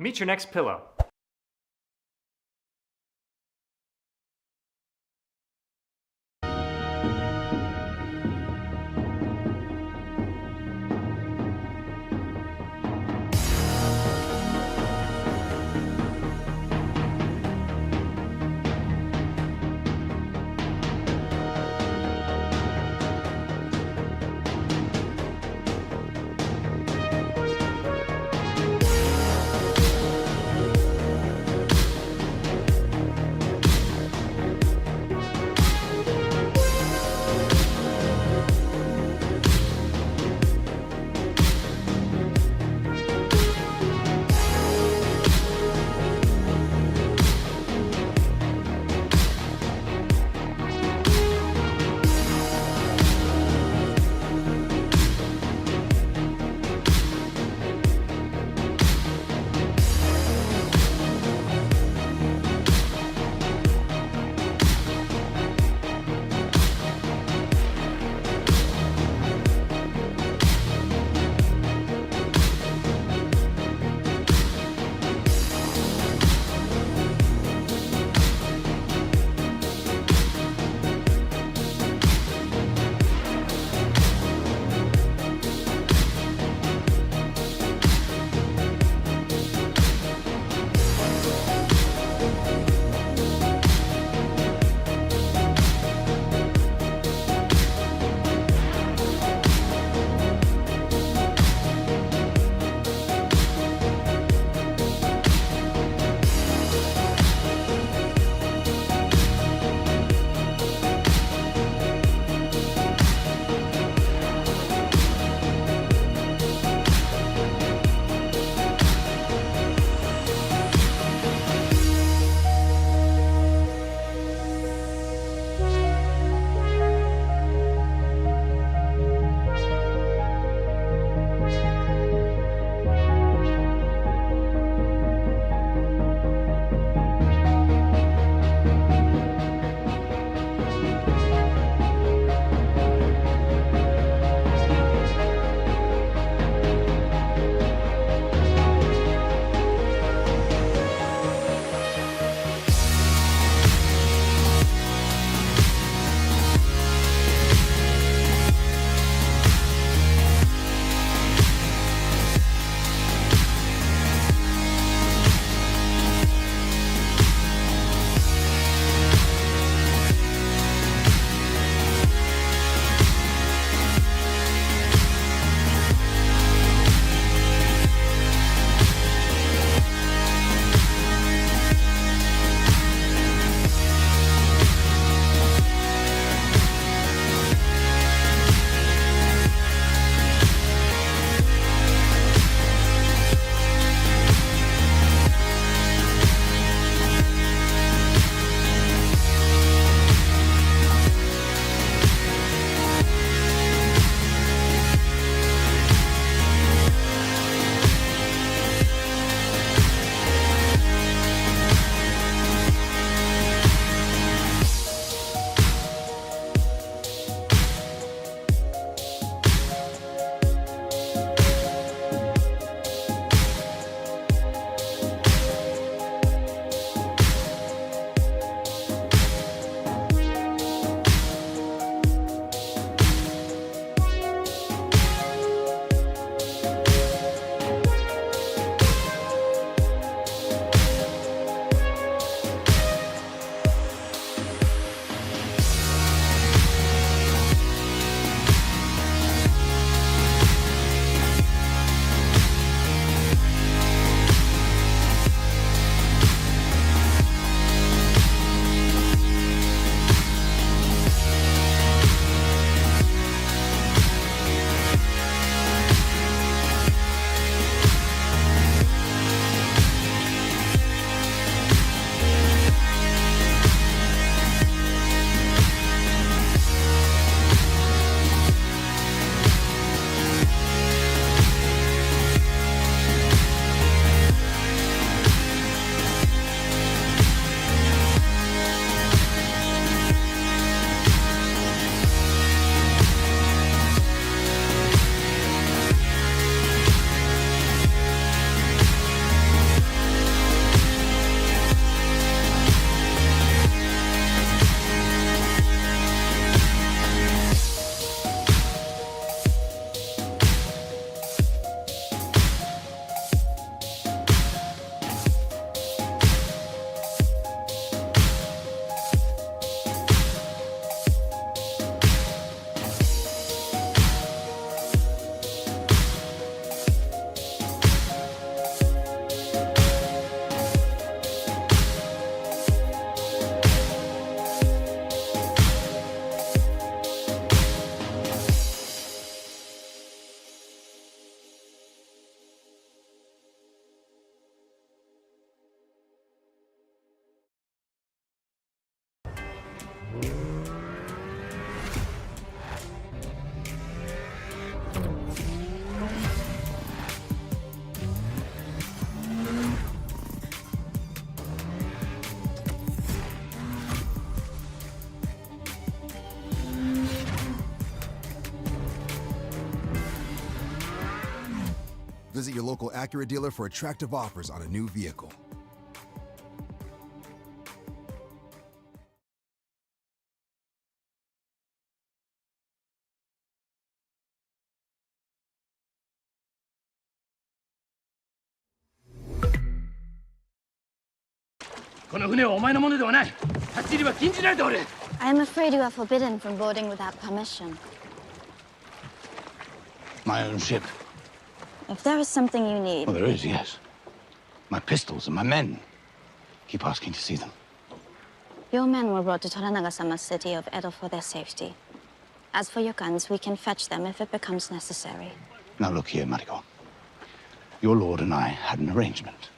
Meet your next pillow. Visit your local Acura dealer for attractive offers on a new vehicle. I am afraid you are forbidden from boarding without permission. My own ship. If there is something you need... Well, there is, yes. My pistols and my men. Keep asking to see them. Your men were brought to Toranaga-sama's city of Edo for their safety. As for your guns, we can fetch them if it becomes necessary. Now look here, Mariko. Your lord and I had an arrangement.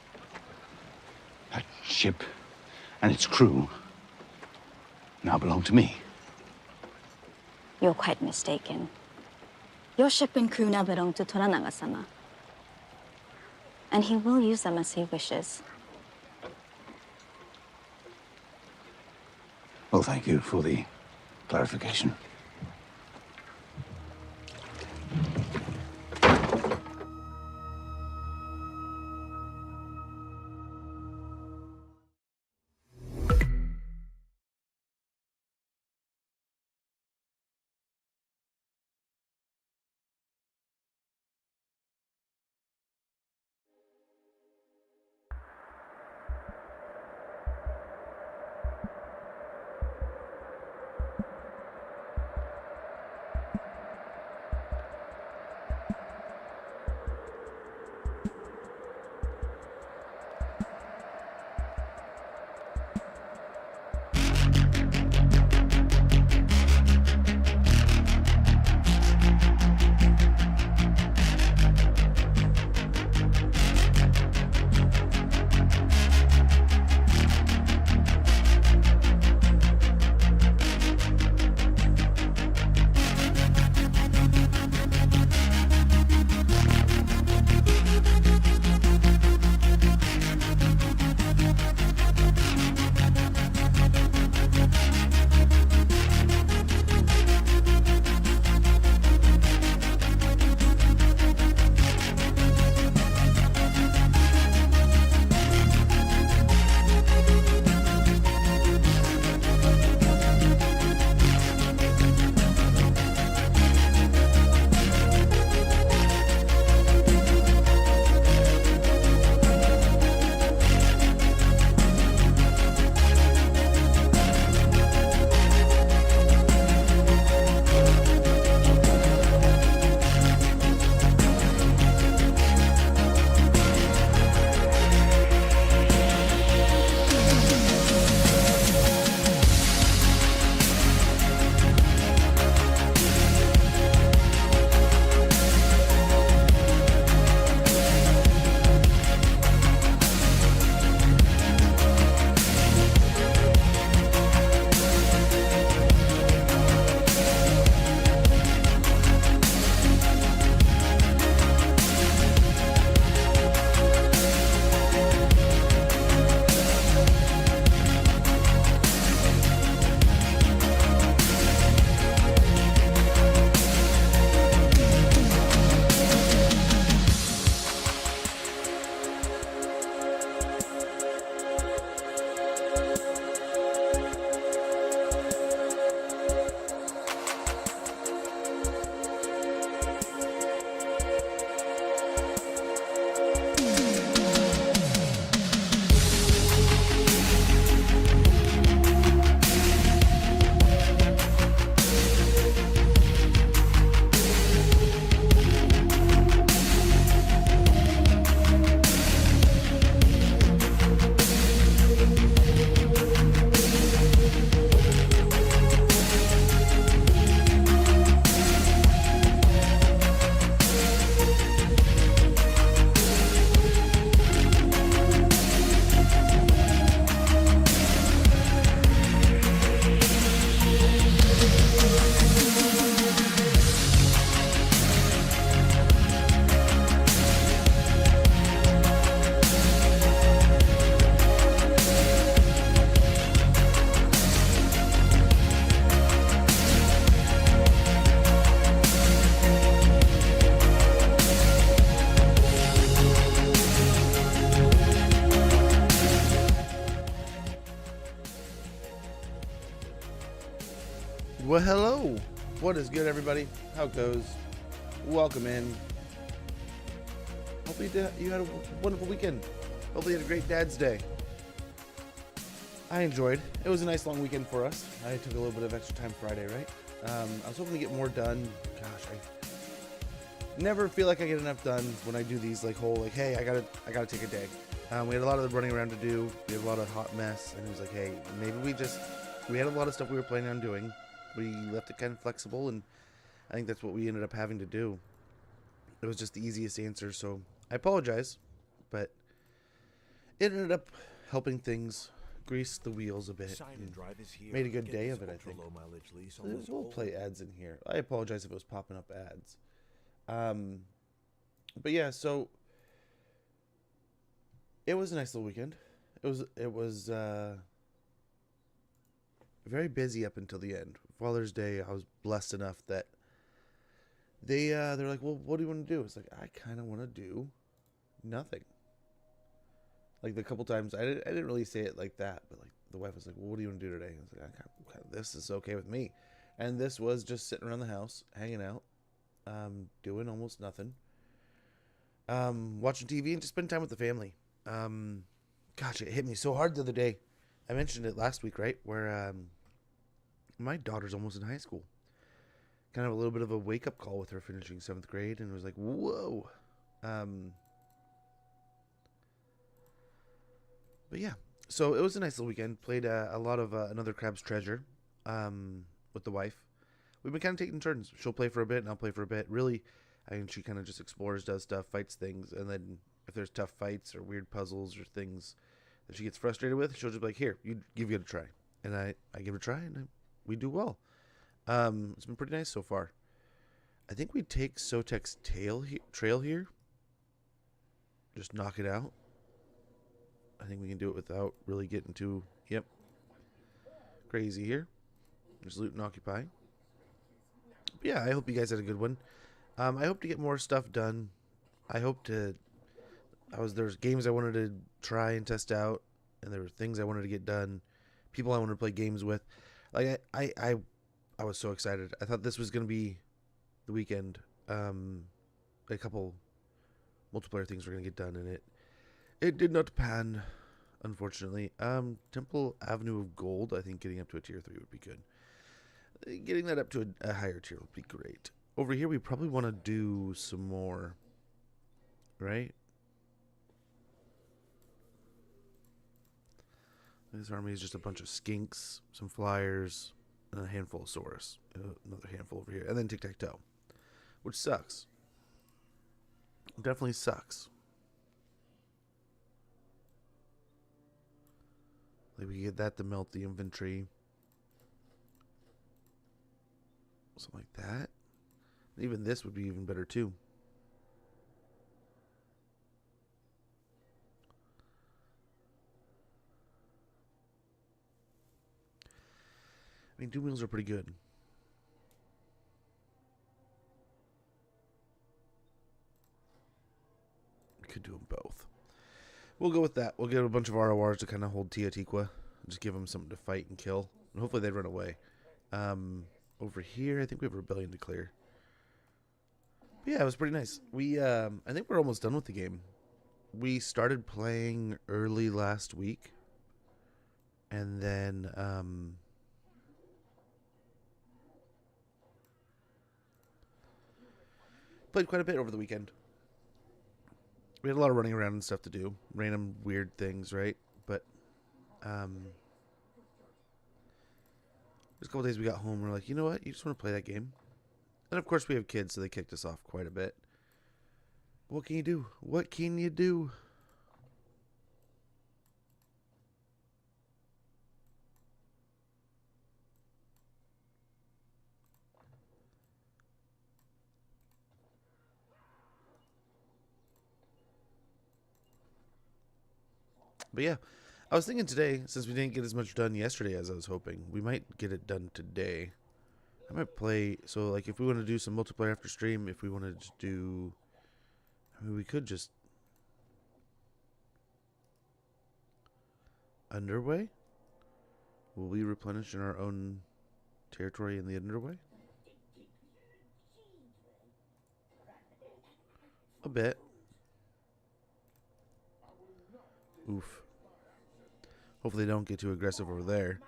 That ship and its crew now belong to me. You're quite mistaken. Your ship and crew now belong to Toranaga-sama. And he will use them as he wishes. Well, thank you for the clarification. Well, hello. What is good, everybody? How it goes? Welcome in. Hopefully you had a wonderful weekend. Hopefully you had a great Dad's Day. I enjoyed. It was a nice long weekend for us. I took a little bit of extra time Friday, right? I was hoping to get more done. Gosh, I never feel like I get enough done when I do these hey, I gotta take a day. We had a lot of running around to do. We had a lot of hot mess, and it was like, hey, maybe we had a lot of stuff we were planning on doing. We left it kind of flexible, and I think that's what we ended up having to do. It was just the easiest answer, so I apologize, but it ended up helping things grease the wheels a bit. Made a good day of it, I think. We'll play ads in here. I apologize if it was popping up ads. But yeah, so it was a nice little weekend. It was very busy up until the end. Father's Day, I was blessed enough that they're like, well, what do you want to do? It's like, I kind of want to do nothing. Like the couple times, I didn't really say it like that, but like the wife was like, well, what do you want to do today? I was like, this is okay with me. And this was just sitting around the house, hanging out, doing almost nothing, watching TV and just spending time with the family. Gosh, it hit me so hard the other day. I mentioned it last week, right? Where my daughter's almost in high school. Kind of a little bit of a wake-up call with her finishing 7th grade, and it was like, whoa. But yeah, so it was a nice little weekend. Played a lot of Another Crab's Treasure with the wife. We've been kind of taking turns. She'll play for a bit, and I'll play for a bit. Really, I mean, she kind of just explores, does stuff, fights things, and then if there's tough fights or weird puzzles or things that she gets frustrated with, she'll just be like, here, you give it a try. And I give it a try, and we do well. It's been pretty nice so far. I think we take Sotek's trail here. Just knock it out. I think we can do it without really getting too, crazy here. Just loot and occupy. But yeah, I hope you guys had a good one. I hope to get more stuff done. There's games I wanted to try and test out, and there were things I wanted to get done, people I wanted to play games with. Like I was so excited. I thought this was gonna be the weekend. A couple multiplayer things were gonna get done, and it did not pan, unfortunately. Temple Avenue of Gold, I think getting up to a tier 3 would be good. Getting that up to a higher tier would be great. Over here, we probably want to do some more, right? This army is just a bunch of skinks, some flyers, and a handful of Saurus. Another handful over here. And then tic-tac-toe, which sucks. Definitely sucks. Like we get that to melt the infantry. Something like that. Even this would be even better too. I mean, doom wheels are pretty good. We could do them both. We'll go with that. We'll get a bunch of RORs to kind of hold Tiatikwa. Just give them something to fight and kill. And hopefully they'd run away. Over here, I think we have Rebellion to clear. But yeah, it was pretty nice. I think we're almost done with the game. We started playing early last week. And then, played quite a bit over the weekend. We had a lot of running around and stuff to do. Random weird things, right? But, there's a couple days we got home and we're like, you know what? You just want to play that game? And of course we have kids, so they kicked us off quite a bit. What can you do? What can you do? But yeah, I was thinking today, since we didn't get as much done yesterday as I was hoping, we might get it done today. I might play, so like if we want to do some multiplayer after stream, if we wanted to do, I mean, we could just underway. Will we replenish in our own territory in the underway? A bit. Oof. Hopefully they don't get too aggressive over there.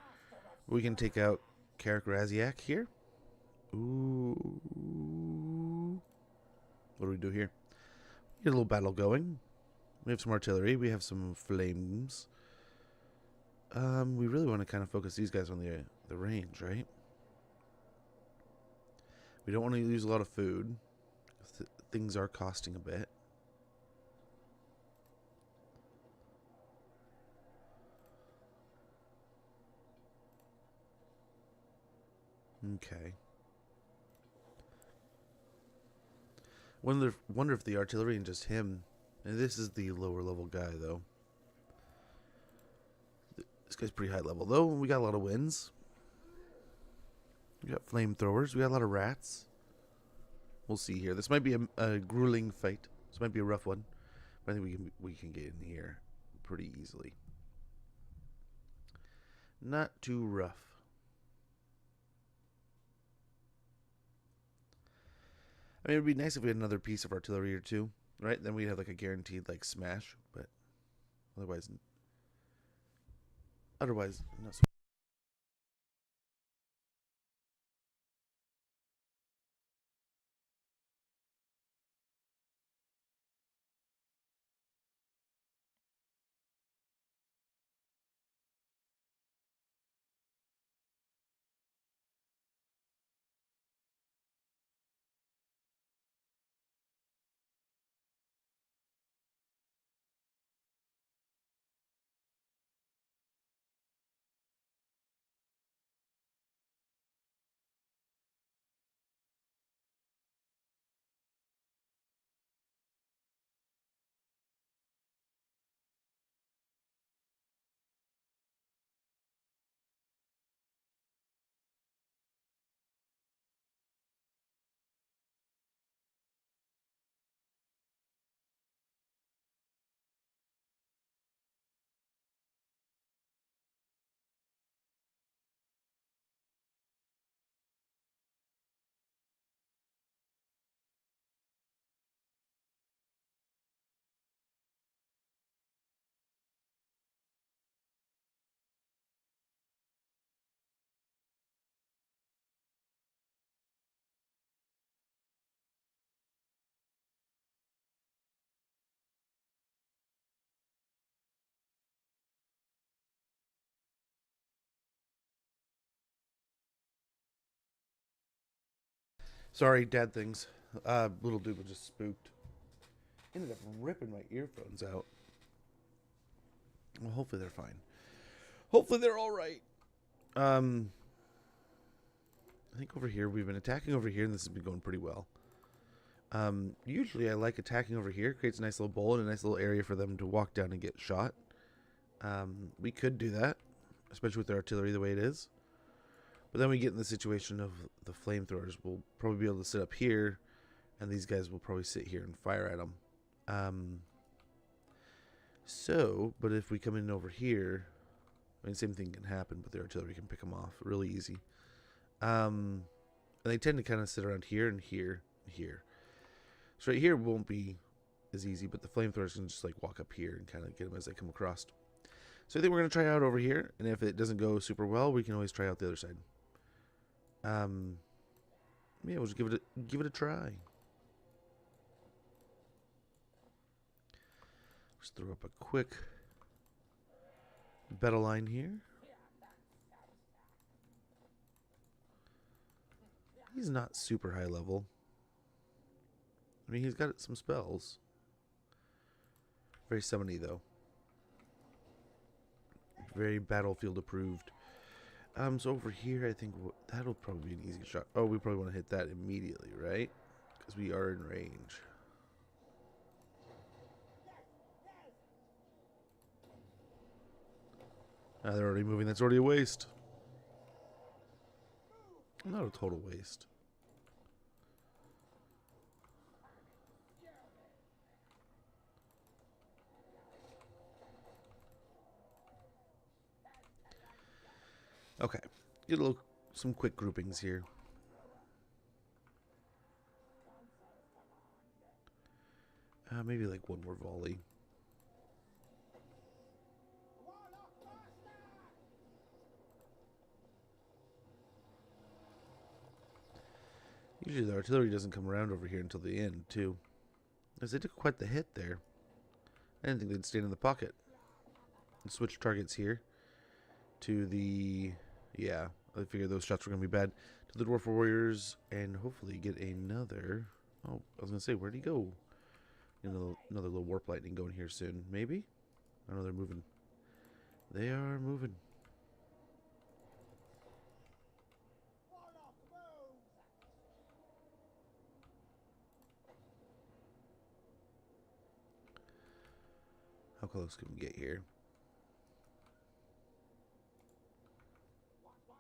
We can take out Carrick Raziak here. Ooh. What do we do here? Get a little battle going. We have some artillery. We have some flames. We really want to kind of focus these guys on the range, right? We don't want to use a lot of food. Things are costing a bit. Okay. Wonder if the artillery and just him. And this is the lower level guy, though. This guy's pretty high level, though. We got a lot of wins. We got flamethrowers. We got a lot of rats. We'll see here. This might be a grueling fight. This might be a rough one, but I think we can get in here pretty easily. Not too rough. I mean, it would be nice if we had another piece of artillery or two, right? Then we'd have like a guaranteed like smash, but otherwise, not so. Sorry, dad things. Little dude was just spooked. Ended up ripping my earphones out. Well, hopefully they're fine. Hopefully they're all right. I think over here we've been attacking over here, and this has been going pretty well. Usually I like attacking over here. Creates a nice little bowl and a nice little area for them to walk down and get shot. We could do that, especially with the artillery the way it is. But then we get in the situation of the flamethrowers. We'll probably be able to sit up here, and these guys will probably sit here and fire at them. But if we come in over here, I mean, same thing can happen, but the artillery can pick them off really easy. And they tend to kind of sit around here and here and here. So right here won't be as easy, but the flamethrowers can just like walk up here and kind of get them as they come across. So I think we're going to try out over here, and if it doesn't go super well, we can always try out the other side. Yeah, we'll just give it a try. Just throw up a quick battle line here. He's not super high level. I mean, he's got some spells. Very summony, though. Very battlefield approved. So over here, I think that'll probably be an easy shot. Oh, we probably want to hit that immediately, right? Because we are in range. They're already moving. That's already a waste. Not a total waste. Okay. Get a little some quick groupings here. Maybe like one more volley. Usually the artillery doesn't come around over here until the end, too. As they took quite the hit there. I didn't think they'd stand in the pocket. And switch targets here to the... Yeah, I figured those shots were going to be bad. To the Dwarf Warriors, and hopefully get another... Oh, I was going to say, where'd he go? Another little Warp Lightning going here soon. Maybe? I know they're moving. They are moving. How close can we get here?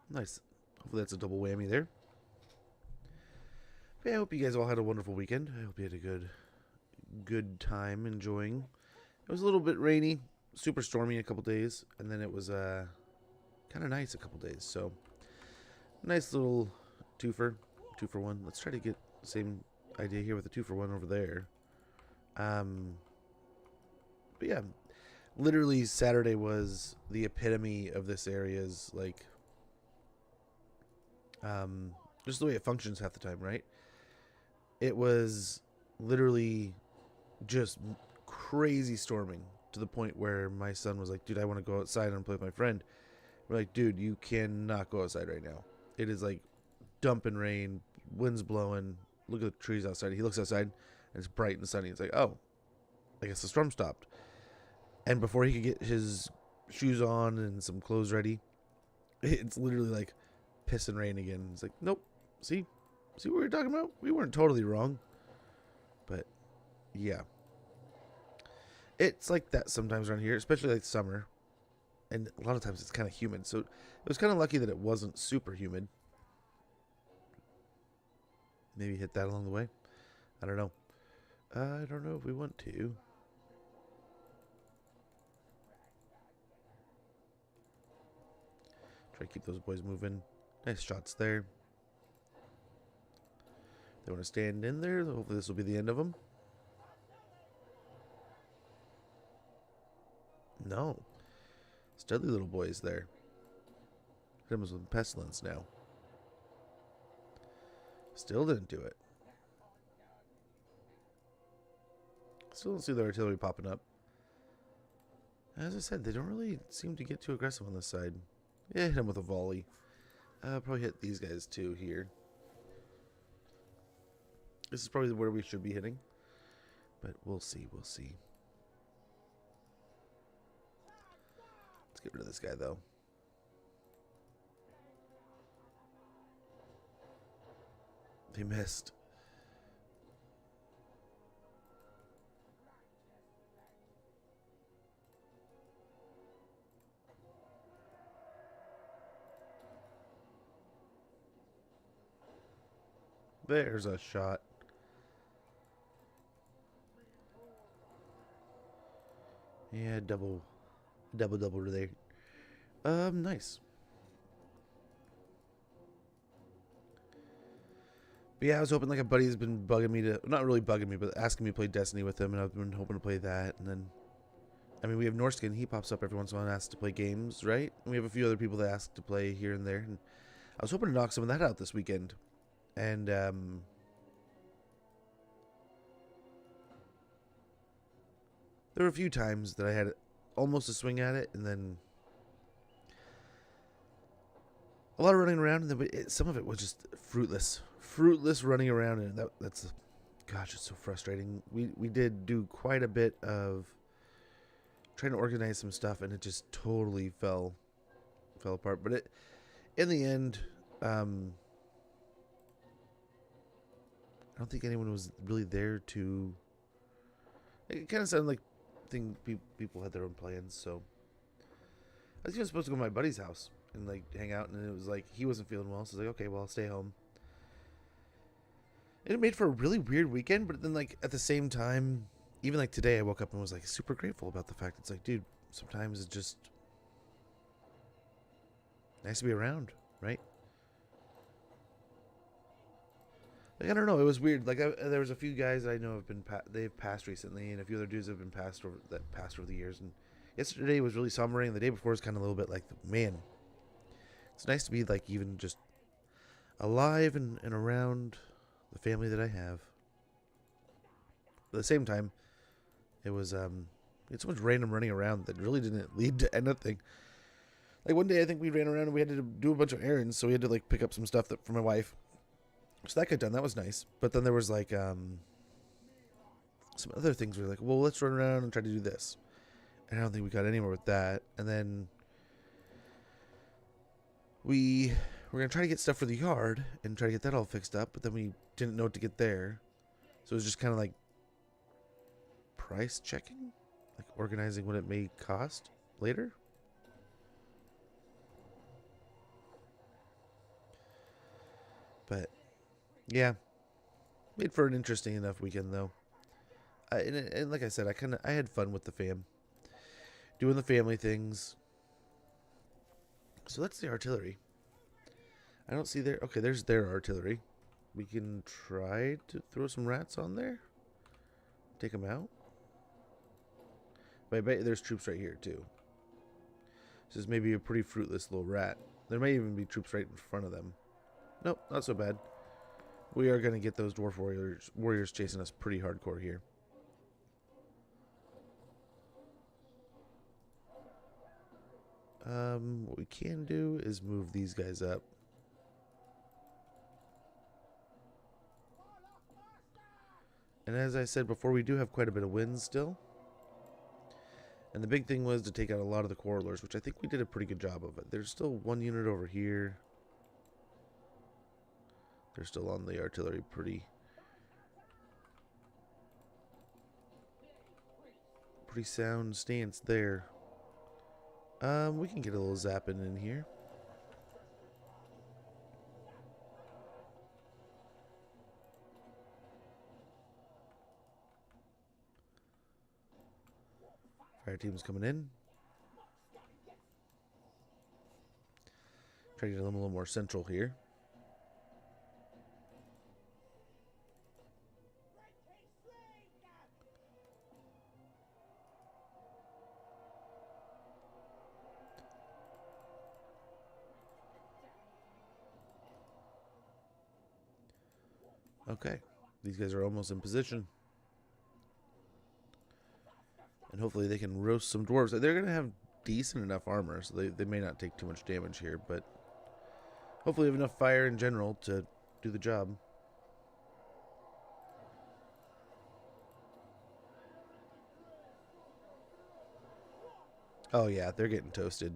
Nice. Hopefully that's a double whammy there. But yeah, I hope you guys all had a wonderful weekend. I hope you had a good time enjoying. It was a little bit rainy, super stormy a couple days, and then it was kind of nice a couple days. So nice little two for one. Let's try to get the same idea here with the 2-for-1 over there. But yeah, literally Saturday was the epitome of this area's, like, just the way it functions half the time, right? It was literally just crazy storming to the point where my son was like, dude, I want to go outside and play with my friend. We're like, dude, you cannot go outside right now. It is like dumping rain, winds blowing. Look at the trees outside. He looks outside and it's bright and sunny. It's like, oh, I guess the storm stopped. And before he could get his shoes on and some clothes ready, it's literally like piss and rain again. It's like, nope. See what we were talking about? We weren't totally wrong. But yeah, it's like that sometimes around here, especially like summer. And a lot of times it's kind of humid. So it was kind of lucky that it wasn't super humid. Maybe hit that along the way. I don't know. I don't know if we want to. Try to keep those boys moving. Nice shots there. They want to stand in there. Hopefully this will be the end of them. No. Studly little boys there. Hit him with pestilence now. Still didn't do it. Still don't see the artillery popping up. As I said, they don't really seem to get too aggressive on this side. Yeah, hit him with a volley. Probably hit these guys too here. This is probably where we should be hitting. But we'll see, we'll see. Let's get rid of this guy though. They missed. There's a shot. Yeah, double there. Nice. But yeah, I was hoping, like, a buddy's been bugging me to, not really bugging me, but asking me to play Destiny with him, and I've been hoping to play that. And then, I mean, we have Norskin. He pops up every once in a while and asks to play games, right? And we have a few other people that ask to play here and there. And I was hoping to knock some of that out this weekend. And, there were a few times that I had almost a swing at it, and then a lot of running around, and then some of it was just fruitless running around, and that's gosh, it's so frustrating. We did do quite a bit of trying to organize some stuff, and it just totally fell apart. But in the end, I don't think anyone was really there to. It kind of sounded like people had their own plans, so I was even supposed to go to my buddy's house and like hang out, and it was like he wasn't feeling well, so I was like, okay, well, I'll stay home. And it made for a really weird weekend, but then like at the same time, even like today, I woke up and was like super grateful about the fact it's like, dude, sometimes it's just nice to be around, right? Like, I don't know. It was weird. Like there was a few guys that I know have been they've passed recently, and a few other dudes have been passed over the years. And yesterday was really sombering, and the day before was kind of a little bit like, man, it's nice to be like even just alive and around the family that I have. But at the same time, it was it's so much random running around that really didn't lead to anything. Like one day, I think we ran around and we had to do a bunch of errands, so we had to like pick up some stuff for my wife. So that got done. That was nice. But then there was like some other things. We were like, well, let's run around and try to do this. And I don't think we got anywhere with that. And then we were gonna try to get stuff for the yard and try to get that all fixed up. But then we didn't know what to get there, so it was just kind of like price checking, like organizing what it may cost later. But yeah, made for an interesting enough weekend though. And like I said, I had fun with the fam, doing the family things. So that's the artillery. I don't see their, okay, there's their artillery. We can try to throw some rats on there, take them out. But I bet there's troops right here too. This is maybe a pretty fruitless little rat. There may even be troops right in front of them. Nope, not so bad. We are going to get those dwarf warriors chasing us pretty hardcore here. What we can do is move these guys up. And as I said before, we do have quite a bit of wins still. And the big thing was to take out a lot of the quarrelers, which I think we did a pretty good job of it. There's still one unit over here. They're still on the artillery pretty sound stance there. We can get a little zapping in here. Fire team's coming in. Try to get them a little more central here. Okay, these guys are almost in position. And hopefully they can roast some dwarves. They're going to have decent enough armor, so they may not take too much damage here, but hopefully have enough fire in general to do the job. Oh yeah, they're getting toasted.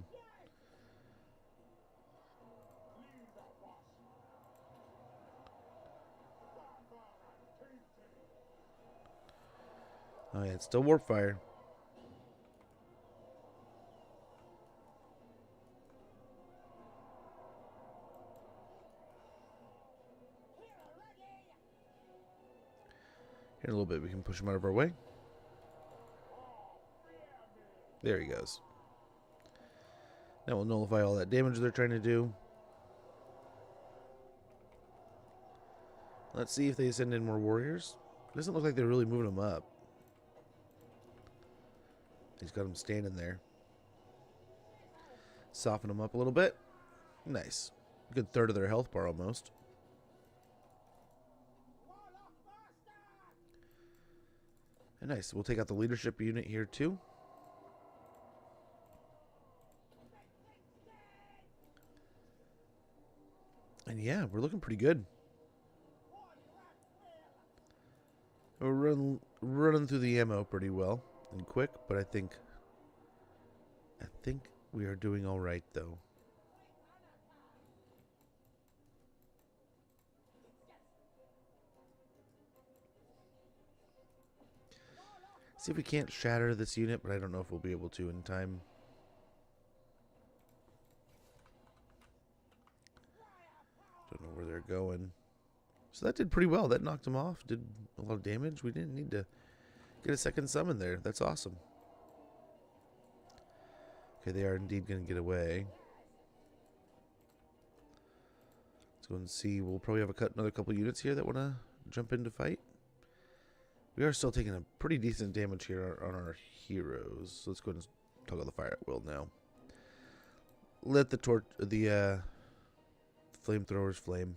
Oh yeah, it's still warp fire. Here in a little bit we can push him out of our way. There he goes. That will nullify all that damage they're trying to do. Let's see if they send in more warriors. It doesn't look like they're really moving them up. He's got them standing there. Soften them up a little bit. Nice. A good third of their health bar almost. And nice. We'll take out the leadership unit here too. And yeah, we're looking pretty good. We're running through the ammo pretty well and quick, but I think we are doing all right though. See if we can't shatter this unit, but I don't know if we'll be able to in time. Don't know where they're going. So that did pretty well. That knocked them off. Did a lot of damage. We didn't need to get a second summon there. That's awesome. Okay, they are indeed going to get away. Let's go and see. We'll probably have another couple units here that want to jump in to fight. We are still taking a pretty decent damage here on our heroes. So let's go ahead and toggle the fire at will now. Let the flamethrowers flame.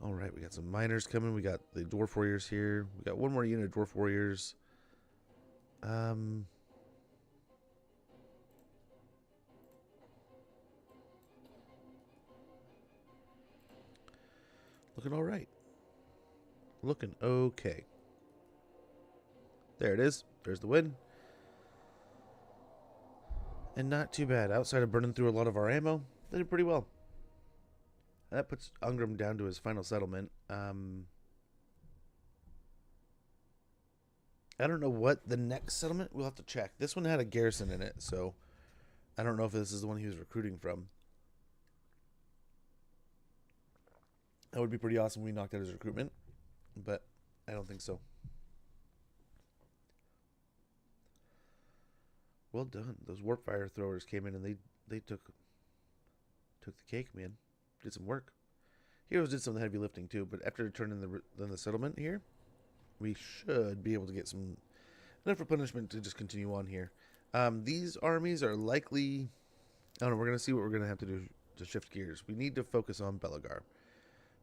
All right, we got some miners coming. We got the dwarf warriors here. We got one more unit of dwarf warriors. Looking all right. Looking okay. There it is. There's the win. And not too bad. Outside of burning through a lot of our ammo, they did pretty well. That puts Ungram down to his final settlement. I don't know what the next settlement, we'll have to check. This one had a garrison in it, so I don't know if this is the one he was recruiting from. That would be pretty awesome if we knocked out his recruitment, but I don't think so. Well done. Those warp fire throwers came in and they took the cake, man. Did some work. Heroes did some of the heavy lifting too, but after turning the settlement here, we should be able to get some enough replenishment to just continue on here. These armies are likely, I don't know, we're going to see what we're going to have to do to shift gears. We need to focus on Belegar.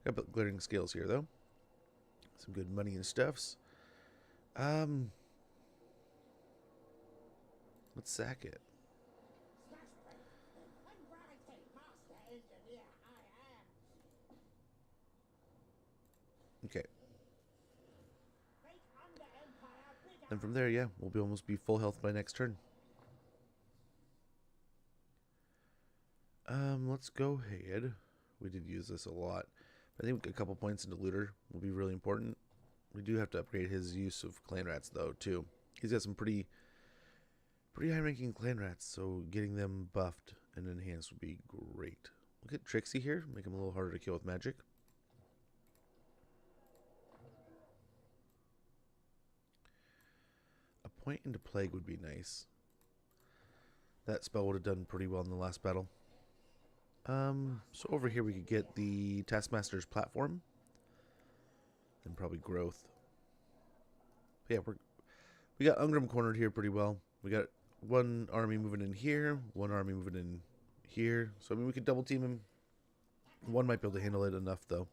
Got glittering scales here though. Some good money and stuffs. Let's sack it. Okay. And from there, yeah, we'll almost be full health by next turn. Let's go ahead. We did use this a lot. I think a couple points into looter will be really important. We do have to upgrade his use of clan rats though too. He's got some pretty high-ranking clan rats, so getting them buffed and enhanced would be great. Look at Trixie here, make him a little harder to kill with magic. A point into plague would be nice. That spell would have done pretty well in the last battle. So over here we could get the Taskmaster's platform. And probably growth. But yeah, we got Ungram cornered here pretty well. We got one army moving in here, one army moving in here. So I mean we could double team him. One might be able to handle it enough though.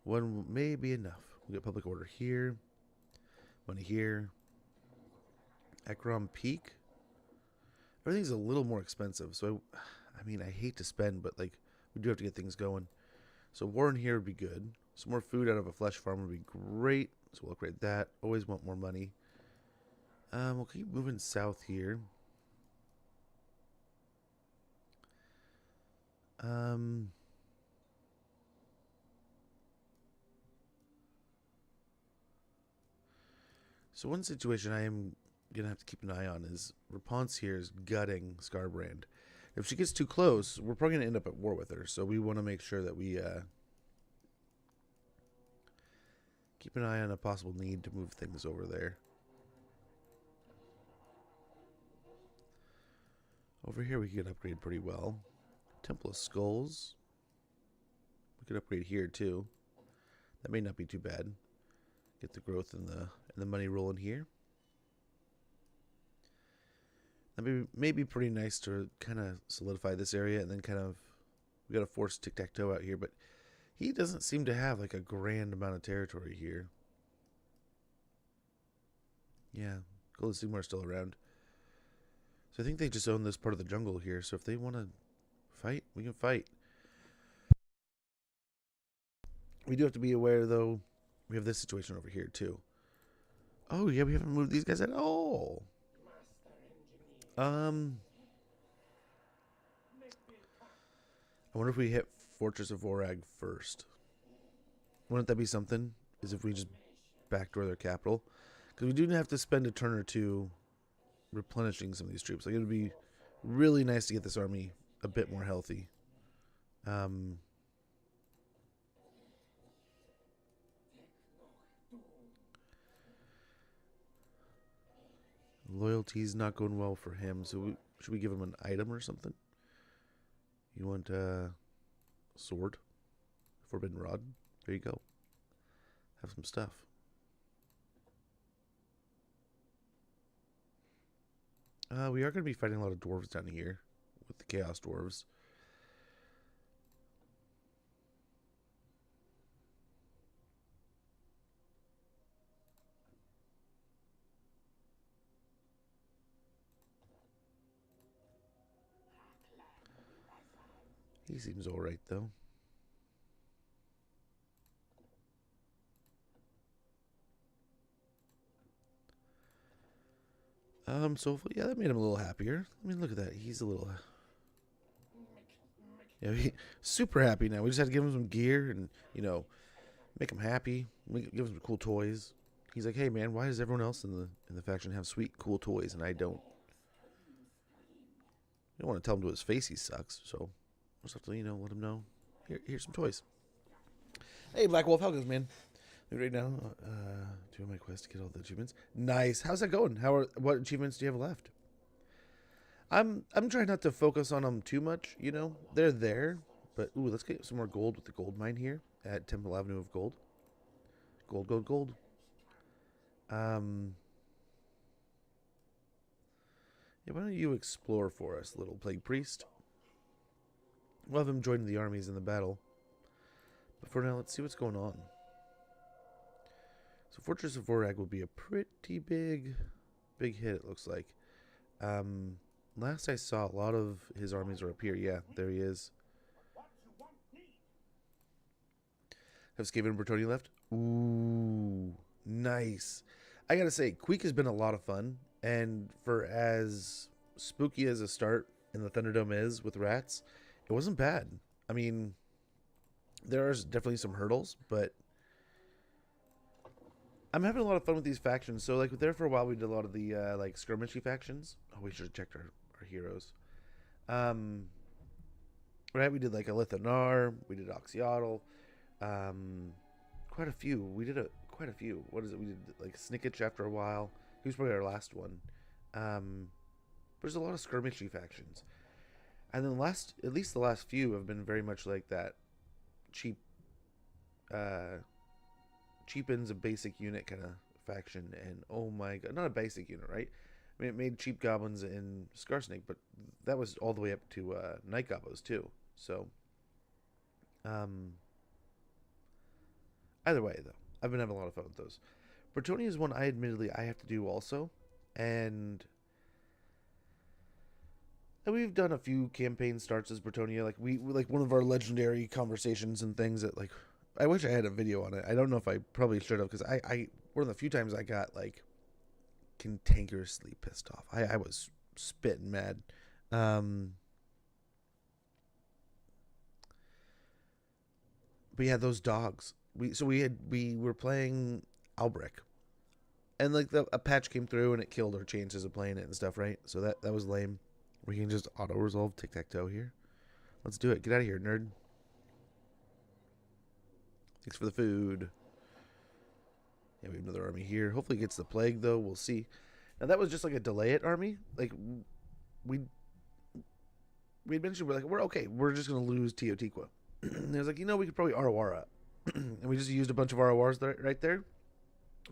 One may be enough. We got public order here. Money here. Ekrom Peak. Everything's a little more expensive, so I mean, I hate to spend, but like we do have to get things going. So war in here would be good. Some more food out of a flesh farm would be great. So we'll upgrade that. Always want more money. We'll keep moving south here. So one situation I am gonna have to keep an eye on is Rapunzel here is gutting Scarbrand. If she gets too close, we're probably gonna end up at war with her. So we want to make sure that we keep an eye on a possible need to move things over there. Over here we could upgrade pretty well. Temple of Skulls. We could upgrade here too. That may not be too bad. Get the growth and the money rolling here. That may be pretty nice to kind of solidify this area, and then kind of we got to force tic-tac-toe out here, but he doesn't seem to have like a grand amount of territory here. Yeah, Gold Sigmar are still around. So I think they just own this part of the jungle here, so if they want to fight, we can fight. We do have to be aware, though, we have this situation over here, too. Oh, yeah, we haven't moved these guys at all. I wonder if we hit Fortress of Vorag first. Wouldn't that be something? Is if we just backdoor their capital? Because we do have to spend a turn or two replenishing some of these troops. Like, it would be really nice to get this army a bit more healthy. Loyalty's not going well for him, so should we give him an item or something? You want a sword? Forbidden rod? There you go. Have some stuff. We are going to be fighting a lot of dwarves down here with the Chaos Dwarves. He seems alright, though. So yeah, that made him a little happier. I mean, look at that. He's a little, super happy now. We just had to give him some gear and, you know, make him happy. Give him some cool toys. He's like, hey man, why does everyone else in the faction have sweet, cool toys and I don't? You don't want to tell him to his face he sucks, so we'll just have to, let him know. Here's some toys. Hey, Black Wolf, how goes, man? Right now, doing my quest to get all the achievements. Nice. How's that going? What achievements do you have left? I'm trying not to focus on them too much. They're there, but ooh, let's get some more gold with the gold mine here at Temple Avenue of Gold. Gold, gold, gold. Yeah, why don't you explore for us, little plague priest? We'll have him join the armies in the battle. But for now, let's see what's going on. So Fortress of Vorag will be a pretty big hit, it looks like. Last I saw, a lot of his armies are up here. Yeah, there he is. Have Skaven and Bretonnia left? Ooh, nice. I gotta say, Queek has been a lot of fun. And for as spooky as a start in the Thunderdome is with rats, it wasn't bad. I mean, there's definitely some hurdles, but I'm having a lot of fun with these factions. So, like, there for a while, we did a lot of the, skirmishy factions. Oh, we should have checked our heroes. Right, we did, like, a Lithanar. We did Oxyotl. Quite a few. We did quite a few. What is it? We did, like, Snicketch after a while. He was probably our last one. There's a lot of skirmishy factions. And then at least the last few have been very much like that cheapens a basic unit kind of faction, and oh my god, not a basic unit, right? I mean, it made cheap goblins in Scarsnake, but that was all the way up to night gobos too. So, either way, though, I've been having a lot of fun with those. Bretonnia is one I have to do also, and we've done a few campaign starts as Bretonnia. Like we like one of our legendary conversations and things that like. I wish I had a video on it. I don't know if I probably should have, because I one of the few times I got like cantankerously pissed off. I was spitting mad. But yeah, those dogs. We were playing Albrecht, and like a patch came through and it killed our chances of playing it and stuff, right? So that was lame. We can just auto resolve tic-tac-toe here. Let's do it. Get out of here, nerd. Thanks for the food. Yeah, we have another army here. Hopefully it gets the plague, though. We'll see. Now, that was just like a delay it army. Like, we had mentioned, we're okay. We're just going to lose Teotihuacan. And it was like, we could probably ROR up. And we just used a bunch of RORs right there.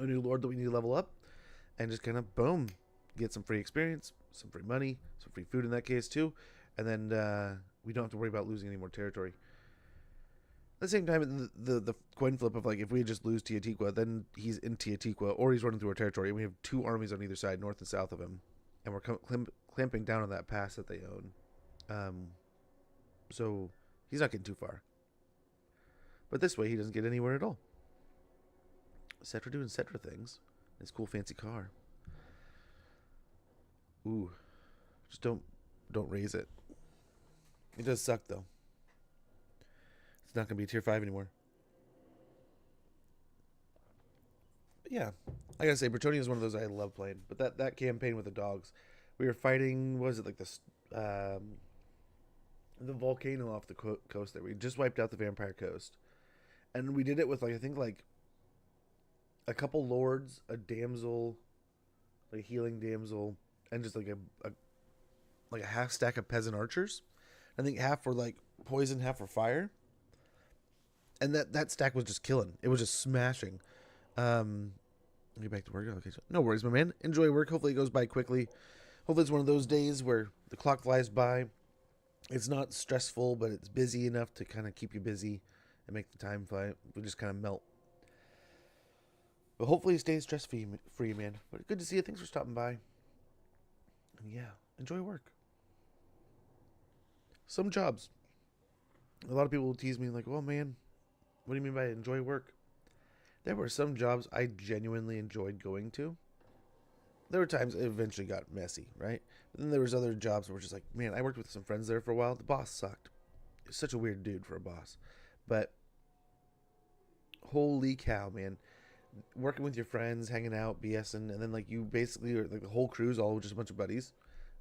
A new lord that we need to level up. And just kind of, boom, get some free experience, some free money, some free food in that case, too. And then we don't have to worry about losing any more territory. At the same time, the coin flip of, like, if we just lose Teotihuacan, then he's in Teotihuacan, or he's running through our territory, and we have two armies on either side, north and south of him, and we're clamping down on that pass that they own. So he's not getting too far. But this way, he doesn't get anywhere at all. Cetra doing Cetra things. His cool fancy car. Ooh. Just don't raise it. It does suck, though. It's not going to be tier 5 anymore. But yeah, I gotta say, Bretonnia is one of those I love playing. But that campaign with the dogs, we were fighting, what was it, like this, the volcano off the coast there. We just wiped out the vampire coast. And we did it with, like, I think, like, a couple lords, a damsel, like a healing damsel, and just like a half stack of peasant archers. I think half were like poison, half were fire. And that stack was just killing. It was just smashing. Get back to work. Okay, so no worries, my man. Enjoy work. Hopefully it goes by quickly. Hopefully it's one of those days where the clock flies by. It's not stressful, but it's busy enough to kind of keep you busy and make the time fly. We just kind of melt. But hopefully it stays stress-free, man. But good to see you. Thanks for stopping by. And yeah, enjoy work. Some jobs. A lot of people will tease me like, well, man, what do you mean by enjoy work? There were some jobs I genuinely enjoyed going to. There were times it eventually got messy, right? But then there was other jobs where just like, man, I worked with some friends there for a while. The boss sucked. He's such a weird dude for a boss. But holy cow, man. Working with your friends, hanging out, BSing, and then like you basically are like the whole crew's all just a bunch of buddies.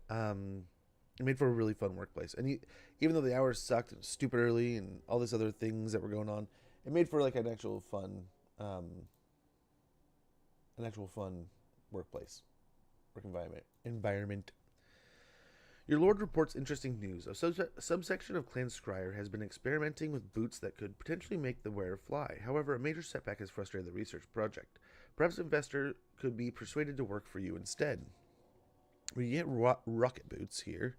It made for a really fun workplace. And even though the hours sucked, and stupid early, and all these other things that were going on, it made for like an actual fun workplace, work environment. Your lord reports interesting news. A subsection of Clan Scryer has been experimenting with boots that could potentially make the wearer fly. However, a major setback has frustrated the research project. Perhaps an investor could be persuaded to work for you instead. We get rocket boots here.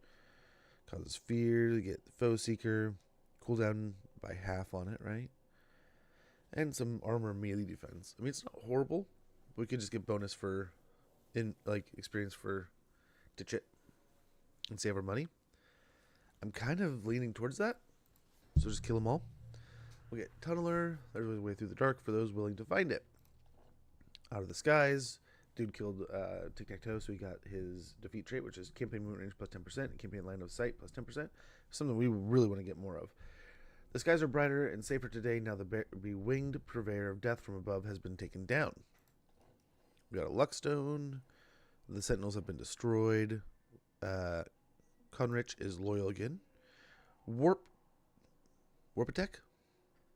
Causes fear. We get the foe seeker. Cooldown by half on it, right? And some armor melee defense. I mean, it's not horrible. We could just get bonus for experience for ditch it and save our money. I'm kind of leaning towards that. So just kill them all. We'll get Tunneler. There's a way through the dark for those willing to find it. Out of the skies. Dude killed Tic-Tac-Toe, so he got his defeat trait, which is campaign movement range plus 10% and campaign line of sight plus 10%. Something we really want to get more of. The skies are brighter and safer today. Now the bewinged purveyor of death from above has been taken down. We got a Luckstone. The Sentinels have been destroyed. Conrich is loyal again. Warpatek,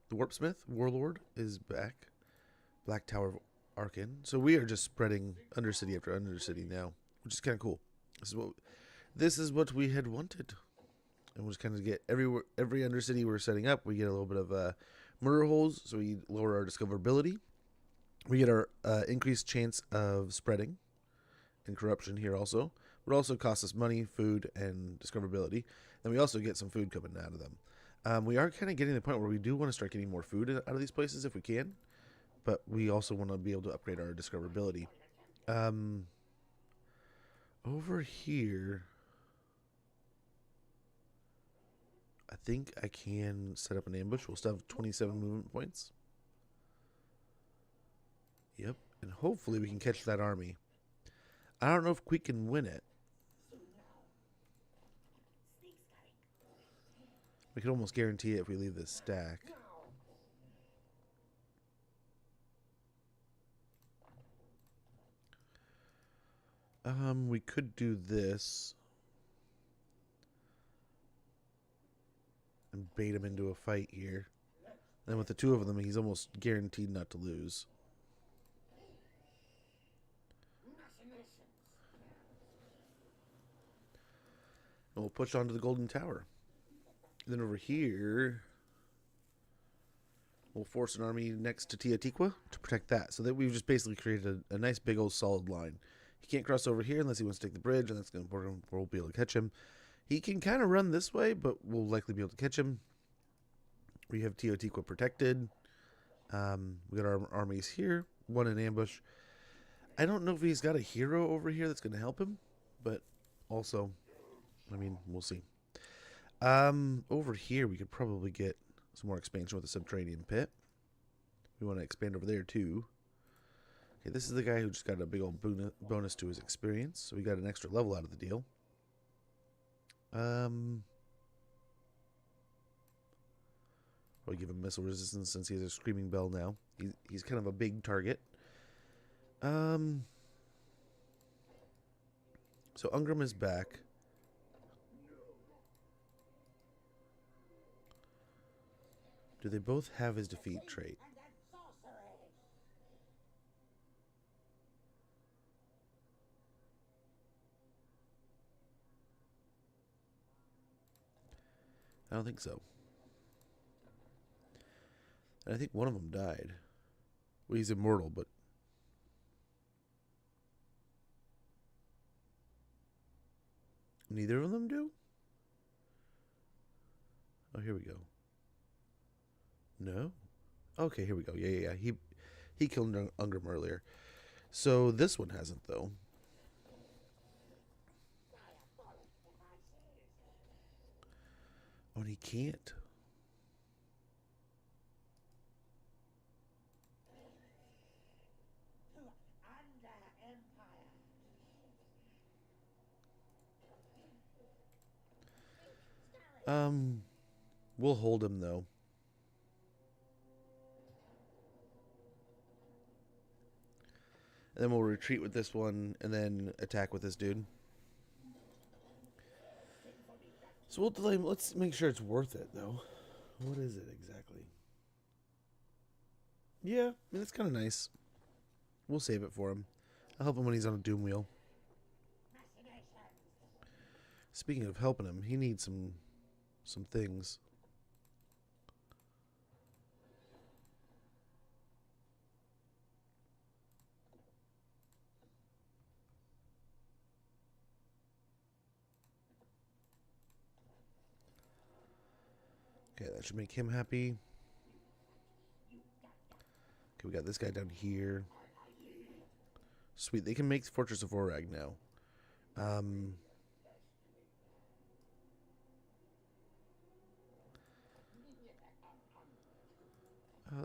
the Warpsmith, Warlord, is back. Black Tower of Arkin. So we are just spreading Undercity after Undercity now, which is kind of cool. This is what we had wanted. And we'll just kind of get every Undercity we're setting up, we get a little bit of murder holes, so we lower our discoverability. We get our increased chance of spreading and corruption here also. It also costs us money, food, and discoverability. And we also get some food coming out of them. We are kind of getting to the point where we do want to start getting more food out of these places if we can. But we also want to be able to upgrade our discoverability. Over here, I think I can set up an ambush. We'll still have 27 movement points. Yep. And hopefully we can catch that army. I don't know if we can win it. We can almost guarantee it if we leave this stack. We could do this and bait him into a fight here. And with the two of them, he's almost guaranteed not to lose. And we'll push on to the Golden Tower. And then over here, we'll force an army next to Teotihuacan to protect that. So that we've just basically created a nice big old solid line. He can't cross over here unless he wants to take the bridge, and that's going to we'll be able to catch him. He can kind of run this way, but we'll likely be able to catch him. We have Teotihuacan protected. We got our armies here. One in ambush. I don't know if he's got a hero over here that's going to help him, but also, I mean, we'll see. Over here, we could probably get some more expansion with the Subterranean Pit. We want to expand over there, too. Okay, this is the guy who just got a big old bonus to his experience, so we got an extra level out of the deal. Probably give him missile resistance since he has a Screaming Bell now. He's kind of a big target. So Ungram is back. Do they both have his defeat trait? I don't think so. And I think one of them died. Well, he's immortal, but... Neither of them do? Oh, here we go. No? Okay, here we go. Yeah. He killed Ungrim earlier. So this one hasn't, though. Oh, and he can't. We'll hold him, though. And then we'll retreat with this one, and then attack with this dude. So we'll delay him. Let's make sure it's worth it, though. What is it exactly? Yeah, I mean, it's kind of nice. We'll save it for him. I'll help him when he's on a doom wheel. Speaking of helping him, he needs some things. Okay, that should make him happy. Okay, we got this guy down here. Sweet, they can make Fortress of Orag now.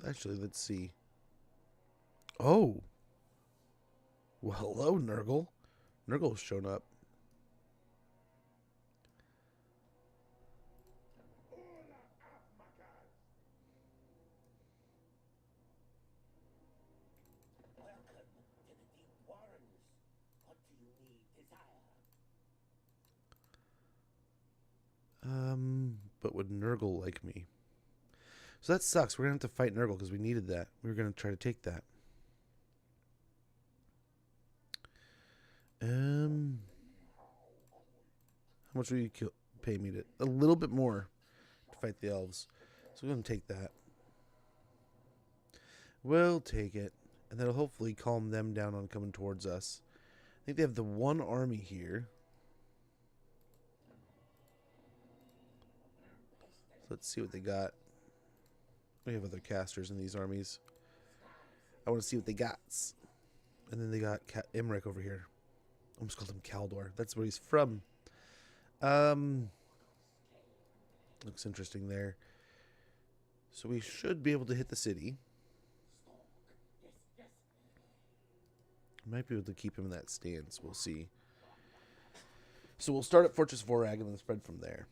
Actually, let's see. Oh! Well, hello, Nurgle. Nurgle's shown up. But would Nurgle like me? So that sucks. We're going to have to fight Nurgle because we needed that. We were going to try to take that. How much will you pay me to... A little bit more to fight the elves. So we're going to take that. We'll take it. And that'll hopefully calm them down on coming towards us. I think they have the one army here. So let's see what they got. We have other casters in these armies. I want to see what they got. And then they got Imric over here. I almost called him Kaldor. That's where he's from. Looks interesting there. So we should be able to hit the city. Might be able to keep him in that stance. We'll see. So we'll start at Fortress Vorag and then spread from there.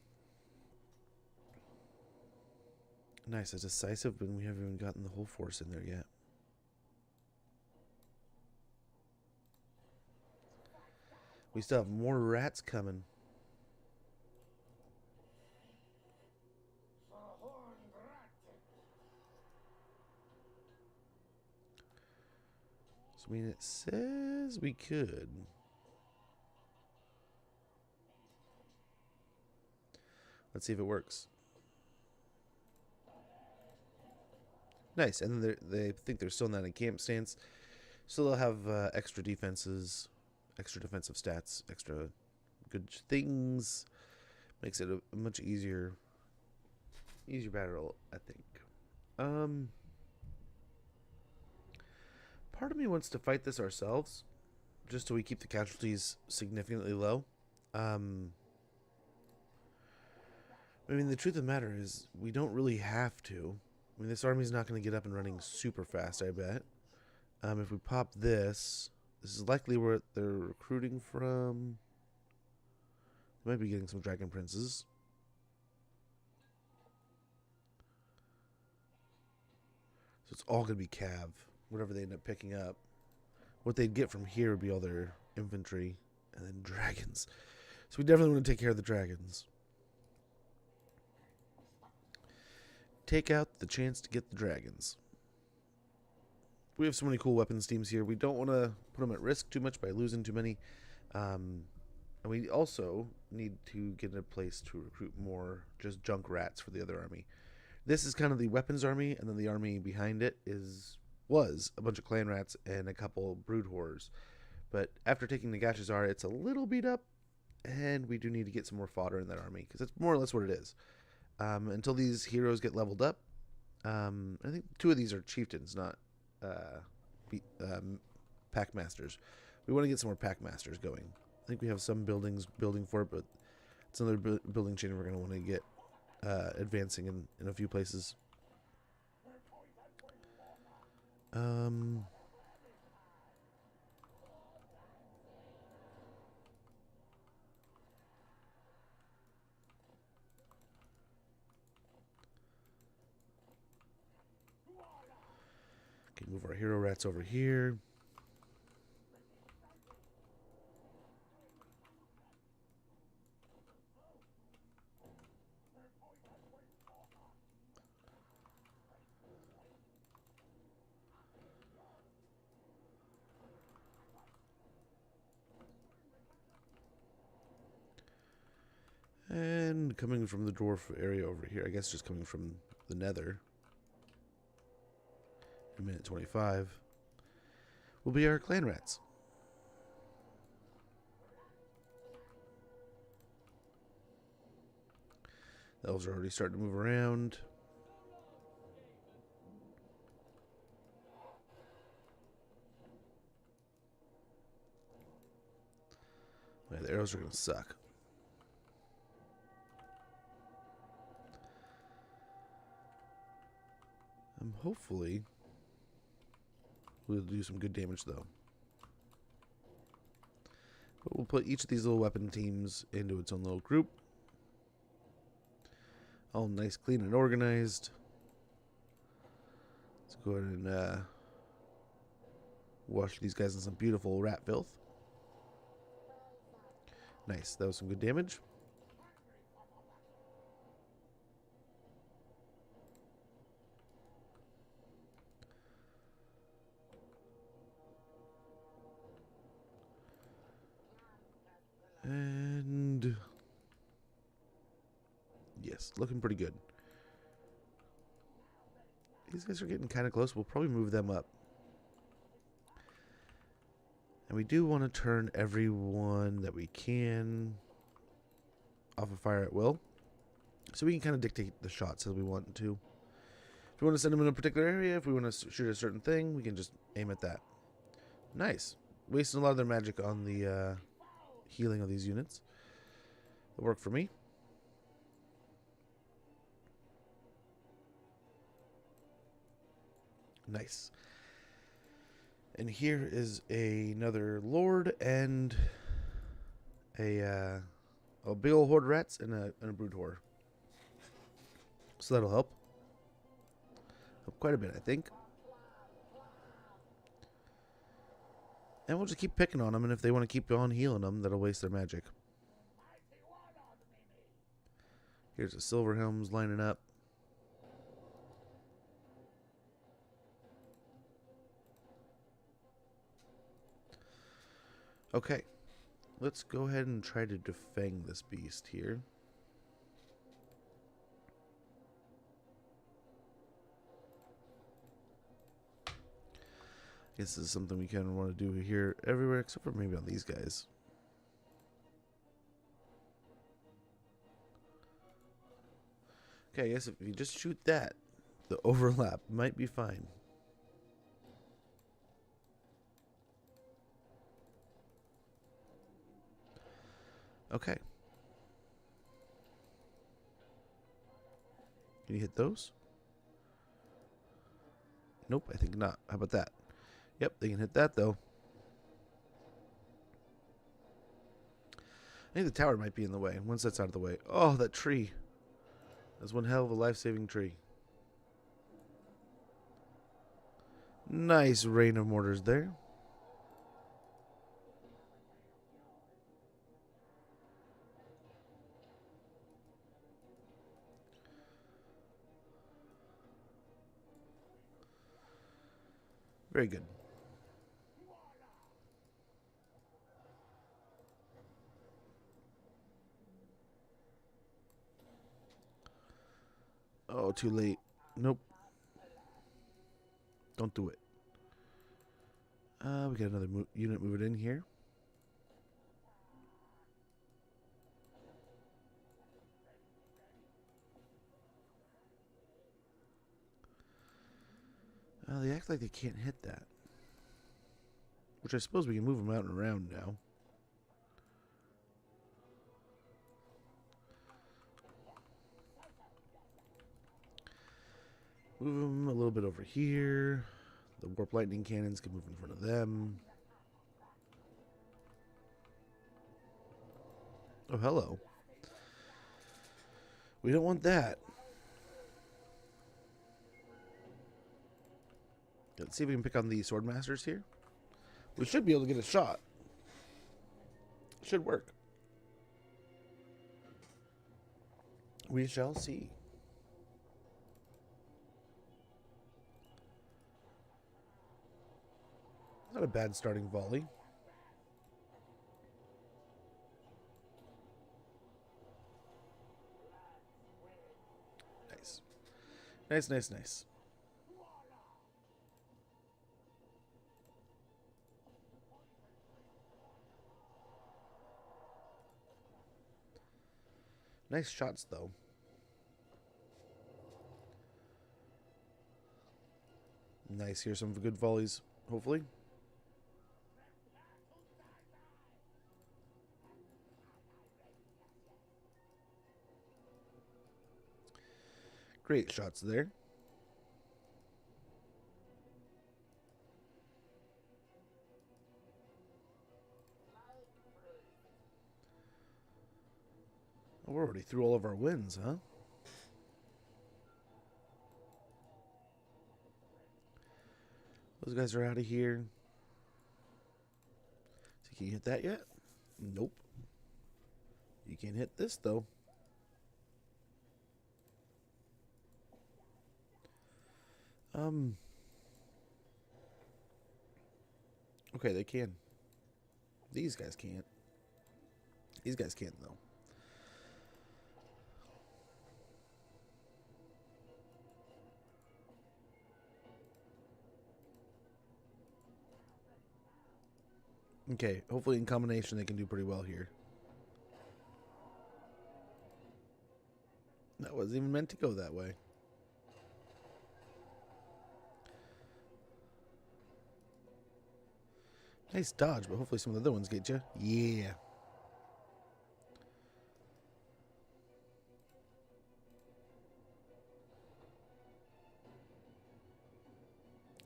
Nice. It's decisive, but we haven't even gotten the whole force in there yet. We still have more rats coming. So, I mean, it says we could. Let's see if it works. Nice, and then they think they're still in that encampment stance, so they'll have extra defenses, extra defensive stats, extra good things. Makes it a much easier battle, I think. Part of me wants to fight this ourselves, just so we keep the casualties significantly low. I mean, the truth of the matter is, we don't really have to. I mean, this army's not going to get up and running super fast, I bet. If we pop this is likely where they're recruiting from. They might be getting some Dragon Princes. So it's all going to be Cav, whatever they end up picking up. What they'd get from here would be all their infantry and then dragons. So we definitely want to take care of the dragons. Take out the chance to get the dragons. We have so many cool weapons teams here. We don't want to put them at risk too much by losing too many. And we also need to get a place to recruit more just junk rats for the other army. This is kind of the weapons army, and then the army behind it was a bunch of clan rats and a couple brood horrors. But after taking the Gachazar, it's a little beat up, and we do need to get some more fodder in that army, because it's more or less what it is. Until these heroes get leveled up, I think 2 of these are chieftains, not pack masters. We want to get some more pack masters going. I think we have some building for it, but it's another building chain we're going to want to get advancing in a few places. Okay, move our hero rats over here. And coming from the dwarf area over here, I guess just coming from the nether, in minute 25, will be our clan rats. The elves are already starting to move around. Yeah, the arrows are going to suck. Hopefully, we'll do some good damage, though. But we'll put each of these little weapon teams into its own little group. All nice, clean, and organized. Let's go ahead and wash these guys in some beautiful rat filth. Nice. That was some good damage. And yes, looking pretty good. These guys are getting kind of close. We'll probably move them up. And we do want to turn everyone that we can off of fire at will, so we can kind of dictate the shots as we want to. If we want to send them in a particular area, if we want to shoot a certain thing, we can just aim at that. Nice. Wasting a lot of their magic on the healing of these units. It worked for me. Nice. And here is another lord and a big old horde of rats and a brood horde. So that'll help. Help quite a bit, I think. And we'll just keep picking on them, and if they want to keep on healing them, that'll waste their magic. Here's the silver helms lining up. Okay, let's go ahead and try to defang this beast here. I guess this is something we kind of want to do here everywhere, except for maybe on these guys. Okay, I guess if you just shoot that, the overlap might be fine. Okay. Can you hit those? Nope, I think not. How about that? Yep, they can hit that, though. I think the tower might be in the way. Once that's out of the way. Oh, that tree. That's one hell of a life-saving tree. Nice rain of mortars there. Very good. Oh, too late. Nope. Don't do it. We got another unit moving in here. They act like they can't hit that. Which I suppose we can move them out and around now. Move them a little bit over here. The warp lightning cannons can move in front of them. Oh, hello. We don't want that. Let's see if we can pick on the sword masters here. We should be able to get a shot. Should work. We shall see. Not a bad starting volley. Nice. Nice, nice, nice. Nice shots, though. Nice. Here's some good volleys, hopefully. Great shots there. Oh, we're already through all of our wins, huh? Those guys are out of here. So can you hit that yet? Nope. You can't hit this, though. Okay, they can. These guys can't. These guys can't, though. Okay, hopefully in combination they can do pretty well here. That wasn't even meant to go that way. Nice dodge, but hopefully some of the other ones get you. Yeah.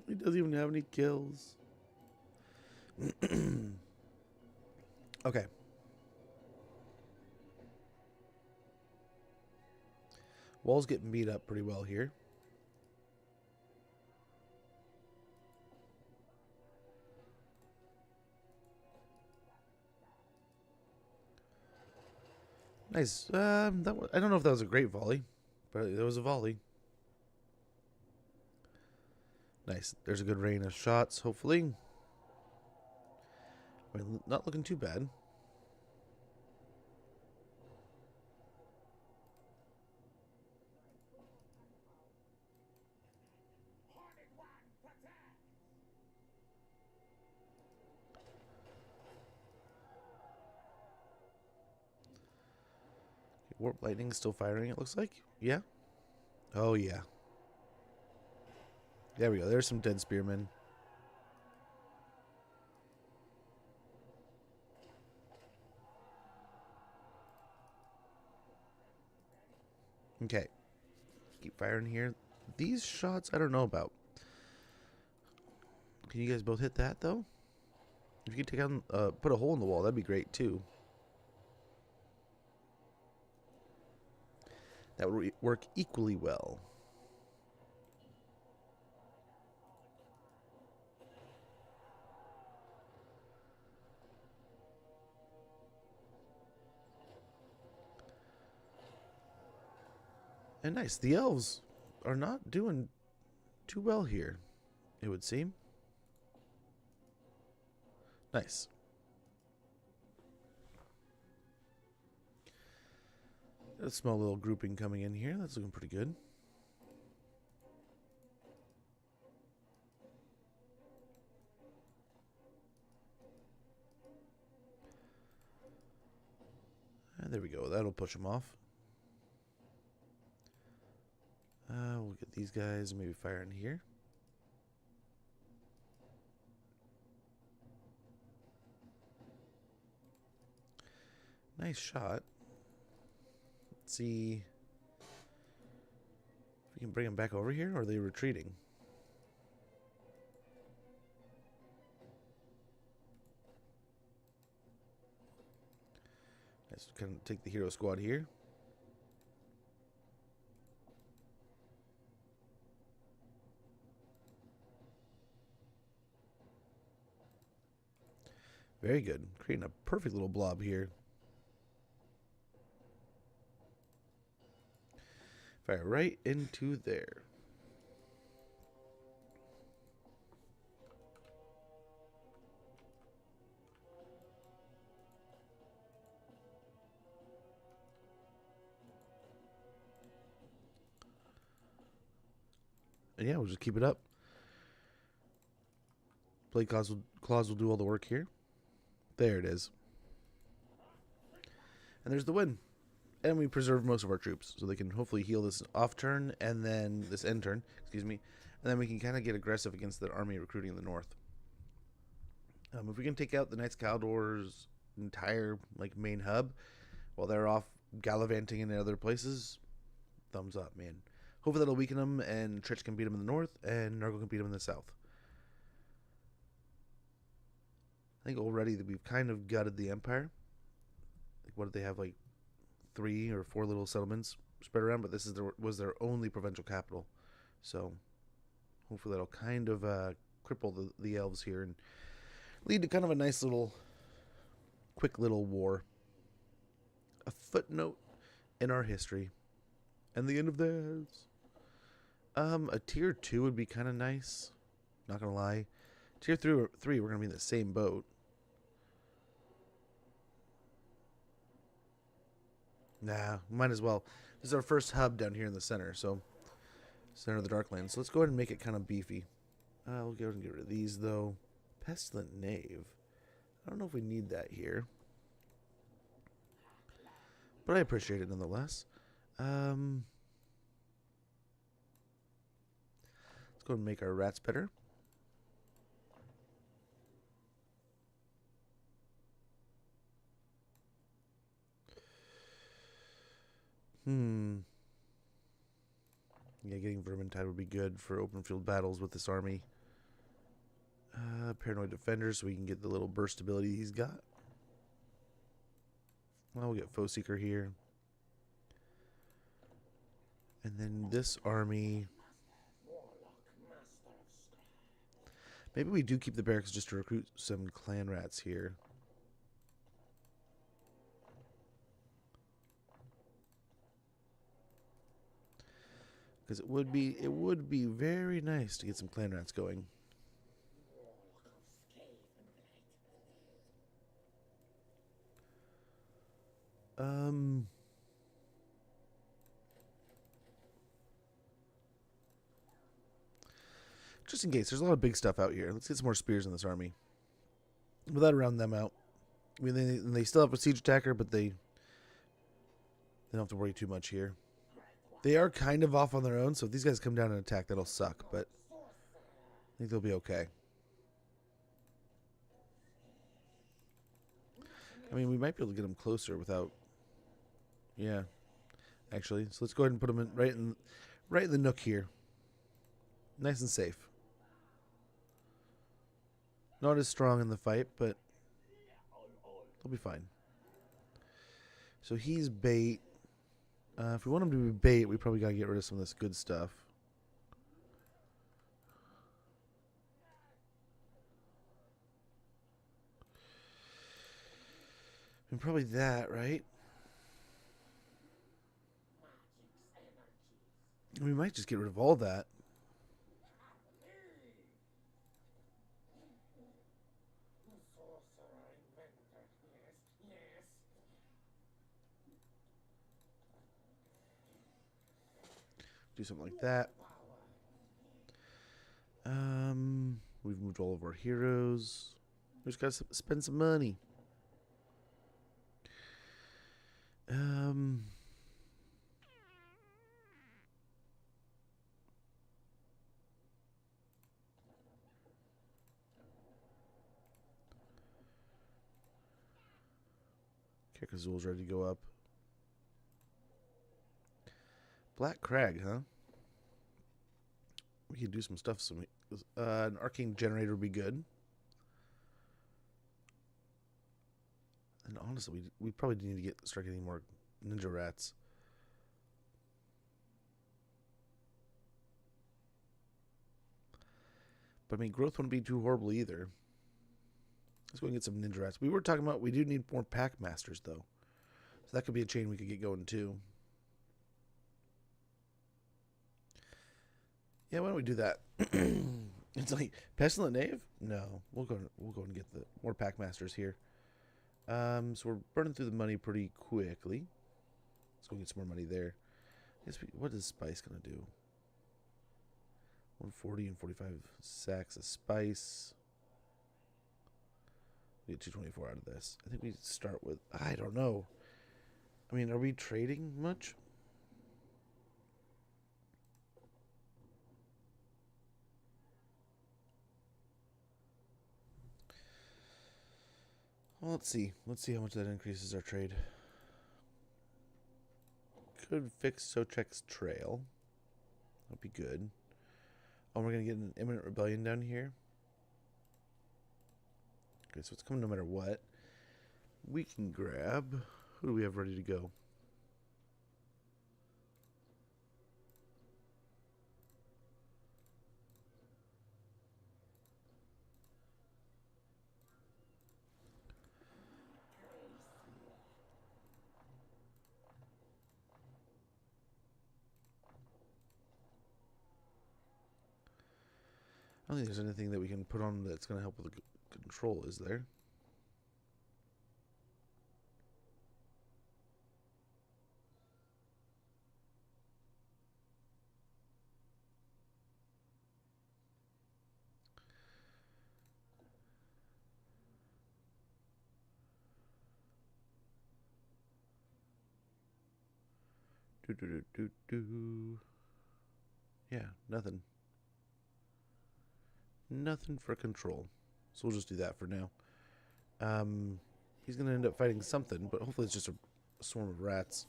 He doesn't even have any kills. Okay. Wall's getting beat up pretty well here. Nice. I don't know if that was a great volley, but there was a volley. Nice. There's a good rain of shots, hopefully. I mean, not looking too bad. Warp lightning still firing, it looks like. Yeah. Oh, yeah. There we go. There's some dead spearmen. Okay. Keep firing here. These shots, I don't know about. Can you guys both hit that, though? If you could take out, put a hole in the wall, that'd be great, too. That would work equally well. And nice. The elves are not doing too well here, it would seem. Nice. A small little grouping coming in here. That's looking pretty good. There we go. That'll push them off. We'll get these guys maybe fire in here. Nice shot. Let's see if we can bring them back over here, or are they retreating? Let's kind of take the hero squad here. Very good. Creating a perfect little blob here. Fire right into there. And yeah, we'll just keep it up. Blade claws will do all the work here. There it is. And there's the win. And we preserve most of our troops, so they can hopefully heal this off turn and then this end turn, excuse me, and then we can kind of get aggressive against the army recruiting in the north. If we can take out the Knights of Caldor's entire main hub while they're off gallivanting in other places, thumbs up, man. Hopefully that'll weaken them, and Trich can beat them in the north, and Nurgle can beat them in the south. I think already that we've kind of gutted the Empire. What did they have, 3 or 4 little settlements spread around, but this was their only provincial capital. So hopefully that'll kind of cripple the elves here and lead to kind of a nice little, quick little war. A footnote in our history. And the end of theirs. A tier 2 would be kind of nice. Not going to lie. Tier 3, we're going to be in the same boat. Nah, might as well. This is our first hub down here in the center, so center of the Darklands. So let's go ahead and make it kind of beefy. We'll go ahead and get rid of these, though. Pestilent Knave. I don't know if we need that here, but I appreciate it nonetheless. Let's go ahead and make our rats better. Yeah, getting Vermintide would be good for open field battles with this army. Paranoid Defender, so we can get the little burst ability he's got. Well, we'll get Foe Seeker here. And then this army... Maybe we do keep the barracks just to recruit some clan rats here. Because it would be very nice to get some clan rats going. Just in case, there's a lot of big stuff out here. Let's get some more spears in this army. Without round them out. I mean, they still have a siege attacker, but they don't have to worry too much here. They are kind of off on their own, so if these guys come down and attack, that'll suck, but I think they'll be okay. I mean, we might be able to get them closer without... Yeah, actually. So let's go ahead and put them right in the nook here. Nice and safe. Not as strong in the fight, but they'll be fine. So he's bait. If we want him to be bait, we probably got to get rid of some of this good stuff. And probably that, right? We might just get rid of all that. Do something like that. We've moved all of our heroes. We just gotta spend some money. Azul's ready to go up. Black Crag, huh? We could do some stuff. An arcane generator would be good. And honestly, we probably need to start getting more ninja rats. But I mean, growth wouldn't be too horrible either. Let's go and get some ninja rats. We were talking about we do need more pack masters though, so that could be a chain we could get going too. Yeah, why don't we do that? It's like Pestilent Knave? No, we'll go and get the more pack masters here. So we're burning through the money pretty quickly. Let's go get some more money there. What is spice gonna do? 140 and 45 sacks of spice. We get 224 out of this. I think we start with, I don't know. I mean, are we trading much? Well, let's see. Let's see how much that increases our trade. Could fix Sochek's trail. That'd be good. Oh, we're going to get an imminent rebellion down here. Okay, so it's coming no matter what. We can grab... Who do we have ready to go? I don't think there's anything that we can put on that's going to help with the control, is there? Yeah, nothing. Nothing for control. So we'll just do that for now. He's going to end up fighting something, but hopefully it's just a swarm of rats.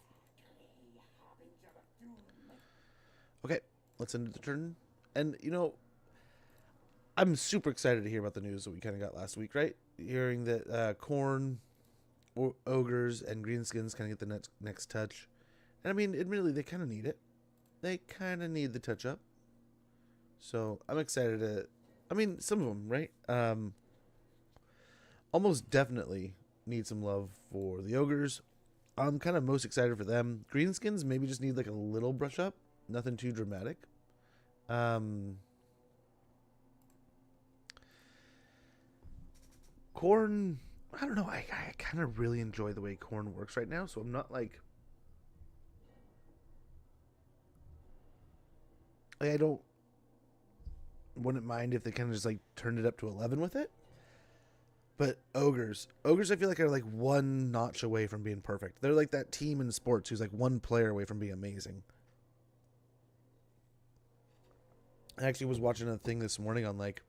Okay, let's end the turn. And, you know, I'm super excited to hear about the news that we kind of got last week, right? Hearing that Khorne, ogres, and greenskins kind of get the next touch. And I mean, admittedly, they kind of need it. They kind of need the touch-up. So I'm excited to... I mean, some of them, right? Almost definitely need some love for the ogres. I'm kind of most excited for them. Greenskins maybe just need like a little brush up. Nothing too dramatic. Khorne, I don't know. I kind of really enjoy the way Khorne works right now. So I'm not like... I wouldn't mind if they kind of just like turned it up to 11 with it. But ogres I feel like are like one notch away from being perfect. They're like that team in sports who's like one player away from being amazing. I actually was watching a thing this morning on like,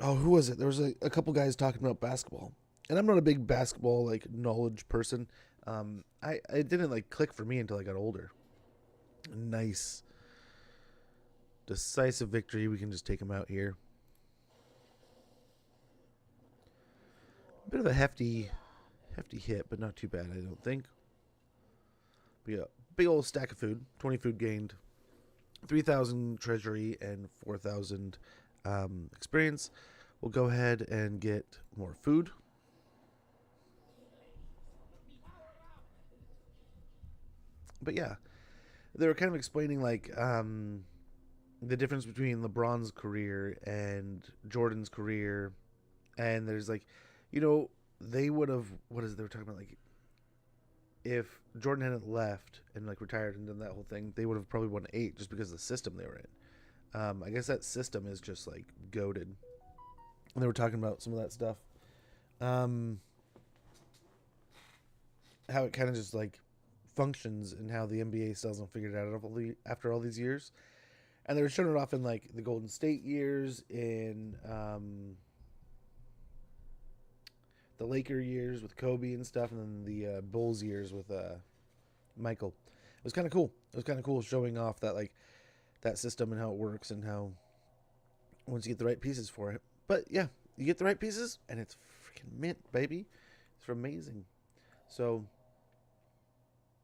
oh, who was it? There was a couple guys talking about basketball. And I'm not a big basketball like knowledge person. It didn't like click for me until I got older. Nice. Decisive victory. We can just take him out here. A bit of a hefty hit, but not too bad, I don't think. But yeah, big old stack of food. 20 food gained. 3,000 treasury and 4,000 experience. We'll go ahead and get more food. But yeah, they were kind of explaining like... the difference between LeBron's career and Jordan's career, and there's like, you know, they would have, they were talking about, like, if Jordan hadn't left and like retired and done that whole thing, they would have probably won 8 just because of the system they were in. I guess that system is just like goated, and they were talking about some of that stuff, how it kind of just like functions and how the NBA still hasn't figured it out after all these years. And they were showing it off in like the Golden State years, in the Laker years with Kobe and stuff, and then the Bulls years with Michael. It was kind of cool. It was kind of cool showing off that like that system and how it works, and how once you get the right pieces for it. But yeah, you get the right pieces and it's freaking mint, baby. It's amazing. So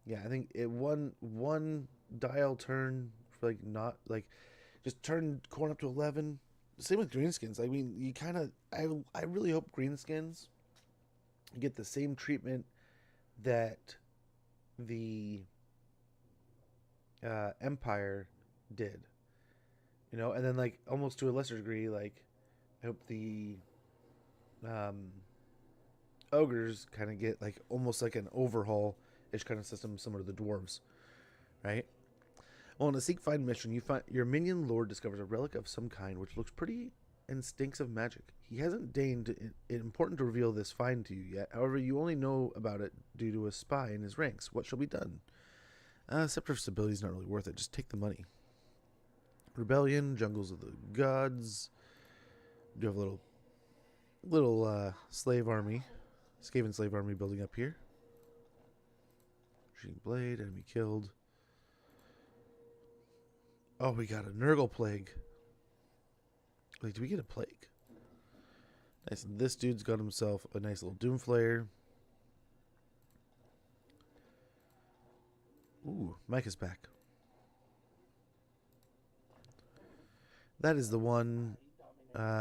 yeah, I think it one dial turn for like not like just turn corn up to 11. Same with greenskins. I mean, you kind of I really hope greenskins get the same treatment that the Empire did, you know, and then like almost to a lesser degree, like I hope the ogres kind of get like almost like an overhaul ish kind of system similar to the dwarves, right? Well, in a seek find mission, you find your minion lord discovers a relic of some kind which looks pretty and stinks of magic. He hasn't deigned it important to reveal this find to you yet. However, you only know about it due to a spy in his ranks. What shall be done? Scepter stability is not really worth it. Just take the money. Rebellion, jungles of the gods. Do have a little slave army, Skaven slave army building up here. Shooting blade, enemy killed. Oh, we got a Nurgle plague. Wait, do we get a plague? Nice. This dude's got himself a nice little Doomflayer. Ooh, Micah's back. That is the one.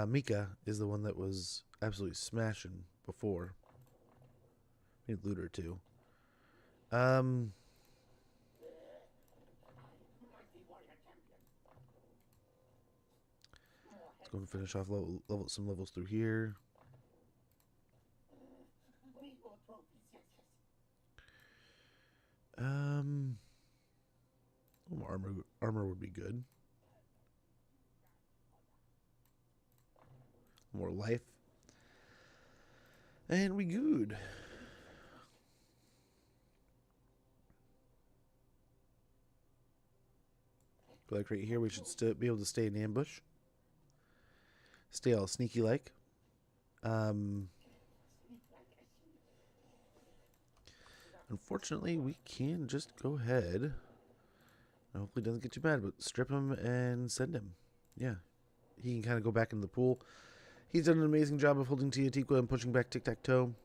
Mika is the one that was absolutely smashing before. Need loot or two. Let's go and finish off some levels through here. Armor would be good. More life. And we good. Like right here, we should still be able to stay in ambush. Stay all sneaky like. Unfortunately, we can just go ahead. Hopefully, doesn't get too bad, but strip him and send him. Yeah, he can kind of go back into the pool. He's done an amazing job of holding Teotihuacan and pushing back Tic-Tac-Toe.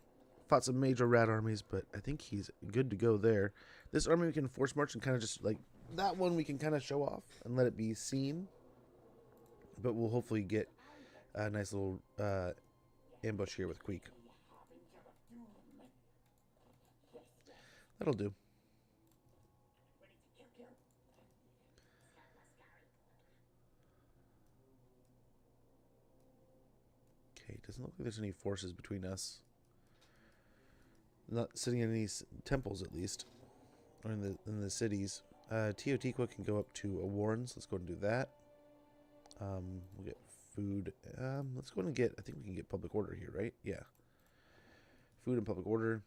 Fought some major rat armies, but I think he's good to go there. This army we can force march and kind of just like that one we can kind of show off and let it be seen. But we'll hopefully get a nice little ambush here with Queek. That'll do. Okay, doesn't look like there's any forces between us. Not sitting in any temples, at least, or in the cities. Teotihuacan can go up to a Warrens. Let's go and do that. We'll get food. Let's go and get. I think we can get public order here, right? Yeah. Food and public order.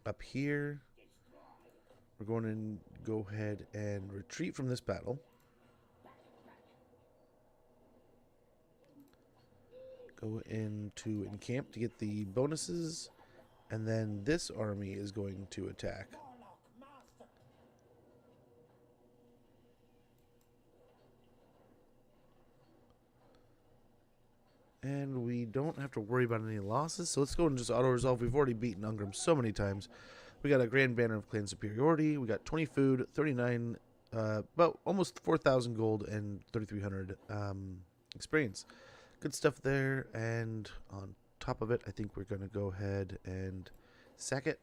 Up here, we're going to go ahead and retreat from this battle. Go into encamp to get the bonuses, and then this army is going to attack. And we don't have to worry about any losses, so let's go and just auto-resolve. We've already beaten Ungram so many times. We got a Grand Banner of Clan Superiority. We got 20 food, 39, about almost 4,000 gold, and 3,300 experience. Good stuff there, and on top of it, I think we're going to go ahead and sack it.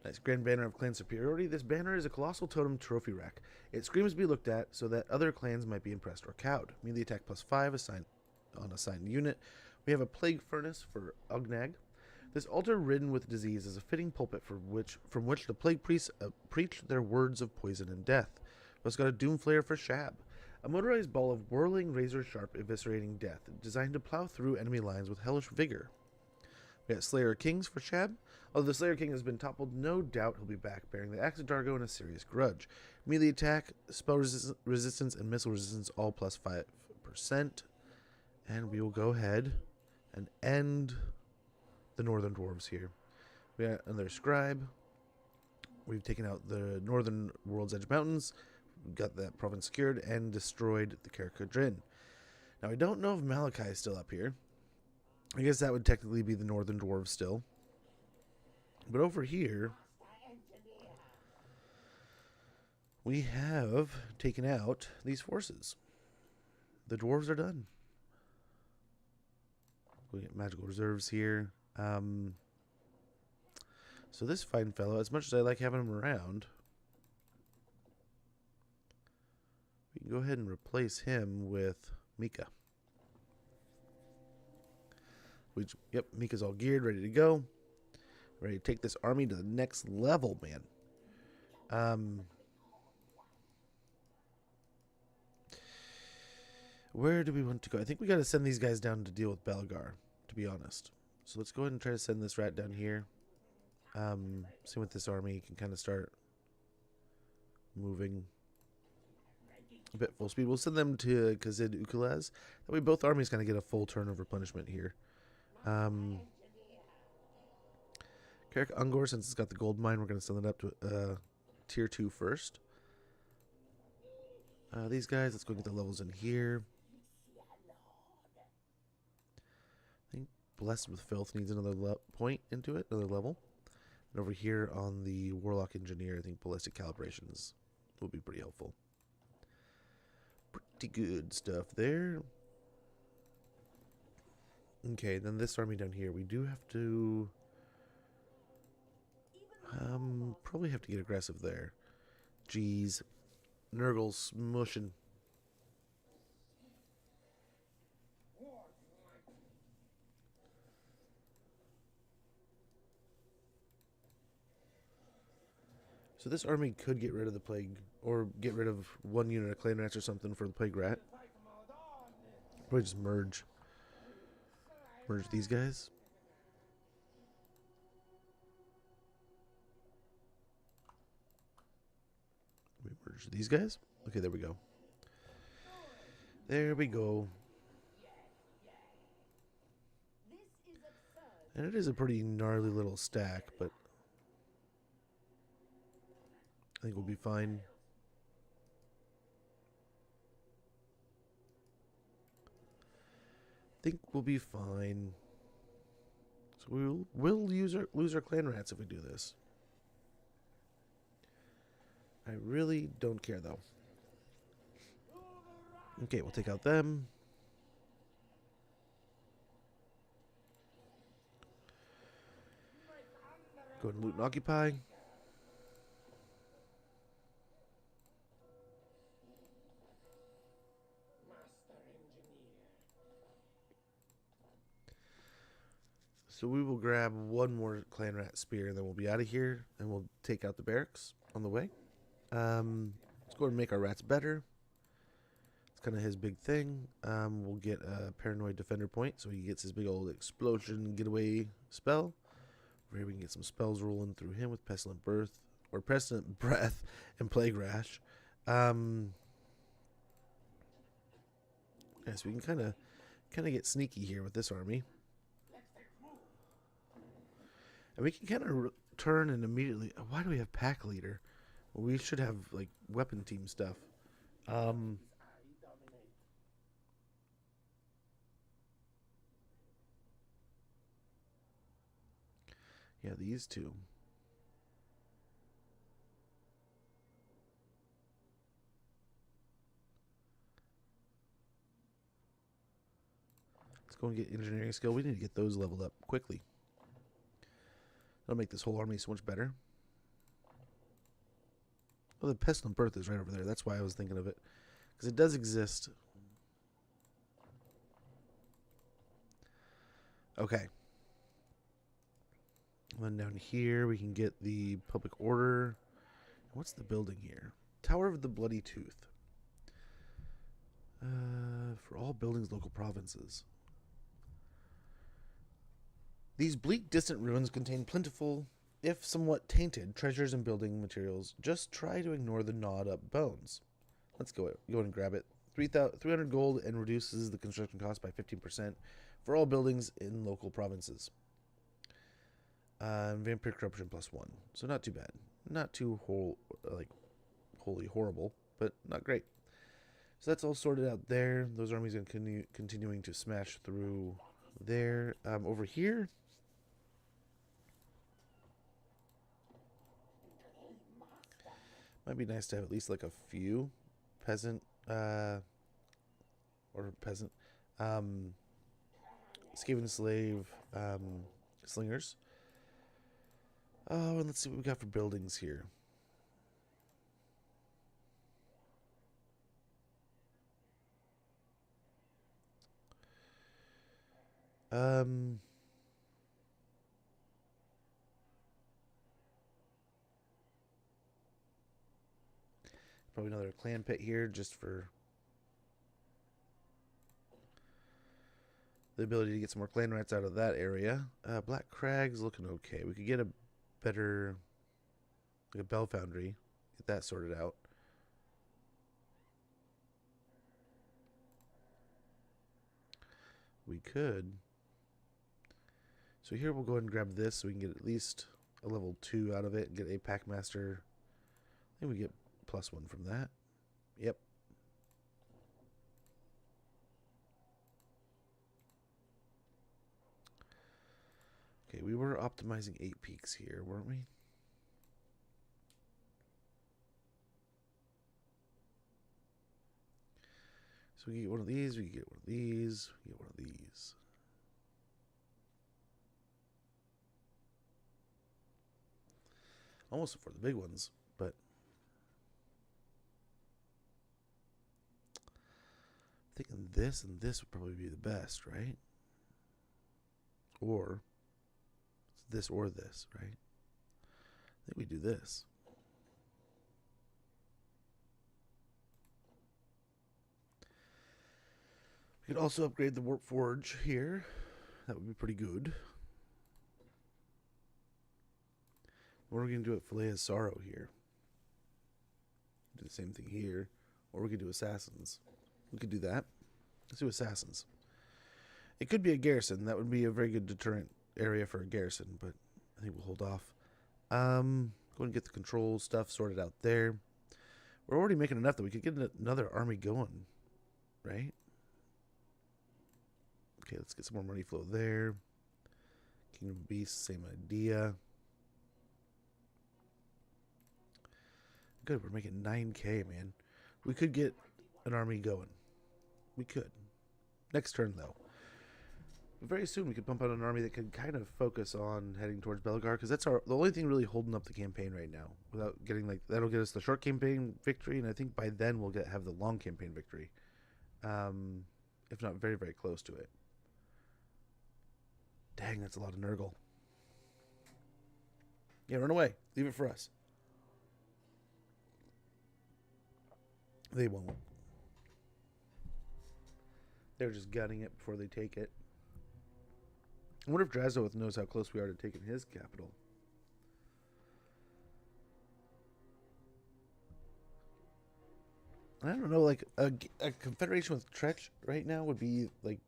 Nice Grand Banner of Clan Superiority. This banner is a colossal totem trophy rack. It screams to be looked at so that other clans might be impressed or cowed. Melee attack +5 assigned on assigned unit. We have a Plague Furnace for Ugnag. This altar ridden with disease is a fitting pulpit from which the Plague Priests preach their words of poison and death. We've also got a Doomflayer for Shab. A motorized ball of whirling razor-sharp eviscerating death, designed to plow through enemy lines with hellish vigor. We got Slayer Kings for Shab. Although the Slayer King has been toppled, no doubt he'll be back, bearing the Axe of Dargo and a serious grudge. Melee attack, spell resistance, and missile resistance all plus 5%. And we will go ahead and end the Northern Dwarves here. We got another Scribe. We've taken out the Northern World's Edge Mountains, got that province secured, and destroyed the Karakudrin. Now, I don't know if Malachi is still up here. I guess that would technically be the Northern Dwarves still. But over here, we have taken out these forces. The dwarves are done. We get magical reserves here. So this fine fellow, as much as I like having him around, we can go ahead and replace him with Mika. Yep, Mika's all geared, ready to go. Ready to take this army to the next level, man. Where do we want to go? I think we got to send these guys down to deal with Belegar, to be honest. So let's go ahead and try to send this rat down here. See with this army, can kind of start moving a bit full speed. We'll send them to Kazid Ukulaz. That way both armies kind of get a full turn of replenishment here. Karak Ungor, since it's got the gold mine, we're going to send it up to tier 2 first. These guys, let's go get the levels in here. I think Blessed with Filth needs another point into it, another level. And over here on the Warlock Engineer, I think Ballistic Calibrations will be pretty helpful. Pretty good stuff there. Okay, then this army down here, we do have to... probably have to get aggressive there. Jeez. Nurgle's smushing. So this army could get rid of the plague, or get rid of one unit of clan rats or something for the plague rat. Probably just merge these guys. We merge these guys. Okay, there we go. There we go. And it is a pretty gnarly little stack, but I think we'll be fine. I think we'll be fine. So we'll lose our clan rats if we do this. I really don't care though. Okay, we'll take out them. Go ahead and loot and occupy. So we will grab one more clan rat spear and then we'll be out of here and we'll take out the barracks on the way. Let's go ahead and make our rats better. It's kind of his big thing. We'll get a paranoid defender point so he gets his big old explosion getaway spell. Over here we can get some spells rolling through him with pestilent breath and plague rash. Yeah, so we can kind of get sneaky here with this army. And we can kind of turn and immediately... Why do we have pack leader? Well, we should have, like, weapon team stuff. Yeah, these two. Let's go and get engineering skill. We need to get those leveled up quickly. That'll make this whole army so much better. Oh, the pestilent birth is right over there. That's why I was thinking of it. Because it does exist. Okay. And then down here we can get the public order. What's the building here? Tower of the Bloody Tooth. For all buildings, local provinces. These bleak, distant ruins contain plentiful, if somewhat tainted, treasures and building materials. Just try to ignore the gnawed-up bones. Let's go and grab it. 300 gold and reduces the construction cost by 15% for all buildings in local provinces. Vampire corruption +1, so not too bad. Not too wholly horrible, but not great. So that's all sorted out there. Those armies are continuing to smash through there. Over here, might be nice to have at least like a few peasant Skaven slave slingers. Oh, and let's see what we got for buildings here. Probably another clan pit here just for the ability to get some more clan rats out of that area. Black Crag's looking okay. We could get a better, like a bell foundry, get that sorted out. We could. So here we'll go ahead and grab this so we can get at least a level 2 out of it and get a pack master. I think we get +1 from that. Yep. Okay, we were optimizing 8 peaks here, weren't we? So we get one of these, we get one of these, we get one of these. Almost for the big ones, but I'm thinking this and this would probably be the best, right? Or it's this or this, right? I think we do this. We could also upgrade the Warp Forge here. That would be pretty good. Or we can do it Filet Sorrow here. Do the same thing here. Or we could do Assassins. We could do that. Let's do Assassins. It could be a garrison. That would be a very good deterrent area for a garrison, but I think we'll hold off. Go and get the control stuff sorted out there. We're already making enough that we could get another army going, right? Okay, let's get some more money flow there. Kingdom of Beasts, same idea. Good, we're making 9k, man. We could get an army going. We could. Next turn, though. But very soon we could pump out an army that could kind of focus on heading towards Belegar, because that's the only thing really holding up the campaign right now. Without getting that'll get us the short campaign victory, and I think by then we'll have the long campaign victory, if not very, very close to it. Dang, that's a lot of Nurgle. Yeah, run away. Leave it for us. They won't. They're just gutting it before they take it. I wonder if Drazdoth knows how close we are to taking his capital. I don't know, like, a confederation with Tretch right now would be, like,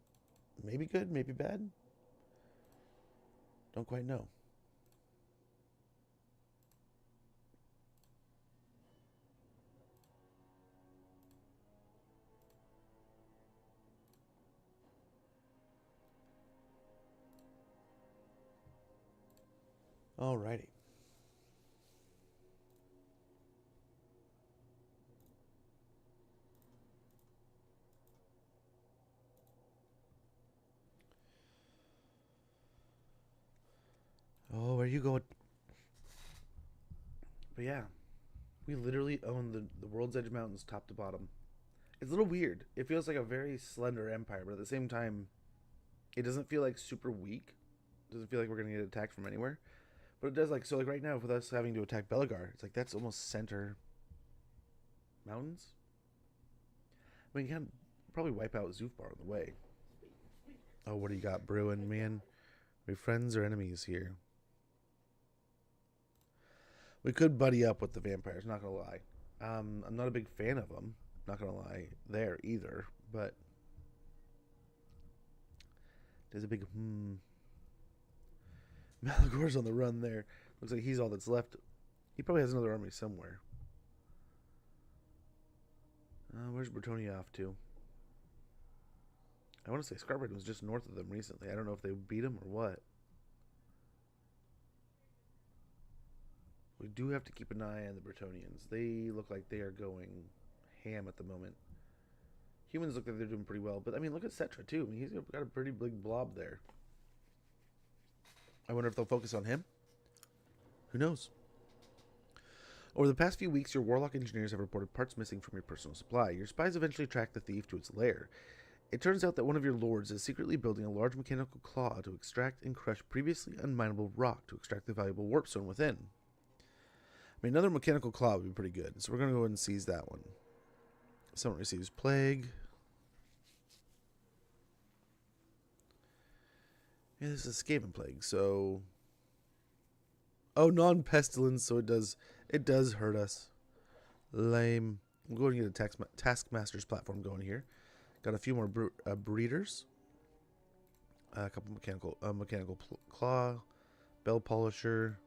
maybe good, maybe bad. Don't quite know. Alrighty. Oh, where you going? But yeah, we literally own the World's Edge Mountains top to bottom. It's a little weird. It feels like a very slender empire, but at the same time, it doesn't feel like super weak. It doesn't feel like we're going to get attacked from anywhere. But it does, like, so like right now with us having to attack Belegar, it's like that's almost center mountains. I mean, you can probably wipe out Zufbar on the way. Oh, what do you got brewing, man? we friends or enemies here? We could buddy up with the vampires, not gonna lie. I'm not a big fan of them, not gonna lie there either, but there's a big Belegar's on the run there. Looks like he's all that's left. He probably has another army somewhere. Where's Bretonia off to? I want to say Scarborough was just north of them recently. I don't know if they beat him or what. We do have to keep an eye on the Bretonians. They look like they are going ham at the moment. Humans look like they're doing pretty well. But, I mean, look at Cetra, too. I mean, he's got a pretty big blob there. I wonder if they'll focus on him. Who knows? Over the past few weeks, your warlock engineers have reported parts missing from your personal supply. Your spies eventually tracked the thief to its lair. It turns out that one of your lords is secretly building a large mechanical claw to extract and crush previously unminable rock to extract the valuable warpstone within. I mean, another mechanical claw would be pretty good, so we're going to go ahead and seize that one. Someone receives plague. Yeah, this is a Skaven plague, so... Oh, non-pestilence, so it does hurt us. Lame. We'll go ahead and get a Taskmaster's platform going here. Got a few more breeders. A couple mechanical claw, bell polisher,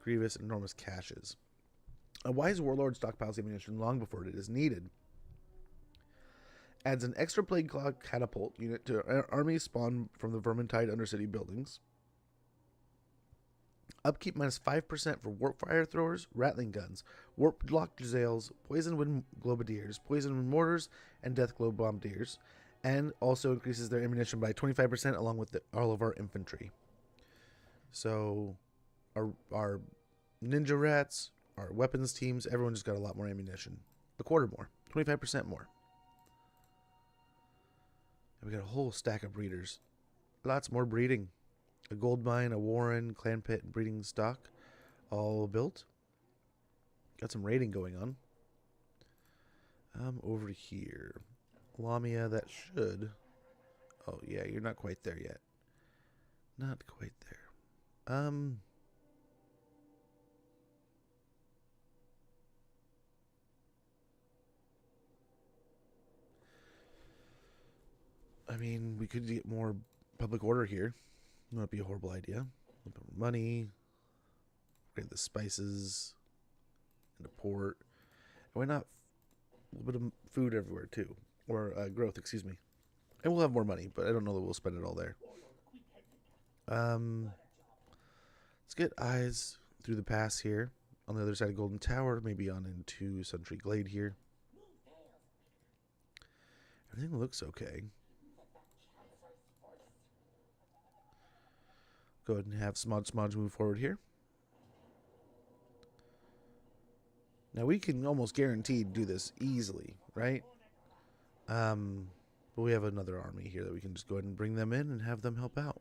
grievous, and enormous caches. A wise warlord stockpiles ammunition long before it is needed. Adds an extra plague claw catapult unit to armies spawned from the Vermintide Undercity buildings. Upkeep minus 5% for warp fire throwers, rattling guns, warp lock jails, poison wind globadiers, poison wind mortars, and death glow bombardiers, and also increases their ammunition by 25% along with all of our infantry. So, our ninja rats, our weapons teams, everyone just got a lot more ammunition. A quarter more, 25% more. And we got a whole stack of breeders. Lots more breeding. A gold mine, a warren, clan pit, and breeding stock, all built. Got some raiding going on. Over here, Lamia. That should. Oh yeah, you're not quite there yet. Not quite there. I mean, we could get more public order here. Not be a horrible idea. A little bit more money. Upgrade the spices. And a port. And why not a little bit of food everywhere too. Or growth, excuse me. And we'll have more money, but I don't know that we'll spend it all there. Let's get eyes through the pass here. On the other side of Golden Tower. Maybe on into Suntree Glade here. Everything looks okay. Go ahead and have Smodge move forward here. Now we can almost guaranteed do this easily, right? But we have another army here that we can just go ahead and bring them in and have them help out.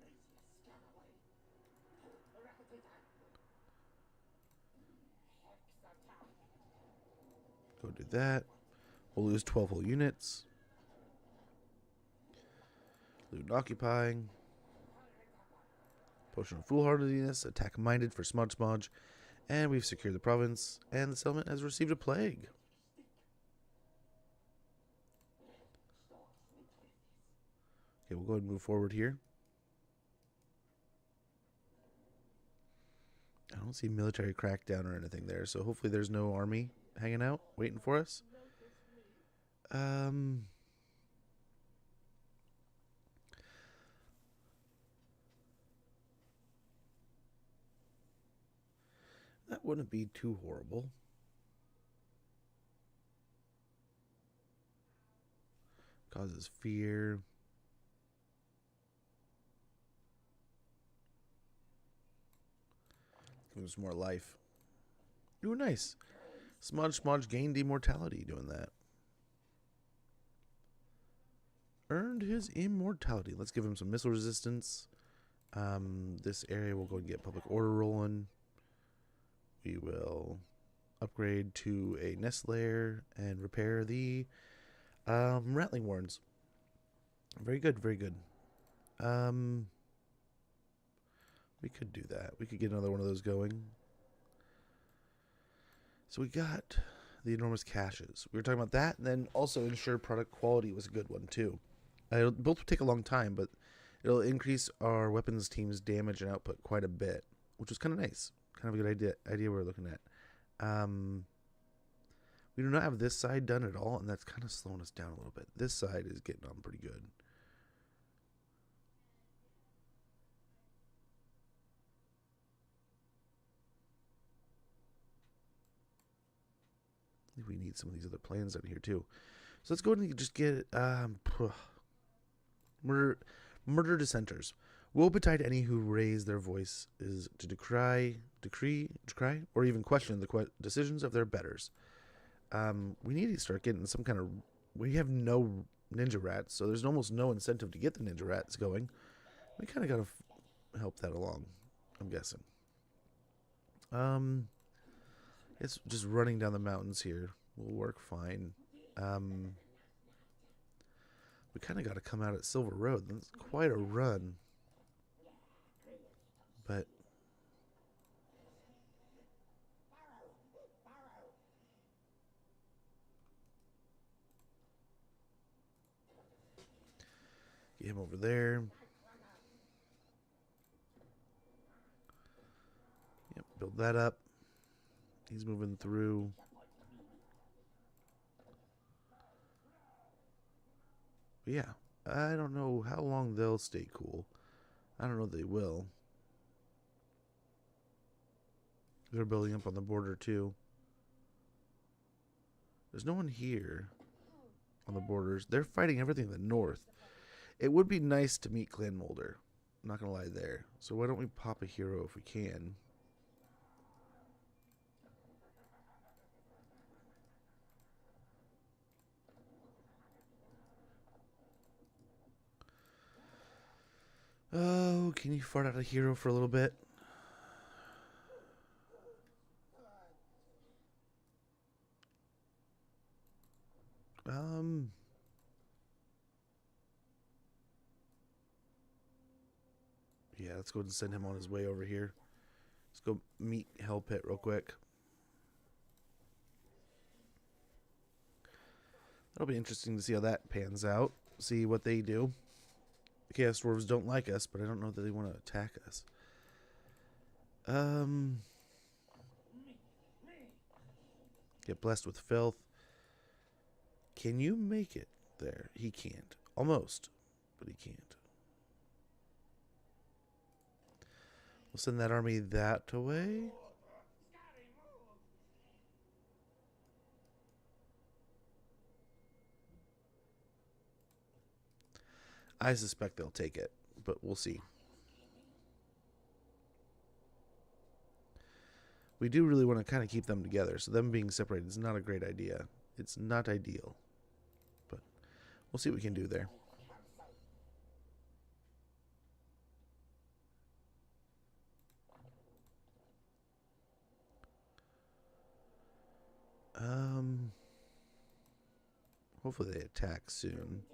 Go do that. We'll lose 12 whole units. Loot and occupying. Potion of Foolhardiness, attack minded for Smudge, and we've secured the province, and the settlement has received a plague. Okay, we'll go ahead and move forward here. I don't see military crackdown or anything there, so hopefully there's no army hanging out, waiting for us. That wouldn't be too horrible. Causes fear. Give us more life. Ooh, nice. Smudge gained immortality doing that. Earned his immortality. Let's give him some missile resistance. This area will go and get public order rolling. We will upgrade to a nest lair and repair the rattling warrens. Very good, very good. We could do that. We could get another one of those going. So we got the enormous caches. We were talking about that, and then also ensure product quality was a good one too. It'll both take a long time, but it'll increase our weapons team's damage and output quite a bit, which was kind of nice. Kind of a good idea we're looking at. We do not have this side done at all, and that's kind of slowing us down a little bit. This side is getting on pretty good. I think we need some of these other plans down here too. So let's go ahead and just get murder dissenters. Woe betide any who raise their voice is to decry, or even question the decisions of their betters. We need to start getting some kind of... We have no ninja rats, so there's almost no incentive to get the ninja rats going. We kind of got to help that along, I'm guessing. It's just running down the mountains here will work fine. We kind of got to come out at Silver Road. That's quite a run. But get him over there. Yep, build that up. He's moving through. But yeah, I don't know how long they'll stay cool. I don't know if they will. They're building up on the border too. There's no one here on the borders. They're fighting everything in the north. It would be nice to meet Clan Mulder. I'm not going to lie there. So why don't we pop a hero if we can? Oh, can you fart out a hero for a little bit? Yeah, let's go ahead and send him on his way over here. Let's go meet Hell Pit real quick. That'll be interesting to see how that pans out. See what they do. The Chaos Dwarves don't like us, but I don't know that they want to attack us. Get blessed with filth. Can you make it there? He can't. Almost, but he can't. We'll send that army that way. I suspect they'll take it, but we'll see. We do really want to kind of keep them together, so them being separated is not a great idea. It's not ideal, but we'll see what we can do there. Hopefully they attack soon.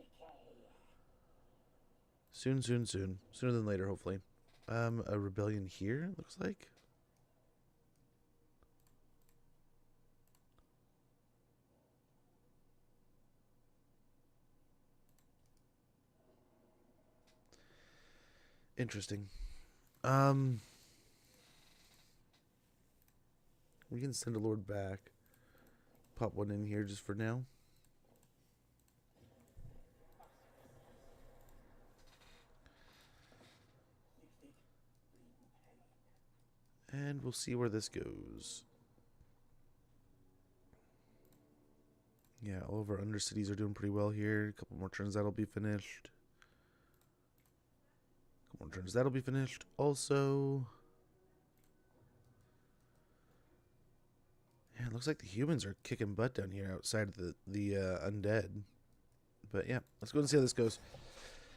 Soon. Sooner than later, hopefully. A rebellion here, looks like. Interesting. We can send a lord back. Pop one in here just for now. And we'll see where this goes. Yeah, all of our undercities are doing pretty well here. A couple more turns, that'll be finished. A couple more turns, that'll be finished. Also, yeah, it looks like the humans are kicking butt down here outside of the undead. But yeah, let's go and see how this goes.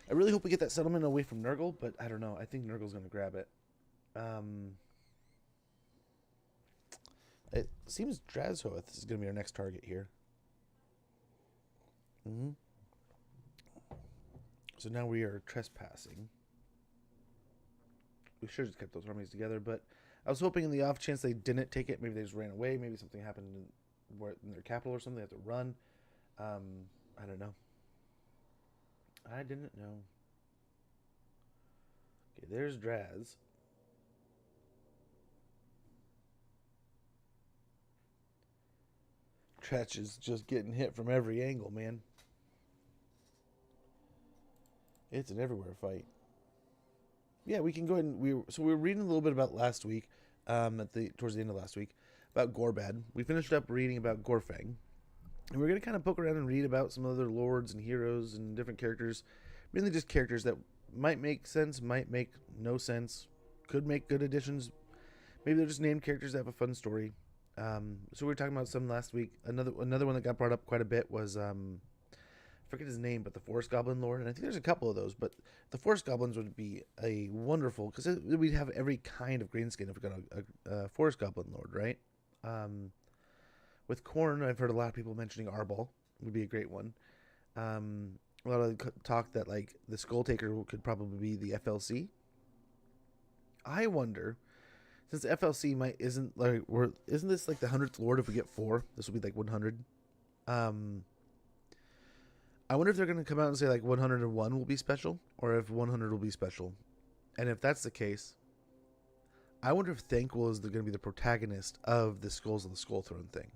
I really hope we get that settlement away from Nurgle, but I don't know. I think Nurgle's going to grab it. It seems Drazhoath is going to be our next target here. So now we are trespassing. we should have just kept those armies together. But I was hoping in the off chance they didn't take it, maybe they just ran away. Maybe something happened in their capital or something. They have to run. I don't know. I didn't know. Okay, there's Draz. Tretch is just getting hit from every angle, man. It's an everywhere fight. Yeah, we can go ahead and we were reading a little bit about last week, towards the end of last week, about Gorbad. We finished up reading about Gorfang. And we're going to kind of poke around and read about some other lords and heroes and different characters. Mainly just characters that might make sense, might make no sense, could make good additions. Maybe they're just named characters that have a fun story. So we were talking about some last week. Another one that got brought up quite a bit was, I forget his name, but the Forest Goblin Lord. And I think there's a couple of those, but the Forest Goblins would be a wonderful, because we'd have every kind of greenskin if we got a Forest Goblin Lord, right? With Khorne, I've heard a lot of people mentioning Arbol would be a great one. A lot of talk that like the Skull Taker could probably be the FLC. I wonder, since the FLC isn't this like the 100th Lord? If we get 4, this will be like 100. I wonder if they're going to come out and say like 101 will be special, or if 100 will be special. And if that's the case, I wonder if Thanquol is going to be the protagonist of the Skulls of the Skull Throne thing.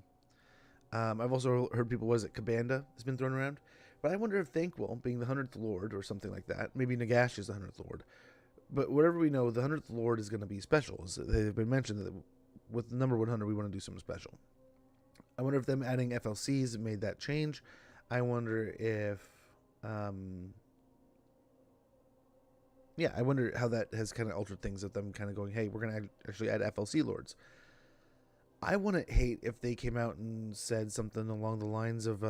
I've also heard people, was it Kabanda has been thrown around, but I wonder if Thanquol, being the 100th Lord or something like that, maybe Nagash is the 100th Lord, but whatever we know, the 100th Lord is going to be special. They've been mentioned that with the number 100, we want to do something special. I wonder if them adding FLCs made that change. I wonder if, I wonder how that has kind of altered things, with them kind of going, hey, we're going to actually add FLC Lords. I wouldn't hate if they came out and said something along the lines of,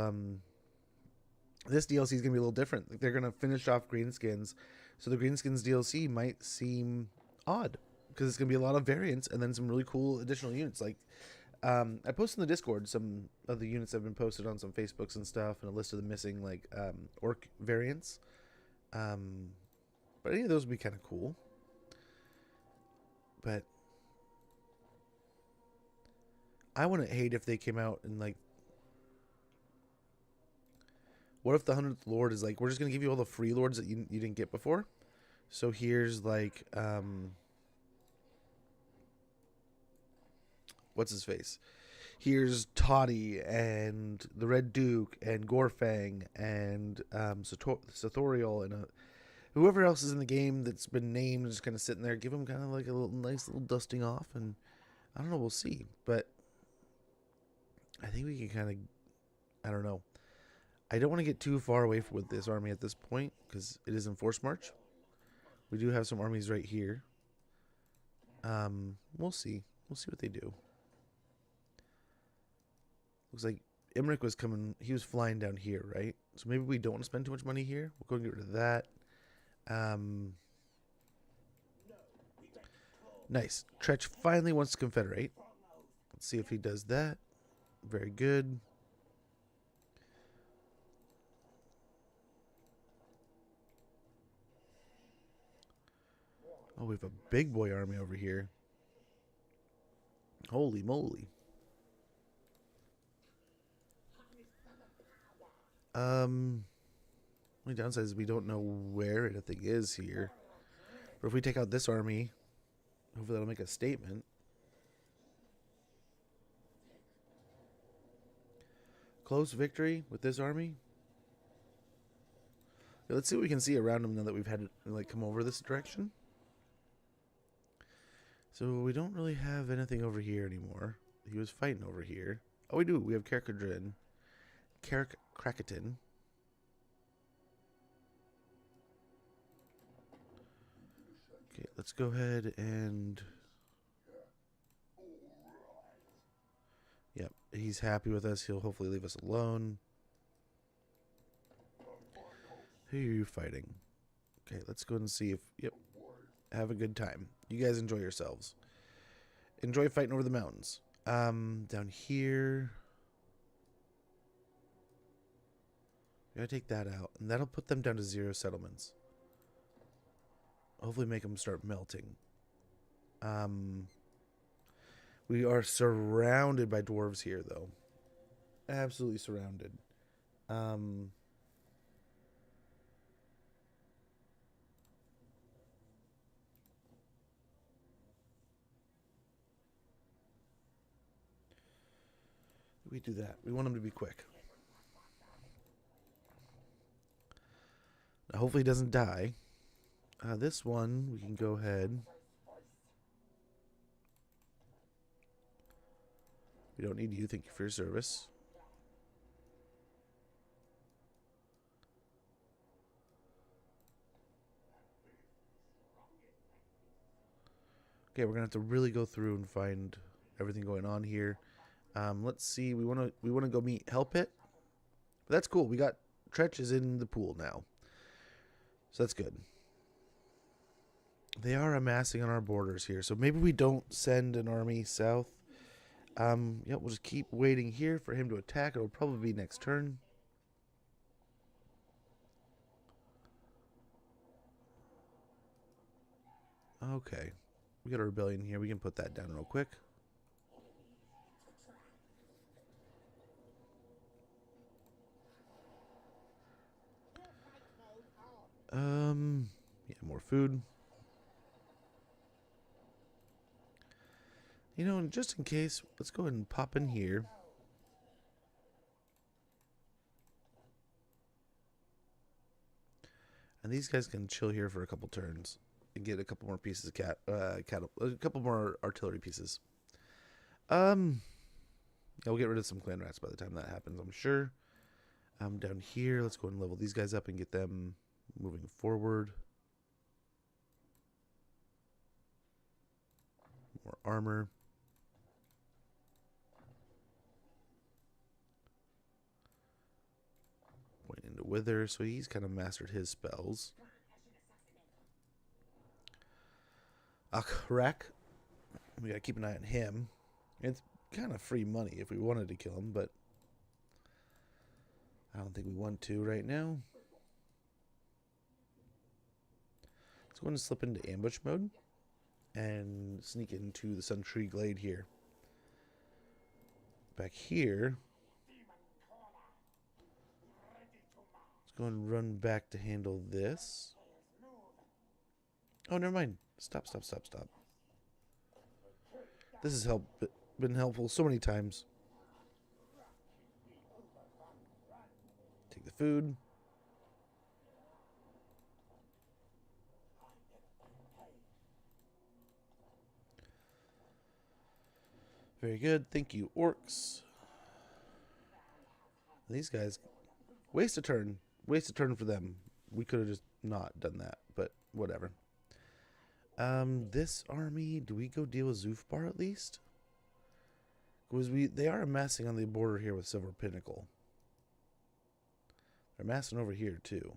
this DLC is going to be a little different. Like, they're going to finish off Greenskins, so the Greenskins DLC might seem odd, because it's going to be a lot of variants and then some really cool additional units. Like, I posted in the Discord some of the units that have been posted on some Facebooks and stuff, and a list of the missing like orc variants. But any of those would be kind of cool. But I wouldn't hate if they came out and like, what if the 100th Lord is like, we're just going to give you all the free lords that you didn't get before? So here's like, what's his face? Here's Toddy and the Red Duke and Gorfang and Sathoriel and whoever else is in the game that's been named, just kind of sitting there. Give them kind of like a nice little dusting off, and I don't know, we'll see. But I think we can kind of, I don't know. I don't want to get too far away with this army at this point, because it is in Force March. We do have some armies right here. We'll see. We'll see what they do. Looks like Imric was coming. He was flying down here, right? So maybe we don't want to spend too much money here. We'll go and get rid of that. Nice. Tretch finally wants to confederate. Let's see if he does that. Very good. Oh, we have a big boy army over here. Holy moly. Only downside is we don't know where anything is here. But if we take out this army, hopefully that'll make a statement. Close victory with this army. Yeah, let's see what we can see around them now that we've had it like come over this direction. So we don't really have anything over here anymore. He was fighting over here. Oh, we do. We have Carrick-Kraketon. Okay, let's go ahead and... Yep, he's happy with us. He'll hopefully leave us alone. Who are you fighting? Okay, let's go and see if... Yep, have a good time. You guys enjoy yourselves. Enjoy fighting over the mountains. Down here... Gotta take that out, and that'll put them down to 0 settlements. Hopefully make them start melting. We are surrounded by dwarves here, though. Absolutely surrounded. We do that. We want them to be quick. Now, hopefully he doesn't die. This one, we can go ahead. We don't need you. Thank you for your service. Okay, we're gonna have to really go through and find everything going on here. Let's see. We wanna go meet Hellpit. That's cool. We got Tretch is in the pool now, so that's good. They are amassing on our borders here, so maybe we don't send an army south. Yeah, we'll just keep waiting here for him to attack. It'll probably be next turn. Okay, we got a rebellion here. We can put that down real quick. Yeah, more food. You know, just in case, let's go ahead and pop in here. And these guys can chill here for a couple turns and get a couple more pieces of a couple more artillery pieces. Yeah, we'll get rid of some clan rats by the time that happens, I'm sure. Down here, let's go and level these guys up and get them moving forward. More armor. Point into Wither, so he's kind of mastered his spells. Akhrek, we gotta keep an eye on him. It's kind of free money if we wanted to kill him, but I don't think we want to right now. Let's go and slip into ambush mode and sneak into the Sun Tree Glade here. Back here, let's go and run back to handle this. Oh, never mind. Stop. This has been helpful so many times. Take the food. Very good. Thank you, orcs. These guys, waste a turn. Waste a turn for them. We could have just not done that, but whatever. This army, do we go deal with Zufbar at least? Because they are amassing on the border here with Silver Pinnacle. They're amassing over here too.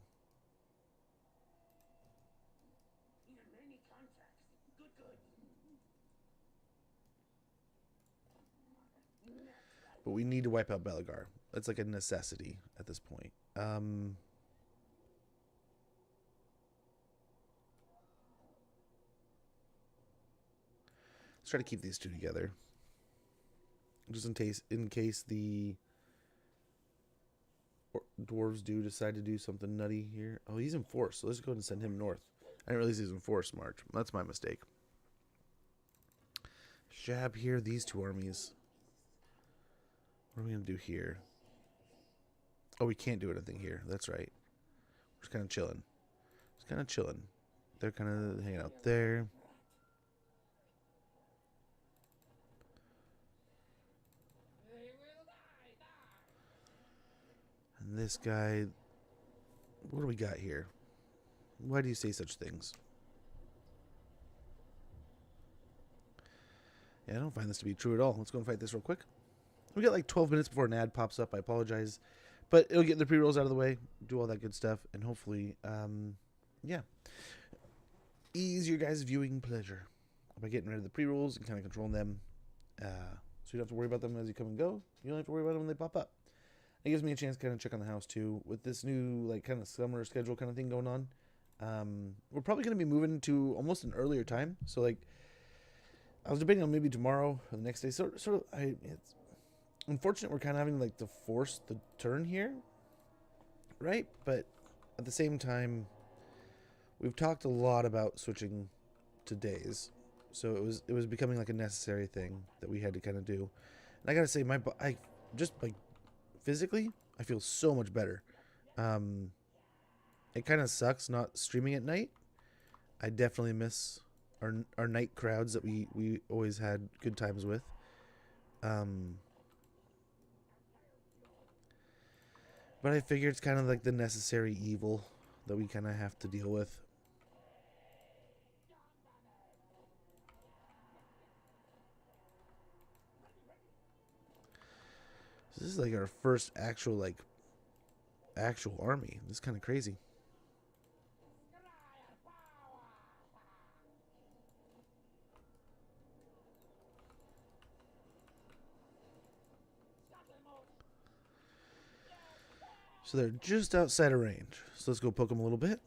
But we need to wipe out Belegar. It's like a necessity at this point. Let's try to keep these two together. Just in case the dwarves do decide to do something nutty here. Oh, he's in force, so let's go ahead and send him north. I didn't realize he was in force march. That's my mistake. Shab here, these two armies. What are we going to do here? Oh, we can't do anything here. That's right. We're just kind of chilling. Just kind of chilling. They're kind of hanging out there. And this guy, what do we got here? Why do you say such things? Yeah, I don't find this to be true at all. Let's go and fight this real quick. We got like 12 minutes before an ad pops up. I apologize. But it'll get the pre-rolls out of the way, do all that good stuff, and hopefully, yeah, ease your guys' viewing pleasure by getting rid of the pre-rolls and kind of controlling them. So you don't have to worry about them as you come and go. You don't have to worry about them when they pop up. It gives me a chance to kind of check on the house too. With this new like kind of summer schedule kind of thing going on, we're probably going to be moving to almost an earlier time. So like I was debating on maybe tomorrow or the next day. It's unfortunate we're kind of having like to force the turn here, right? But at the same time, we've talked a lot about switching to days, so it was becoming like a necessary thing that we had to kind of do. And I gotta say, I just like physically, I feel so much better. It kind of sucks not streaming at night. I definitely miss our night crowds that we always had good times with. But I figure it's kind of like the necessary evil that we kind of have to deal with. So this is like our first actual army. This is kind of crazy. So they're just outside of range. So let's go poke them a little bit.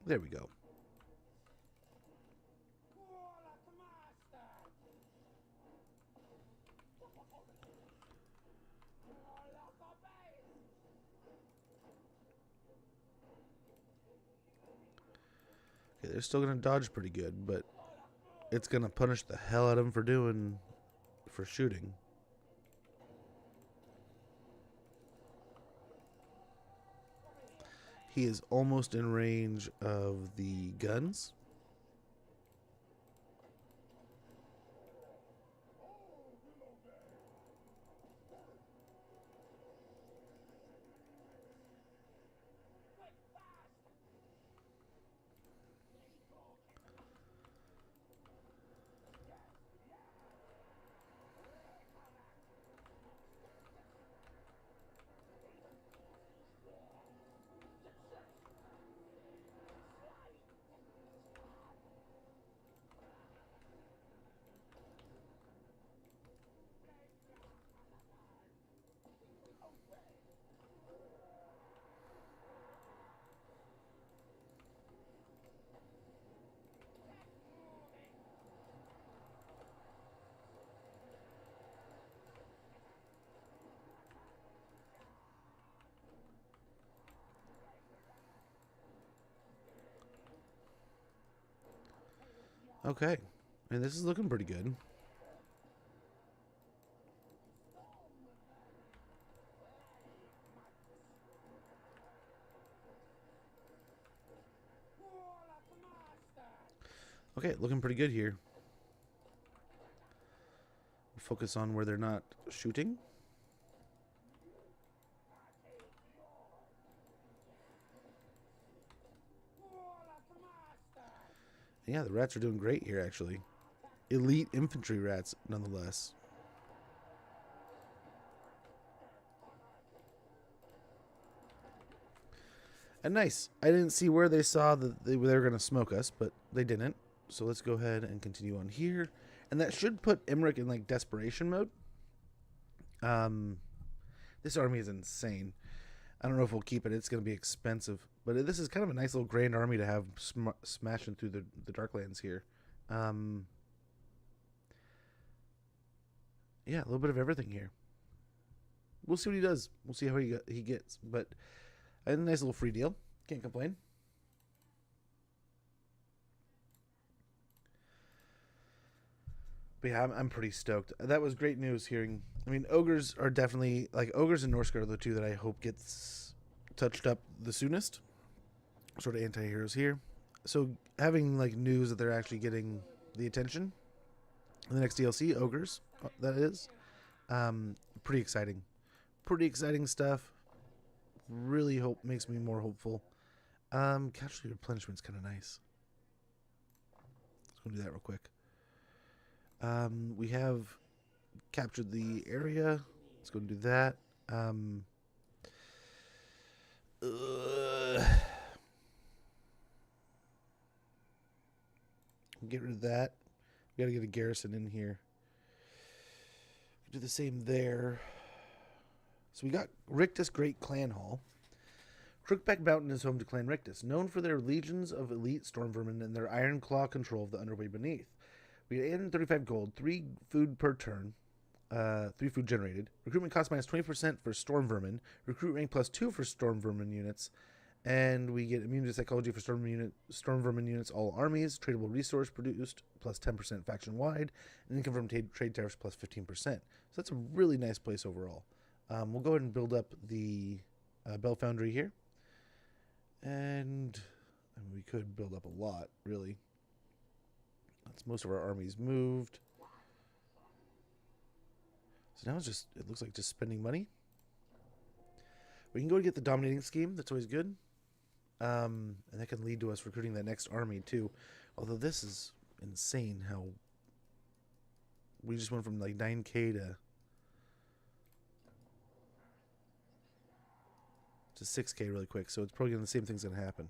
There we go. Okay, they're still going to dodge pretty good, but it's going to punish the hell out of them for shooting. He is almost in range of the guns. Okay. And this is looking pretty good. Okay, looking pretty good here. Focus on where they're not shooting. Yeah, the rats are doing great here, actually. Elite infantry rats, nonetheless. And nice. I didn't see where they saw that they were going to smoke us, but they didn't. So let's go ahead and continue on here. And that should put Emmerich in, like, desperation mode. This army is insane. I don't know if we'll keep it. It's going to be expensive. But this is kind of a nice little grand army to have smashing through the Darklands here. Yeah, a little bit of everything here. We'll see what he does. We'll see how he gets. But a nice little free deal. Can't complain. But yeah, I'm pretty stoked. That was great news hearing. I mean, ogres are definitely, like, ogres and Norscar are the two that I hope gets touched up the soonest. Sort of anti-heroes here. So having, like, news that they're actually getting the attention in the next DLC, ogres, that is, pretty exciting. Pretty exciting stuff. Really makes me more hopeful. Casualty replenishment's kind of nice. Let's go do that real quick. We have captured the area. Let's go and do that. Get rid of that. We gotta get a garrison in here. Do the same there. So we got Rictus Great Clan Hall. Crookback Mountain is home to Clan Rictus, known for their legions of elite storm vermin and their iron claw control of the underway beneath. We get 835 gold, 3 food per turn, 3 food generated. Recruitment cost minus 20% for storm vermin. Recruit rank plus 2 for storm vermin units. And we get immune to psychology for storm vermin units, all armies. Tradable resource produced plus 10% faction wide. And income from trade tariffs plus 15%. So that's a really nice place overall. We'll go ahead and build up the Bell Foundry here. And we could build up a lot, really. That's most of our armies moved. So now it's just, it looks like just spending money. We can go and get the dominating scheme. That's always good. And that can lead to us recruiting that next army too. Although this is insane how we just went from like 9k to 6k really quick. So it's probably going to the same thing's going to happen.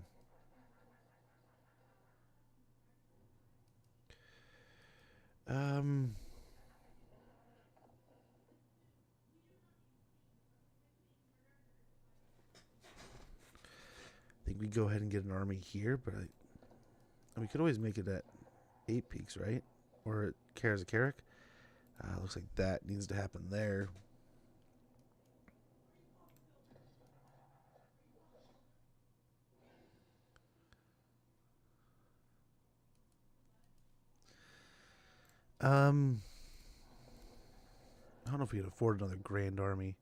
I think we go ahead and get an army here, but we could always make it at 8 peaks, right? Or at Carrick. Looks like that needs to happen there. I don't know if we can afford another grand army.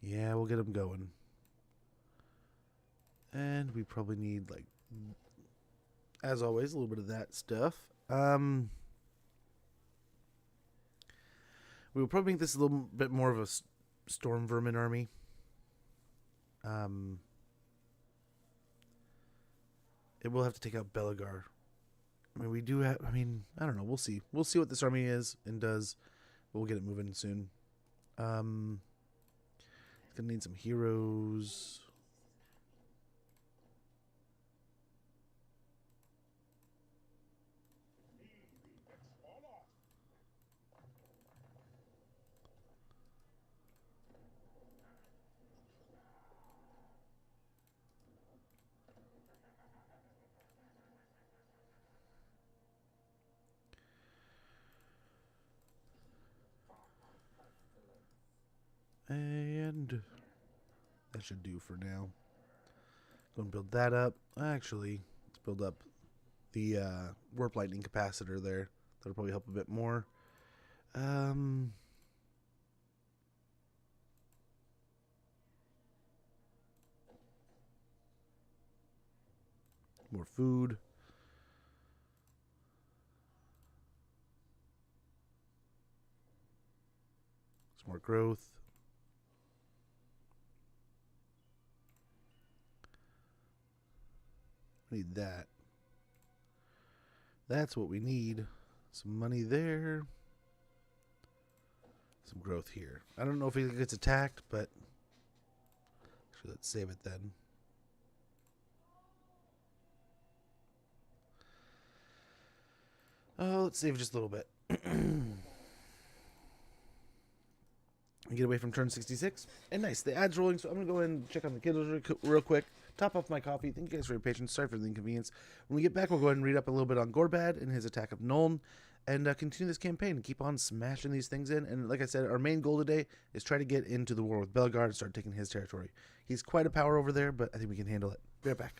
Yeah, we'll get them going. And we probably need, like, as always, a little bit of that stuff. We will probably make this a little bit more of a storm vermin army. It will have to take out Belegar. I mean, we do have, I don't know. We'll see. We'll see what this army is and does. We'll get it moving soon. It's going to need some heroes. And that should do for now. Go and build that up. Actually, let's build up the warp lightning capacitor there. That'll probably help a bit more. More food. Some more growth. Need that. That's what we need. Some money there. Some growth here. I don't know if he gets attacked, but actually, let's save it then. Oh, let's save just a little bit. Get away from turn 66. And nice, the ad's rolling, so I'm going to go ahead and check on the kiddos real quick. Top off my coffee. Thank you guys for your patience. Sorry for the inconvenience. When we get back, we'll go ahead and read up a little bit on Gorbad and his attack of Nuln. And continue this campaign and keep on smashing these things in. And like I said, our main goal today is try to get into the war with Belegar and start taking his territory. He's quite a power over there, but I think we can handle it. Be right back.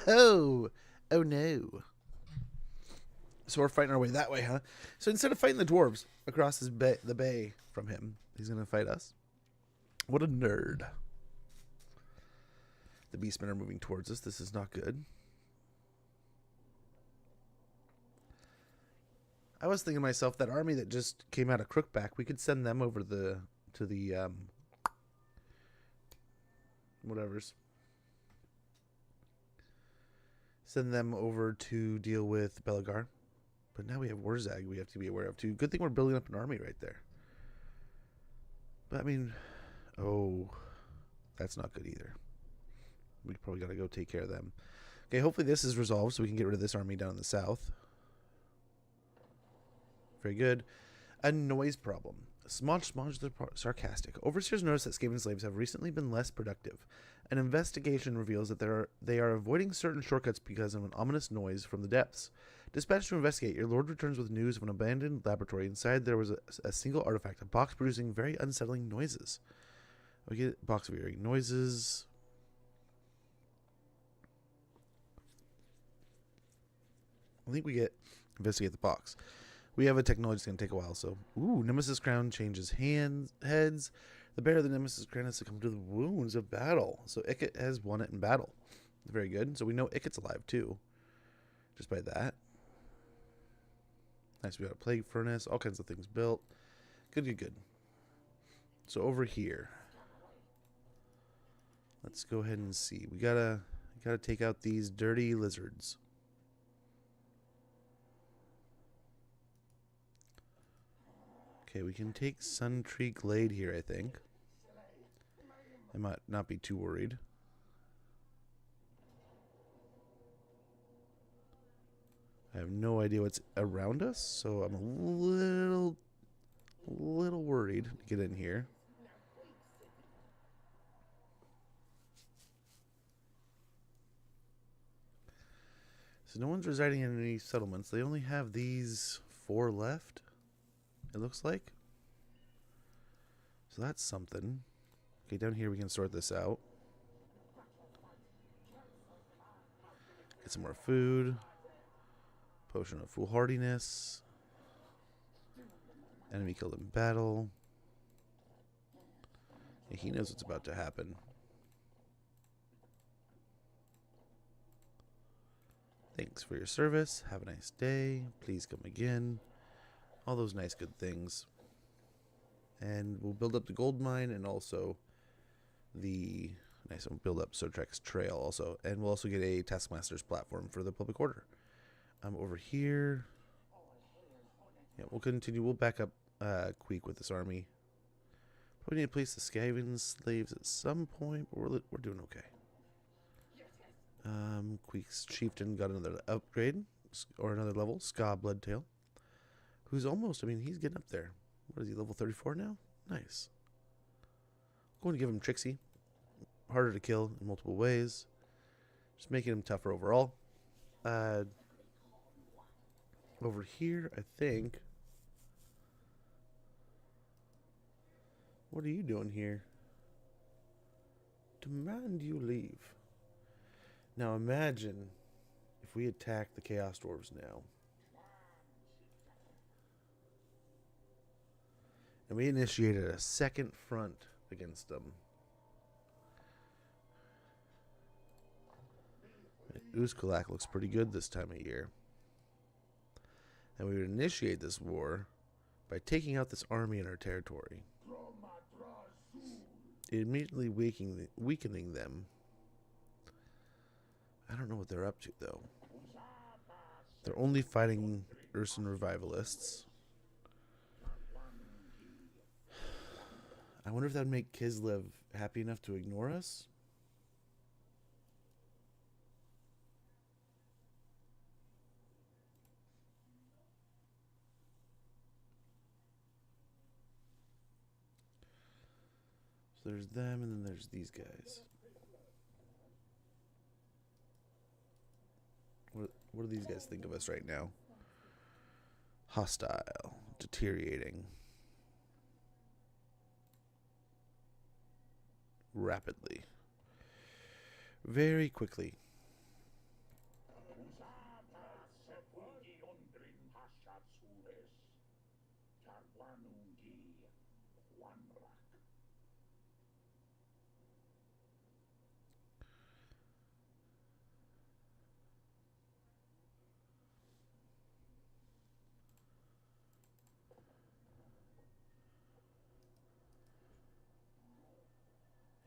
Oh no. So we're fighting our way that way, huh? So instead of fighting the dwarves across the bay from him, he's going to fight us. What a nerd. The beastmen are moving towards us. This is not good. I was thinking to myself, that army that just came out of Crookback, we could send them over to the whatever's. Send them over to deal with Belegar. But now we have Warzag we have to be aware of too. Good thing we're building up an army right there. But I mean, oh, that's not good either. We probably got to go take care of them. Okay, hopefully this is resolved so we can get rid of this army down in the south. Very good. A noise problem. Smudge, they're sarcastic. Overseers notice that Skaven slaves have recently been less productive. An investigation reveals that they are avoiding certain shortcuts because of an ominous noise from the depths. Dispatched to investigate, your lord returns with news of an abandoned laboratory. Inside there was a single artifact, a box producing very unsettling noises. We get a box of hearing noises. I think we get investigate the box. We have a technology that's going to take a while, so... Ooh, Nemesis Crown changes heads. The bearer of the Nemesis Crown has succumbed to the wounds of battle. So Ikit has won it in battle. Very good. So we know Ikit's alive, too. Just by that. Nice, we got a plague furnace. All kinds of things built. Good. So over here. Let's go ahead and see. We gotta take out these dirty lizards. Okay, we can take Sun Tree Glade here, I think. I might not be too worried. I have no idea what's around us, so I'm a little worried to get in here. So no one's residing in any settlements. They only have these 4 left, it looks like. So that's something. Okay, down here we can sort this out. Get some more food. Potion of foolhardiness. Enemy killed in battle. Yeah, he knows what's about to happen. Thanks for your service. Have a nice day. Please come again. All those nice good things. And we'll build up the gold mine and also the nice one, build up Sotrek's trail also. And we'll also get a Taskmaster's platform for the public order. Over here. Yeah, we'll continue. We'll back up Queek with this army. Probably need to place the Skaven slaves at some point, but we're doing okay. Queek's chieftain got another upgrade, or another level, Ska Bloodtail, who's almost, I mean, he's getting up there. What is he, level 34 now? Nice. I'm going to give him Trixie. Harder to kill in multiple ways. Just making him tougher overall. Over here, I think. What are you doing here? Demand you leave. Now imagine if we attack the Chaos Dwarves now. And we initiated a second front against them. Uzkulak looks pretty good this time of year. And we would initiate this war by taking out this army in our territory. Immediately weakening them. I don't know what they're up to, though. They're only fighting Urson revivalists. I wonder if that would make Kislev happy enough to ignore us? So there's them, and then there's these guys. What do these guys think of us right now? Hostile. Deteriorating. Rapidly. Very quickly.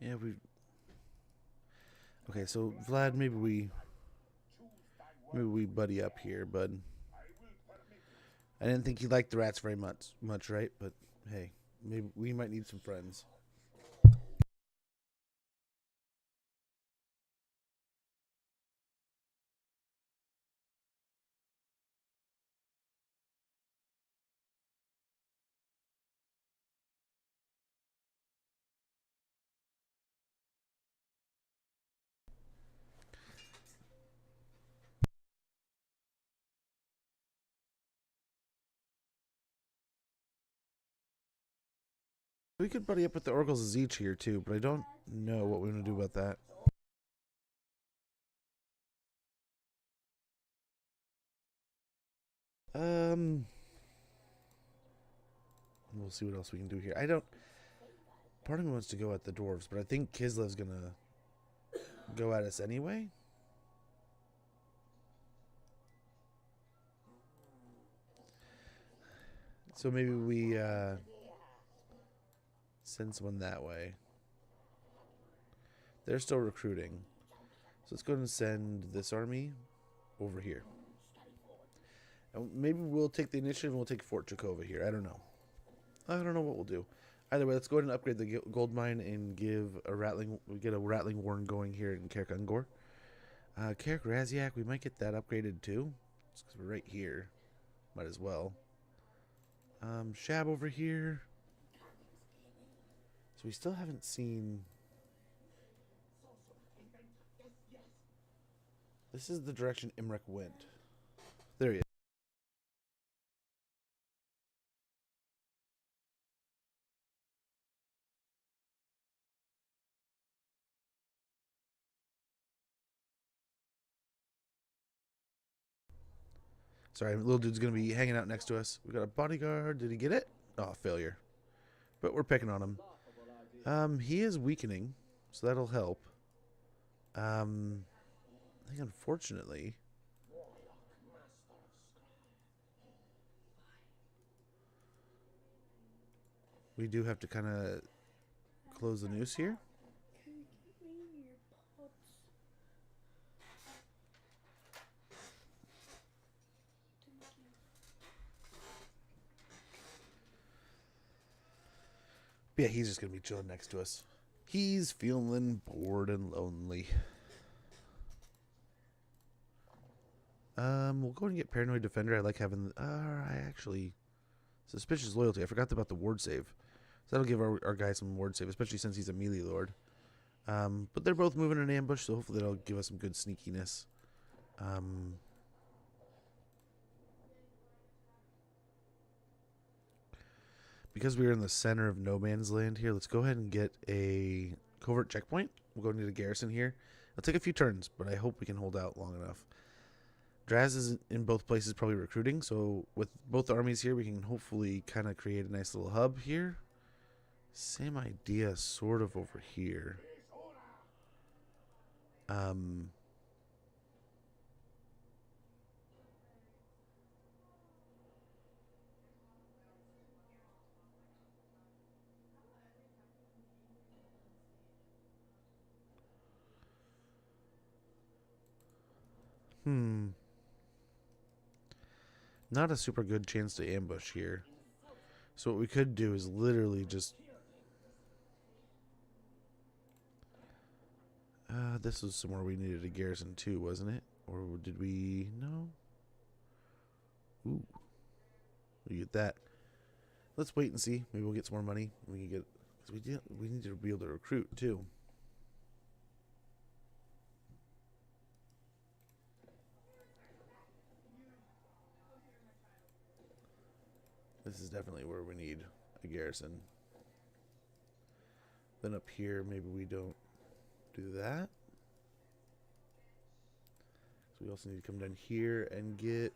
Yeah, we... Okay, so Vlad, maybe we buddy up here, bud. I didn't think you liked the rats very much, right? But hey, maybe we might need some friends. We could buddy up with the Oracles of Zeech here too, but I don't know what we want to do about that. We'll see what else we can do here. I don't... Part of me wants to go at the dwarves, but I think Kislev's gonna go at us anyway. So maybe we send someone that way. They're still recruiting. So let's go ahead and send this army over here. And maybe we'll take the initiative and we'll take Fort Jakova here. I don't know. I don't know what we'll do. Either way, let's go ahead and upgrade the gold mine and get a rattling warren going here in Karak Ungor. Karak Raziak, we might get that upgraded too. Just because we're right here. Might as well. Shab over here. So we still haven't seen... This is the direction Imrek went. There he is. Sorry, little dude's going to be hanging out next to us. We got a bodyguard. Did he get it? Oh, failure. But we're picking on him. He is weakening, so that'll help. I think unfortunately... we do have to kind of close the noose here. But yeah, he's just going to be chilling next to us. He's feeling bored and lonely. We'll go and get Paranoid Defender. I like having... I actually... Suspicious Loyalty. I forgot about the ward save. So that'll give our guy some ward save, especially since he's a melee lord. But they're both moving in an ambush, so hopefully that'll give us some good sneakiness. Because we're in the center of no man's land here, let's go ahead and get a covert checkpoint. We'll go into the garrison here. It'll take a few turns, but I hope we can hold out long enough. Draz is in both places probably recruiting, so with both armies here, we can hopefully kind of create a nice little hub here. Same idea sort of over here. Not a super good chance to ambush here. So what we could do is literally just... this was somewhere we needed a garrison too, wasn't it? Or did we... No? Ooh. We get that. Let's wait and see. Maybe we'll get some more money. We can get... Because we need to be able to recruit too. This is definitely where we need a garrison. Then up here, maybe we don't do that. So we also need to come down here and get...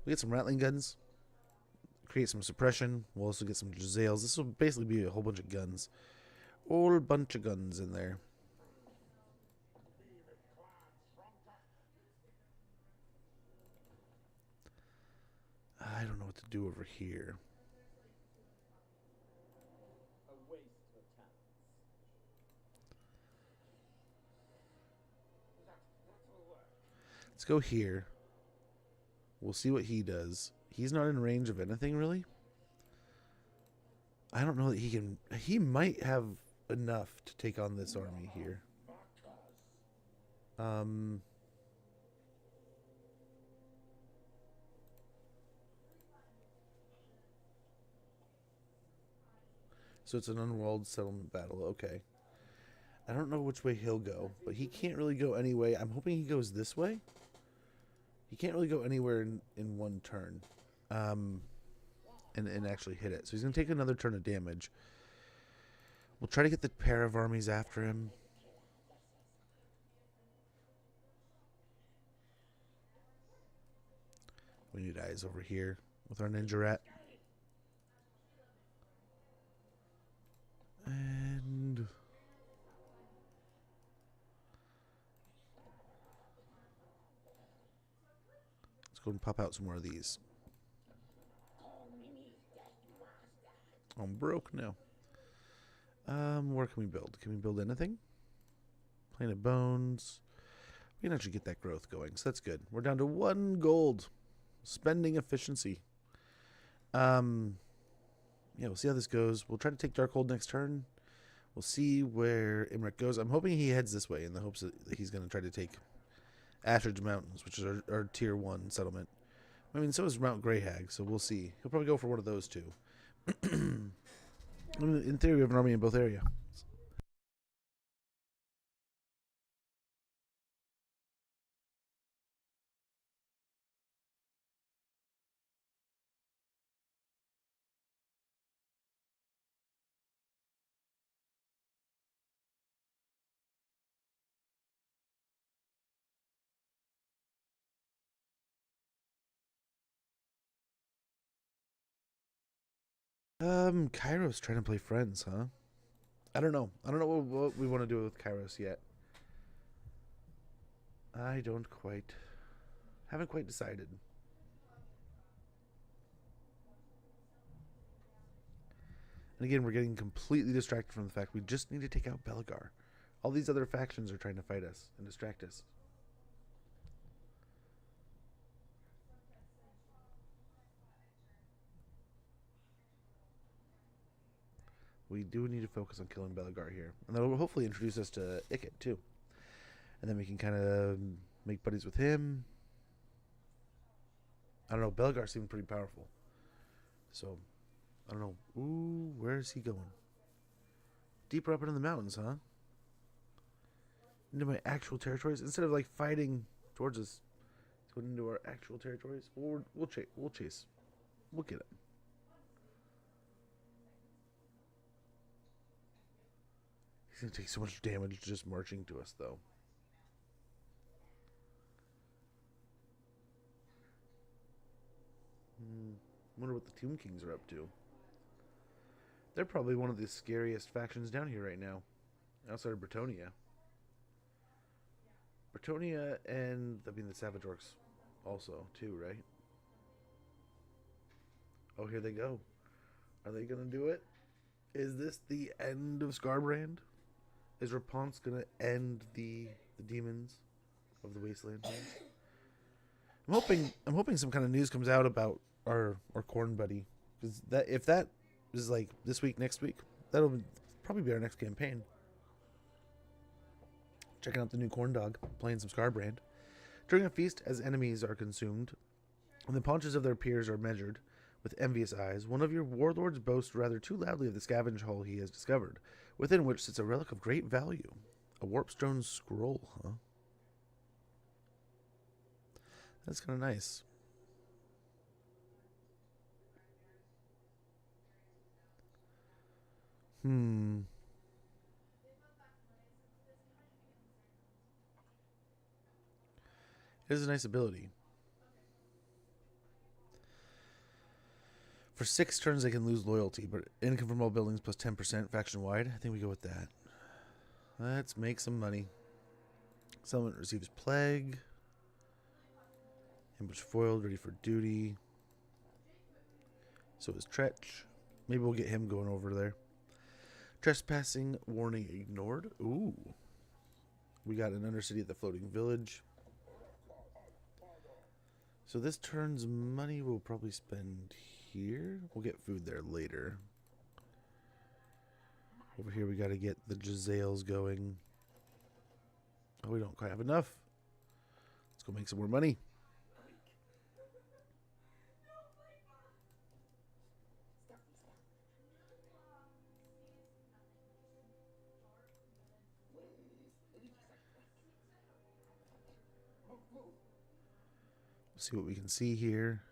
We get some rattling guns. Create some suppression. We'll also get some Giselles. This will basically be a whole bunch of guns. Whole bunch of guns in there. do over here. Let's go here. We'll see what he does. He's not in range of anything, really. I don't know that he can... He might have enough to take on this army here. So it's an unwalled settlement battle. Okay. I don't know which way he'll go, but he can't really go any way. I'm hoping he goes this way. He can't really go anywhere in one turn. And actually hit it. So he's going to take another turn of damage. We'll try to get the pair of armies after him. We need eyes over here with our ninja rat. And let's go and pop out some more of these. I'm broke now. Where can we build? Can we build anything? Plane of Bones. We can actually get that growth going, so that's good. We're down to 1 gold. Spending efficiency. Yeah, we'll see how this goes. We'll try to take Darkhold next turn. We'll see where Imric goes. I'm hoping he heads this way in the hopes that he's going to try to take Ashridge Mountains, which is our tier 1 settlement. I mean, so is Mount Greyhag, so we'll see. He'll probably go for one of those two. In theory, we have an army in both areas. Kairos trying to play friends, huh? I don't know. I don't know what we want to do with Kairos yet. I haven't quite decided. And again, we're getting completely distracted from the fact we just need to take out Belegar. All these other factions are trying to fight us and distract us. We do need to focus on killing Belegar here. And that will hopefully introduce us to Ikit, too. And then we can kind of make buddies with him. I don't know. Belegar seemed pretty powerful. So, I don't know. Ooh, where is he going? Deeper up into the mountains, huh? Into my actual territories? Instead of, like, fighting towards us, he's going into our actual territories. We'll chase. We'll get him. He's going to take so much damage just marching to us, though. Wonder what the Tomb Kings are up to. They're probably one of the scariest factions down here right now. Outside of Bretonia. Bretonia and, I mean, the Savage Orcs also, too, right? Oh, here they go. Are they going to do it? Is this the end of Scarbrand? Is Rapunzel going to end the demons of the Wasteland? I'm hoping some kind of news comes out about our corn buddy, because if that is like this week, next week, that'll probably be our next campaign. Checking out the new corn dog, playing some Scarbrand. During a feast, as enemies are consumed, and the paunches of their peers are measured with envious eyes, one of your warlords boasts rather too loudly of the scavenge hole he has discovered, within which sits a relic of great value, a warpstone scroll, huh? That's kind of nice. It is a nice ability. For 6 turns, they can lose loyalty, but income from all buildings plus 10% faction-wide. I think we go with that. Let's make some money. Settlement receives plague. Ambush foiled, ready for duty. So is Tretch. Maybe we'll get him going over there. Trespassing warning ignored. Ooh. We got an undercity at the floating village. So this turns money we'll probably spend here. We'll get food there later. Over here we got to get the Giselles going. Oh, we don't quite have enough. Let's go make some more money. See what we can see here.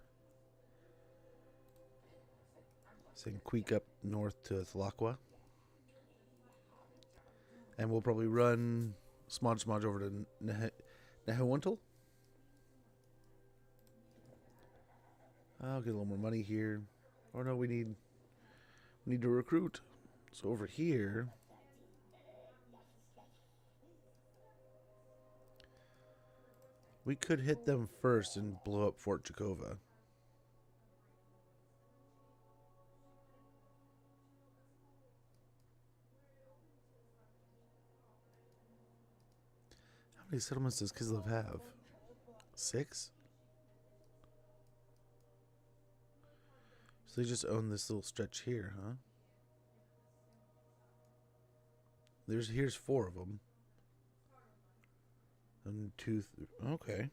Saying Queek up north to Thalakwa. And we'll probably run Smodge over to Nehewuntal. I'll get a little more money here. Oh no, we need to recruit. So over here, we could hit them first and blow up Fort Jakova. How many settlements does Kislev have? 6? So they just own this little stretch here, huh? Here's 4 of them. And 2. Okay.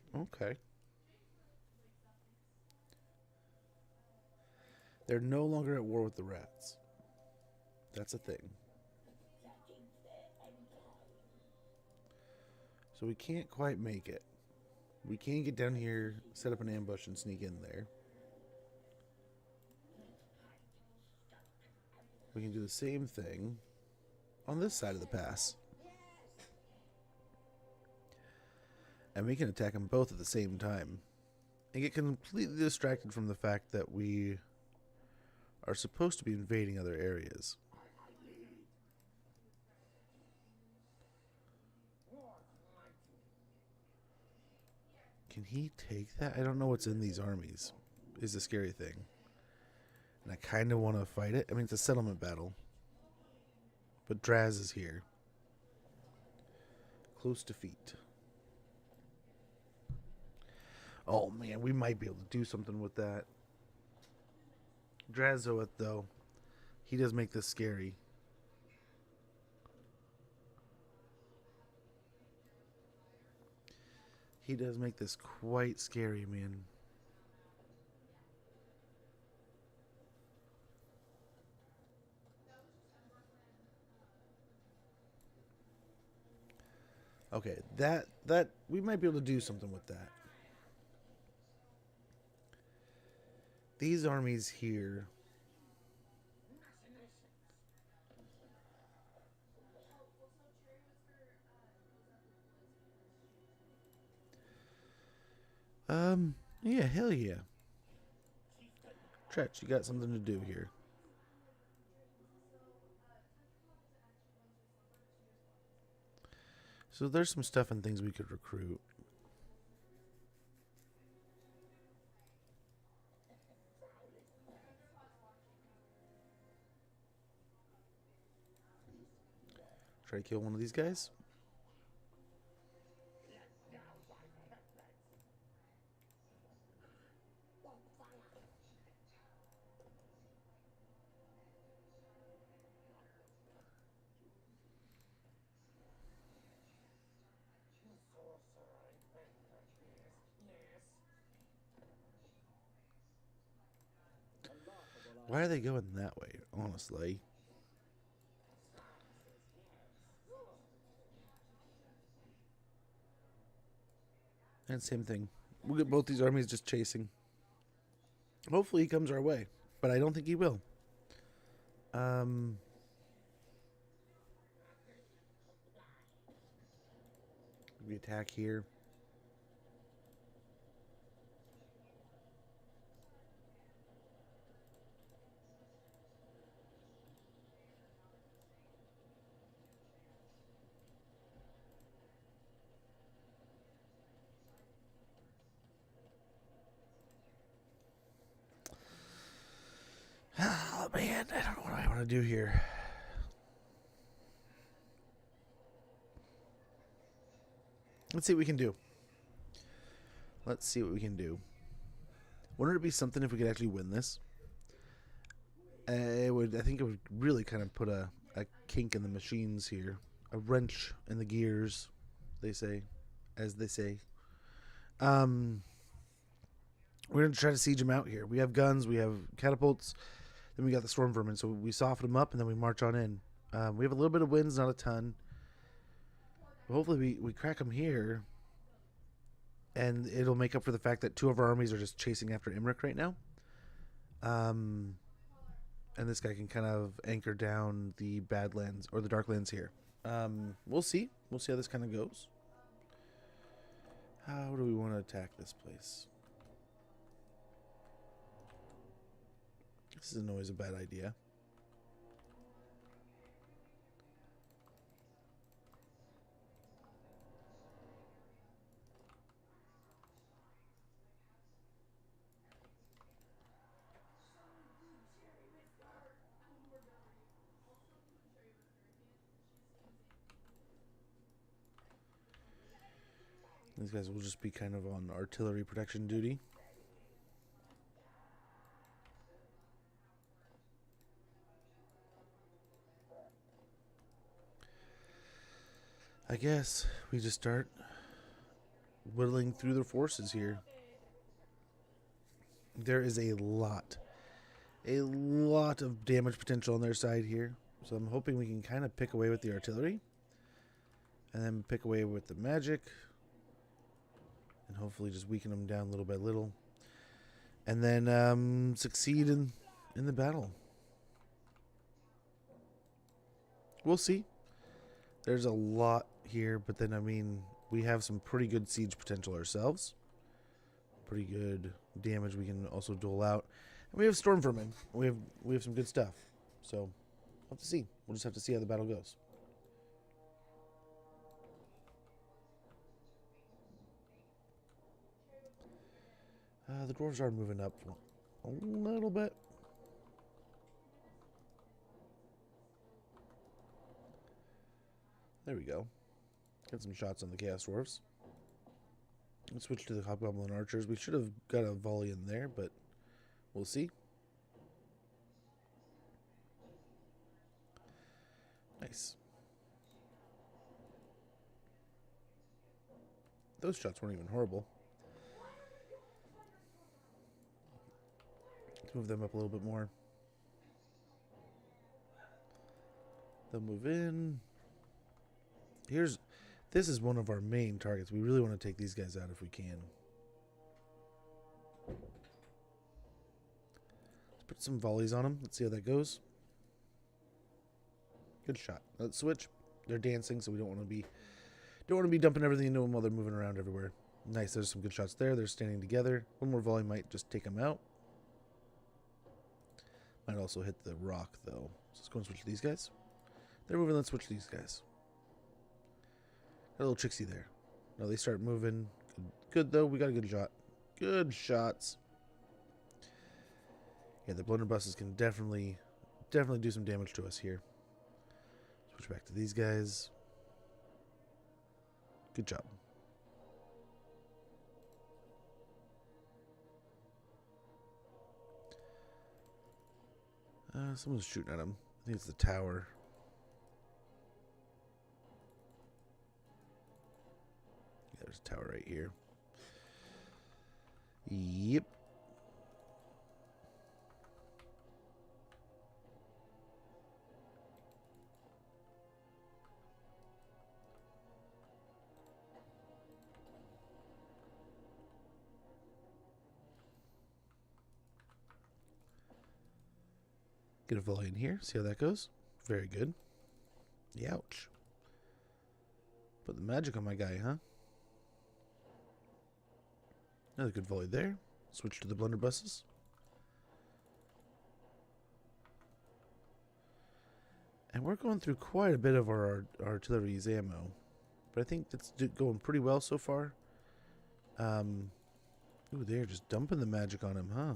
They're no longer at war with the rats. That's a thing. So we can't quite make it. We can get down here, set up an ambush, and sneak in there. We can do the same thing on this side of the pass. And we can attack them both at the same time. And get completely distracted from the fact that we are supposed to be invading other areas. Can he take that? I don't know what's in these armies, is the scary thing. And I kind of want to fight it. I mean, it's a settlement battle. But Draz is here. Close defeat. Oh man, we might be able to do something with that. Drazoeth, though, he does make this scary. He does make this quite scary, man. Okay, that we might be able to do something with that. These armies here. Yeah, hell yeah. Tretch, you got something to do here. So there's some stuff and things we could recruit. Try to kill one of these guys. Why are they going that way, honestly? And same thing. We'll get both these armies just chasing. Hopefully he comes our way. But I don't think he will. We attack here. Oh, man, I don't know what I want to do here. Let's see what we can do. Let's see what we can do. Wouldn't it be something if we could actually win this? I think it would really kind of put a kink in the machines here. A wrench in the gears, they say. As they say. We're going to try to siege them out here. We have guns, we have catapults, then we got the storm vermin. So we soften them up, and then we march on in. We have a little bit of winds, not a ton. But hopefully we crack them here, and it'll make up for the fact that 2 of our armies are just chasing after Imric right now. And this guy can kind of anchor down the Badlands, or the Darklands here. We'll see. We'll see how this kind of goes. How do we want to attack this place? This isn't always a bad idea. These guys will just be kind of on artillery protection duty. I guess we just start whittling through their forces here. There is a lot of damage potential on their side here. So I'm hoping we can kind of pick away with the artillery. And then pick away with the magic. And hopefully just weaken them down little by little. And then succeed in the battle. We'll see. There's a lot here, but then, I mean, we have some pretty good siege potential ourselves. Pretty good damage we can also dole out. And we have storm vermin. We have some good stuff. So, we'll have to see. We'll just have to see how the battle goes. The dwarves are moving up a little bit. There we go. Get some shots on the Chaos Dwarves. Let's switch to the Hobgoblin Archers. We should have got a volley in there, but we'll see. Nice. Those shots weren't even horrible. Let's move them up a little bit more. They'll move in. This is one of our main targets. We really want to take these guys out if we can. Let's put some volleys on them. Let's see how that goes. Good shot. Let's switch. They're dancing, so we don't want to be dumping everything into them while they're moving around everywhere. Nice. There's some good shots there. They're standing together. One more volley might just take them out. Might also hit the rock though. So let's go and switch to these guys. They're moving. Let's switch to these guys. Got a little tricksy there. No, they start moving. Good though. We got a good shot. Good shots. Yeah, the blunderbusses can definitely do some damage to us here. Switch back to these guys. Good job. Someone's shooting at him. I think it's the tower. Yeah, there's a tower right here. Yep. Get a volley in here. See how that goes. Very good. Ouch. Put the magic on my guy, huh? Another good volley there. Switch to the blunderbusses. And we're going through quite a bit of our artillery's ammo. But I think it's going pretty well so far. Ooh, they're just dumping the magic on him, huh?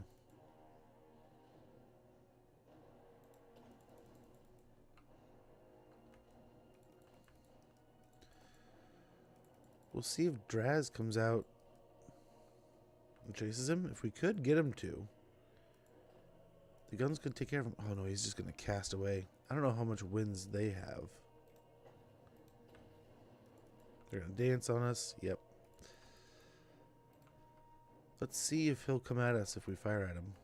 We'll see if Draz comes out and chases him. If we could get him to. The guns could take care of him. Oh no, he's just going to cast away. I don't know how much winds they have. They're going to dance on us. Yep. Let's see if he'll come at us if we fire at him.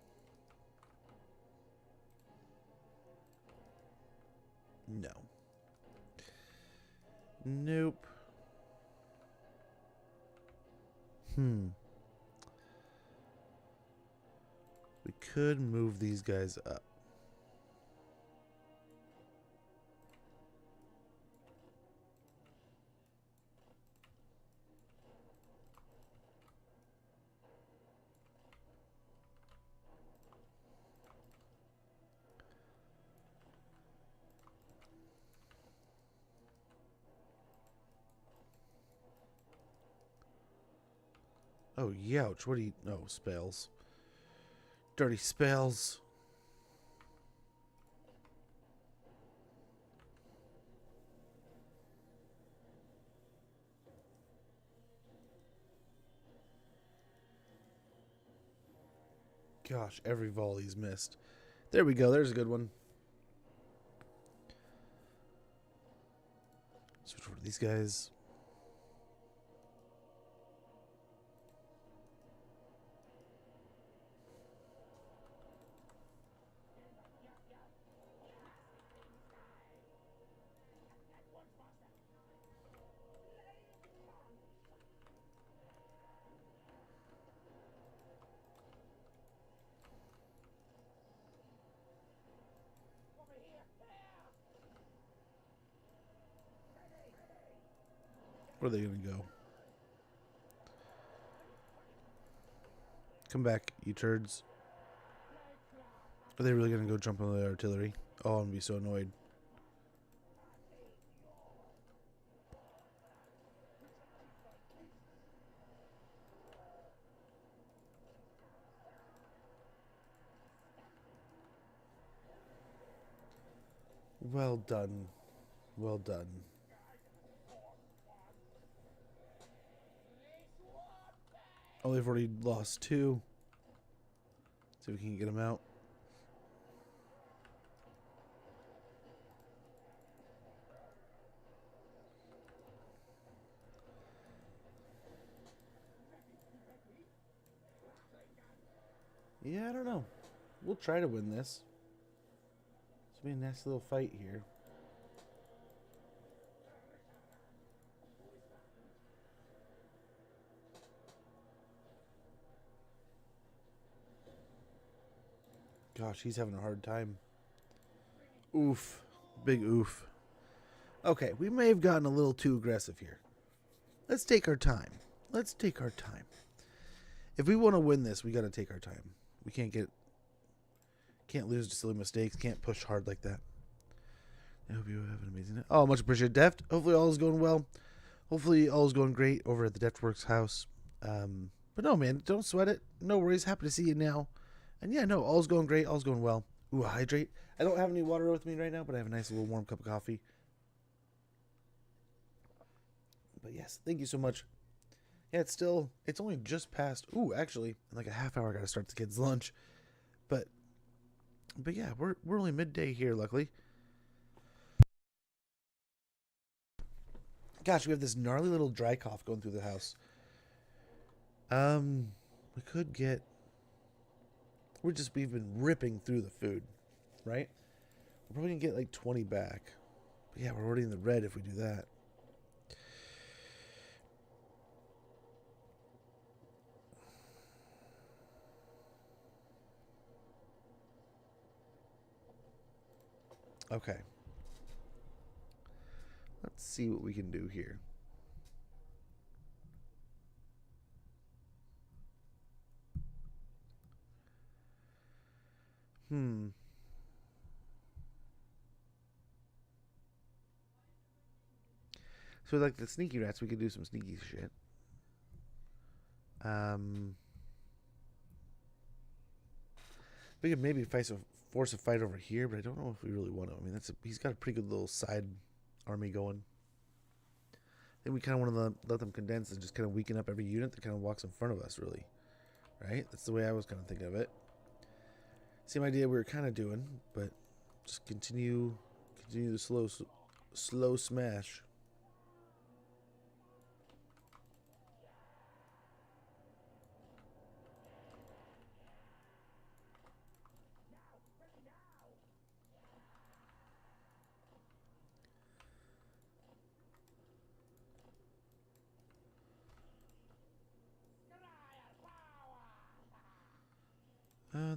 No. Nope. We could move these guys up. Oh, youch. What do you... No, spells. Dirty spells. Gosh, every volley's missed. There we go. There's a good one. Switch over to these guys. Where are they going to go? Come back, you turds. Are they really going to go jump on the artillery? Oh, I'm going to be so annoyed. Well done. Well done. Oh, they've already lost 2. See if we can get them out. Yeah, I don't know. We'll try to win this. It's gonna be a nice little fight here. Gosh, he's having a hard time. Oof. Big oof. Okay, we may have gotten a little too aggressive here. Let's take our time. Let's take our time. If we want to win this, we got to take our time. We can't lose to silly mistakes. Can't push hard like that. I hope you have an amazing day. Oh, much appreciated, Deft. Hopefully all is going well. Hopefully all is going great over at the Deftworks house. But no, man, don't sweat it. No worries. Happy to see you now. And yeah, no, all's going great. All's going well. Ooh, hydrate. I don't have any water with me right now, but I have a nice little warm cup of coffee. But yes, thank you so much. Yeah, it's only just past. Ooh, actually, in like a half hour, I got to start the kids' lunch. But yeah, we're only midday here, luckily. Gosh, we have this gnarly little dry cough going through the house. We could get. We've been ripping through the food, right? We're probably gonna get like 20 back. But yeah, we're already in the red if we do that. Okay. Let's see what we can do here. So like the sneaky rats, we could do some sneaky shit. We could maybe force a fight over here, but I don't know if we really want to. I mean, he's got a pretty good little side army going. think we kind of want to let them condense and just kind of weaken up every unit that kind of walks in front of us, really. Right? That's the way I was kind of thinking of it. Same idea we were kind of doing, but just continue the slow smash.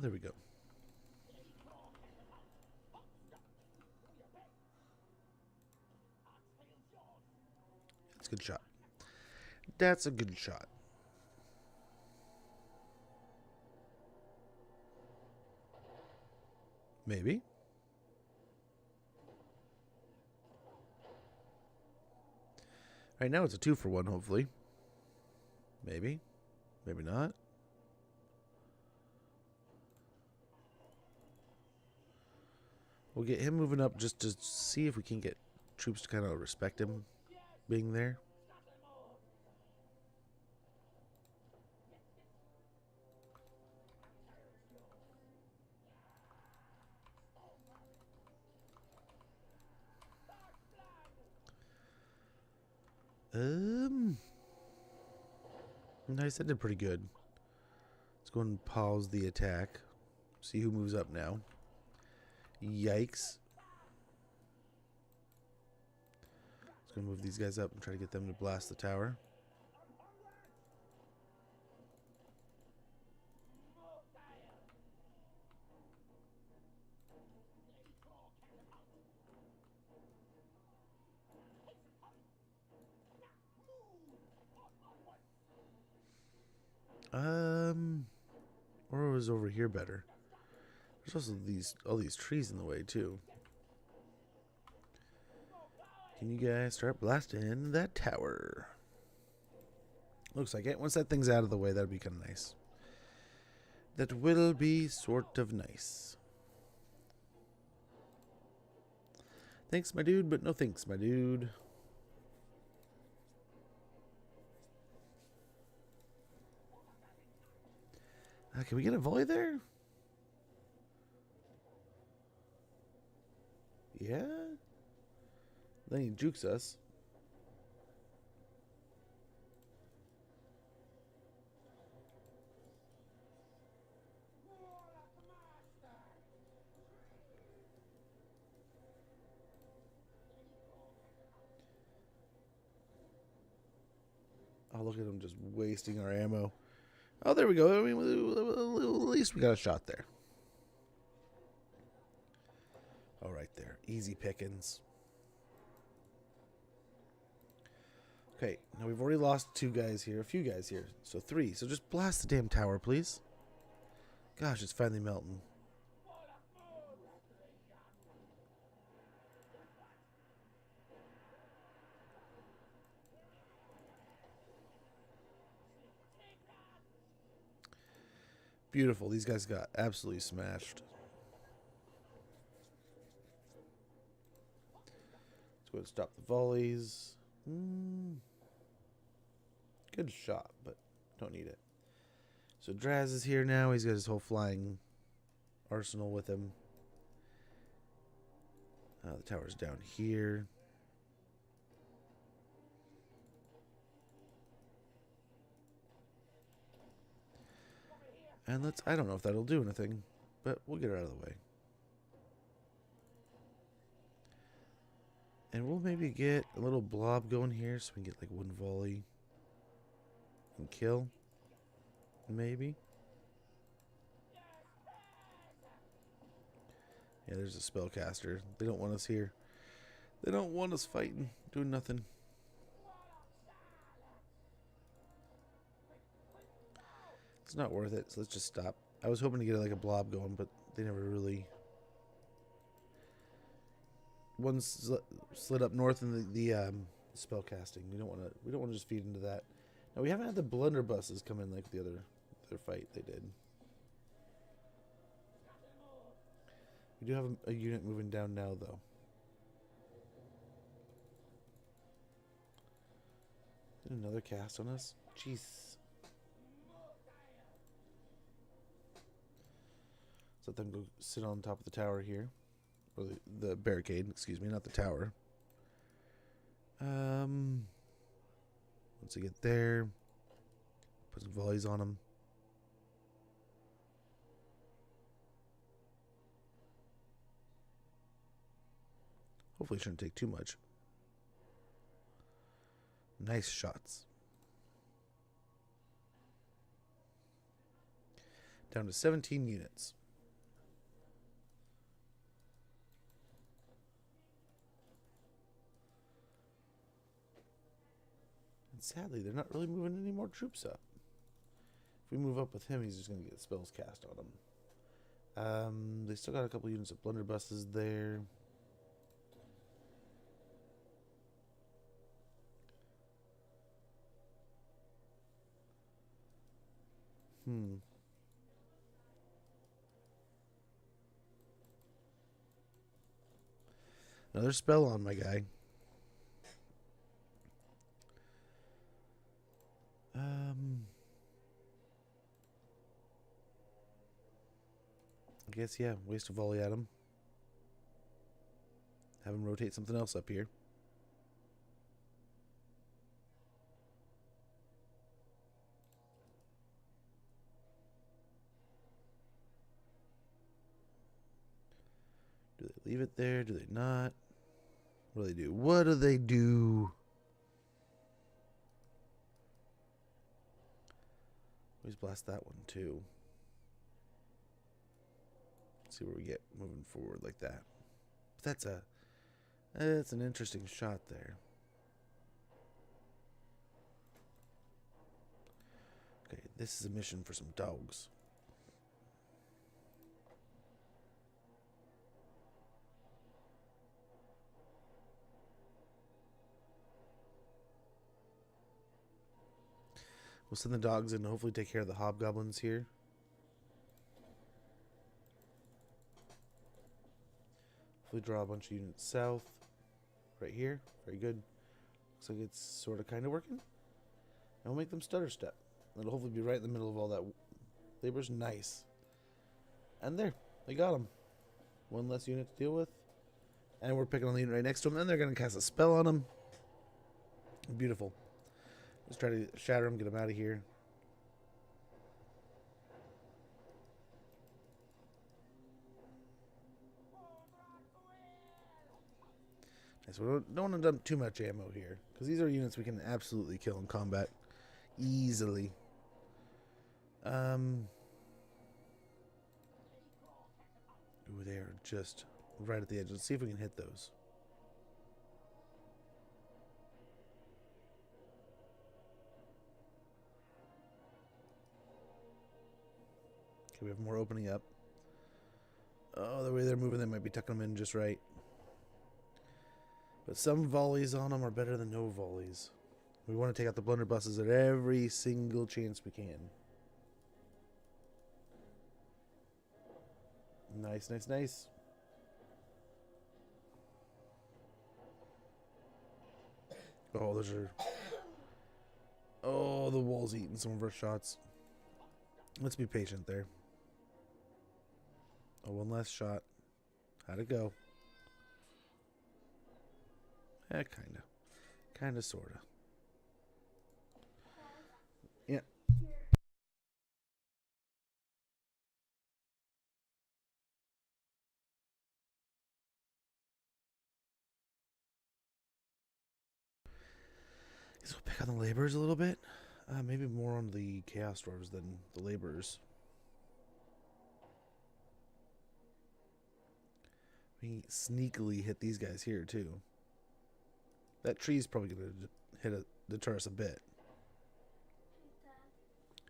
There we go. That's a good shot. That's a good shot. Maybe. Right now it's a 2-for-1, hopefully. Maybe. Maybe not. We'll get him moving up just to see if we can get troops to kind of respect him being there. Nice, that did pretty good. Let's go and pause the attack. See who moves up now. Yikes. Let's go move these guys up and try to get them to blast the tower. Or was over here better? There's also all these trees in the way too. Can you guys start blasting that tower? Looks like it. Once that thing's out of the way, that'll be kind of nice. That will be sort of nice. Thanks, my dude, but no thanks, my dude. Can we get a volley there? Yeah? Then he jukes us. Oh, look at him just wasting our ammo. Oh, there we go. I mean, at least we got a shot there. All right there. Easy pickings. Okay, now we've already lost 2 guys here, a few guys here. So 3. So just blast the damn tower, please. Gosh, it's finally melting. Beautiful. These guys got absolutely smashed. Let's go ahead and stop the volleys. Good shot, but don't need it. So Draz is here now. He's got his whole flying arsenal with him. The tower's down here. And I don't know if that'll do anything, but we'll get it out of the way. And we'll maybe get a little blob going here so we can get like 1 volley and kill. Maybe. Yeah, there's a spellcaster. They don't want us here. They don't want us fighting, doing nothing. It's not worth it, so let's just stop. I was hoping to get like a blob going, but they never really. One slid up north in the spell casting. We don't want to just feed into that. Now we haven't had the blunderbusses come in like the other fight they did. We do have a unit moving down now though. Another cast on us? Jeez. Let's let them go sit on top of the tower here. Or the barricade, excuse me, not the tower. Once we get there, put some volleys on them. Hopefully it shouldn't take too much. Nice shots. Down to 17 units. And sadly, they're not really moving any more troops up. If we move up with him, he's just going to get spells cast on him. They still got a couple units of blunderbusses there. Another spell on my guy. I guess, yeah, waste a volley at him. Have him rotate something else up here. Do they leave it there? Do they not? What do they do? What do they do? Always blast that one too. Let's see where we get moving forward like that. But that's an interesting shot there. Okay, this is a mission for some dogs. We'll send the dogs in and hopefully take care of the hobgoblins here. Hopefully draw a bunch of units south. Right here. Very good. Looks like it's sort of kind of working. And we'll make them stutter step. It'll hopefully be right in the middle of all that labor's nice. And there. They got them. One less unit to deal with. And we're picking on the unit right next to them. And they're going to cast a spell on them. Beautiful. Let's try to shatter him, get him out of here. Okay, so we don't want to dump too much ammo here, because these are units we can absolutely kill in combat easily. Ooh, they are just right at the edge. Let's see if we can hit those. We have more opening up. Oh, the way they're moving, they might be tucking them in just right. But some volleys on them are better than no volleys. We want to take out the blunderbusses at every single chance we can. Nice, nice, nice. Oh, those are... Oh, the wall's eating some of our shots. Let's be patient there. Oh, one last shot. How'd it go? Yeah, kinda. Kinda, sorta. Yeah. Guess we'll pick on the laborers a little bit. Maybe more on the chaos dwarves than the laborers. We sneakily hit these guys here too. That tree's probably gonna deter us a bit.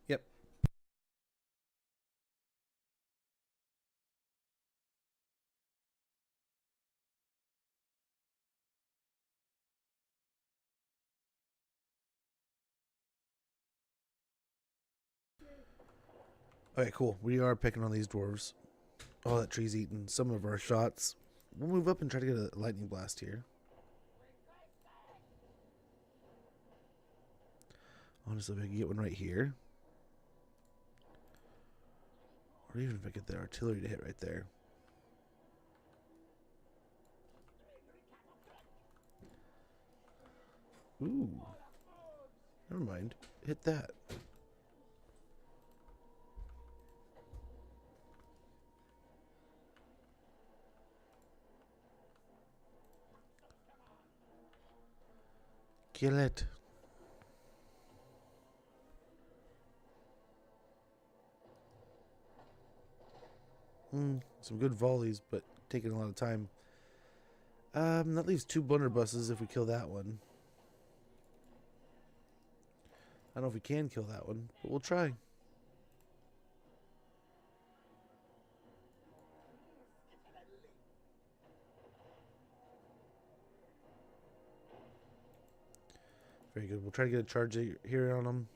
Yep. Okay, cool. We are picking on these dwarves. Oh, that tree's eating some of our shots. We'll move up and try to get a lightning blast here. Honestly, if I can get one right here. Or even if I get the artillery to hit right there. Ooh. Never mind. Hit that. Kill it. Some good volleys, but taking a lot of time. That leaves 2 blunderbusses if we kill that one. I don't know if we can kill that one, but we'll try. Very good. We'll try to get a charge here on them.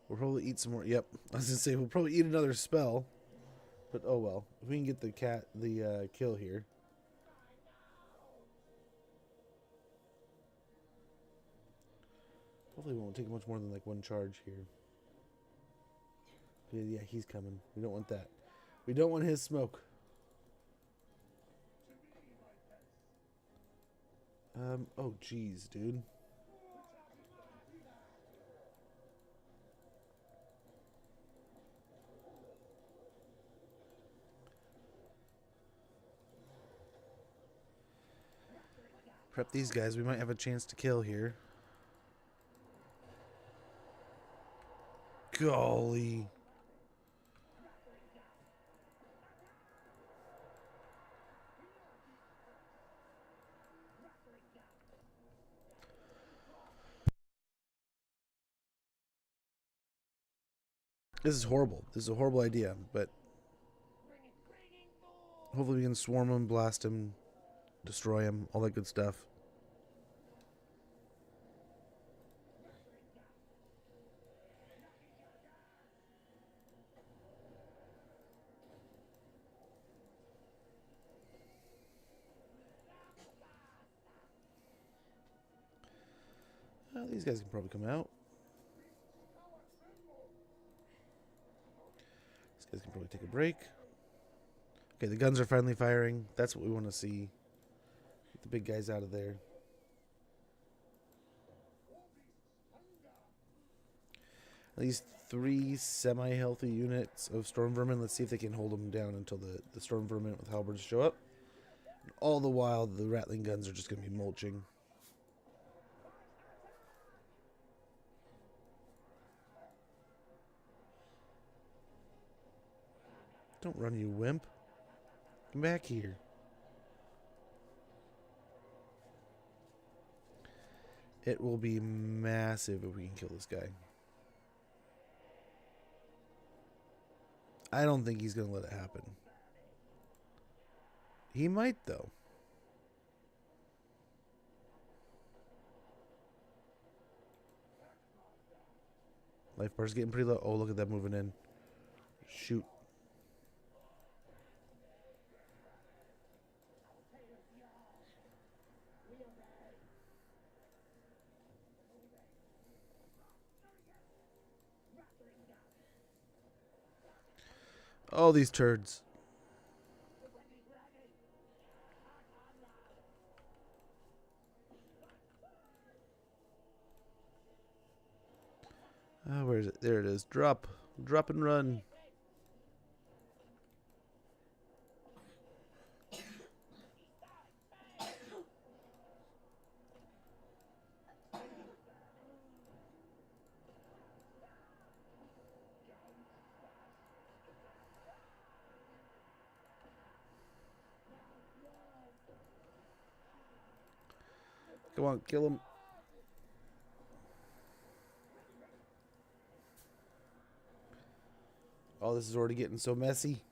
We'll probably eat some more. Yep. I was going to say, we'll probably eat another spell. But oh well. If we can get the kill here. Hopefully it won't take much more than like 1 charge here. Yeah, he's coming. We don't want that. We don't want his smoke. Oh geez, dude. Prep these guys. We might have a chance to kill here. Golly. This is horrible. This is a horrible idea, but hopefully we can swarm him, blast him, destroy him, all that good stuff. These guys can probably come out. These guys can probably take a break. Okay, the guns are finally firing. That's what we want to see. Get the big guys out of there. At least 3 semi-healthy units of storm vermin. Let's see if they can hold them down until the storm vermin with halberds show up. And all the while, the rattling guns are just going to be mulching. Don't run, you wimp. Come back here. It will be massive if we can kill this guy. I don't think he's going to let it happen. He might, though. Life bar's getting pretty low. Oh, look at that moving in. Shoot. Oh, these turds. Where is it? There it is. Drop. Drop and run. Come on, kill him. Oh, this is already getting so messy.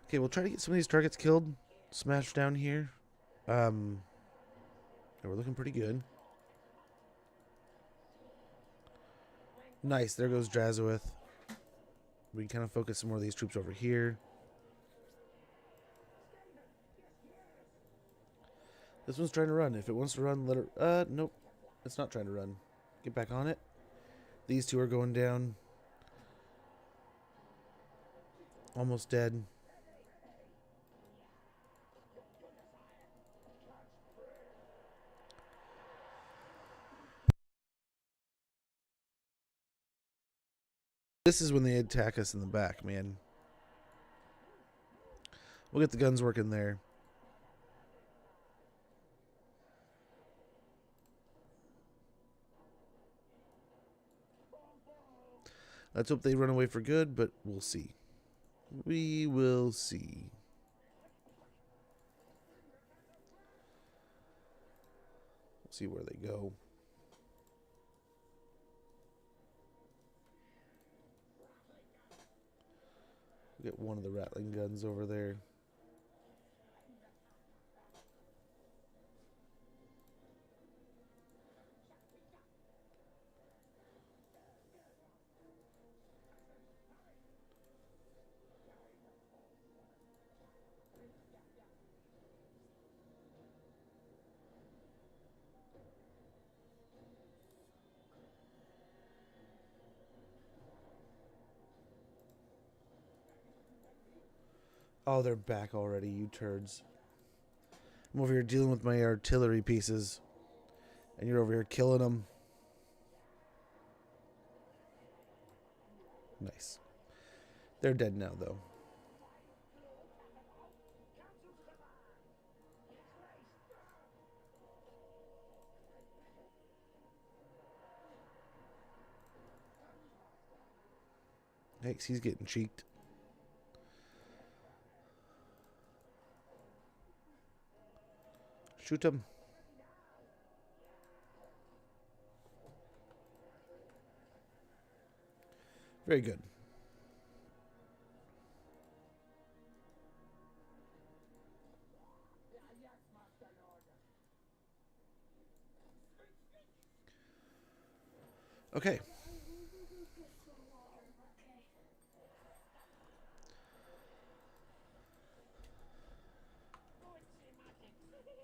Okay, we'll try to get some of these targets killed. Smash down here. Yeah, we're looking pretty good. Nice. There goes Drazowith. We can kind of focus some more of these troops over here. This one's trying to run. If it wants to run, let it... nope. It's not trying to run. Get back on it. These two are going down. Almost dead. This is when they attack us in the back, man. We'll get the guns working there. Let's hope they run away for good, but we'll see. We will see. We'll see where they go. We'll get one of the rattling guns over there. Oh, they're back already, you turds. I'm over here dealing with my artillery pieces. And you're over here killing them. Nice. They're dead now, though. Thanks, he's getting cheeked. Shoot him. Very good. Okay.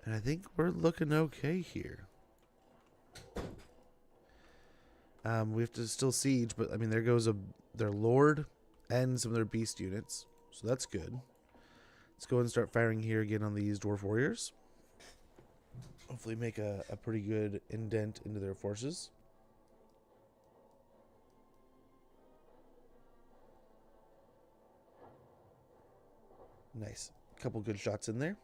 And I think we're looking okay here. We have to still siege, but I mean, there goes their lord and some of their beast units, so that's good. Let's go and start firing here again on these dwarf warriors. Hopefully make a pretty good indent into their forces. Nice. A couple good shots in there.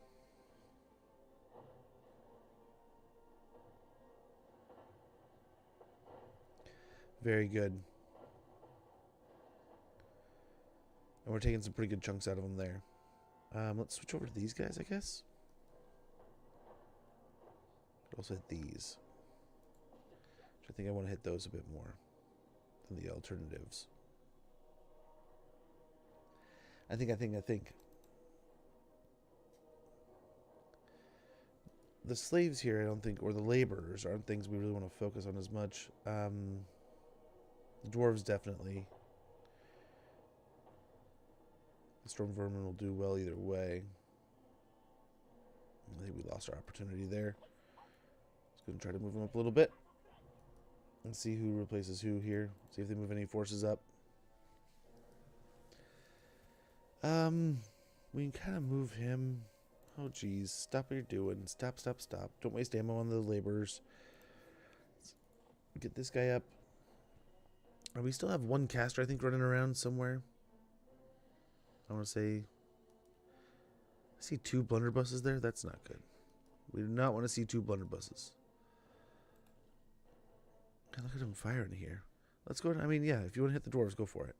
Very good. And we're taking some pretty good chunks out of them there. Let's switch over to these guys, I guess. Also hit these. I think I want to hit those a bit more than the alternatives. I think. The slaves here, I don't think, or the laborers aren't things we really want to focus on as much. The dwarves definitely. The storm vermin will do well either way. I think we lost our opportunity there. Let's go and try to move them up a little bit. And see who replaces who here. See if they move any forces up. We can kind of move him. Oh, geez. Stop what you're doing. Stop. Don't waste ammo on the laborers. Let's get this guy up. We still have one caster, I think, running around somewhere. I want to say... I see 2 blunderbusses there. That's not good. We do not want to see 2 blunderbusses. God, look at him firing here. Let's go. I mean, yeah, if you want to hit the dwarves, go for it.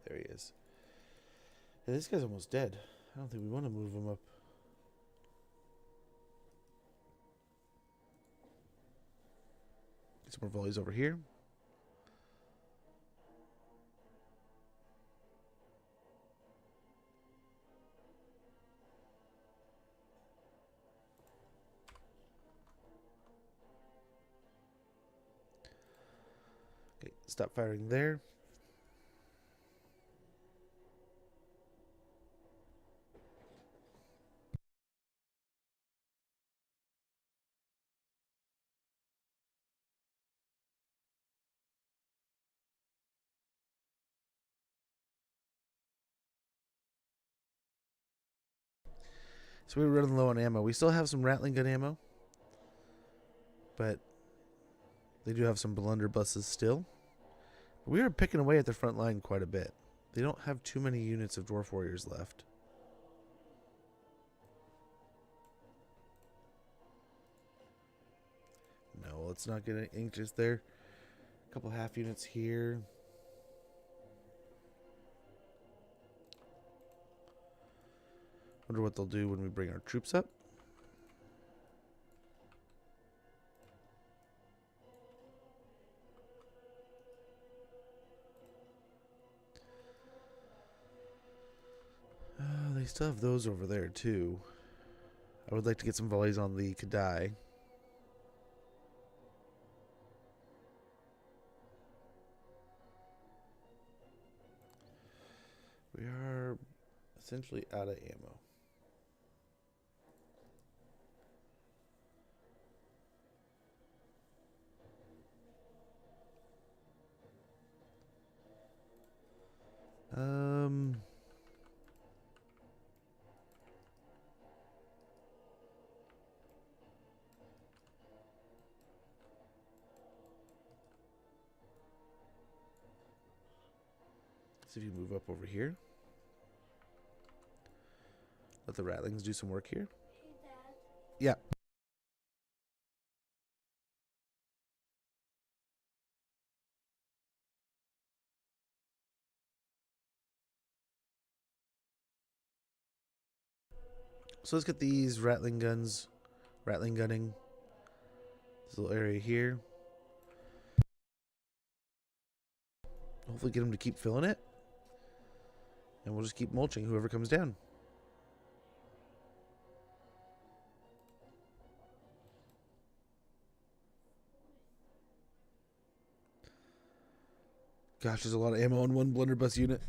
There he is. Yeah, this guy's almost dead. I don't think we want to move him up. Get some more volleys over here. Okay, stop firing there. So we're running low on ammo. We still have some Rattling gun ammo, but they do have some blunderbusses still. But we are picking away at the front line quite a bit. They don't have too many units of Dwarf Warriors left. No, let's not get anxious there. A couple half units here. Wonder what they'll do when we bring our troops up. They still have those over there too. I would like to get some volleys on the Kadai. We are essentially out of ammo. See if you move up over here. Let the Rattlings do some work here. Hey, Dad. Yeah. So let's get these Rattling guns, Rattling gunning. This little area here. Hopefully get them to keep filling it. And we'll just keep mulching whoever comes down. Gosh, there's a lot of ammo on one blunderbuss unit.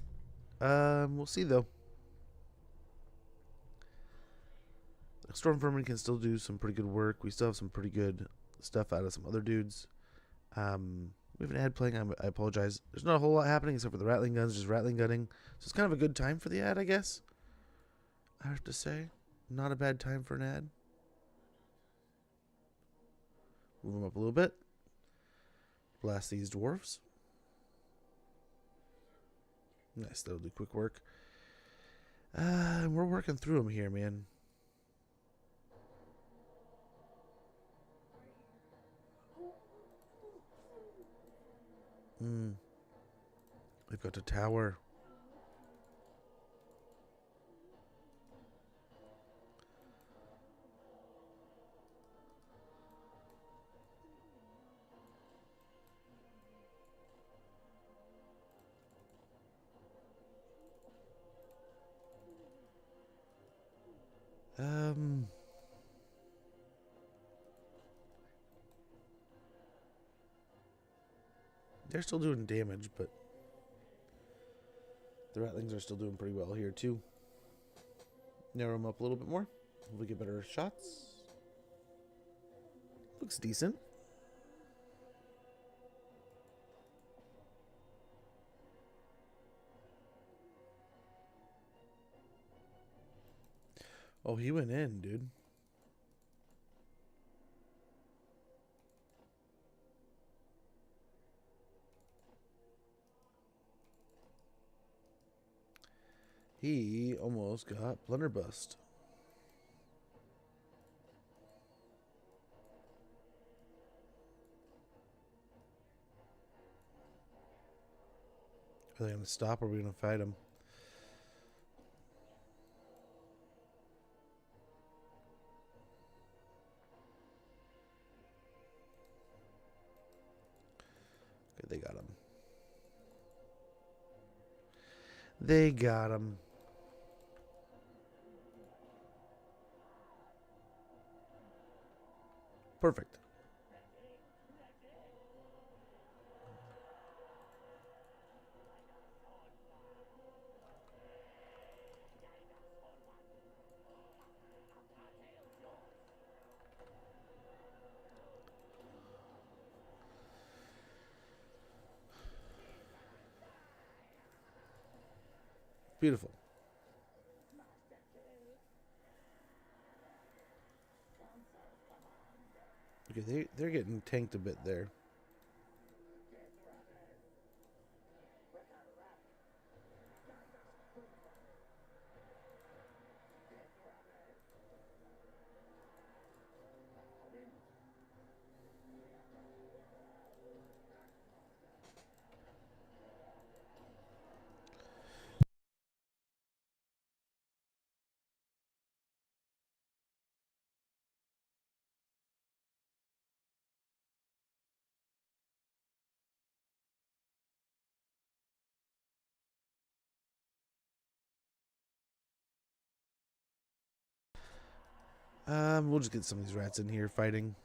We'll see though. Storm Vermin can still do some pretty good work. We still have some pretty good stuff out of some other dudes. We have an ad playing. I apologize. There's not a whole lot happening except for the Rattling guns, just Rattling gunning. So it's kind of a good time for the ad, I guess. I have to say, not a bad time for an ad. Move them up a little bit. Blast these dwarfs. Nice, that'll do quick work. We're working through them here, man. We've got a tower. They're still doing damage, but the Rattlings are still doing pretty well here too. Narrow them up a little bit more. We get better shots. Looks decent. Oh, he went in, dude. He almost got blunderbust. Are they going to stop or are we going to fight him? They got him. They got him. Perfect. Beautiful. Okay, they're getting tanked a bit there. We'll just get some of these rats in here fighting.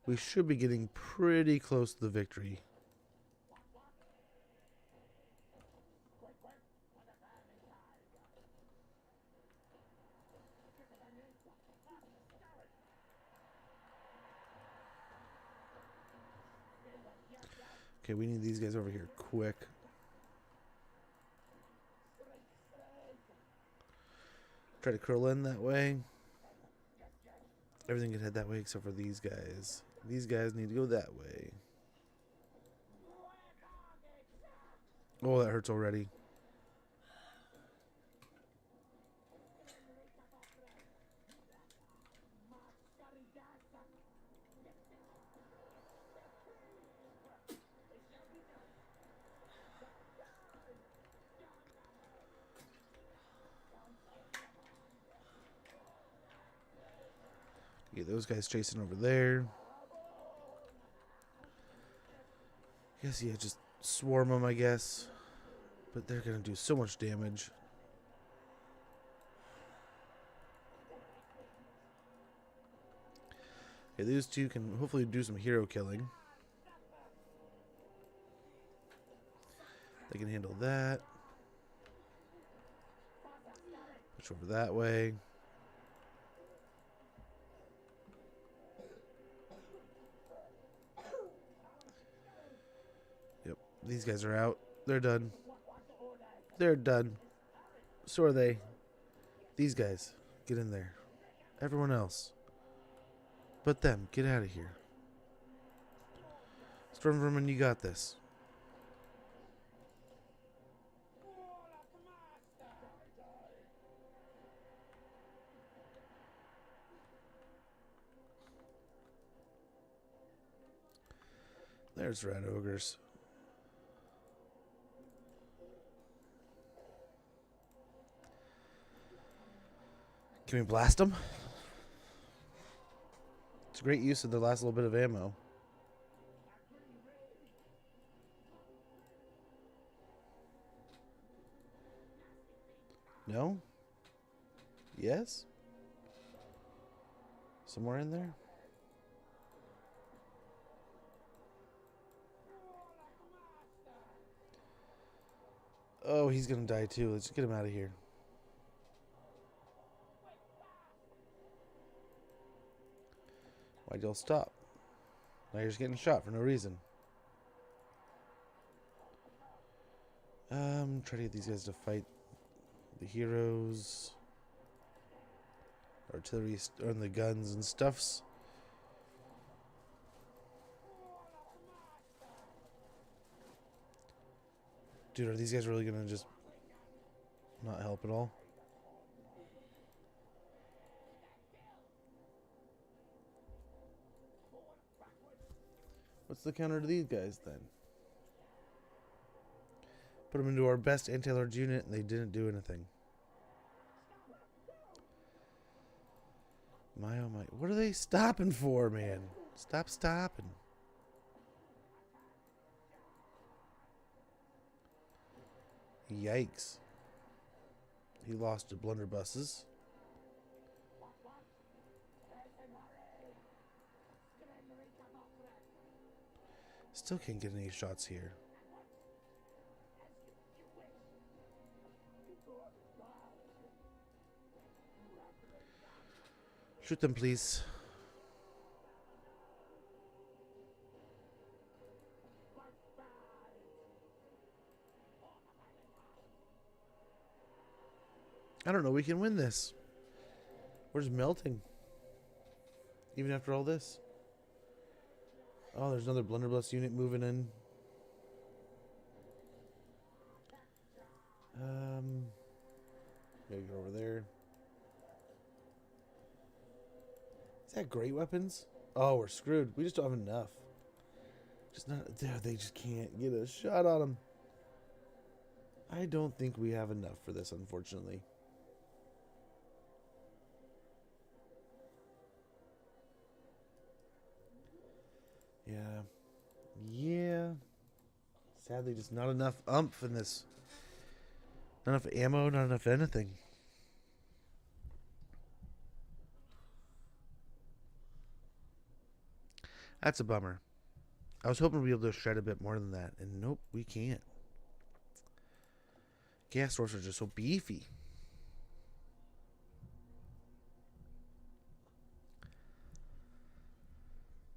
We should be getting pretty close to the victory. Okay, we need these guys over here quick. Try to curl in that way. Everything can head that way except for these guys. These guys need to go that way. Oh, that hurts already. Get those guys chasing over there. Yes, yeah, just swarm them, I guess. But they're going to do so much damage. Okay, these two can hopefully do some hero killing. They can handle that. Push over that way. Yep, these guys are out. They're done. They're done. So are they. These guys, get in there. Everyone else. But them, get out of here. Stormvermin, you got this. There's rat ogres. Can we blast them? It's a great use of the last little bit of ammo. No? Yes? Somewhere in there? Oh, he's gonna die too. Let's get him out of here. Why'd y'all stop? Now you're just getting shot for no reason. Try to get these guys to fight the heroes. Artillery and the guns and stuffs. Dude, are these guys really gonna just not help at all? What's the counter to these guys then? Put them into our best anti-large unit and they didn't do anything. My oh my. What are they stopping for, man? Stop stopping. Yikes. He lost to blunderbusses. Still can't get any shots here. Shoot them, please. I don't know. We can win this. We're just melting. Even after all this. Oh, there's another blunderbuss unit moving in. Gotta get over there. Is that great weapons? Oh, we're screwed. We just don't have enough. Just not. They just can't get a shot on them. I don't think we have enough for this, unfortunately. Yeah. Yeah. Sadly, just not enough oomph in this. Not enough ammo, not enough anything. That's a bummer. I was hoping we'd be able to shred a bit more than that, and nope, we can't. Gas doors are just so beefy.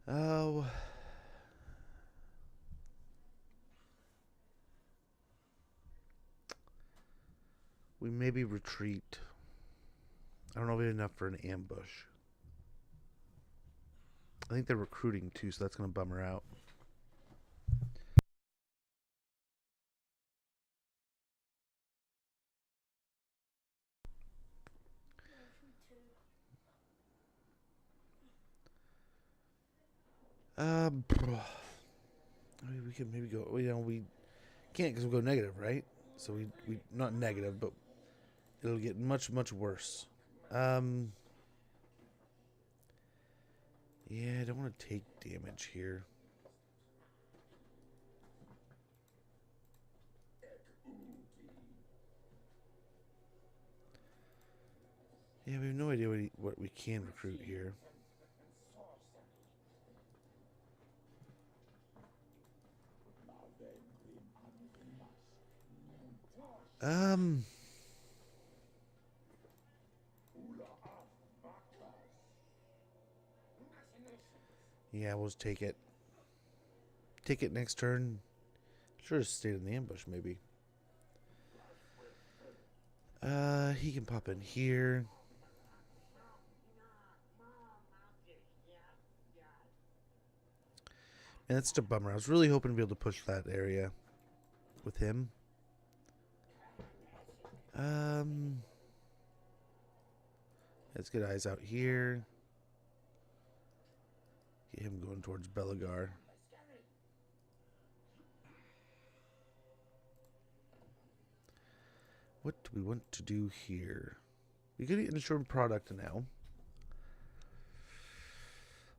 Oh. We maybe retreat. I don't know if we have enough for an ambush. I think they're recruiting too, so that's going to bum her out. I mean, we can maybe go. We can't because we'll go negative, right? So we not negative, but it'll get much worse. Yeah, I don't want to take damage here. Yeah, we have no idea what we can recruit here. Yeah, we'll just take it. Take it next turn. Sure, just stayed in the ambush, maybe. He can pop in here. And that's just a bummer. I was really hoping to be able to push that area with him. Let's get eyes out here. Get him going towards Belegar. What do we want to do here? We could ensure product now.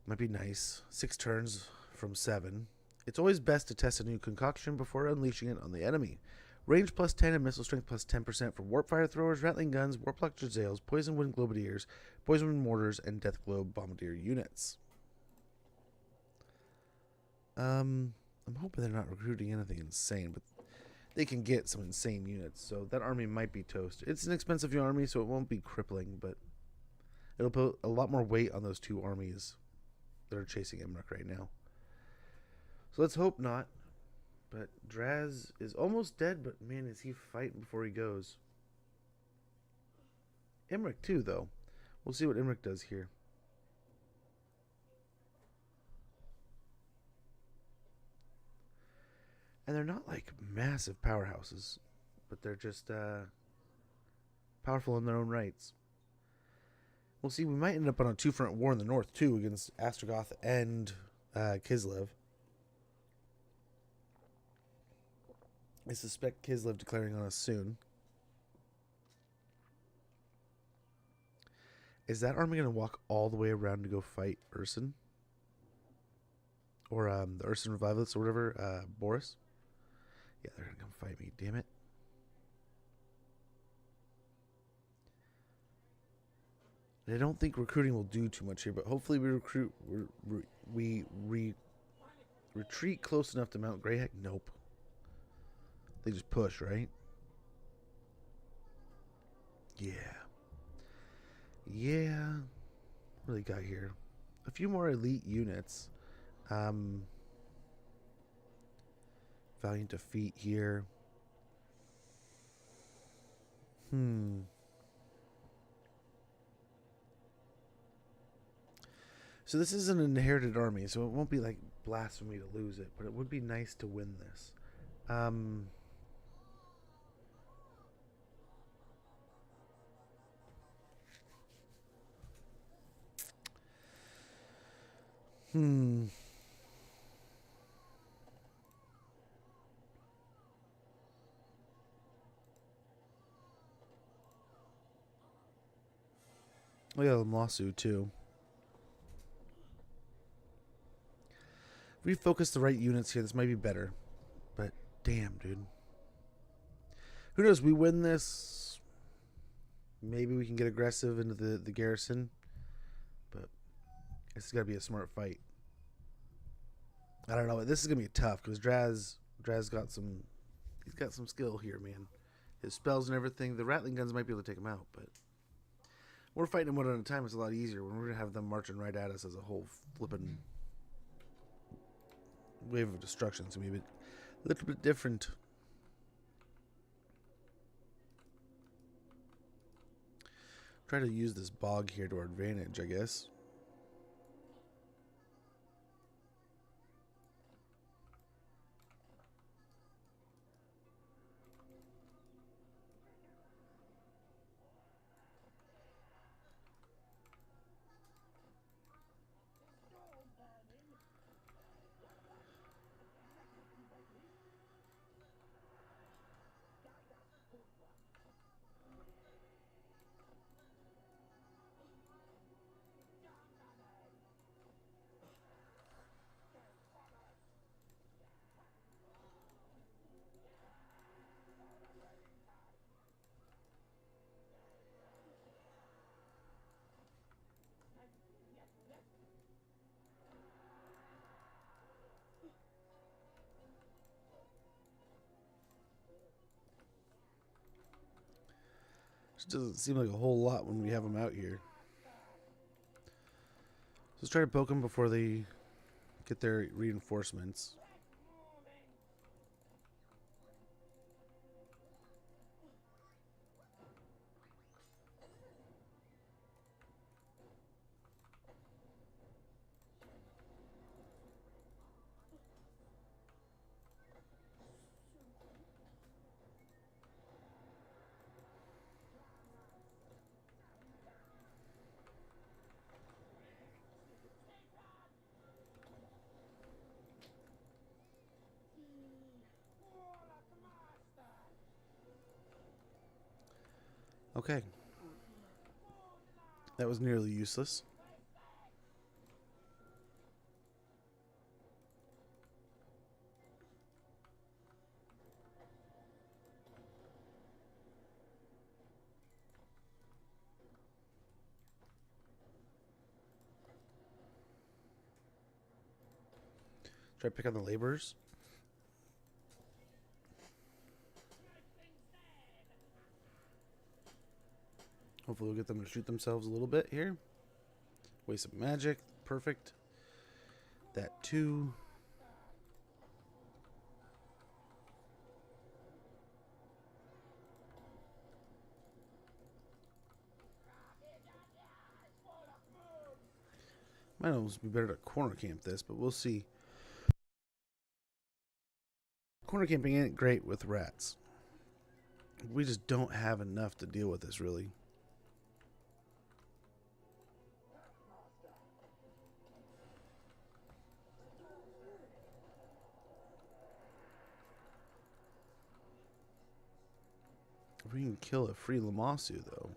Might be nice. 6 turns from 7. It's always best to test a new concoction before unleashing it on the enemy. Range plus 10 and missile strength plus 10% for warp fire throwers, rattling guns, warp electric sails, poison wind globadiers, poison wind mortars, and death globe bombardier units. I'm hoping they're not recruiting anything insane, but they can get some insane units, so that army might be toast. It's an expensive army, so it won't be crippling, but it'll put a lot more weight on those 2 armies that are chasing Emmerich right now. So let's hope not. But Draz is almost dead, but man, is he fighting before he goes. Emmerich too, though. We'll see what Emmerich does here. And they're not like massive powerhouses, but they're just powerful in their own rights. We'll see. We might end up on a 2-front war in the north too, against Astrogoth and Kislev. I suspect Kislev declaring on us soon. Is that army going to walk all the way around to go fight Urson? Or the Urson Revivalists or whatever, Boris? Yeah, they're going to come fight me, damn it. I don't think recruiting will do too much here, but hopefully we retreat close enough to Mount Greyheck. Nope. They just push, right? Yeah. Yeah. What do they got here? A few more elite units. Valiant defeat here. So this is an inherited army, so it won't be like blasphemy to lose it, but it would be nice to win this. We got a lawsuit too. If we focus the right units here, this might be better. But damn, dude. Who knows? We win this. Maybe we can get aggressive into the garrison. But this has got to be a smart fight. I don't know. This is gonna be tough because Draz got some. He's got some skill here, man. His spells and everything. The rattling guns might be able to take him out, but we're fighting him one at a time. It's a lot easier when we're gonna have them marching right at us as a whole flipping wave of destruction. It's gonna be a little bit different. Try to use this bog here to our advantage, I guess. It doesn't seem like a whole lot when we have them out here. So let's try to poke them before they get their reinforcements. Okay. That was nearly useless. Try to pick on the laborers. Hopefully we'll get them to shoot themselves a little bit here. Waste some magic. Perfect. That too. Might almost be better to corner camp this, but we'll see. Corner camping ain't great with rats. We just don't have enough to deal with this, really. We can kill a free Lamassu, though.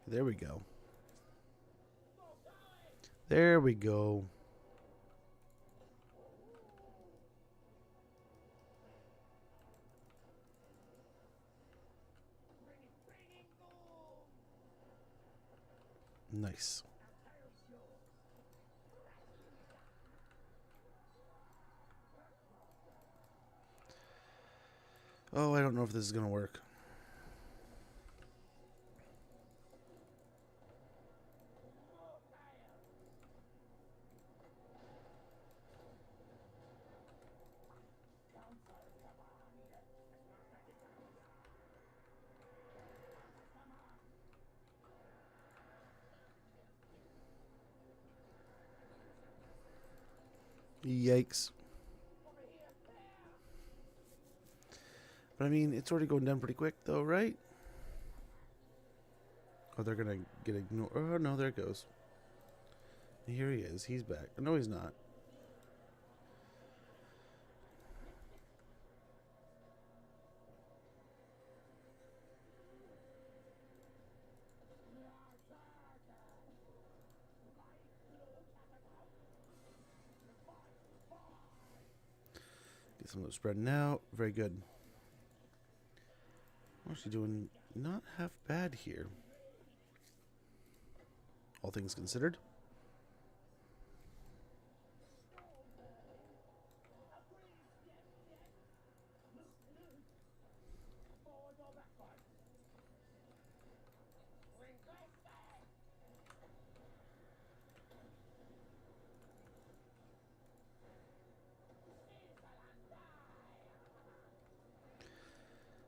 There we go. There we go. Nice. Oh, I don't know if this is going to work. Yikes. But I mean, it's already going down pretty quick though, right? Oh, they're gonna get ignored. Oh, no, there it goes. Here he is. He's back. No, he's not. Get some of those spreading out. Very good. We're actually doing not half bad here. All things considered.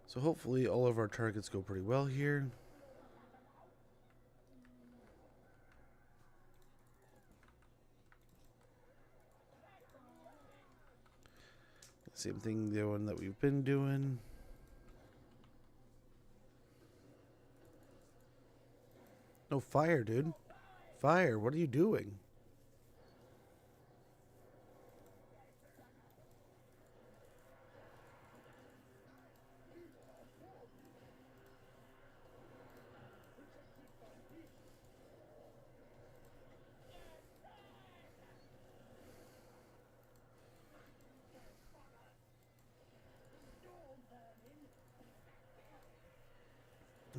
So hopefully all of our targets go pretty well here. Same thing doing that we've been doing. No, fire, dude. Fire, what are you doing?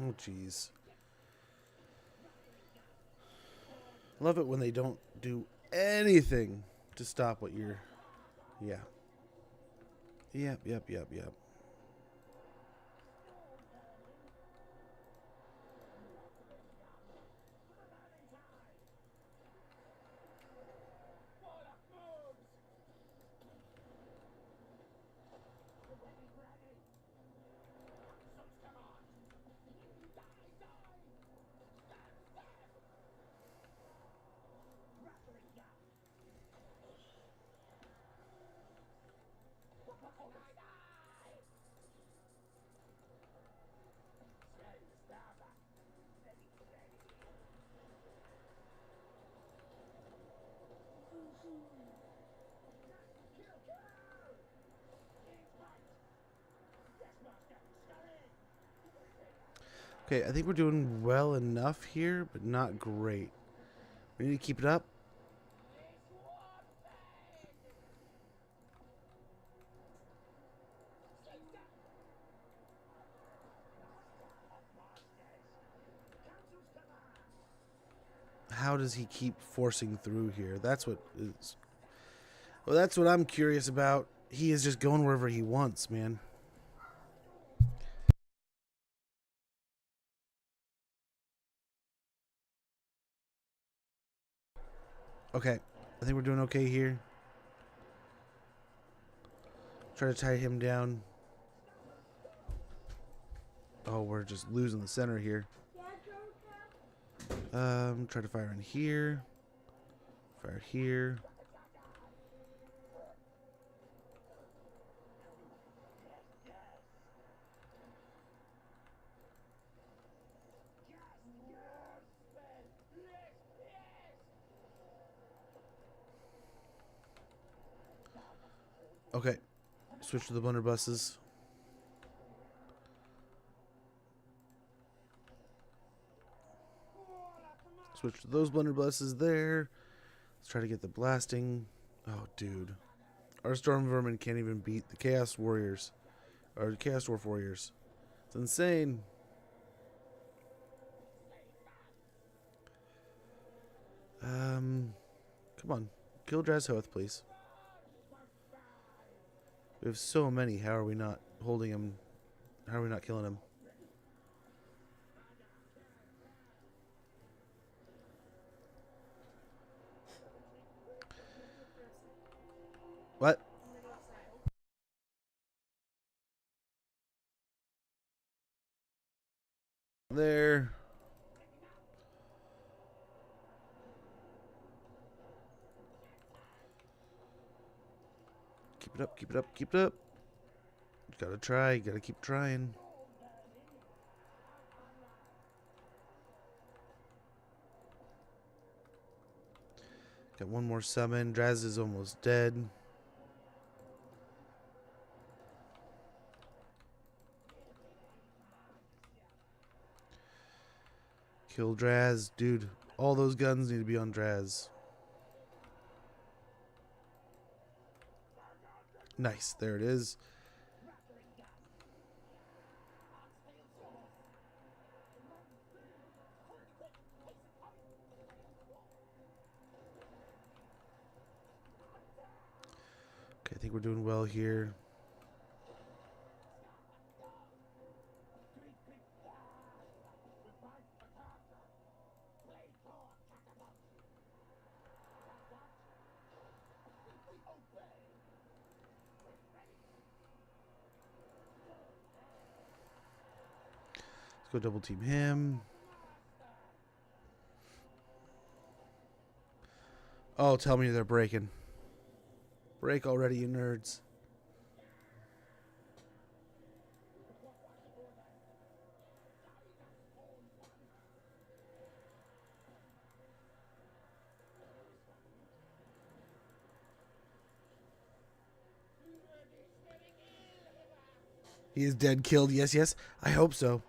Oh, jeez. Love it when they don't do anything to stop what you're... Yeah. Yep. Okay, I think we're doing well enough here, but not great. We need to keep it up. How does he keep forcing through here? That's what is... Well, that's what I'm curious about. He is just going wherever he wants, man. Okay, I think we're doing okay here. Try to tie him down. Oh, we're just losing the center here. Try to fire in here. Fire here. Okay. Switch to the blunderbusses. Switch to those blunderbusses there. Let's try to get the blasting. Oh, dude. Our storm vermin can't even beat the Chaos Warriors. Or Chaos Dwarf Warriors. It's insane. Come on. Kill Drazhoath, please. We have so many. How are we not holding him? How are we not killing him? What? There. Keep it up, keep it up, keep it up. Gotta try, gotta keep trying. Got one more summon. Draz is almost dead. Kill Draz. Dude, all those guns need to be on Draz. Nice, there it is. Okay, I think we're doing well here. Let's go double team him. Oh, tell me they're breaking. Break already, you nerds. He is dead, killed. Yes, yes. I hope so.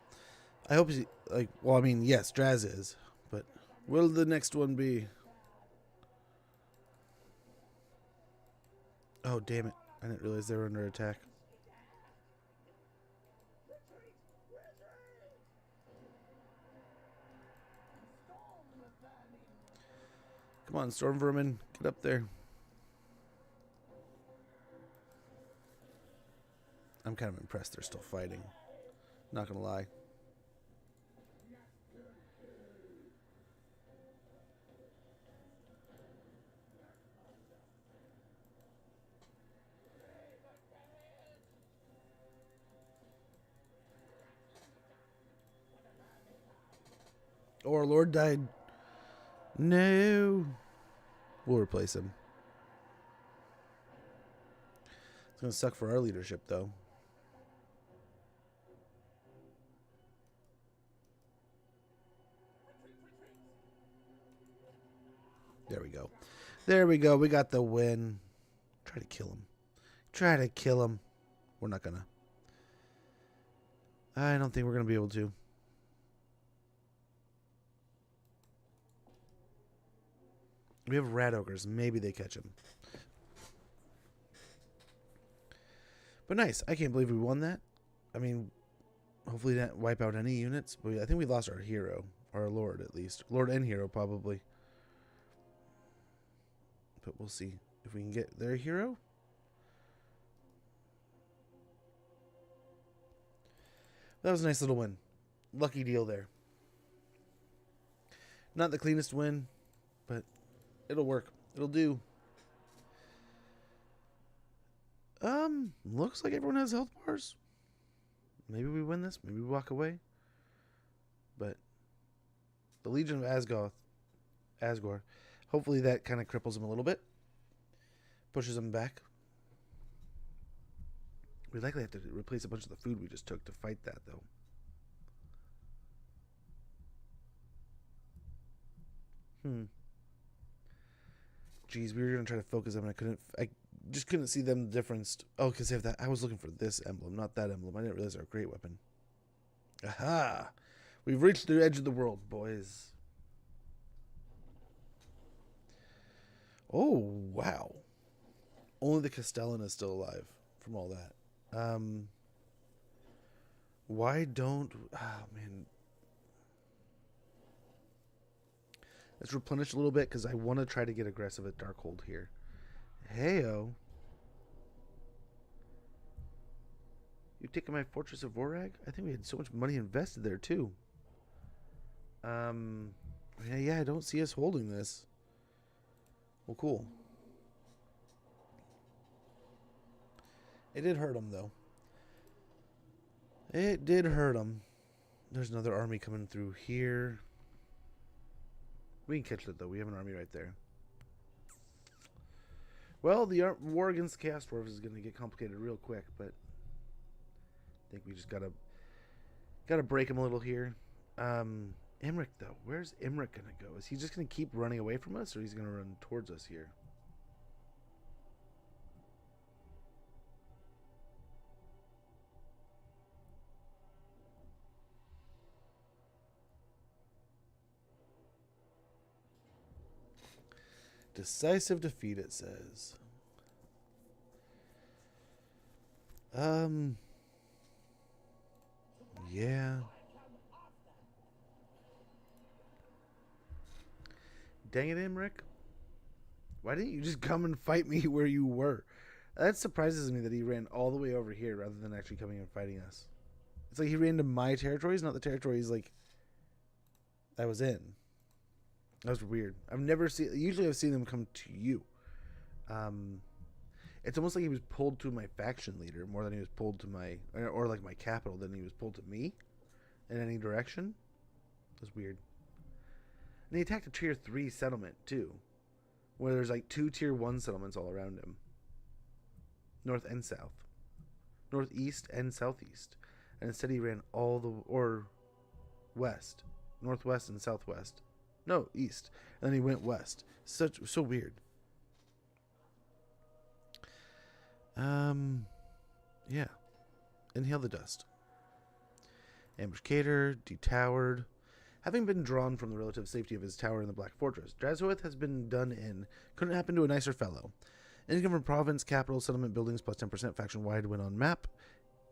I hope he, like, well, I mean, yes, Draz is. But will the next one be? Oh, damn it. I didn't realize they were under attack. Come on, Storm Vermin. Get up there. I'm kind of impressed they're still fighting. Not gonna lie. Oh, our Lord died. No. We'll replace him. It's gonna suck for our leadership, though. There we go. There we go. We got the win. Try to kill him. Try to kill him. We're not gonna. I don't think we're gonna be able to. We have rat ogres. Maybe they catch him. But nice. I can't believe we won that. I mean, hopefully not wipe out any units. But I think we lost our hero. Our lord, at least. Lord and hero, probably. But we'll see if we can get their hero. That was a nice little win. Lucky deal there. Not the cleanest win, but it'll work. It'll do. Looks like everyone has health bars. Maybe we win this. Maybe we walk away. But the Legion of Asgore. Hopefully that kind of cripples him a little bit. Pushes him back. We likely have to replace a bunch of the food we just took to fight that, though. Jeez, we were going to try to focus them, and I just couldn't see them differenced. Oh, because they have that. I was looking for this emblem, not that emblem. I didn't realize they're a great weapon. Aha! We've reached the edge of the world, boys. Oh, wow. Only the Castellan is still alive from all that. Why don't... Oh, man. Let's replenish a little bit because I want to try to get aggressive at Darkhold here. Heyo. You taking my Fortress of Vorag? I think we had so much money invested there, too. Yeah, I don't see us holding this. Well, cool. It did hurt him, though. It did hurt him. There's another army coming through here. We can catch it, though. We have an army right there. Well, the war against the Chaos Dwarves is going to get complicated real quick, but I think we just gotta break him a little here. Imric, though. Where's Imric going to go? Is he just going to keep running away from us, or he's going to run towards us here? Decisive defeat, it says. Yeah. Dang it, Imric. Why didn't you just come and fight me where you were? That surprises me that he ran all the way over here rather than actually coming and fighting us. It's like he ran to my territories, not the territories like I was in. That was weird. I've never seen... Usually I've seen them come to you. It's almost like he was pulled to my faction leader more than he was pulled to my... Or like my capital than he was pulled to me in any direction. That's weird. And he attacked a tier 3 settlement too, where there's like 2 tier 1 settlements all around him. North and south. Northeast and southeast. And instead he ran all the... Or west. Northwest and southwest. No, east. And then he went west. So weird. Yeah. Inhale the dust. Ambush Cater, detowered. Having been drawn from the relative safety of his tower in the Black Fortress, Drazoith has been done in. Couldn't happen to a nicer fellow. Income from province, capital, settlement buildings plus 10% faction wide when on map.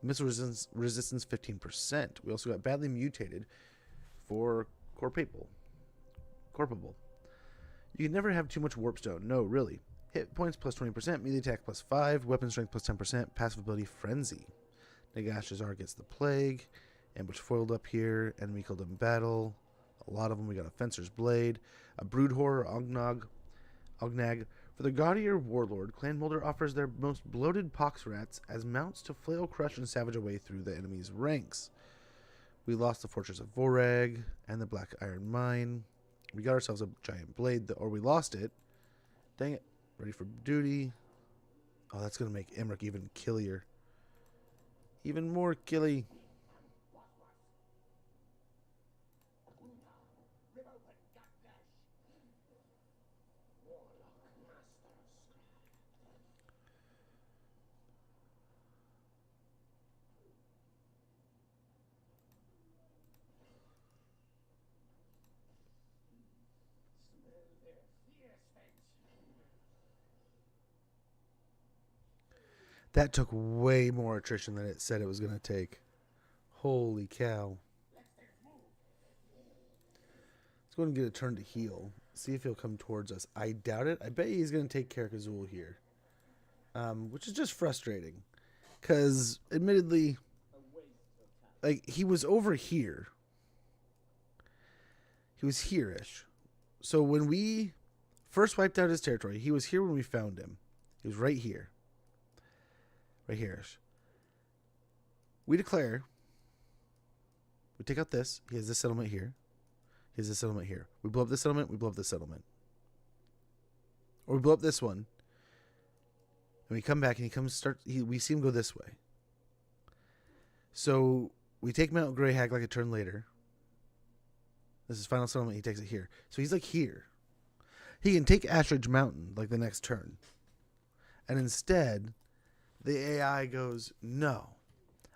Missile resistance 15%. We also got badly mutated for Corpable. You can never have too much warpstone. No, really. Hit points plus 20%, melee attack plus 5, weapon strength plus 10%, passive ability Frenzy. Nagashazar gets the plague. Ambush foiled up here. Enemy killed in battle. A lot of them. We got a Fencer's Blade. A Brood Horror, Ognag. For the gaudier warlord, Clan Molder offers their most bloated pox rats as mounts to flail, crush, and savage a way through the enemy's ranks. We lost the Fortress of Vorag and the Black Iron Mine. We got ourselves a giant blade, or we lost it. Dang it. Ready for duty. Oh, that's going to make Imric even killier. Even more killy. That took way more attrition than it said it was going to take. Holy cow. Let's go ahead and get a turn to heal. See if he'll come towards us. I doubt it. I bet he's going to take Carcazul here. Which is just frustrating. Because, admittedly, like, he was over here. He was here-ish. So when we first wiped out his territory, he was here when we found him. He was right here. Right here-ish. We declare. We take out this. He has this settlement here. He has this settlement here. We blow up this settlement. We blow up this settlement. Or we blow up this one. And we come back and he comes start. We see him go this way. So we take Mount Greyhag like a turn later. This is final settlement. He takes it here. So he's like here. He can take Ashridge Mountain like the next turn. And instead, the AI goes, no.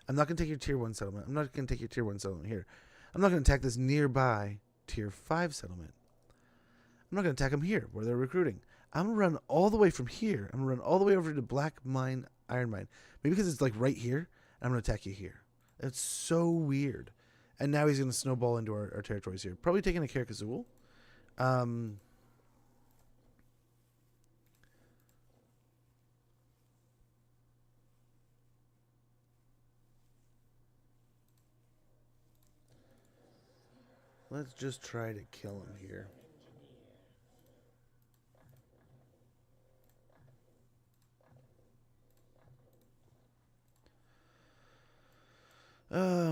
I'm not going to take your tier 1 settlement. I'm not going to take your tier 1 settlement here. I'm not going to attack this nearby tier 5 settlement. I'm not going to attack them here where they're recruiting. I'm going to run all the way from here. I'm going to run all the way over to Black Mine, Iron Mine. Maybe because it's like right here. I'm going to attack you here. It's so weird. And now he's going to snowball into our territories here. Probably taking a Carcassol. Let's just try to kill him here.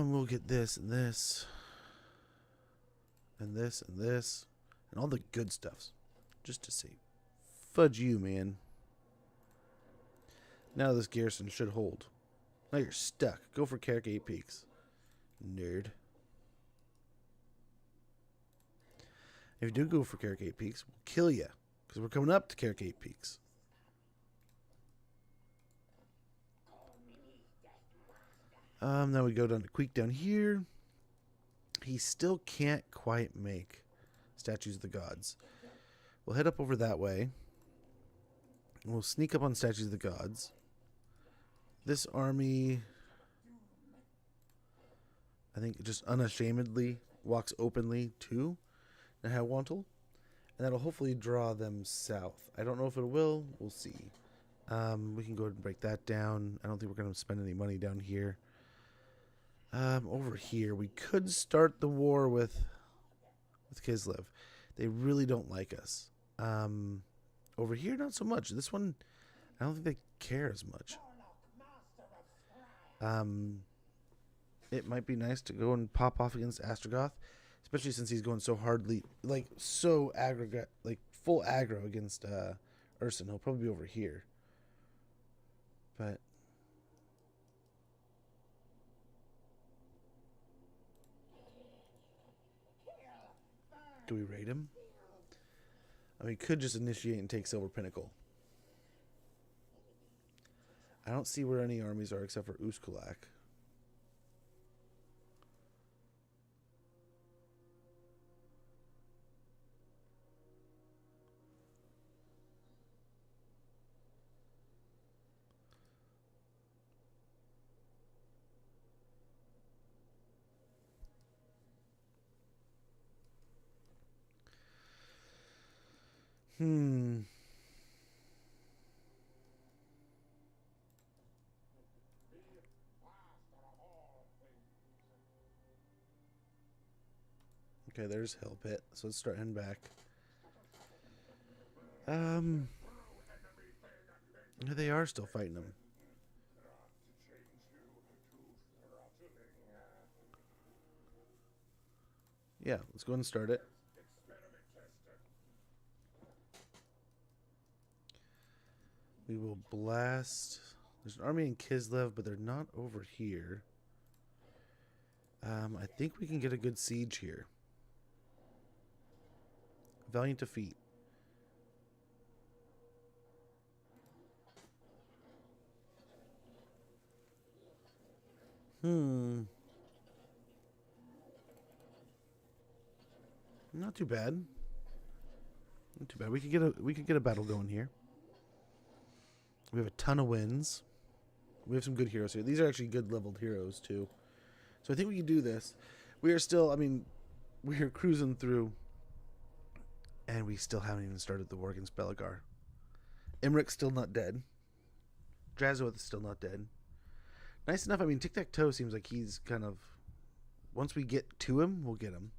We'll get this and this. And this and this. And all the good stuffs. Just to see. Fudge you, man. Now this garrison should hold. Now you're stuck. Go for Carrick 8 Peaks. Nerd. If you do go for Carrick 8 Peaks, we'll kill you. Because we're coming up to Carrick 8 Peaks. Now we go down to Queek down here. He still can't quite make statues of the gods. We'll head up over that way. We'll sneak up on statues of the gods. This army, I think, just unashamedly walks openly to Nahawantal. And that'll hopefully draw them south. I don't know if it will. We'll see. We can go ahead and break that down. I don't think we're going to spend any money down here. Over here, we could start the war with Kislev. They really don't like us. Over here, not so much. This one, I don't think they care as much. It might be nice to go and pop off against Astrogoth, especially since he's going so hardly, like so aggregate, like full aggro against Urson. He'll probably be over here. But do we raid him? I mean, we could just initiate and take Silver Pinnacle. I don't see where any armies are except for Uskulak. Okay, there's Hill Pit. So let's start heading back. They are still fighting them. Yeah, let's go ahead and start it. We will blast. There's an army in Kislev, but they're not over here. I think we can get a good siege here. Valiant defeat. Not too bad. Not too bad. We could get a battle going here. We have a ton of wins. We have some good heroes here. These are actually good leveled heroes too. So I think we can do this. We are still, I mean, we are cruising through. And we still haven't even started the war against Belegar. Imric's still not dead. Drazoth is still not dead. Nice enough. I mean, Tic-Tac-Toe seems like he's kind of... Once we get to him, we'll get him.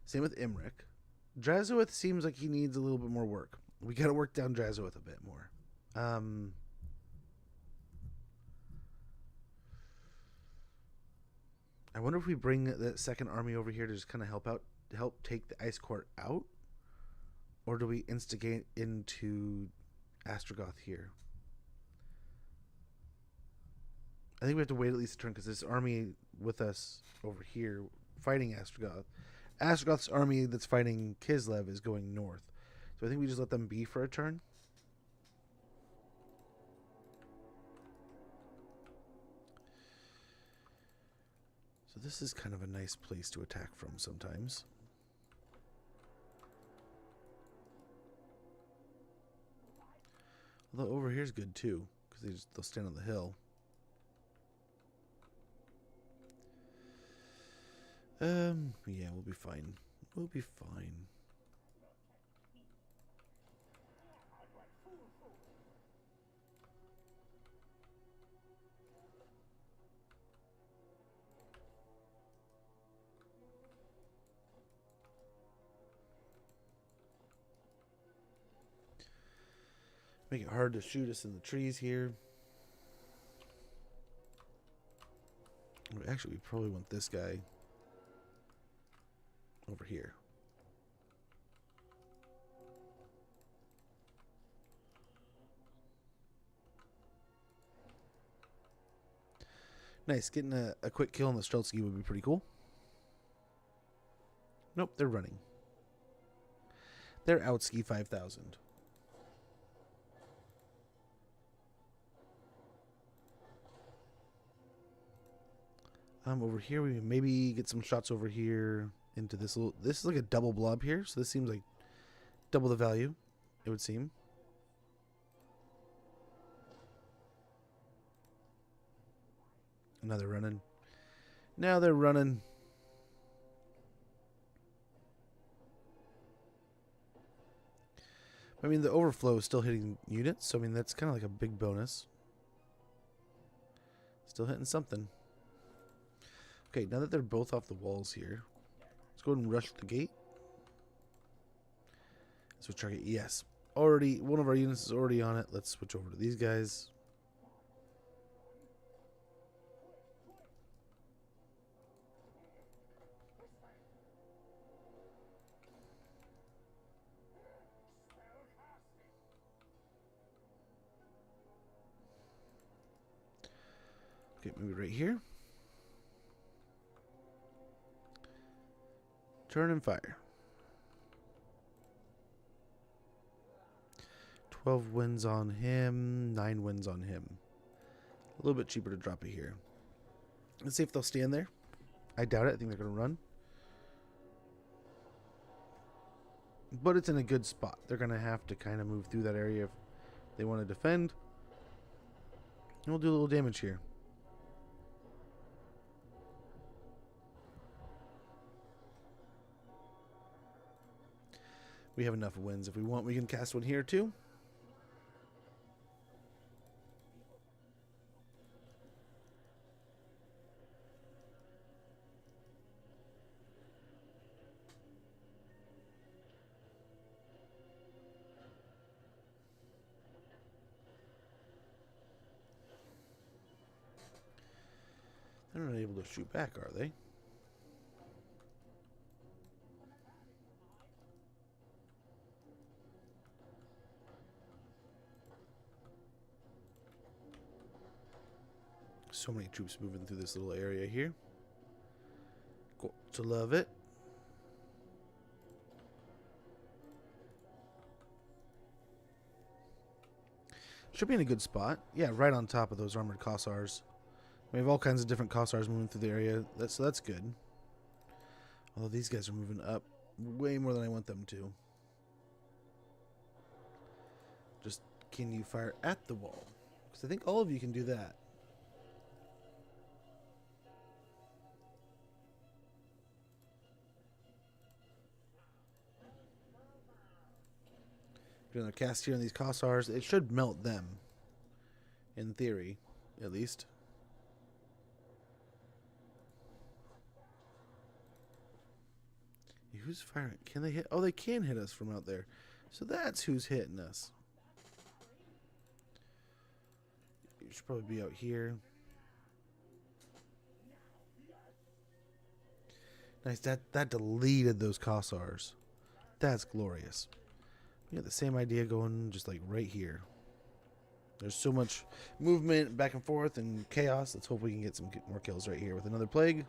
Same with Imric. Drazoth seems like he needs a little bit more work. We got to work down Drazoth a bit more. I wonder if we bring the second army over here to just kind of help take the Ice Court out? Or do we instigate into Astrogoth here? I think we have to wait at least a turn because this army with us over here fighting Astrogoth. Astrogoth's army that's fighting Kislev is going north. So I think we just let them be for a turn. So this is kind of a nice place to attack from sometimes. Although over here's good too, because they'll stand on the hill. Yeah, we'll be fine. We'll be fine. Make it hard to shoot us in the trees here. Actually, we probably want this guy over here. Nice. Getting a quick kill on the Streltsky would be pretty cool. Nope, they're running. They're outski 5,000. Over here, we maybe get some shots over here into this little... This is like a double blob here, so this seems like double the value, it would seem. Now they're running. Now they're running. I mean, the overflow is still hitting units, so I mean, that's kind of like a big bonus. Still hitting something. Okay, now that they're both off the walls here, let's go ahead and rush the gate. Switch target. Yes. Already, one of our units is already on it. Let's switch over to these guys. Okay, maybe right here. Turn and fire. 12 wins on him, 9 wins on him. A little bit cheaper to drop it here. Let's see if they'll stand there. I doubt it. I think they're going to run. But it's in a good spot. They're going to have to kind of move through that area if they want to defend. And we'll do a little damage here. We have enough wins. If we want, we can cast one here too. They're not able to shoot back, are they? So many troops moving through this little area here. Got to love it. Should be in a good spot. Yeah, right on top of those armored Kossars. We have all kinds of different Kossars moving through the area. So that's good. Although these guys are moving up way more than I want them to. Just, can you fire at the wall? Because I think all of you can do that. Doing a cast here on these Kossars. It should melt them. In theory, at least. Who's firing? Can they hit? Oh, they can hit us from out there. So that's who's hitting us. You should probably be out here. Nice. That deleted those Kossars. That's glorious. We got the same idea going just like right here. There's so much movement back and forth and chaos. Let's hope we can get some more kills right here with another plague.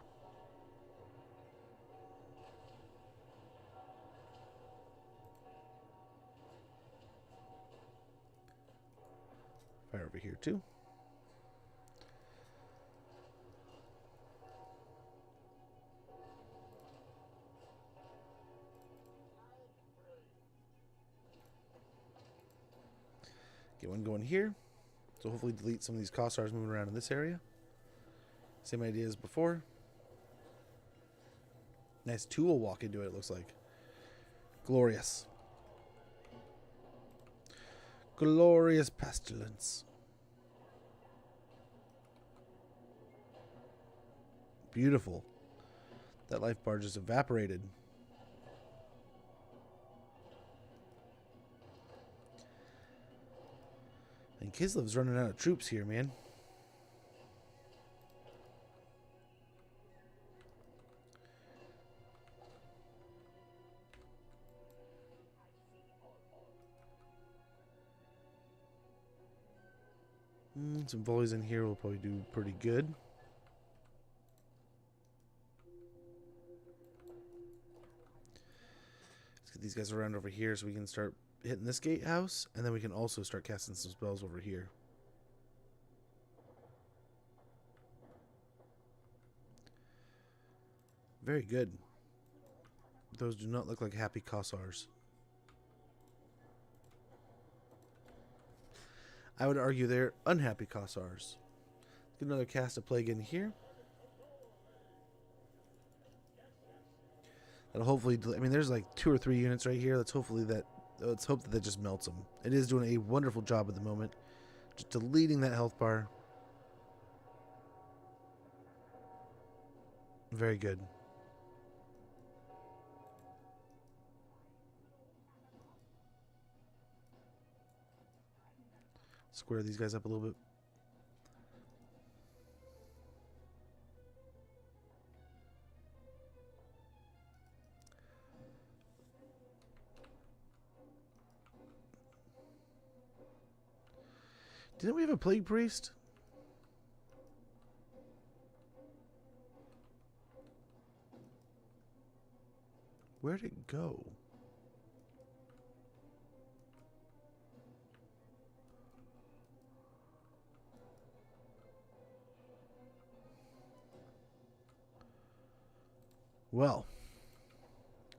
Fire over here too. Get one going here. So hopefully delete some of these Kossars moving around in this area. Same idea as before. Nice tool walk into it, it looks like. Glorious. Glorious pestilence. Beautiful. That life bar just evaporated. And Kislev's running out of troops here, man. Some volleys in here will probably do pretty good. Let's get these guys around over here so we can start hitting this gatehouse, and then we can also start casting some spells over here. Very good. Those do not look like happy Kossars. I would argue they're unhappy Kossars. Let's get another cast of plague in here. That'll hopefully, I mean, there's like 2 or 3 units right here. Let's hope that just melts them. It is doing a wonderful job at the moment. Just deleting that health bar. Very good. Square these guys up a little bit. Didn't we have a plague priest? Where'd it go? Well,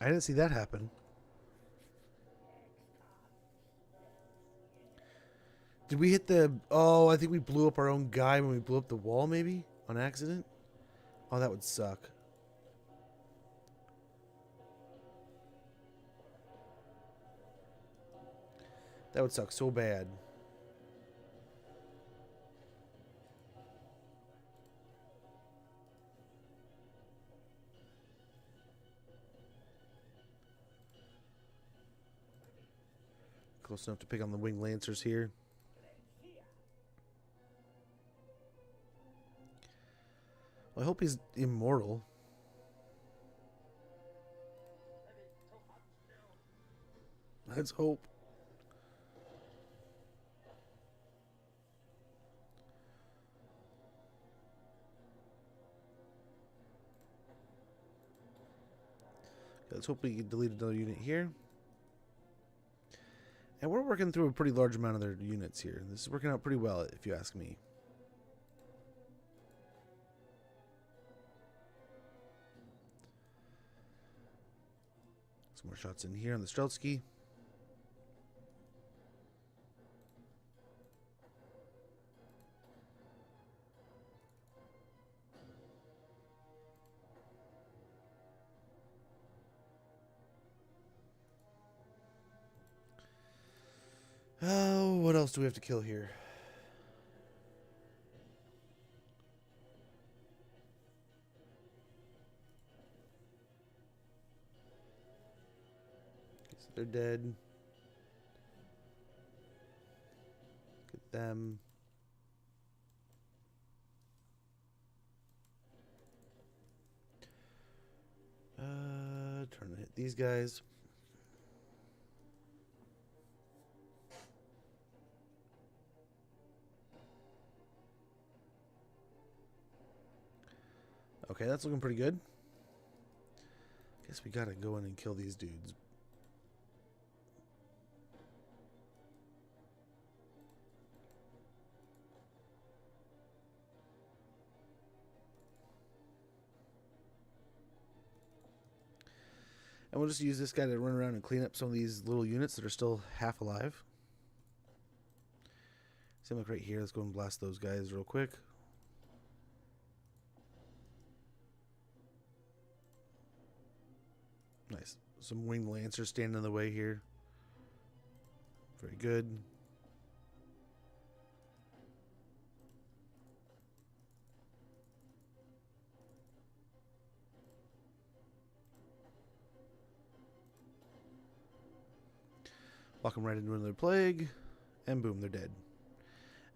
I didn't see that happen. Did we hit the... Oh, I think we blew up our own guy when we blew up the wall, maybe? On accident? Oh, that would suck. That would suck so bad. Close enough to pick on the winged lancers here. Well, I hope he's immortal. Let's hope. Let's hope we can delete another unit here. And we're working through a pretty large amount of their units here. This is working out pretty well, if you ask me. Some more shots in here on the Streltsky. Oh, what else do we have to kill here? Guess they're dead. Get them. Trying to hit these guys. Okay, that's looking pretty good. Guess we gotta go in and kill these dudes. And we'll just use this guy to run around and clean up some of these little units that are still half alive. Same like right here. Let's go and blast those guys real quick. Nice. Some winged lancers standing in the way here. Very good. Lock them right into another plague. And boom, they're dead.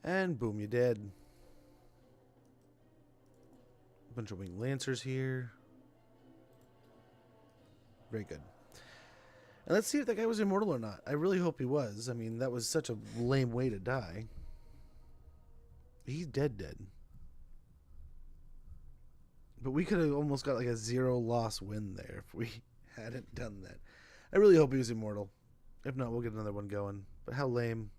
And boom, you're dead. A bunch of winged lancers here. Very good. And let's see if that guy was immortal or not. I really hope he was. I mean, that was such a lame way to die. He's dead. But we could have almost got like a 0-loss win there if we hadn't done that. I really hope he was immortal. If not, we'll get another one going. But how lame.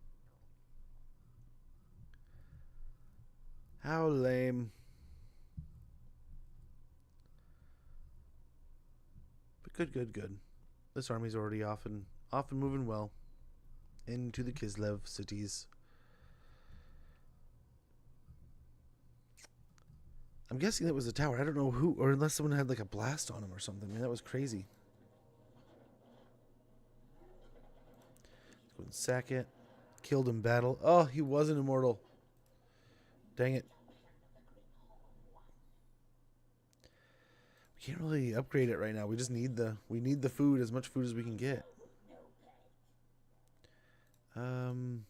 How lame. But good. This army's already off and moving well into the Kislev cities. I'm guessing that was a tower. I don't know who, or unless someone had like a blast on him or something. I mean, that was crazy. Let's go and sack it. Killed in battle. Oh, he wasn't immortal. Dang it. We can't really upgrade it right now. We just need the food, as much food as we can get. Grab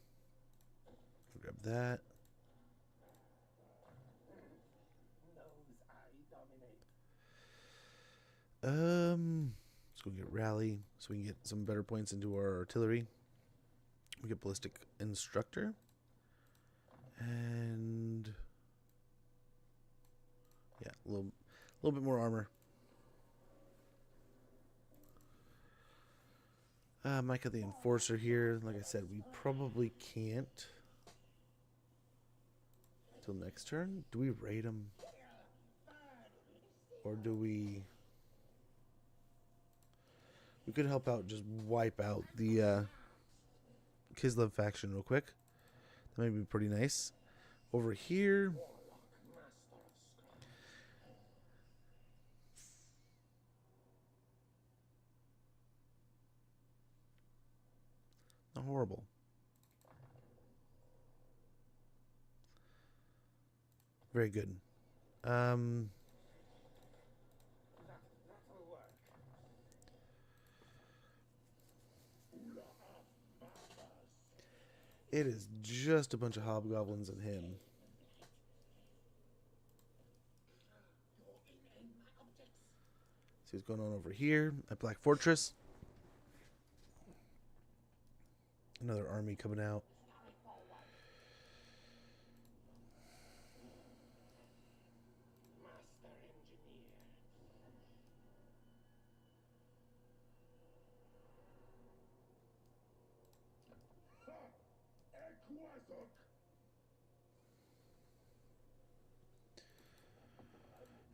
that. Let's go get rally so we can get some better points into our artillery. We get ballistic instructor. And yeah, a little bit more armor. Micah the Enforcer here. Like I said, we probably can't till next turn. Do we raid him? Or do we... We could help out, just wipe out the Kislev faction real quick. That might be pretty nice. Over here... Not horrible. Very good. It is just a bunch of hobgoblins and him. See what's going on over here at Black Fortress. Another army coming out.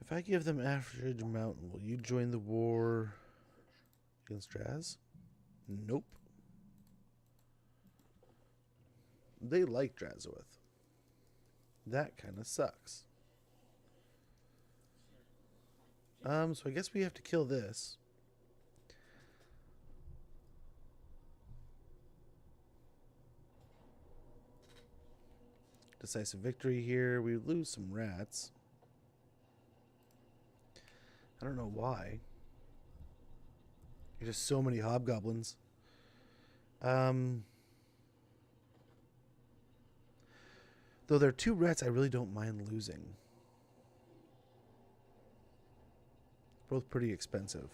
If I give them Average Mountain, will you join the war against Draz? Nope. They like Drazowith. That kind of sucks. So I guess we have to kill this. Decisive victory here. We lose some rats. I don't know why. There's just so many hobgoblins. Though there are 2 rats I really don't mind losing. Both pretty expensive.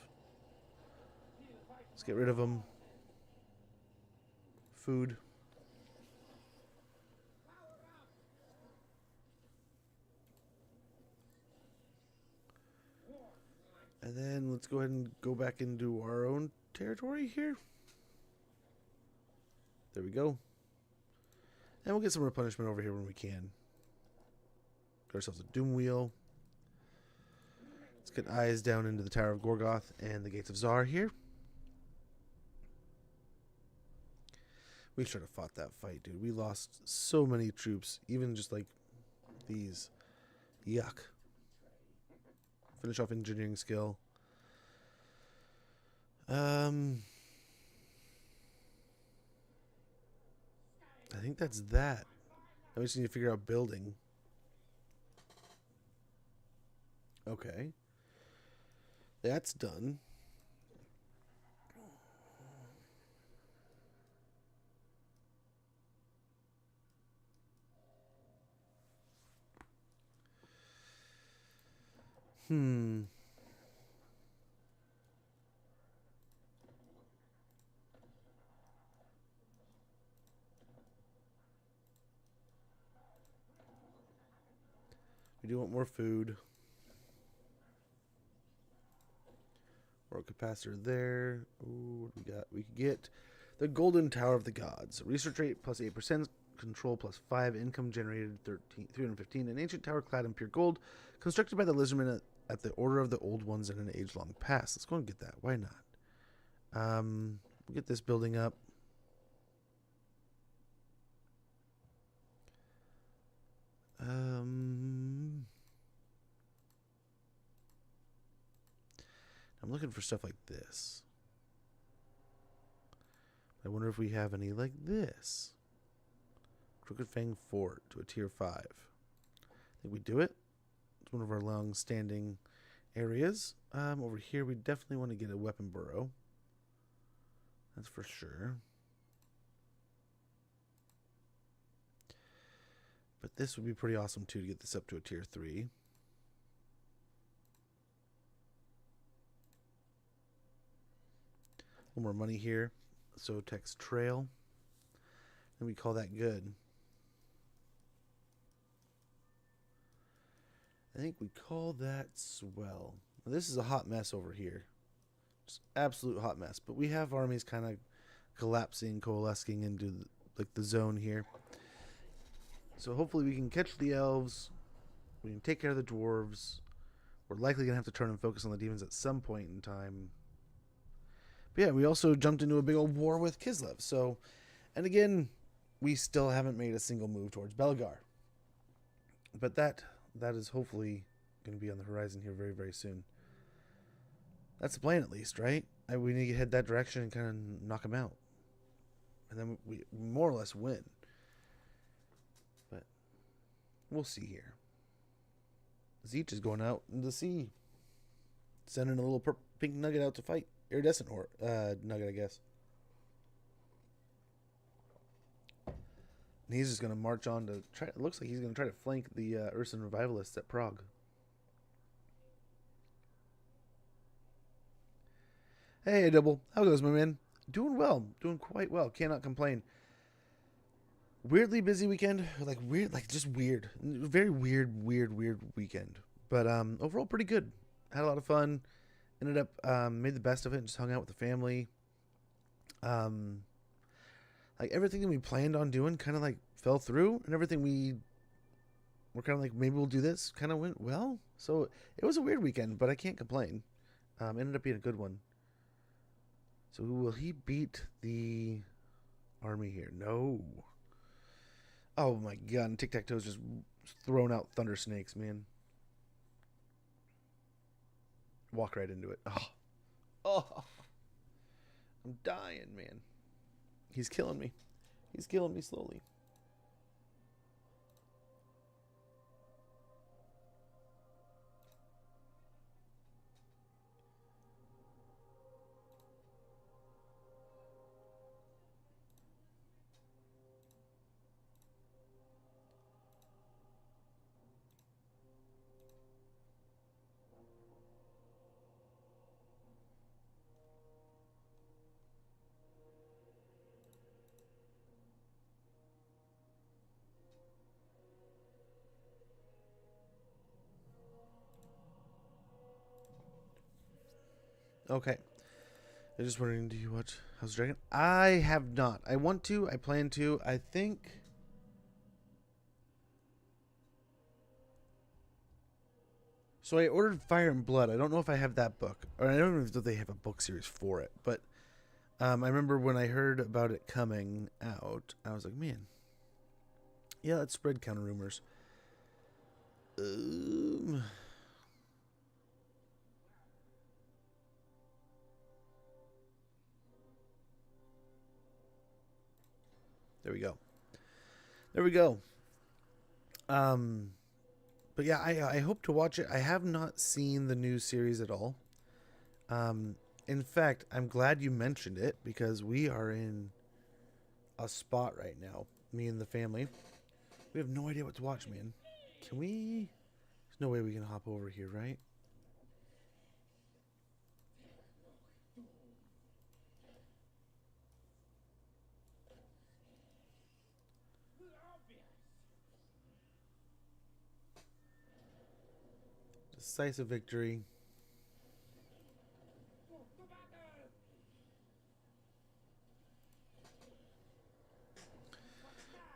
Let's get rid of them. Food. And then let's go ahead and go back into our own territory here. There we go. And we'll get some replenishment over here when we can. Get ourselves a Doom Wheel. Let's get eyes down into the Tower of Gorgoth and the Gates of Zar here. We should have fought that fight, dude. We lost so many troops, even just like these. Yuck. Finish off engineering skill. I think that's that. I just need to figure out building. Okay. That's done. We do want more food. More capacitor there. Ooh, what do we got? We could get the Golden Tower of the Gods. Research rate plus 8%. Control plus 5. Income generated 315. An ancient tower clad in pure gold. Constructed by the lizardmen at the order of the old ones in an age-long past. Let's go and get that. Why not? We'll get this building up. I'm looking for stuff like this. I wonder if we have any like this. Crooked Fang Fort to a tier 5. I think we do it. It's one of our long-standing areas. Over here, we definitely want to get a weapon burrow. That's for sure. But this would be pretty awesome, too, to get this up to a tier 3. One more money here. So text trail. And we call that good. I think we call that swell. Now, this is a hot mess over here. Just absolute hot mess. But we have armies kind of collapsing, coalescing into the zone here. So hopefully we can catch the elves. We can take care of the dwarves. We're likely going to have to turn and focus on the demons at some point in time. But yeah, we also jumped into a big old war with Kislev. So, and again, we still haven't made a single move towards Belegar. But that is hopefully going to be on the horizon here very, very soon. That's the plan at least, right? We need to head that direction and kind of knock them out. And then we more or less win. But we'll see here. Zeech is going out in the sea. Sending a little pink nugget out to fight. Iridescent nugget, I guess. And he's just going to march on to try. It looks like he's going to try to flank the Urson Revivalists at Prague. Hey, Double. How goes, my man? Doing well. Doing quite well. Cannot complain. Weirdly busy weekend. Just weird. Very weird weekend. But overall, pretty good. Had a lot of fun. Ended up made the best of it and just hung out with the family. Like everything that we planned on doing kind of like fell through, and everything we were kind of like maybe we'll do this kind of went well. So it was a weird weekend, but I can't complain. Ended up being a good one. So will he beat the army here? No. Oh my god! And Tic-Tac-Toe's just throwing out thunder snakes, man. Walk right into it. Oh, I'm dying, man. He's killing me. He's killing me slowly. Okay. I'm just wondering, do you watch House of Dragon? I have not. I want to. I plan to. I think... So I ordered Fire and Blood. I don't know if I have that book. Or I don't know if they have a book series for it. But I remember when I heard about it coming out, I was like, man, yeah, let's spread counter rumors. There we go. There we go. But yeah, I hope to watch it. I have not seen the new series at all. In fact, I'm glad you mentioned it because we are in a spot right now, me and the family. We have no idea what to watch, man. Can we? There's no way we can hop over here, right? Decisive victory.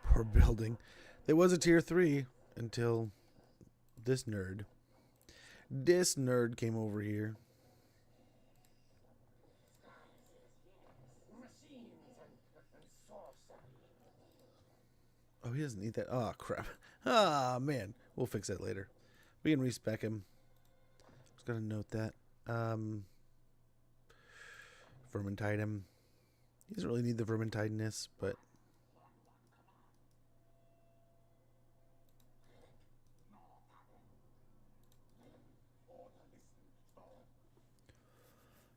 Poor building. There was a tier 3 until this nerd. This nerd came over here. Oh, he doesn't need that. Oh, crap. Ah, man. We'll fix that later. We can respec him. Just gotta note that. Vermintide him. He doesn't really need the vermintideness, but...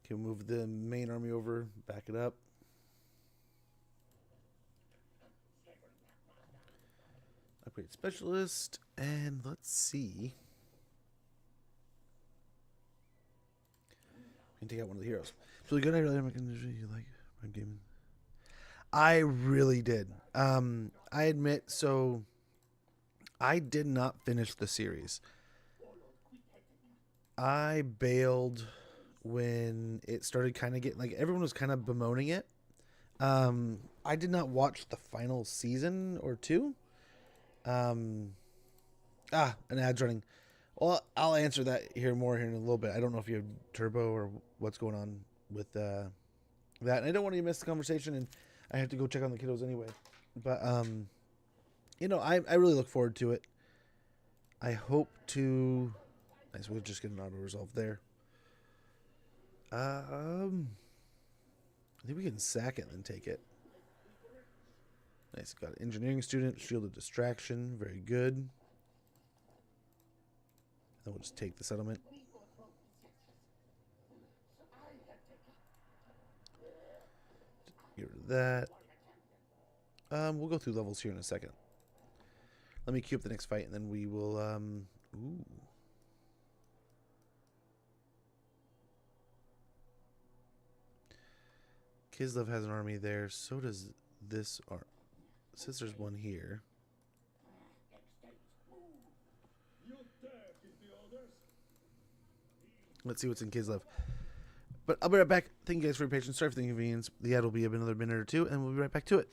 Okay, we'll move the main army over. Back it up. Upgrade specialist. And let's see. We can take out one of the heroes. It's really good. I really like my game. I really did. I admit, so I did not finish the series. I bailed when it started kind of getting, like, everyone was kind of bemoaning it. I did not watch the final season or two. An ad's running. Well, I'll answer that here in a little bit. I don't know if you have turbo or what's going on with that. And I don't want you to miss the conversation, and I have to go check on the kiddos anyway. But, you know, I really look forward to it. I hope to... Nice, we'll just get an auto-resolve there. I think we can sack it and then take it. Nice, got an engineering student, shield of distraction, very good. Then we'll just take the settlement. Get rid of that. We'll go through levels here in a second. Let me queue up the next fight, and then we will, ooh. Kislev has an army there. So does this army. Since there's one here. Let's see what's in Kislev. But I'll be right back. Thank you guys for your patience. Sorry for the inconvenience. The ad will be another minute or two, and we'll be right back to it.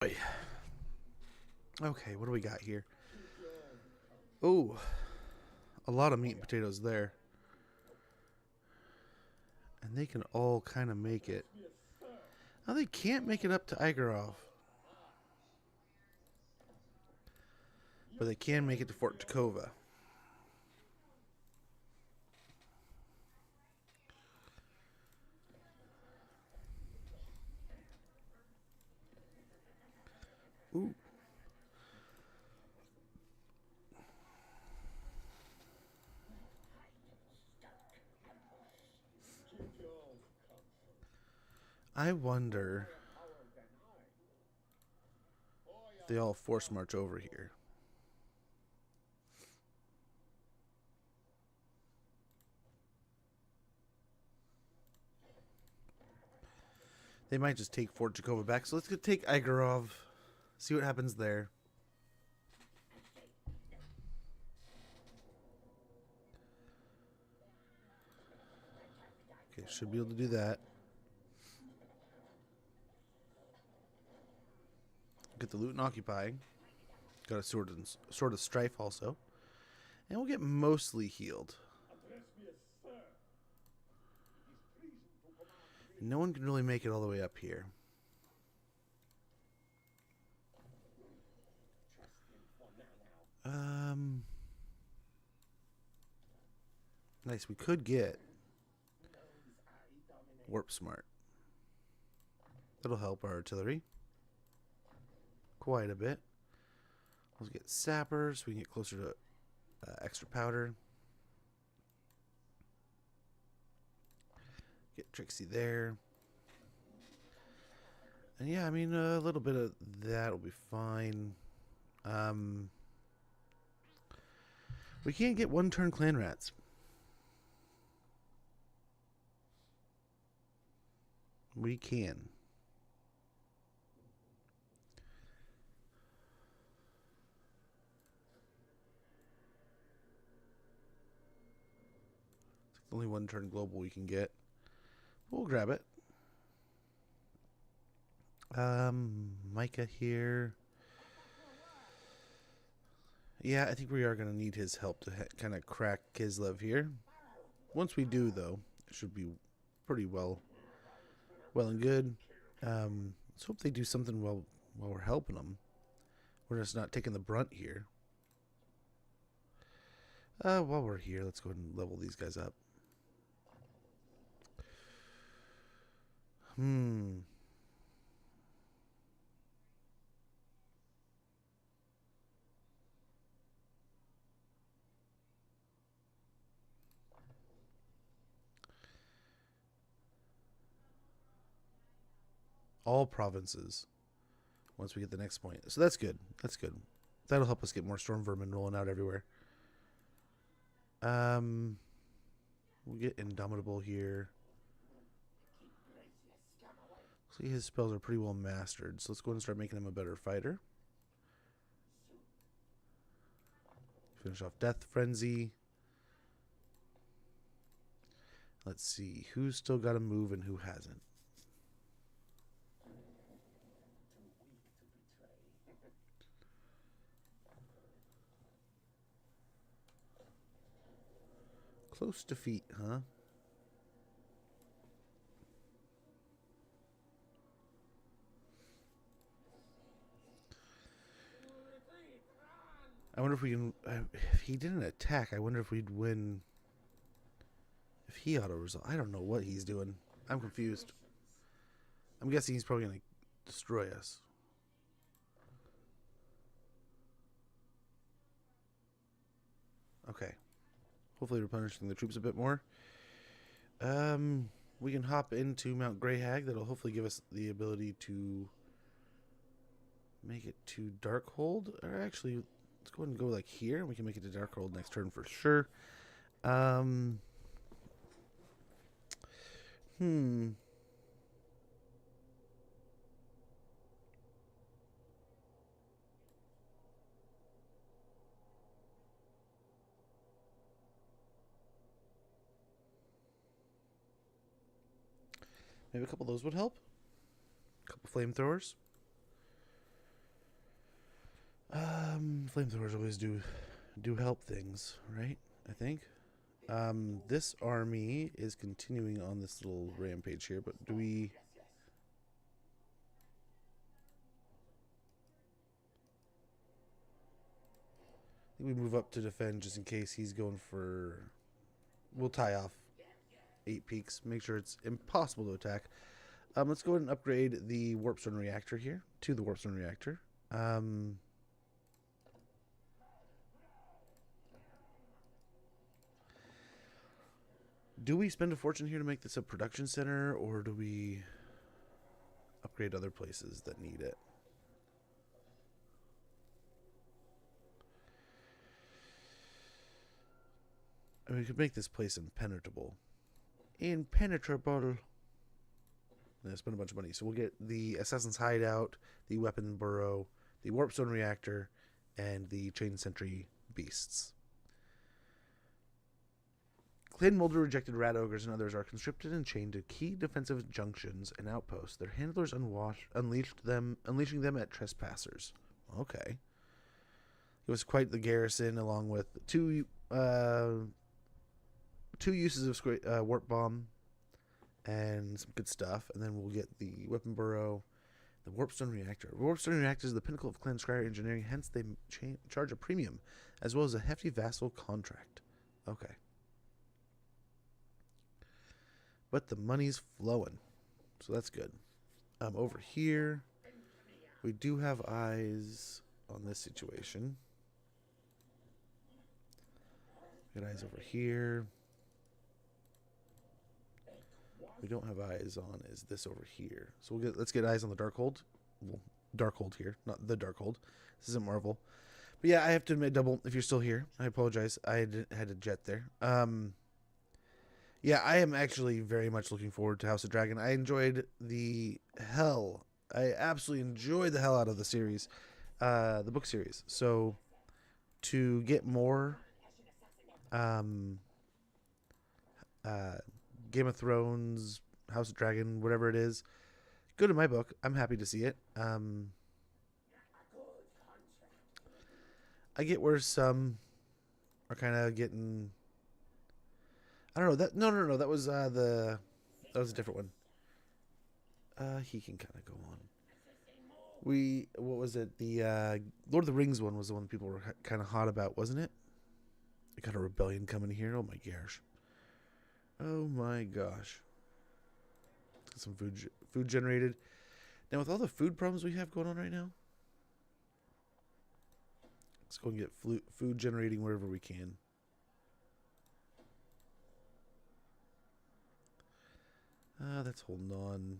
Oy. Okay, what do we got here? Oh, a lot of meat and potatoes there. And they can all kind of make it. Now they can't make it up to Igorov. But they can make it to Fort Takova. Ooh. I wonder if they all force march over here. They might just take Fort Jakova back. So let's go take Igorov. See what happens there. Okay, should be able to do that. Get the loot and occupying. Got a sword of strife also. And we'll get mostly healed. No one can really make it all the way up here. Nice. We could get Warp Smart. That'll help our artillery quite a bit. Let's get sappers so we can get closer to extra powder. Get Trixie there. And yeah, I mean, a little bit of that will be fine. We can't get one-turn clan rats. We can. It's only one turn global we can get. We'll grab it. Micah here. Yeah, I think we are going to need his help to kind of crack Kislev here. Once we do, though, it should be pretty well and good. Let's hope they do something while we're helping them. We're just not taking the brunt here. While we're here, let's go ahead and level these guys up. All provinces once we get the next point. So that's good. That's good. That'll help us get more storm vermin rolling out everywhere. We'll get Indomitable here. See, his spells are pretty well mastered. So let's go ahead and start making him a better fighter. Finish off Death Frenzy. Let's see. Who's still got a move and who hasn't? Close defeat, huh? I wonder if we can... if he didn't attack, I wonder if we'd win... if he auto-resolve. I don't know what he's doing. I'm confused. I'm guessing he's probably going to destroy us. Okay. Hopefully replenishing the troops a bit more. We can hop into Mount Greyhag. That'll hopefully give us the ability to make it to Darkhold. Or actually, let's go ahead and go like here. We can make it to Darkhold next turn for sure. Maybe a couple of those would help. A couple flamethrowers. Flamethrowers always do help things, right? I think. This army is continuing on this little rampage here, but do we... I think we move up to defend just in case he's going for... We'll tie off 8 peaks. Make sure it's impossible to attack. Let's go ahead and upgrade the Warpstone Reactor here to the Warpstone Reactor. Do we spend a fortune here to make this a production center, or do we upgrade other places that need it? I mean, we could make this place impenetrable. Impenetrable. And spend a bunch of money. So we'll get the Assassin's Hideout, the Weapon Burrow, the Warpstone Reactor, and the Chain Sentry Beasts. Clan Molder rejected rat ogres and others are conscripted and chained to key defensive junctions and outposts. Their handlers unleashing them at trespassers. Okay. It was quite the garrison, along with two uses of warp bomb and some good stuff. And then we'll get the Weapon Burrow, the Warpstone Reactor. The Warpstone Reactor is the pinnacle of Clan Scryer engineering, hence they charge a premium, as well as a hefty vassal contract. Okay. But the money's flowing, so that's good. Over here, we do have eyes on this situation. We got eyes over here. We don't have eyes on is this over here. So let's get eyes on the Darkhold. Well, Darkhold here, not the Darkhold. This isn't Marvel. But yeah, I have to admit, Double, if you're still here, I apologize. I had a jet there. Yeah, I am actually very much looking forward to House of Dragon. I enjoyed the hell. I absolutely enjoyed the hell out of the series, the book series. So to get more Game of Thrones, House of Dragon, whatever it is, go to my book. I'm happy to see it. I get where some are kind of getting... I don't know. No. That was a different one. He can kind of go on. What was it? The Lord of the Rings one was the one people were kind of hot about, wasn't it? We got a rebellion coming here. Oh my gosh. Oh my gosh. Some food generated. Now with all the food problems we have going on right now, let's go and get food generating wherever we can. That's holding on.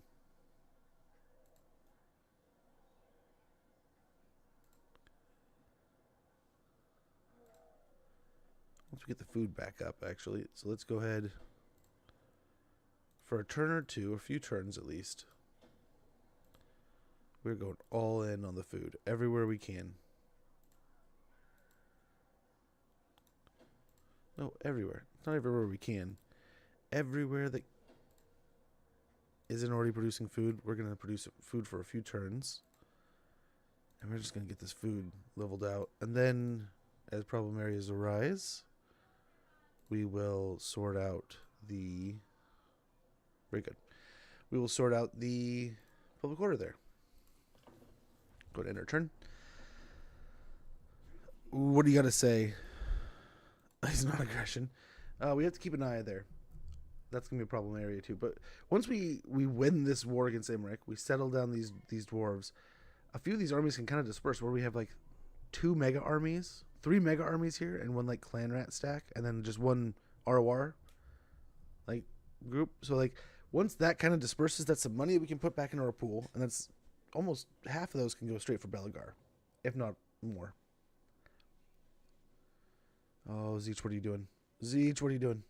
Once we get the food back up, actually. So let's go ahead for a turn or two, a few turns at least. We're going all in on the food, everywhere we can. No, everywhere. Not everywhere we can. Everywhere that isn't already producing food, we're going to produce food for a few turns. And we're just going to get this food leveled out. And then, as problem areas arise, we will sort out the... Very good. We will sort out the public order there. Go to enter turn. What do you got to say? It's not aggression. We have to keep an eye there. That's going to be a problem area too. But once we win this war against Emmerich, we settle down these dwarves, a few of these armies can kind of disperse where we have like 2 mega armies, 3 mega armies here, and 1 like clan rat stack, and then just 1 ROR like group. So like once that kind of disperses, that's some money we can put back into our pool, and that's almost half of those can go straight for Belegar, if not more. Oh, Zeech, what are you doing? Zeech, what are you doing?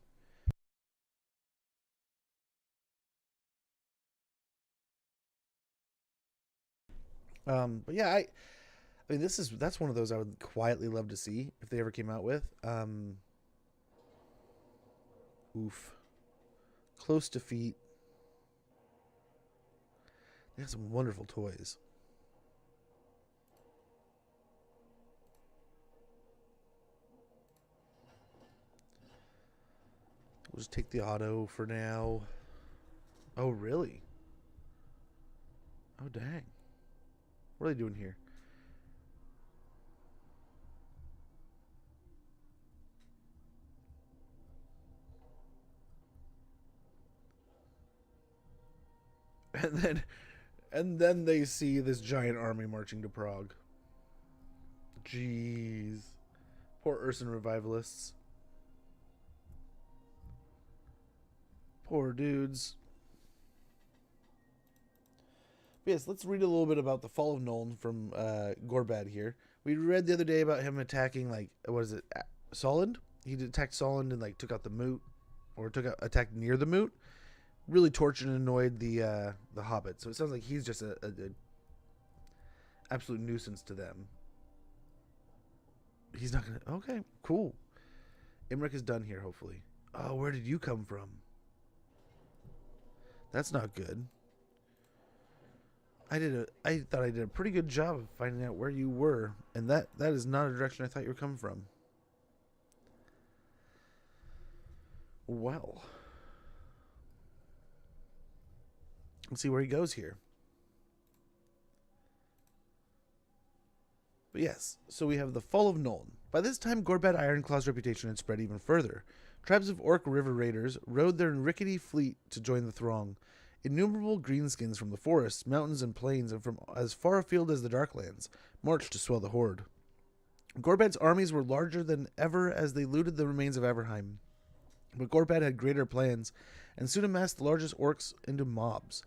But yeah, I mean, that's one of those I would quietly love to see if they ever came out with. Oof. Close defeat. They have some wonderful toys. We'll just take the auto for now. Oh, really? Oh, dang. What are they doing here? And then they see this giant army marching to Prague. Jeez. Poor Urson revivalists. Poor dudes. But yes, let's read a little bit about the fall of Nuln from Gorbad here. We read the other day about him attacking, like, what is it, Solend? He attacked Solend and, like, took out the moot, or attacked near the moot. Really tortured and annoyed the Hobbit. So it sounds like he's just a absolute nuisance to them. He's not gonna. Okay, cool. Imric is done here, hopefully. Oh, where did you come from? That's not good. I thought I did a pretty good job of finding out where you were, and that is not a direction I thought you were coming from. Well, let's see where he goes here. But yes, so we have the fall of Nuln. By this time, Gorbad Ironclaw's reputation had spread even further. Tribes of Orc river raiders rode their rickety fleet to join the throng. Innumerable greenskins from the forests, mountains, and plains, and from as far afield as the Darklands, marched to swell the horde. Gorbad's armies were larger than ever as they looted the remains of Everheim. But Gorbad had greater plans, and soon amassed the largest orcs into mobs.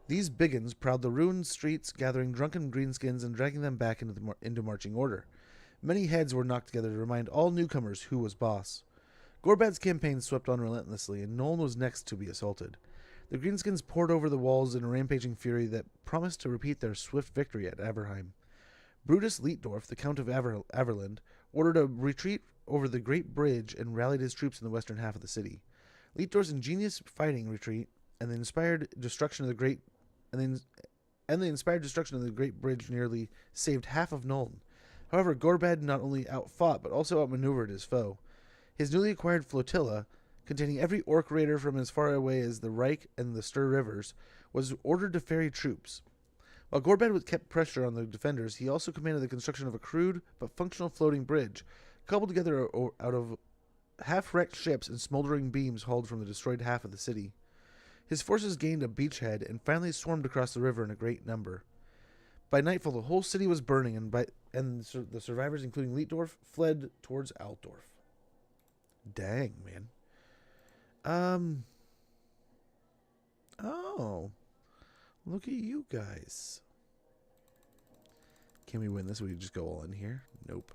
These biggins prowled the ruined streets, gathering drunken greenskins and dragging them back into marching order. Many heads were knocked together to remind all newcomers who was boss. Gorbad's campaign swept on relentlessly, and Nuln was next to be assaulted. The greenskins poured over the walls in a rampaging fury that promised to repeat their swift victory at Everheim. Brutus Leitdorf, the Count of Averland, ordered a retreat over the Great Bridge and rallied his troops in the western half of the city. Leitdorf's ingenious fighting retreat and the inspired destruction of the Great Bridge nearly saved half of Nuln. However, Gorbad not only outfought but also outmaneuvered his foe. His newly acquired flotilla, containing every orc raider from as far away as the Reich and the Styr rivers, was ordered to ferry troops. While Gorbad kept pressure on the defenders, he also commanded the construction of a crude but functional floating bridge, cobbled together out of half-wrecked ships and smoldering beams hauled from the destroyed half of the city. His forces gained a beachhead and finally swarmed across the river in a great number. By nightfall, the whole city was burning, and the survivors, including Leitdorf, fled towards Altdorf. Dang, man. Oh. Look at you guys. Can we win this? We just go all in here? Nope.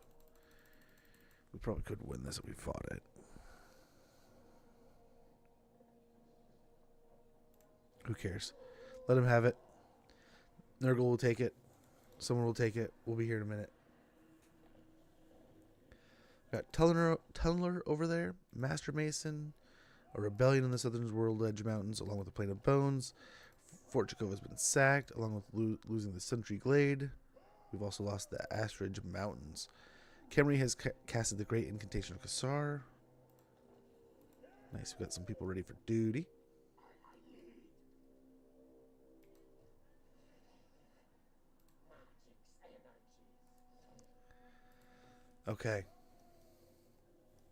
We probably could win this if we fought it. Who cares? Let him have it. Nurgle will take it. Someone will take it. We'll be here in a minute. Got Tunneler over there. Master Mason. A rebellion in the southern World Edge Mountains, along with the Plain of Bones. Fort Jacob has been sacked, along with losing the Sentry Glade. We've also lost the Astridge Mountains. Khemri has casted the Great Incantation of Kassar. Nice, we got some people ready for duty. Okay.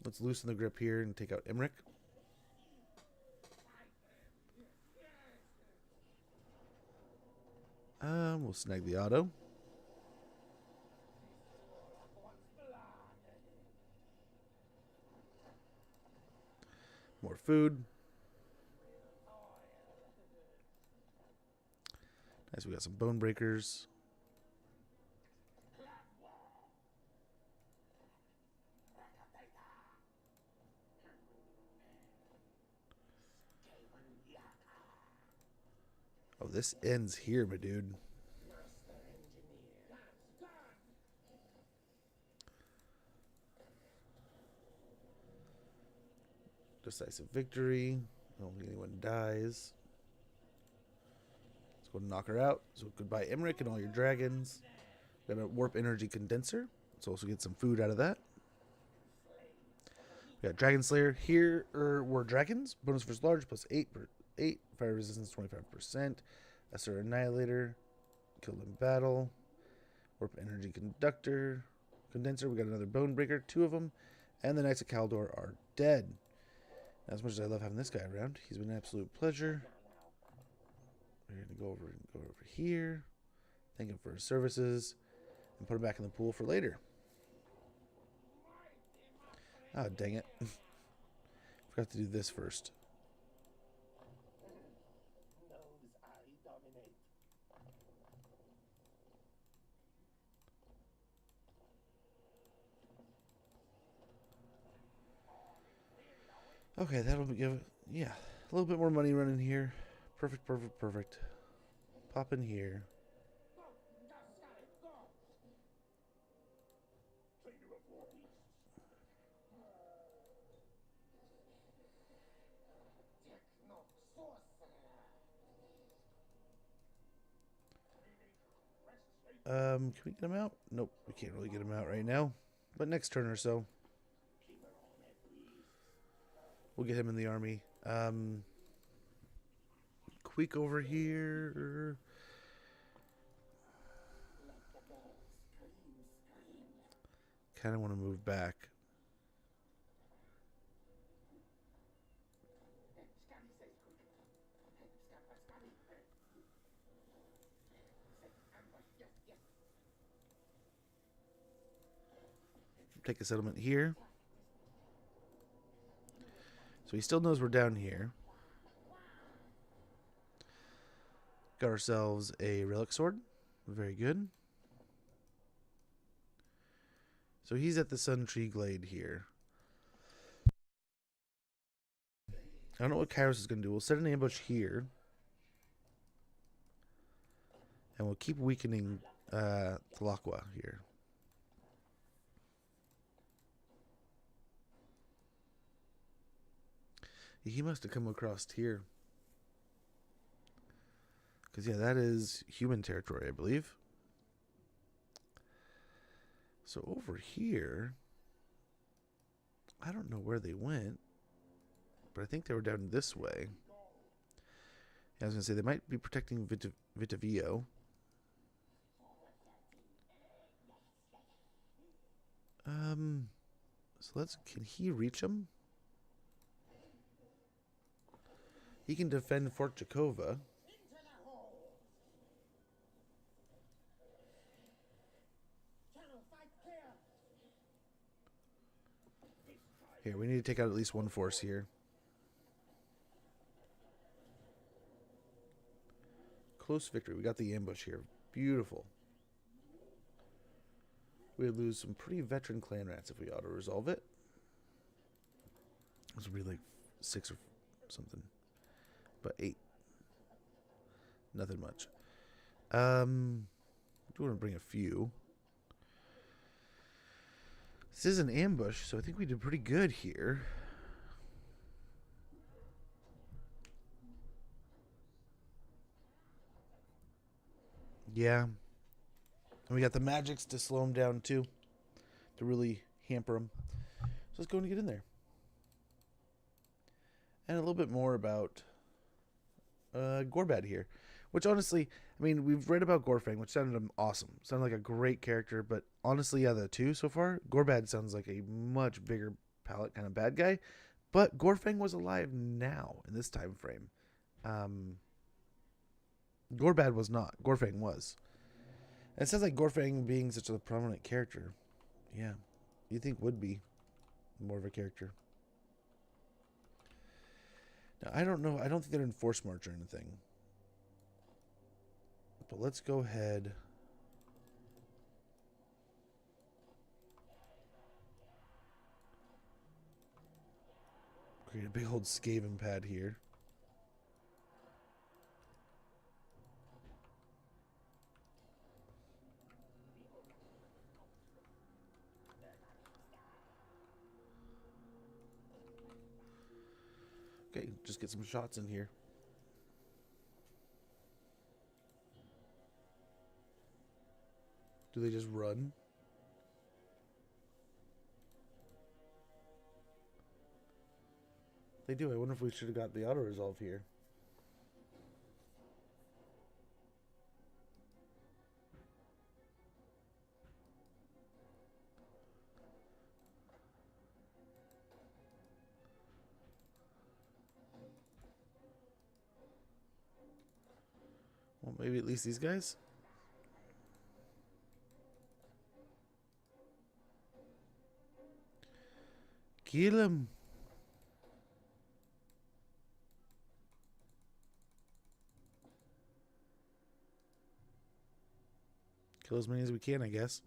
Let's loosen the grip here and take out Imric. We'll snag the auto. More food. Nice, we got some bone breakers. Oh, this ends here, my dude. Decisive victory. I don't think anyone dies. Let's go knock her out. So goodbye, Imric and all your dragons. Got a warp energy condenser. Let's also get some food out of that. We got Dragon Slayer. Here were dragons. Bonus versus large, plus 8. Fire resistance, 25%. Essar Annihilator. Killed in battle. Warp Energy Conductor. Condenser. We got another Bone Breaker. 2 of them. And the Knights of Kaldor are dead. As much as I love having this guy around, he's been an absolute pleasure. We're going to go over here. Thank him for his services. And put him back in the pool for later. Ah, dang it. Forgot to do this first. Okay, that'll give, yeah, a little bit more money running here. Perfect, perfect, perfect. Pop in here. Can we get him out? Nope, we can't really get him out right now. But next turn or so, we'll get him in the army. Quick over here. Kind of want to move back. Take a settlement here. So he still knows we're down here. Got ourselves a relic sword. Very good. So he's at the Sun Tree Glade here. I don't know what Kairos is going to do. We'll set an ambush here. And we'll keep weakening Thalakwa here. He must have come across here. Because, yeah, that is human territory, I believe. So over here, I don't know where they went, but I think they were down this way. Yeah, I was going to say, they might be protecting Vitavio. So can he reach him? He can defend Fort Jakova. Here, we need to take out at least one force here. Close victory. We got the ambush here. Beautiful. We would lose some pretty veteran clan rats if we auto-resolve it. This would be like 6 or something. But 8. Nothing much. I do want to bring a few. This is an ambush, so I think we did pretty good here. Yeah. And we got the magics to slow him down too. To really hamper him. So let's go and get in there. And a little bit more about Gorbad here. Which honestly, I mean, we've read about Gorfang, which sounded awesome. Sounded like a great character, but honestly, yeah, the 2 so far, Gorbad sounds like a much bigger palette kind of bad guy. But Gorfang was alive now, in this time frame. Gorbad was not. Gorfang was. And it sounds like Gorfang being such a prominent character. Yeah, you think would be more of a character. Now, I don't know. I don't think they're in Force March or anything. But let's go ahead. Create a big old Skaven pad here. Okay, just get some shots in here. Do they just run? They do. I wonder if we should have got the auto resolve here. Well, maybe at least these guys. Kill him. Kill as many as we can, I guess.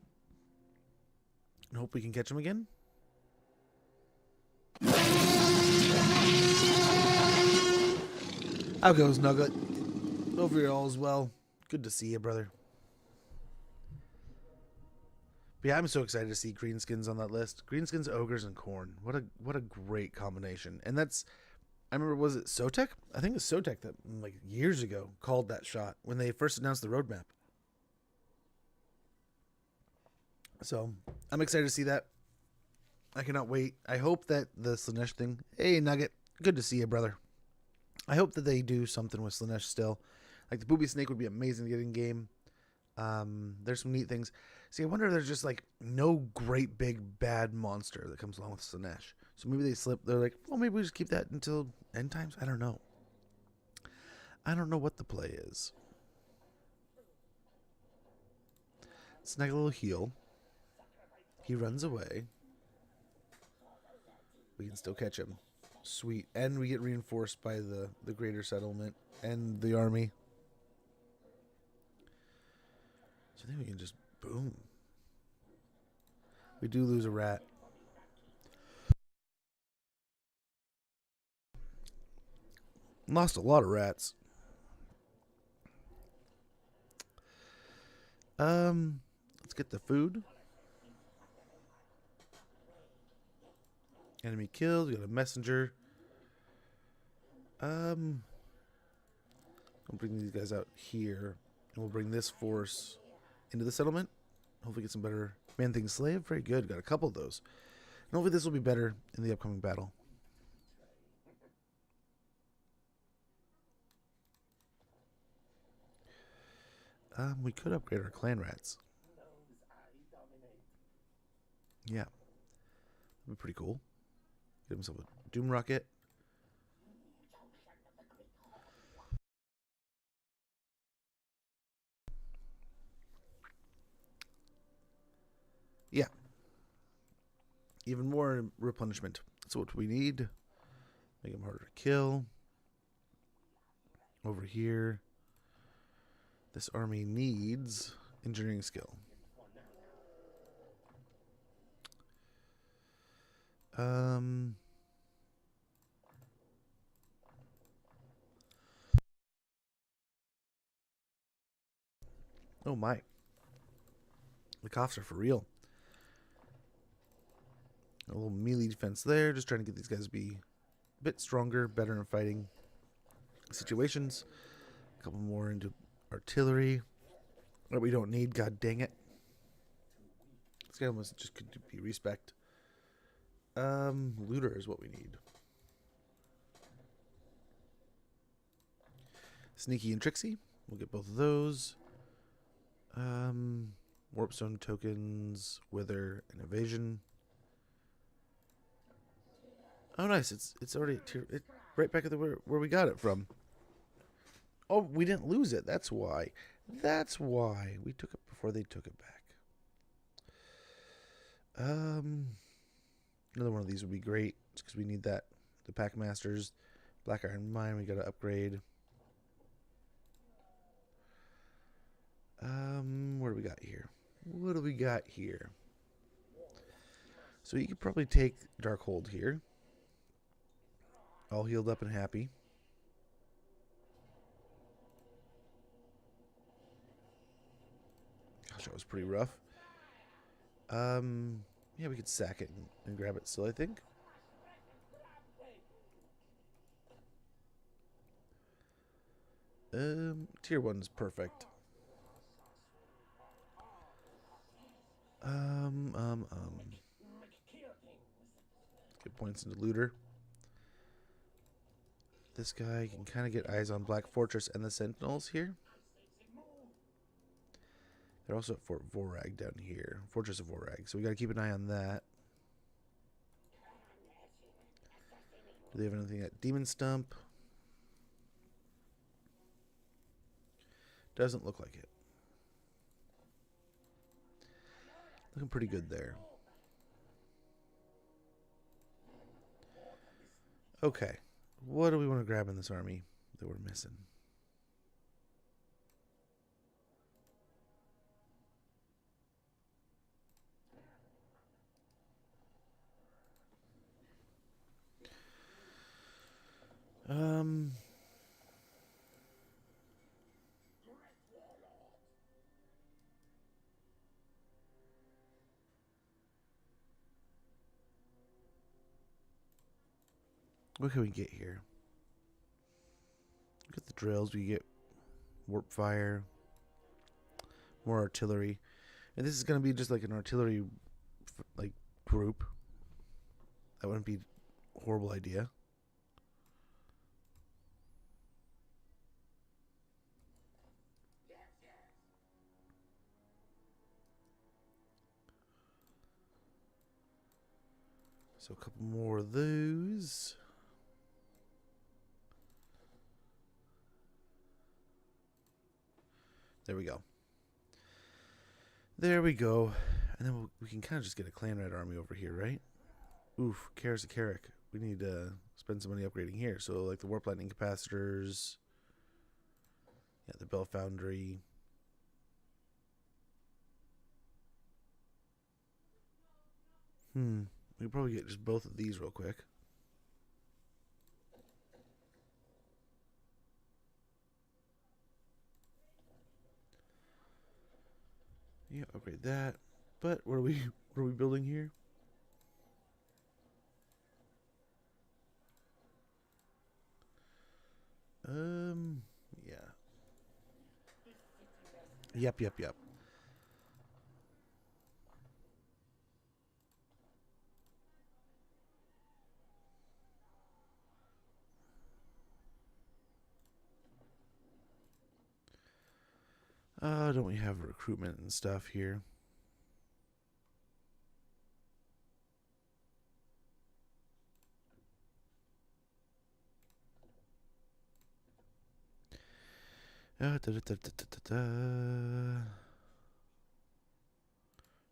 And hope we can catch him again. How goes, Nugget? Hope you're all as well. Good to see you, brother. But yeah, I'm so excited to see greenskins on that list. Greenskins, ogres, and corn. What a great combination. And that's, I remember, was it Sotek? I think it was Sotek that like years ago called that shot when they first announced the roadmap. So I'm excited to see that. I cannot wait. I hope that the Slaanesh thing. Hey, Nugget. Good to see you, brother. I hope that they do something with Slaanesh still. Like the booby snake would be amazing to get in game. There's some neat things. See, I wonder if there's just like no great big bad monster that comes along with Slaanesh. So maybe they slip. They're like, well, maybe we just keep that until end times. I don't know. I don't know what the play is. Snag a little heal. He runs away. We can still catch him. Sweet. And we get reinforced by the greater settlement and the army. So I think we can just boom. We do lose a rat. Lost a lot of rats. Let's get the food. Enemy killed. We got a messenger. I'll bring these guys out here, and we'll bring this force into the settlement. Hopefully get some better man-thing slave. Very good. Got a couple of those. And hopefully this will be better in the upcoming battle. We could upgrade our clan rats. Yeah. That'd be pretty cool. Get himself a doom rocket. Yeah. Even more replenishment. That's what we need. Make him harder to kill. Over here. This army needs engineering skill. Oh my. The coughs are for real. A little melee defense there. Just trying to get these guys to be a bit stronger, better in fighting situations. A couple more into artillery that we don't need. God dang it. This guy almost just could be respect. Looter is what we need. Sneaky and Tricksy. We'll get both of those. Warpstone tokens, Wither, and Evasion. Oh, nice. It's already right back at where we got it from. Oh, we didn't lose it. That's why. That's why. We took it before they took it back. Another one of these would be great, just because we need that. The Pack Masters, Black Iron Mine, we got to upgrade. What do we got here? What do we got here? So you could probably take Darkhold here. All healed up and happy. Gosh, that was pretty rough. Yeah, we could sack it and grab it still, I think. Tier 1 is perfect. Get points into looter. this guy. You can kind of get eyes on Black Fortress and the Sentinels here. They're also at Fort Vorag down here. Fortress of Vorag. So we got to keep an eye on that. Do they have anything at Demon Stump? Doesn't look like it. Looking pretty good there. Okay. What do we want to grab in this army that we're missing? What can we get here? Get the drills. We get warp fire, more artillery, and this is going to be just like an artillery like group. That wouldn't be a horrible idea. So a couple more of those. There we go. There we go. And then we can kind of just get a clan red army over here, right? Oof, Karis Carrick. We need to spend some money upgrading here. So like the warp lightning capacitors. Yeah, the Bell Foundry. We could probably get just both of these real quick. Yeah, upgrade that. But what are we building here? Yeah. Yep. Don't we have recruitment and stuff here?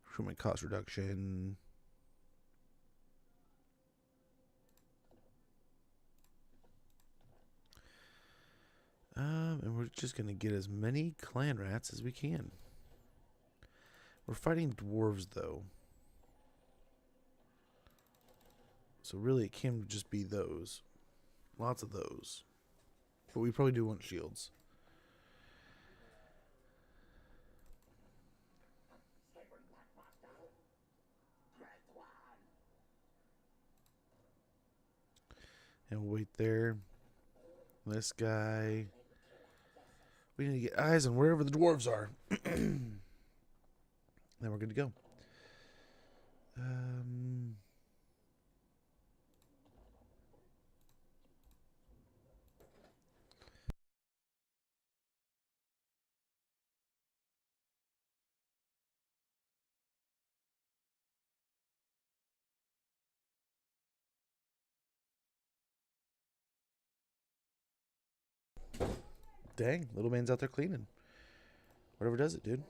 Recruitment cost reduction. And we're just going to get as many clan rats as we can. We're fighting dwarves, though. So really, it can just be those. Lots of those. But we probably do want shields. And we'll wait there. This guy. We need to get eyes on wherever the dwarves are. Then we're good to go. Dang, little man's out there cleaning. Whatever does it, dude.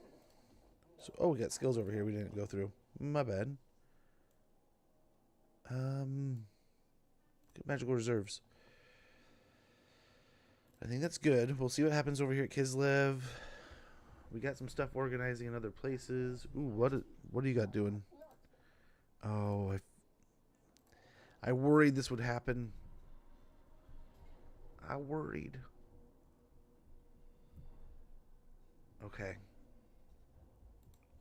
So, oh, we got skills over here we didn't go through. My bad. Get magical reserves. I think that's good. We'll see what happens over here at Kislev. We got some stuff organizing in other places. Ooh, what do you got doing? Oh, I worried this would happen. I worried. Okay.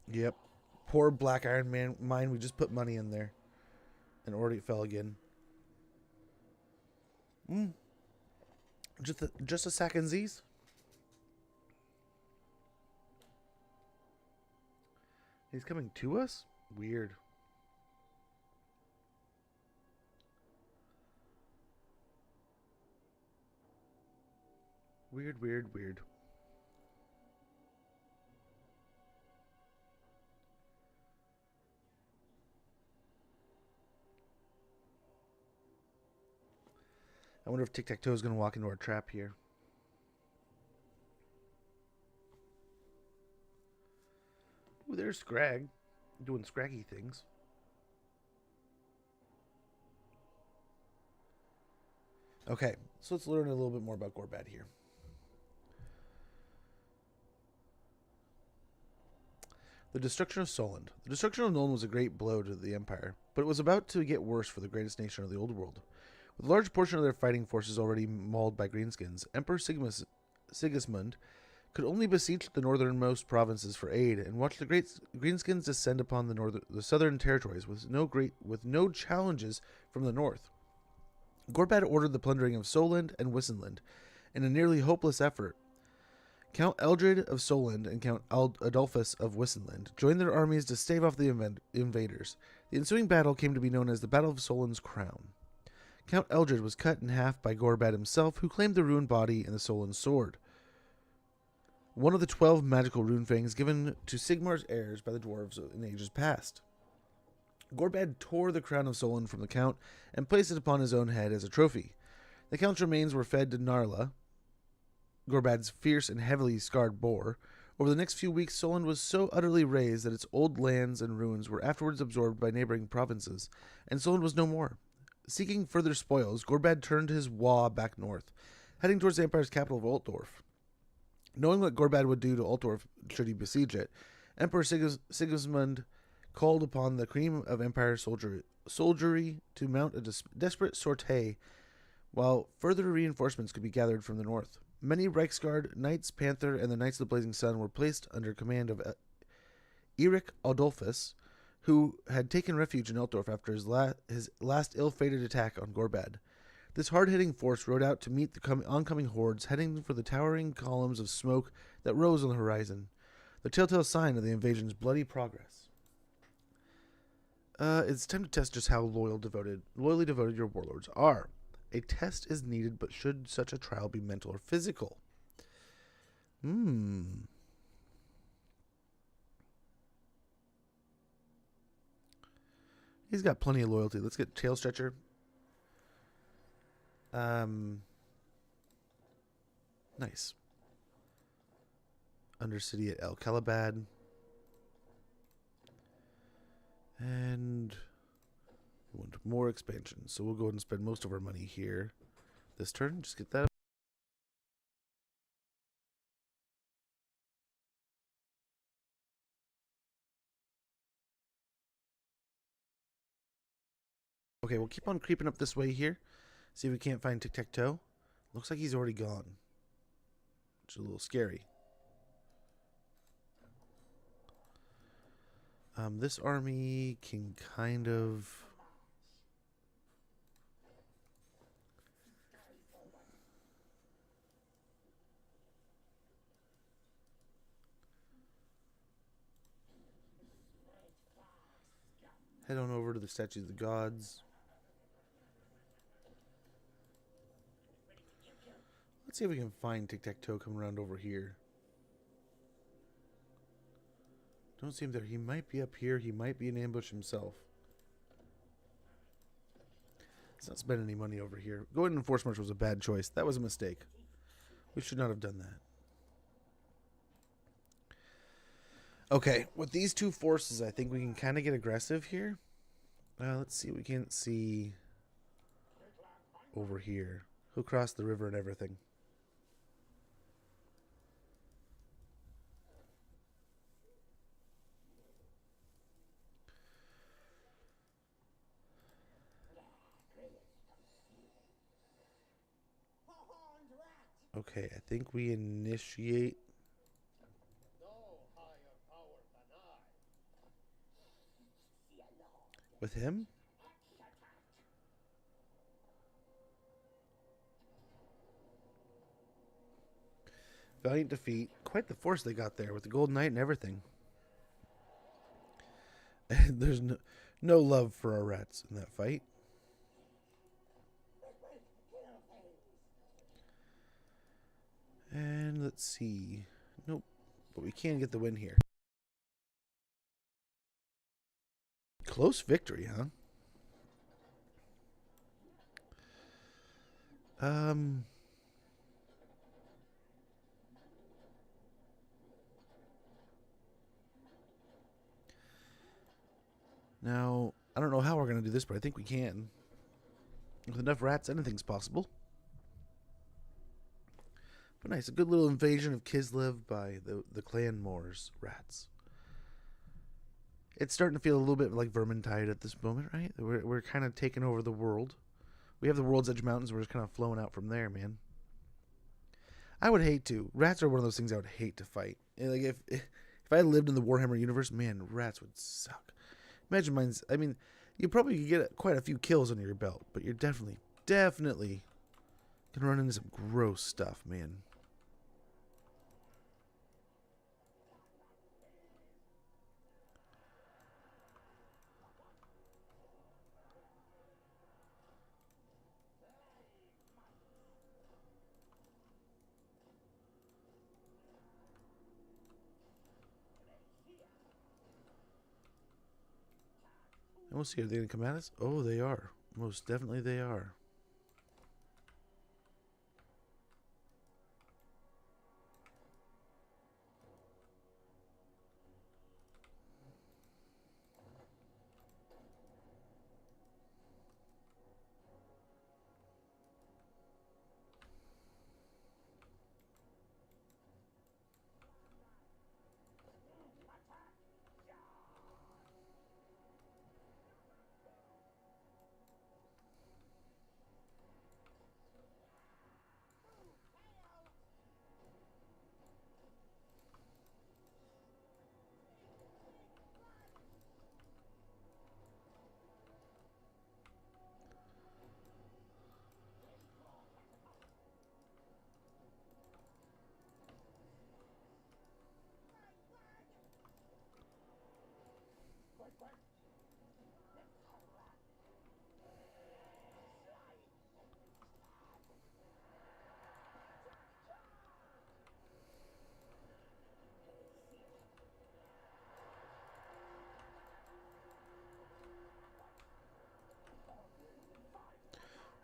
Yep. Poor Black Iron Man mine. We just put money in there. And already it fell again. Just a second, Z's. He's coming to us? Weird. Weird, weird, weird. I wonder if Tic-Tac-Toe is going to walk into our trap here. Ooh, there's Scrag. Doing scraggy things. Okay, so let's learn a little bit more about Gorbad here. The destruction of Solent. The destruction of Nuln was a great blow to the Empire, but it was about to get worse for the greatest nation of the Old World. With a large portion of their fighting forces already mauled by Greenskins, Emperor Sigismund could only beseech the northernmost provinces for aid and watch the great Greenskins descend upon the southern territories with no challenges from the north. Gorbad ordered the plundering of Solent and Wissenland in a nearly hopeless effort. Count Eldred of Solent and Count Adolphus of Wissenland joined their armies to stave off the invaders. The ensuing battle came to be known as the Battle of Solon's Crown. Count Eldred was cut in half by Gorbad himself, who claimed the ruined body and the Solon sword, one of the 12 magical rune fangs given to Sigmar's heirs by the dwarves in ages past. Gorbad tore the crown of Solon from the Count and placed it upon his own head as a trophy. The Count's remains were fed to Narla, Gorbad's fierce and heavily scarred boar. Over the next few weeks, Solon was so utterly razed that its old lands and ruins were afterwards absorbed by neighboring provinces, and Solon was no more. Seeking further spoils, Gorbad turned his Wa back north, heading towards the Empire's capital of Altdorf. Knowing what Gorbad would do to Altdorf should he besiege it, Emperor Sigismund called upon the cream of Empire soldiery to mount a desperate sortie while further reinforcements could be gathered from the north. Many Reichsguard, Knights Panther, and the Knights of the Blazing Sun were placed under command of Erich Adolphus, who had taken refuge in Altdorf after his last ill-fated attack on Gorbad. This hard-hitting force rode out to meet the oncoming hordes, heading for the towering columns of smoke that rose on the horizon, the telltale sign of the invasion's bloody progress. It's time to test just how loyally devoted your warlords are. A test is needed, but should such a trial be mental or physical? He's got plenty of loyalty. Let's get Tail Stretcher. Nice. Undercity at El Calabad. And we want more expansion. So we'll go ahead and spend most of our money here this turn. Just get that. Okay, we'll keep on creeping up this way here. See if we can't find Tic-Tac-Toe. Looks like he's already gone, which is a little scary. This army can kind of... head on over to the Statue of the Gods. Let's see if we can find Tic-Tac-Toe coming around over here. Don't see him there. He might be up here. He might be in ambush himself. Let's not spend any money over here. Going in Force March was a bad choice. That was a mistake. We should not have done that. Okay, with these two forces, I think we can kind of get aggressive here. Let's see. We can't see over here. He'll cross the river and everything. Okay, I think we initiate with him. Valiant defeat. Quite the force they got there with the Golden Knight and everything. And there's no love for our rats in that fight. And let's see. Nope. But we can get the win here. Close victory, huh? Now, I don't know how we're going to do this, but I think we can. With enough rats, anything's possible. But nice, a good little invasion of Kislev by the Clan Moors rats. It's starting to feel a little bit like Vermintide at this moment, right? We're kind of taking over the world. We have the World's Edge Mountains. We're just kind of flowing out from there, man. I would hate to. Rats are one of those things I would hate to fight. Like if I lived in the Warhammer universe, man, rats would suck. Imagine mine's. I mean, you probably could get quite a few kills under your belt, but you're definitely gonna run into some gross stuff, man. And we'll see. Are they going to come at us? Oh, they are. Most definitely they are.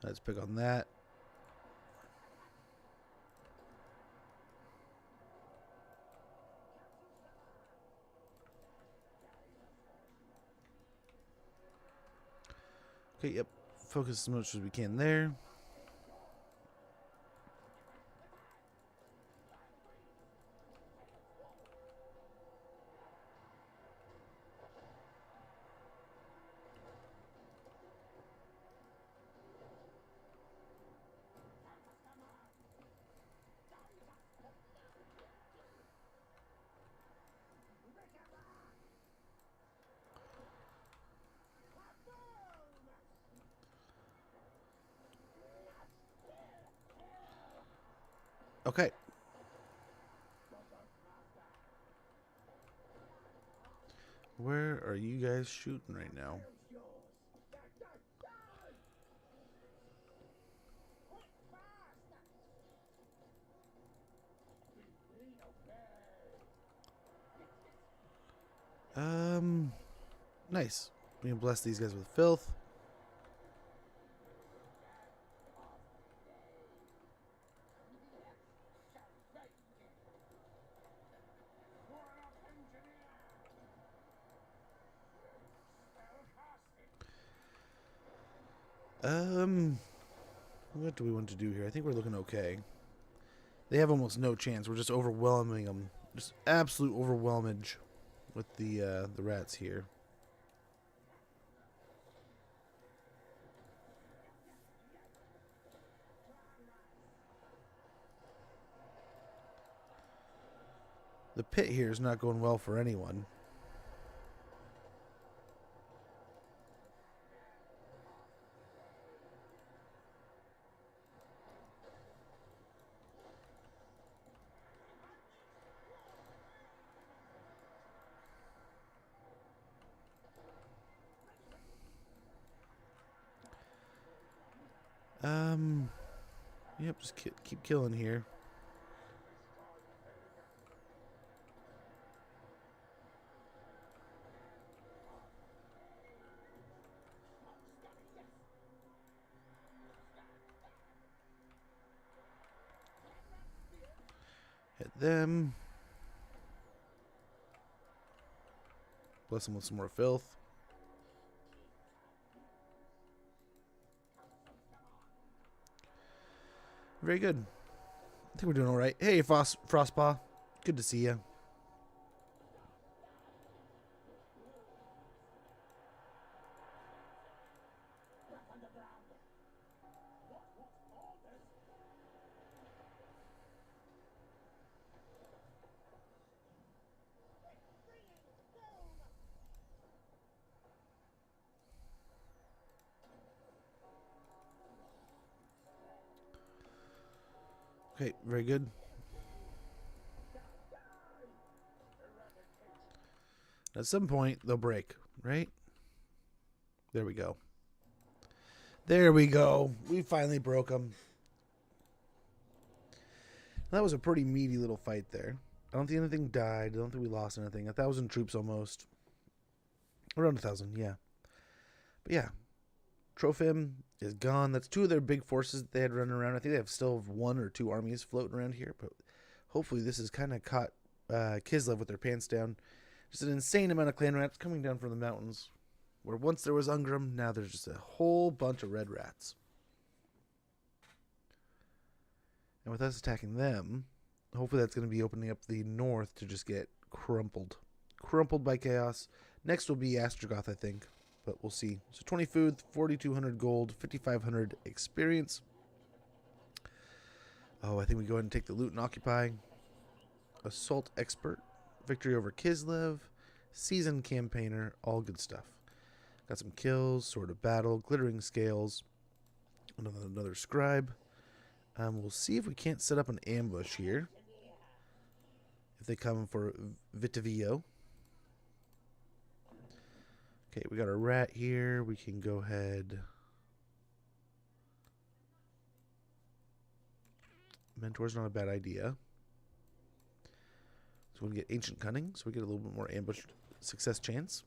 Let's pick on that. Okay, yep. Focus as much as we can there. Okay. Where are you guys shooting right now? Nice. We can bless these guys with filth. What do we want to do here? I think we're looking okay. They have almost no chance. We're just overwhelming them. Just absolute overwhelmage with the rats here. The pit here is not going well for anyone. Yep, just keep killing here. them. Bless them with some more filth. Very good. I think we're doing all right. Hey, Frostpaw. Good to see you. Okay, very good. At some point, they'll break, right? There we go. There we go. We finally broke them. That was a pretty meaty little fight there. I don't think anything died. I don't think we lost anything. 1,000 troops almost. Around 1,000, yeah. But yeah. Trophim is gone. That's 2 of their big forces that they had running around. I think they have still 1 or 2 armies floating around here. But hopefully this has kind of caught Kislev with their pants down. Just an insane amount of clan rats coming down from the mountains. Where once there was Ungrim, now there's just a whole bunch of red rats. And with us attacking them, hopefully that's going to be opening up the north to just get crumpled. Crumpled by chaos. Next will be Astrogoth, I think. But we'll see. So 20 food, 4,200 gold, 5,500 experience. Oh, I think we go ahead and take the loot and occupy. Assault expert. Victory over Kislev. Seasoned campaigner. All good stuff. Got some kills. Sword of battle. Glittering scales. Another scribe. We'll see if we can't set up an ambush here. If they come for Vitavio. Okay, we got a rat here. We can go ahead. Mentor's not a bad idea. So we can get Ancient Cunning, so we get a little bit more ambush success chance.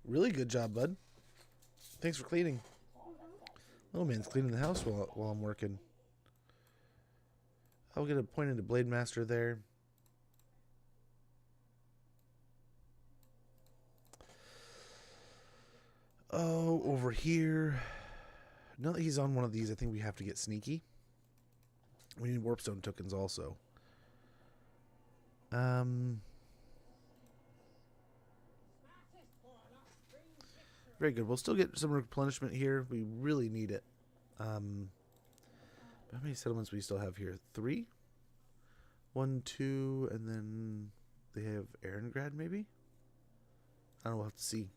Really good job, bud. Thanks for cleaning. Little man's cleaning the house while I'm working. I'll get a point into Blade Master there. Oh, over here. Now that he's on one of these, I think we have to get sneaky. We need Warpstone tokens also. Very good. We'll still get some replenishment here. We really need it. How many settlements do we still have here? 3? 1, 2, and then they have Erengrad, maybe? I don't know. We'll have to see.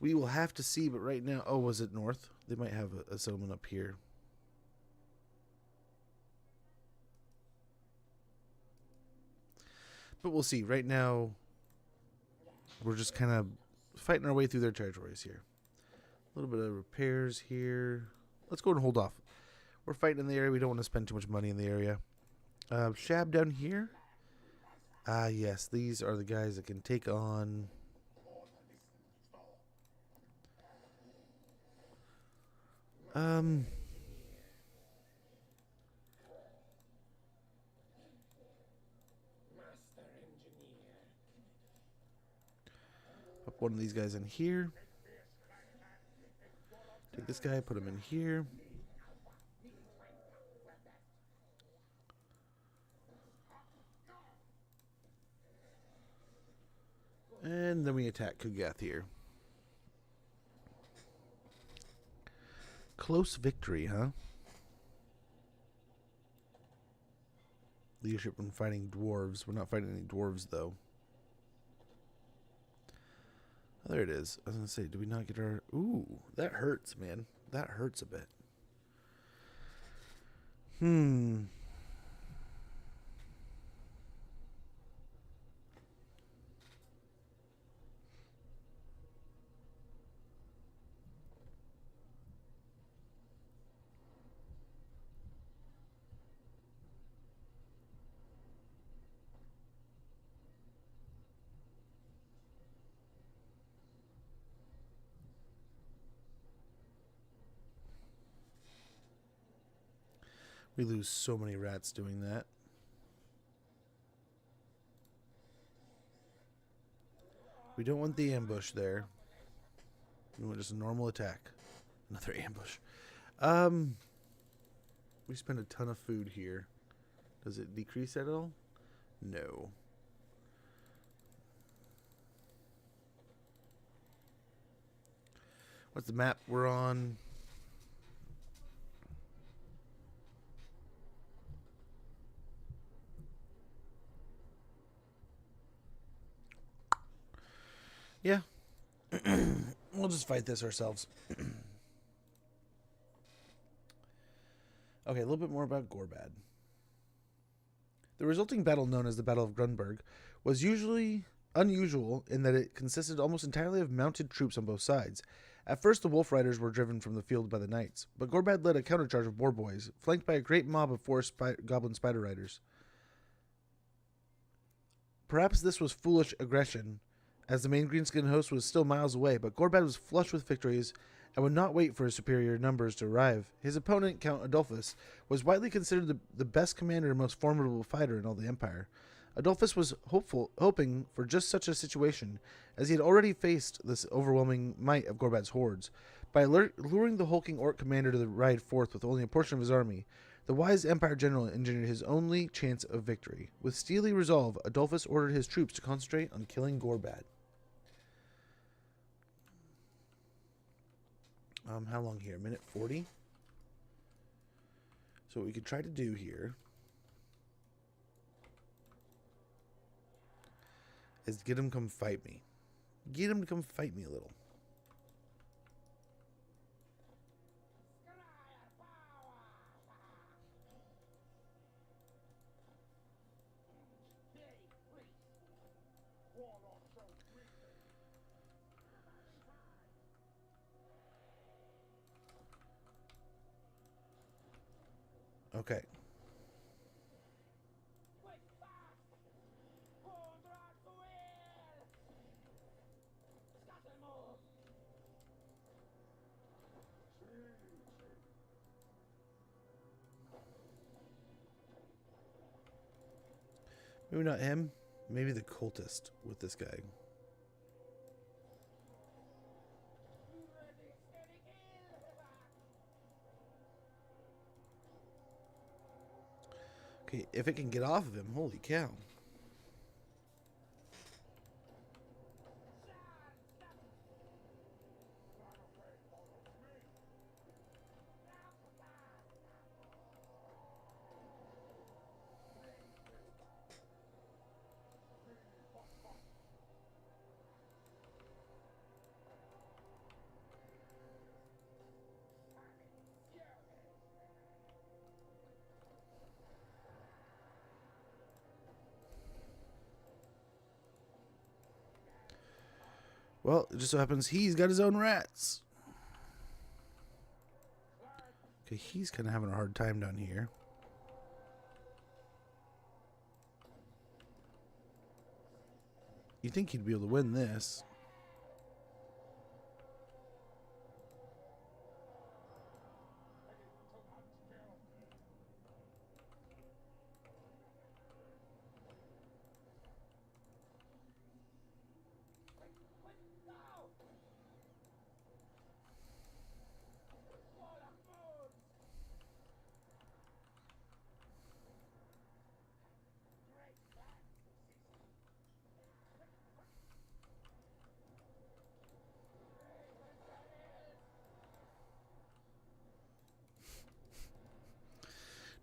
We will have to see, but right now... Oh, was it north? They might have a settlement up here. But we'll see. Right now, we're just kind of fighting our way through their territories here. A little bit of repairs here. Let's go and hold off. We're fighting in the area. We don't want to spend too much money in the area. Shab down here. Ah, yes. These are the guys that can take on... Put one of these guys in here. Take this guy, put him in here. And then we attack Kugath here. Close victory, huh? Leadership when fighting dwarves. We're not fighting any dwarves, though. Oh, there it is. I was going to say, do we not get our... Ooh, that hurts, man. That hurts a bit. We lose so many rats doing that. We don't want the ambush there. We want just a normal attack. Another ambush. We spend a ton of food here. Does it decrease at all? No. What's the map we're on? Yeah. We'll just fight this ourselves. Okay, a little bit more about Gorbad. The resulting battle, known as the Battle of Grunberg, was usually unusual in that it consisted almost entirely of mounted troops on both sides. At first, the Wolf Riders were driven from the field by the knights, but Gorbad led a countercharge of boar boys, flanked by a great mob of 4 goblin spider riders. Perhaps this was foolish aggression, as the main greenskin host was still miles away, but Gorbad was flush with victories and would not wait for his superior numbers to arrive. His opponent, Count Adolphus, was widely considered the best commander and most formidable fighter in all the Empire. Adolphus was hoping for just such a situation, as he had already faced this overwhelming might of Gorbad's hordes. By luring the hulking orc commander to ride forth with only a portion of his army, the wise Empire general engineered his only chance of victory. With steely resolve, Adolphus ordered his troops to concentrate on killing Gorbad. How long here? Minute 40? So what we could try to do here is get him to come fight me. Get him to come fight me a little. Okay. Maybe not him. Maybe the cultist with this guy. Okay, if it can get off of him, holy cow. Well, it just so happens he's got his own rats. Okay, he's kind of having a hard time down here. You'd think he'd be able to win this.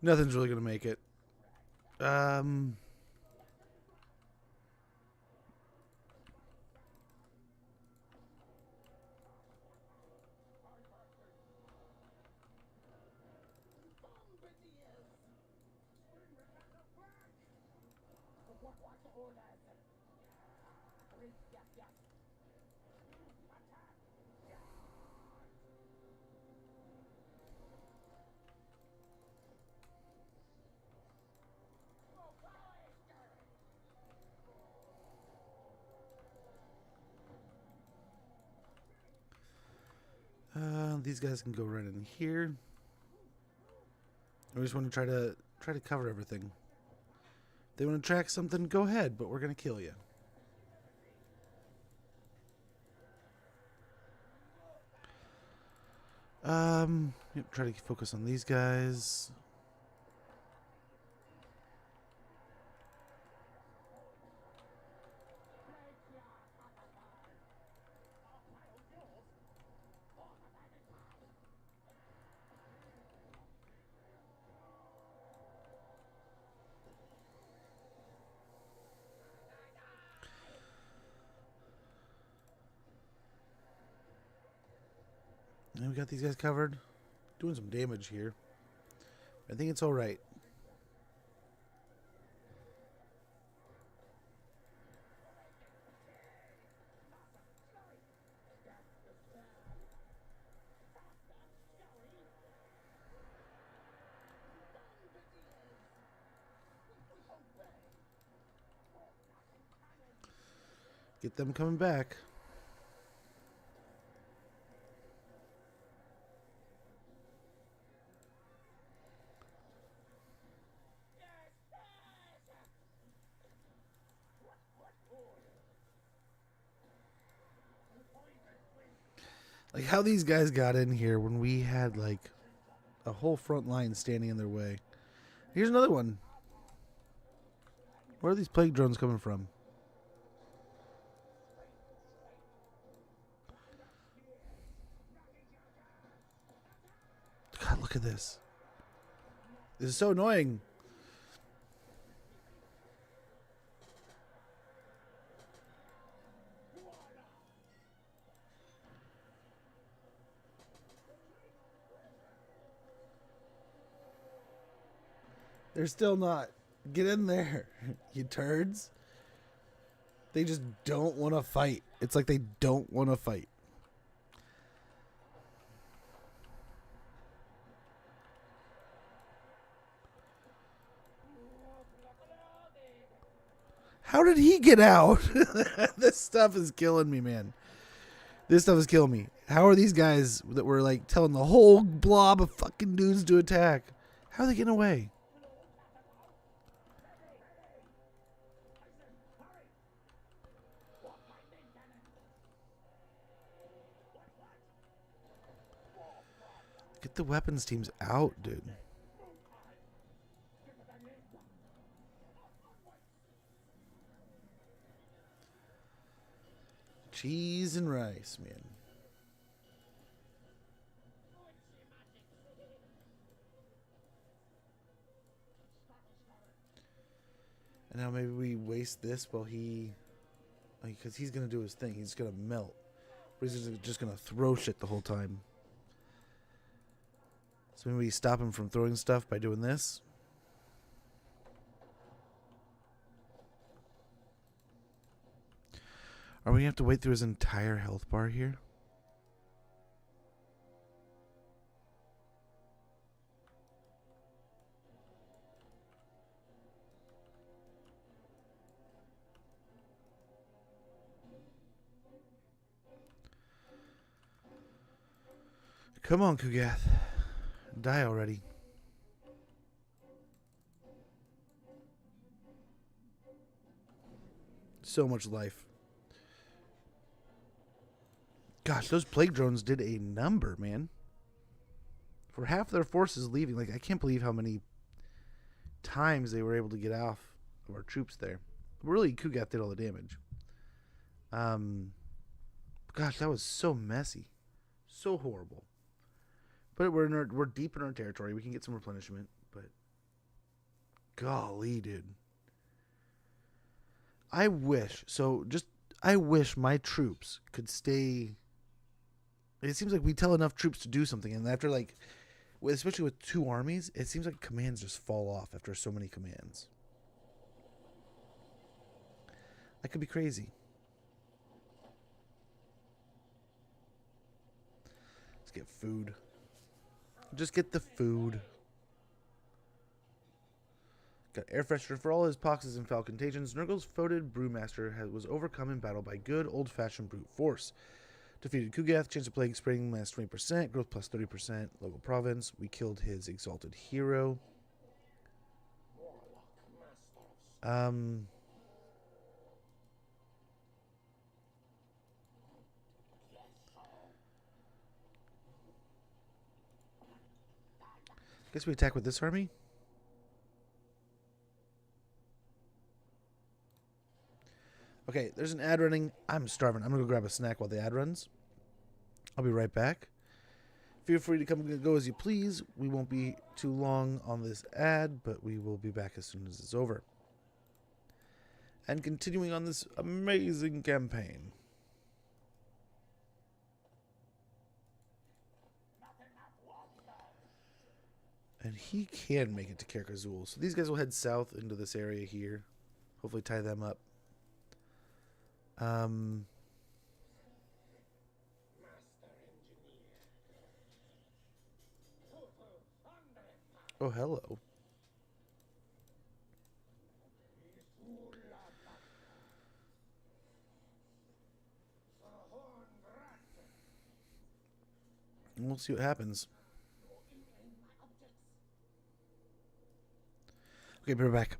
Nothing's really going to make it. These guys can go right in here. We just want to try to cover everything. If they want to track something, go ahead, but we're gonna kill you. Yep, try to focus on these guys. And we got these guys covered. Doing some damage here. I think it's all right. Get them coming back. Like how these guys got in here when we had like a whole front line standing in their way. Here's another one. Where are these plague drones coming from? God, look at this. This is so annoying. They're still not. Get in there, you turds. They just don't want to fight. It's like they don't want to fight. How did he get out? This stuff is killing me, man. This stuff is killing me. How are these guys that were like telling the whole blob of fucking dudes to attack? How are they getting away? Get the weapons teams out, dude. Cheese and rice, man. And now maybe we waste this while he... Like, because he's going to do his thing. He's going to melt. Or he's just going to throw shit the whole time. So maybe we stop him from throwing stuff by doing this. Are we going to have to wait through his entire health bar here? Come on, Kugath. Die already. So much life. Gosh, those plague drones did a number, man. For half their forces leaving, like I can't believe how many times they were able to get off of our troops there. Really, Kugath did all the damage. Gosh, that was so messy. So horrible. But we're deep in our territory. We can get some replenishment, but golly, dude. I wish my troops could stay. It seems like we tell enough troops to do something, and after like, especially with two armies, it seems like commands just fall off after so many commands. That could be crazy. Let's get food. Just get the food. Got air freshener for all his poxes and foul contagions. Nurgle's foetid brewmaster was overcome in battle by good old-fashioned brute force. Defeated Kugath, chance of plague spring minus 20%, growth plus 30%, local province. We killed his exalted hero. Guess we attack with this army. Okay, there's an ad running. I'm starving. I'm gonna go grab a snack while the ad runs. I'll be right back. Feel free to come and go as you please. We won't be too long on this ad, but we will be back as soon as it's over. And continuing on this amazing campaign. And he can make it to Kerkazul. So these guys will head south into this area here. Hopefully tie them up. Oh, hello. And we'll see what happens. Okay, be right back.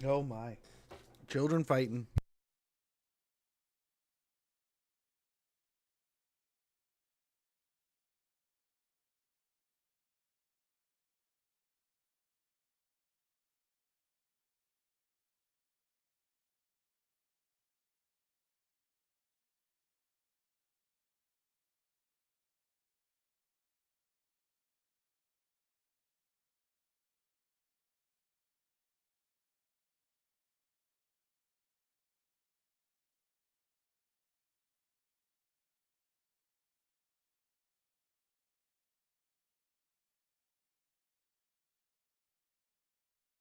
Oh my. Children fighting.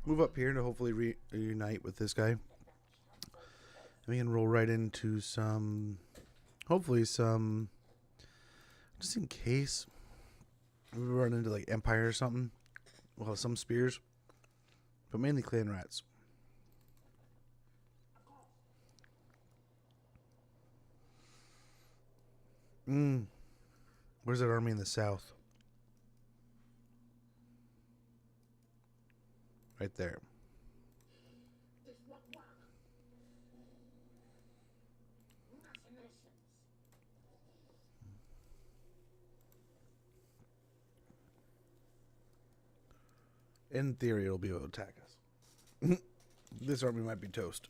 Move up here to hopefully reunite with this guy. And we can roll right into some, hopefully some, just in case we run into like Empire or something. We'll have some spears, but mainly clan rats. Where's that army in the south? Right there. In theory, it'll be able to attack us. This army might be toast.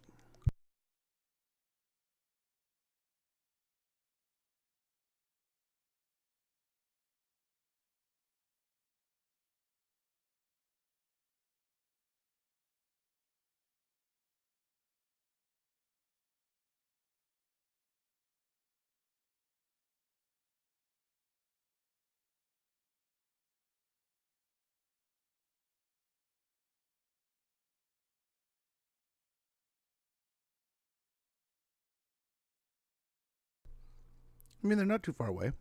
I mean, they're not too far away.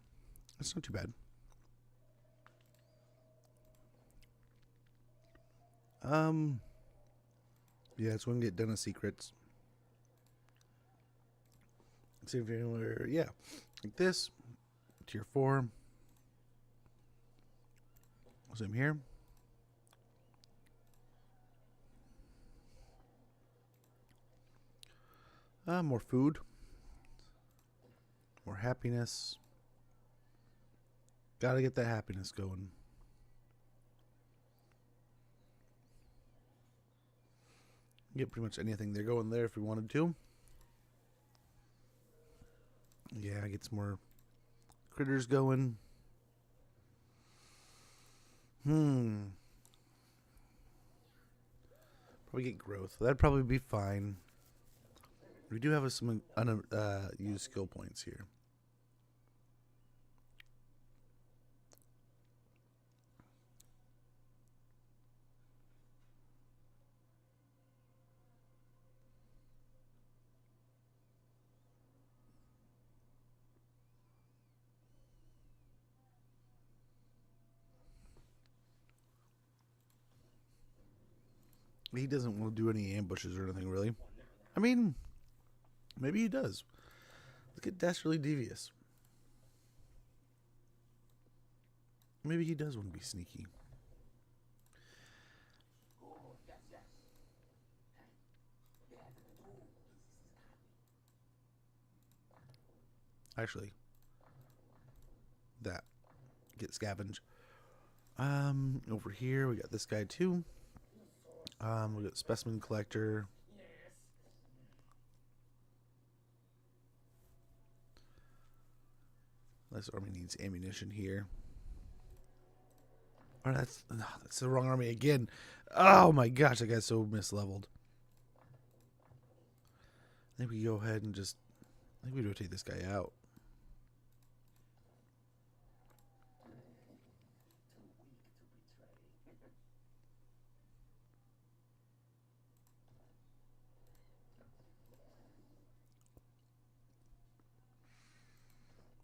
That's not too bad. Yeah, it's going to get done as secrets. Let's see if anywhere. Yeah, like this. Tier 4. Same here. More food. More happiness. Gotta get that happiness going. Get pretty much anything. They're going there if we wanted to. Yeah, get some more critters going. Probably get growth. That'd probably be fine. We do have some unused skill points here. He doesn't want to do any ambushes or anything, really. I mean, maybe he does. Look at Dastardly Devious. Maybe he does want to be sneaky. Actually, that. Get scavenge. Over here, we got this guy, too. We got Specimen Collector. This army needs ammunition here. Oh, that's the wrong army again. Oh my gosh, that guy's so misleveled. I think we go ahead and just... I think we rotate this guy out.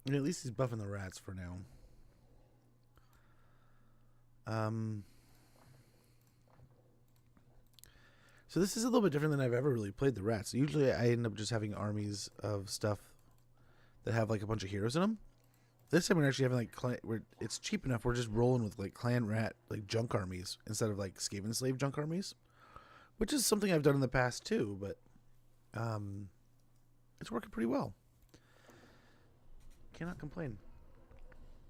And at least he's buffing the rats for now. So this is a little bit different than I've ever really played the rats. Usually I end up just having armies of stuff that have like a bunch of heroes in them. This time we're actually having like it's cheap enough. We're just rolling with like clan rat like junk armies instead of like Skaven slave junk armies, which is something I've done in the past too, but it's working pretty well. Cannot complain.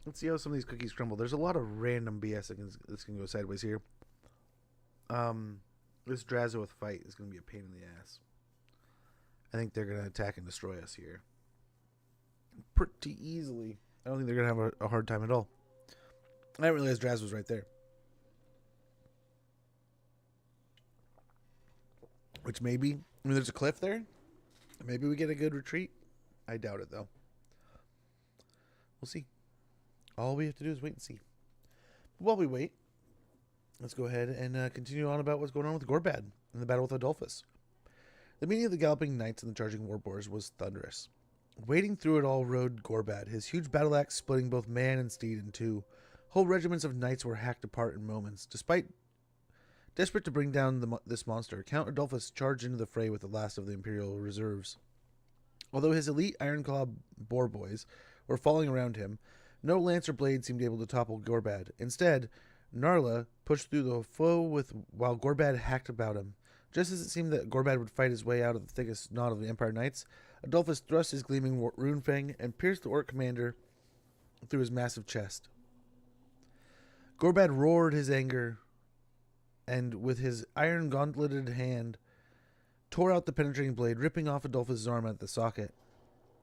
Let's see how some of these cookies crumble. There's a lot of random BS that's going to go sideways here. This Drazoth fight is going to be a pain in the ass. I think they're going to attack and destroy us here pretty easily. I don't think they're going to have a hard time at all. I didn't realize Draz was right there. Which maybe, I mean, there's a cliff there. Maybe we get a good retreat. I doubt it, though. We'll see. All we have to do is wait and see. But while we wait, let's go ahead and continue on about what's going on with Gorbad in the battle with Adolphus. The meeting of the galloping knights and the charging warboars was thunderous. Wading through it all rode Gorbad, his huge battle axe splitting both man and steed in two. Whole regiments of knights were hacked apart in moments. Desperate to bring down this monster, Count Adolphus charged into the fray with the last of the Imperial reserves. Although his elite Ironclaw boar boys were falling around him, no lance or blade seemed able to topple Gorbad. Instead, Narla pushed through the foe while Gorbad hacked about him. Just as it seemed that Gorbad would fight his way out of the thickest knot of the Empire Knights, Adolphus thrust his gleaming runefang and pierced the orc commander through his massive chest. Gorbad roared his anger, and with his iron gauntleted hand, tore out the penetrating blade, ripping off Adolphus' arm at the socket.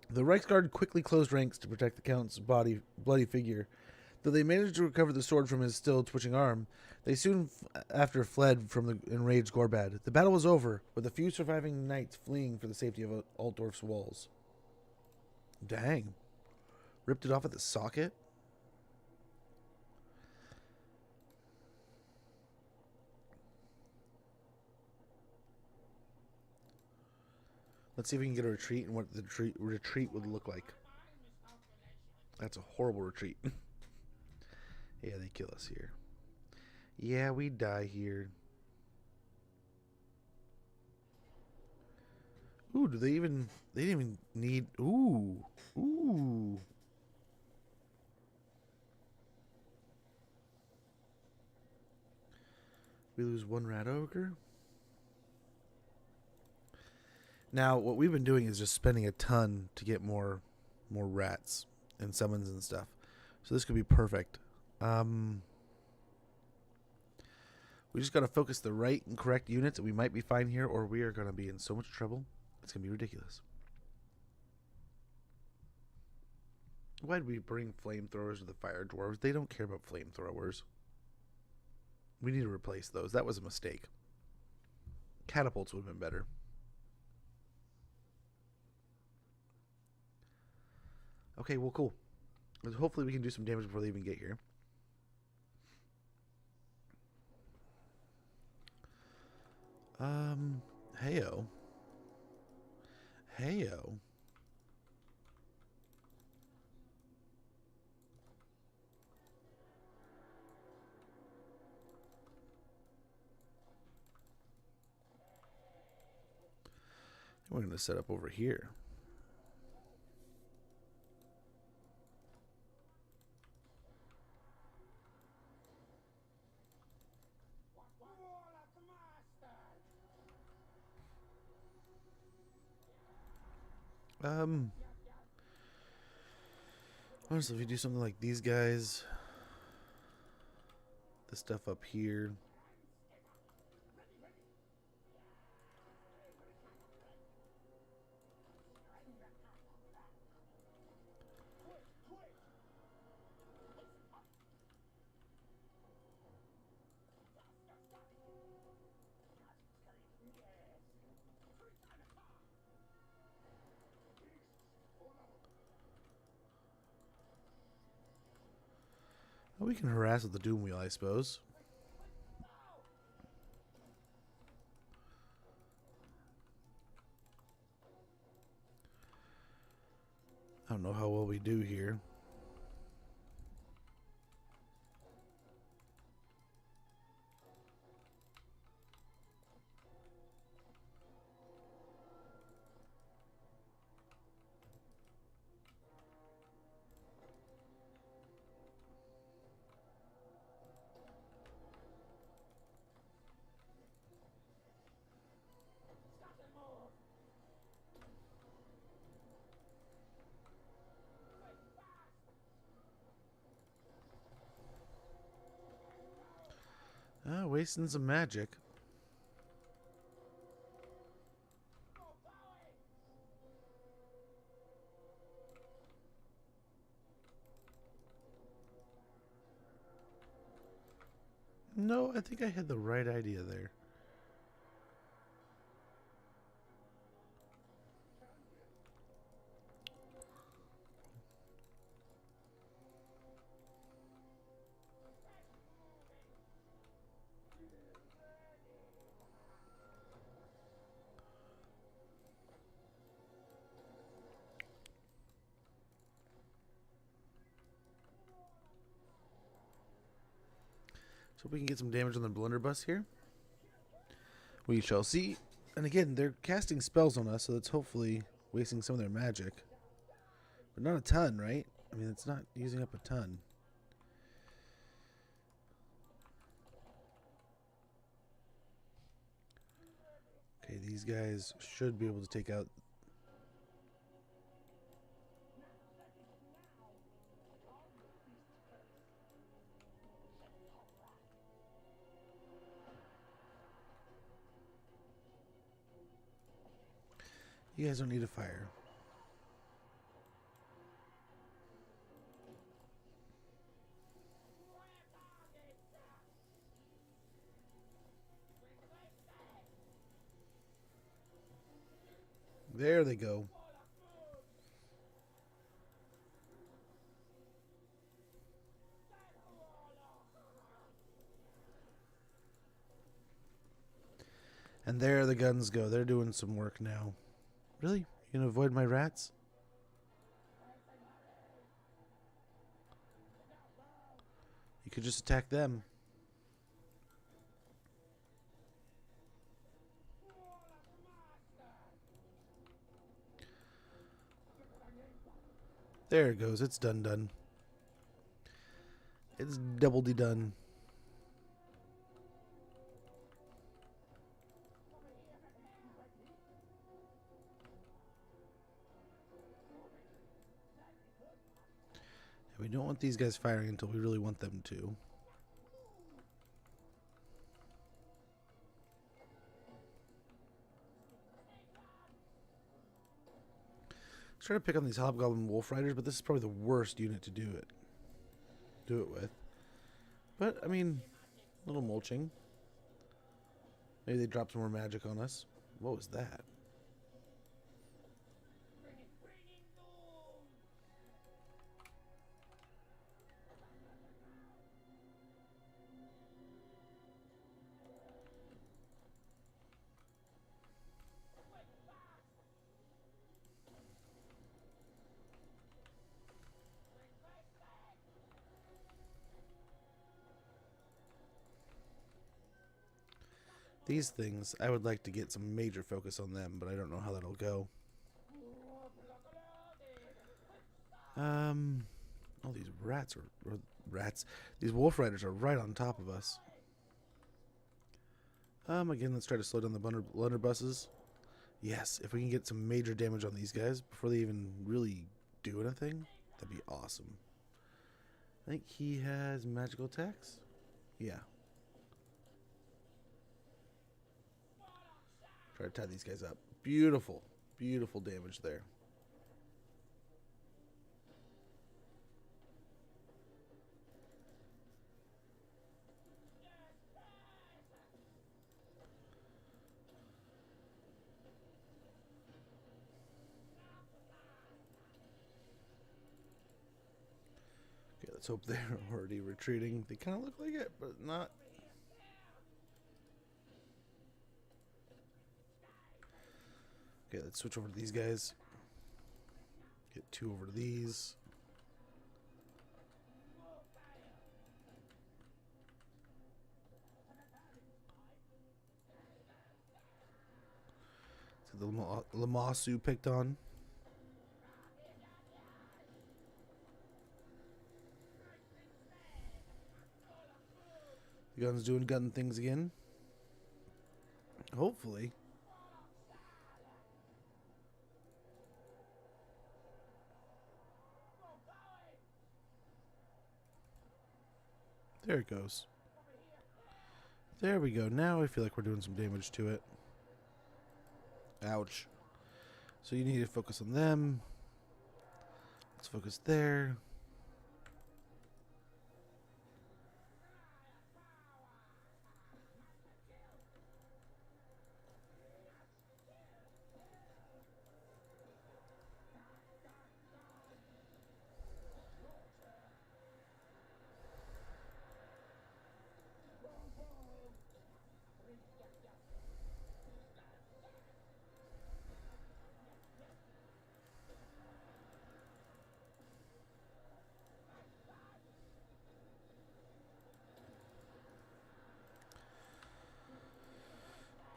The Reichsguard quickly closed ranks to protect the Count's bloody figure. Though they managed to recover the sword from his still twitching arm, they soon after fled from the enraged Gorbad. The battle was over, with a few surviving knights fleeing for the safety of Altdorf's walls. Dang. Ripped it off at the socket? Let's see if we can get a retreat and what the retreat would look like. That's a horrible retreat. Yeah, they kill us here. Yeah, we die here. Ooh, do they didn't even need, ooh. We lose one rat ogre. Now, what we've been doing is just spending a ton to get more rats and summons and stuff. So this could be perfect. We just got to focus the right and correct units, and we might be fine here, or we are going to be in so much trouble. It's going to be ridiculous. Why did we bring flamethrowers to the fire dwarves? They don't care about flamethrowers. We need to replace those. That was a mistake. Catapults would have been better. Okay, well, cool. Hopefully we can do some damage before they even get here. Heyo. We're going to set up over here. Honestly, if you do something like these guys, the stuff up here. Well, we can harass with the Doom Wheel, I suppose. I don't know how well we do here. wasting some magic. No, I think I had the right idea there. So we can get some damage on the blunderbuss here. We shall see. And again, they're casting spells on us, so that's hopefully wasting some of their magic. But not a ton, right? I mean, it's not using up a ton. Okay, these guys should be able to take out... You guys don't need to fire. There they go. And there the guns go. They're doing some work now. Really? You gonna avoid my rats? You could just attack them. There it goes. It's done. It's double-D done. We don't want these guys firing until we really want them to. Let's try to pick on these Hobgoblin Wolf Riders, but this is probably the worst unit to do it with. But, I mean, a little mulching. Maybe they drop some more magic on us. What was that? These things, I would like to get some major focus on them, but I don't know how that'll go. Oh, these rats or rats. These wolf riders are right on top of us. Again, let's try to slow down the blunderbusses. Yes, if we can get some major damage on these guys before they even really do anything, that'd be awesome. I think he has magical attacks. Yeah. Try to tie these guys up. Beautiful. Beautiful damage there. Okay, let's hope they're already retreating. They kind of look like it, but not. Okay, let's switch over to these guys. Get 2 over to these. So the Lamasu picked on. The gun's doing gun things again. Hopefully. There it goes. There we go. Now I feel like we're doing some damage to it. Ouch. So you need to focus on them. Let's focus there.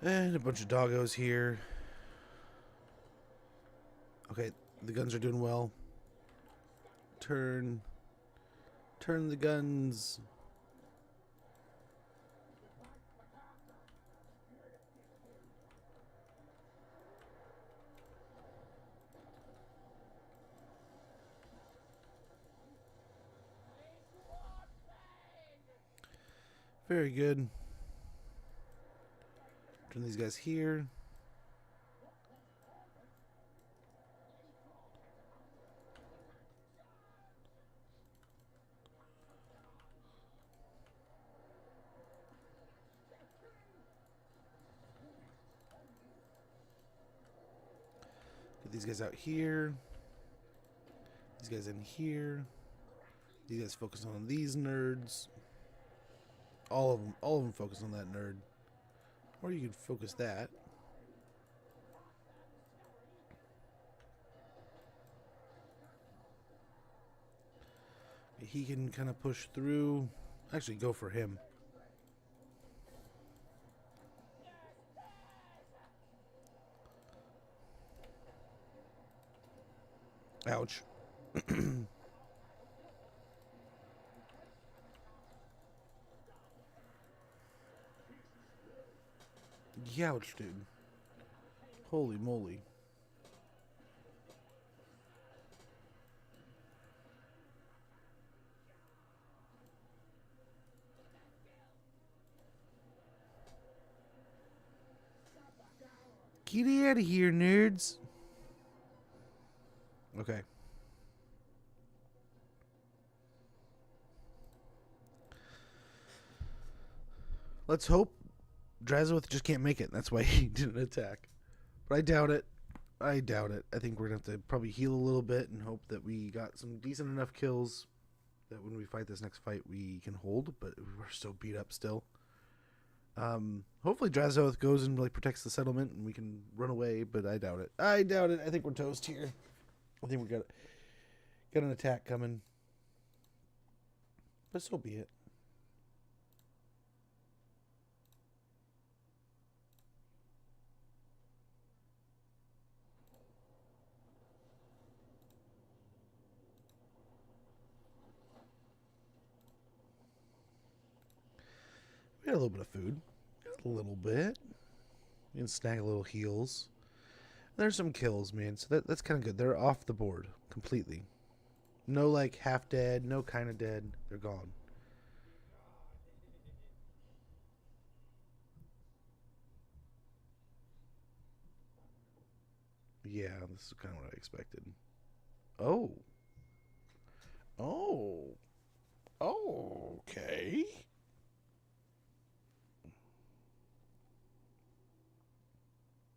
And a bunch of doggos here. Okay, the guns are doing well. Turn the guns. Very good. Turn these guys here. Get these guys out here. These guys in here. These guys focus on these nerds. All of them focus on that nerd. Or you could focus that. He can kind of push through. Actually, go for him. Ouch. Youch, dude. Holy moly. Get out of here, nerds. Okay. Let's hope Drazowith just can't make it. That's why he didn't attack. But I doubt it. I doubt it. I think we're going to have to probably heal a little bit and hope that we got some decent enough kills that when we fight this next fight we can hold, but we're so beat up still. Hopefully Drazowith goes and like protects the settlement and we can run away, but I doubt it. I doubt it. I think we're toast here. I think we got an attack coming. But so be it. We got a little bit of food. A little bit. You can snag a little heals. There's some kills, man. So that's kind of good. They're off the board completely. No, like, half dead. No kind of dead. They're gone. Yeah, this is kind of what I expected. Oh. Oh. Oh, okay.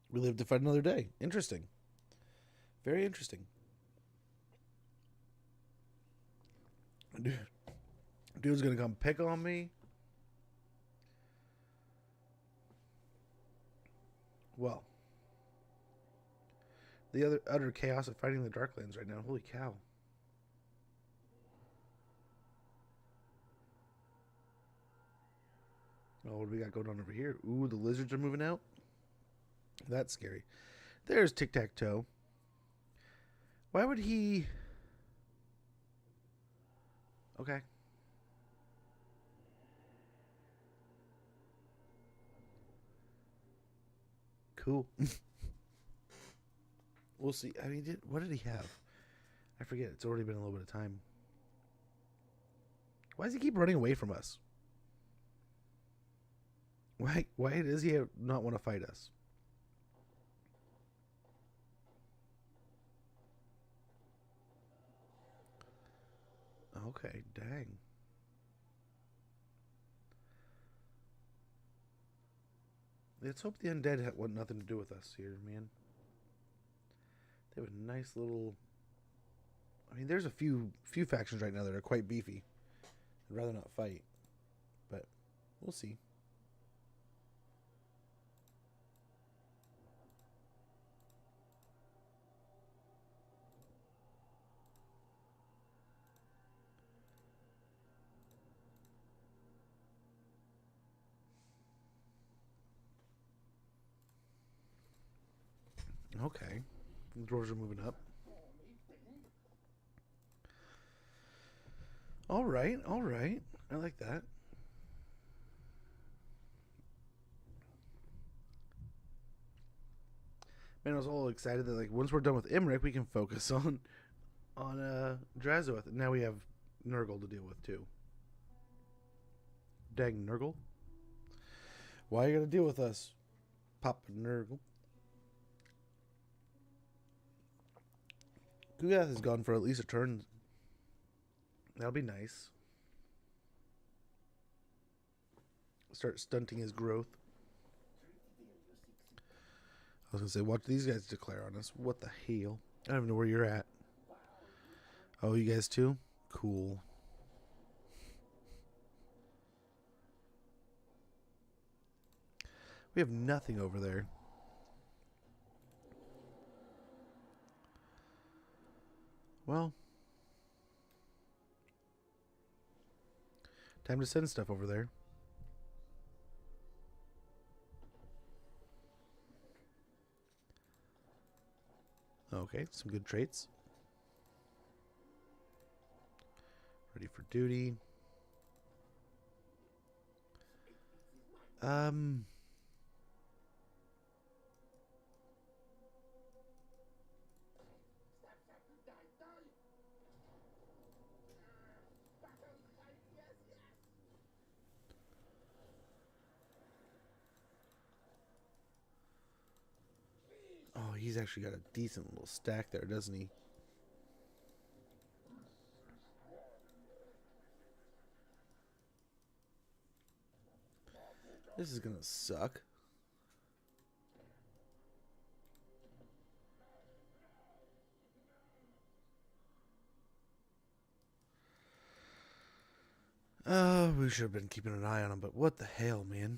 We live to fight another day. Interesting. Very interesting. Dude's gonna come pick on me. Well. The other utter chaos of fighting the Darklands right now. Holy cow. Oh, what do we got going on over here? Ooh, the lizards are moving out. That's scary. There's Tic-Tac-Toe. Why would he... Okay. Cool. We'll see. I mean, what did he have? I forget. It's already been a little bit of time. Why does he keep running away from us? Why does he not want to fight us? Okay, dang. Let's hope the undead want nothing to do with us here, man. They have a nice little... I mean, there's a few factions right now that are quite beefy. I'd rather not fight, but we'll see. Okay. The dwarves are moving up. All right. I like that. Man, I was all excited that like once we're done with Imric, we can focus on Drazoth. Now we have Nurgle to deal with too. Dang Nurgle. Why you gotta deal with us, Papa Nurgle? Kugath is gone for at least a turn. That'll be nice. Start stunting his growth. I was gonna say, watch these guys declare on us. What the hell? I don't even know where you're at. Oh, you guys too? Cool. We have nothing over there. Well, time to send stuff over there. Okay, some good traits. Ready for duty. Oh, he's actually got a decent little stack there, doesn't he? This is gonna suck. We should have been keeping an eye on him, but what the hell, man?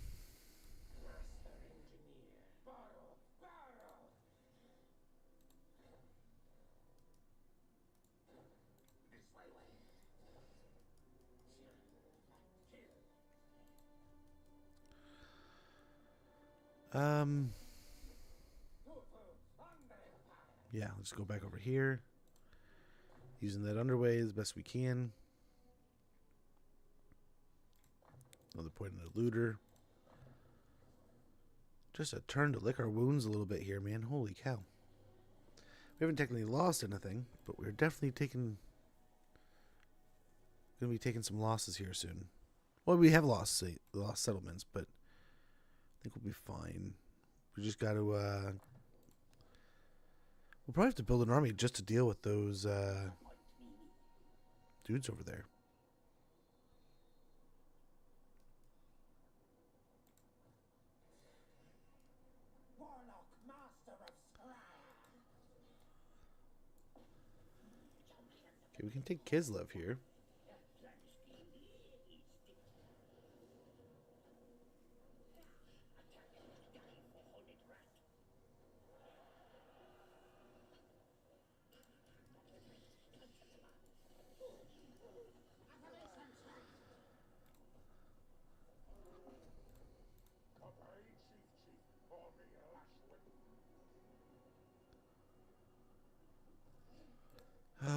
Yeah, let's go back over here. Using that underway as best we can. Another point in the looter. Just a turn to lick our wounds a little bit here, man. Holy cow. We haven't technically lost anything, but we're definitely going to be taking some losses here soon. Well, we have lost settlements, but I think we'll be fine. We just got to... we'll probably have to build an army just to deal with those dudes over there. Okay, we can take Kislev here.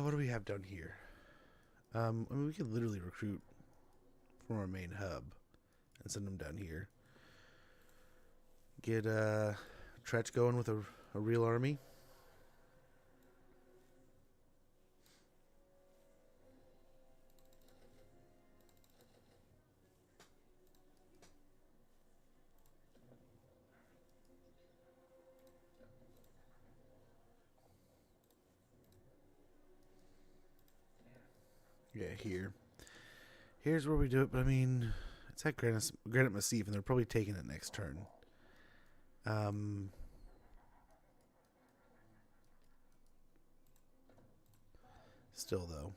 What do we have down here? I mean, we could literally recruit from our main hub and send them down here. Get Tretch going with a real army. Yeah, here. Here's where we do it, but I mean, it's at Granite Massif, and they're probably taking it next turn. Still, though.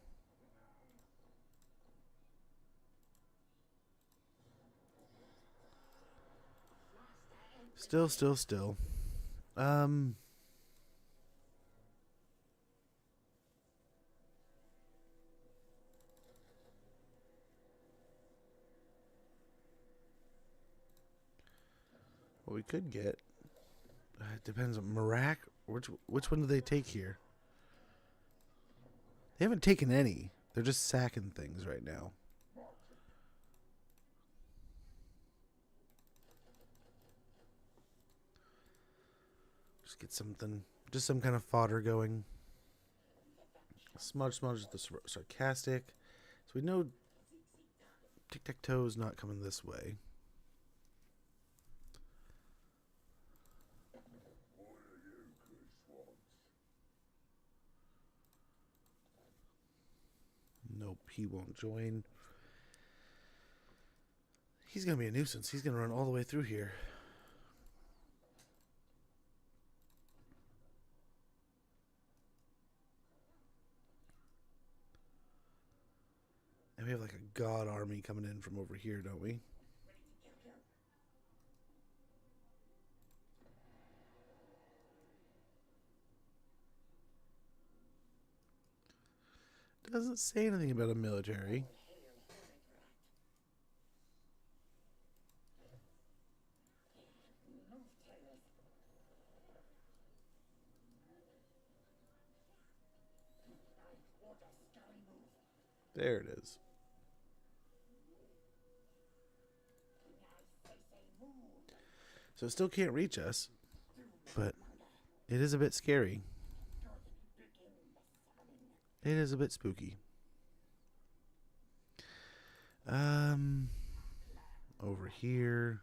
Still. What we could get, it depends on Marak. Which one do they take here? They haven't taken any. They're just sacking things right now. Just get something, just some kind of fodder going. Smudge the sarcastic. So we know tic-tac-toe is not coming this way. Nope, he won't join. He's going to be a nuisance. He's going to run all the way through here. And we have like a god army coming in from over here, don't we? Doesn't say anything about a military. There it is. So it still can't reach us, but it is a bit scary. It is a bit spooky. Over here.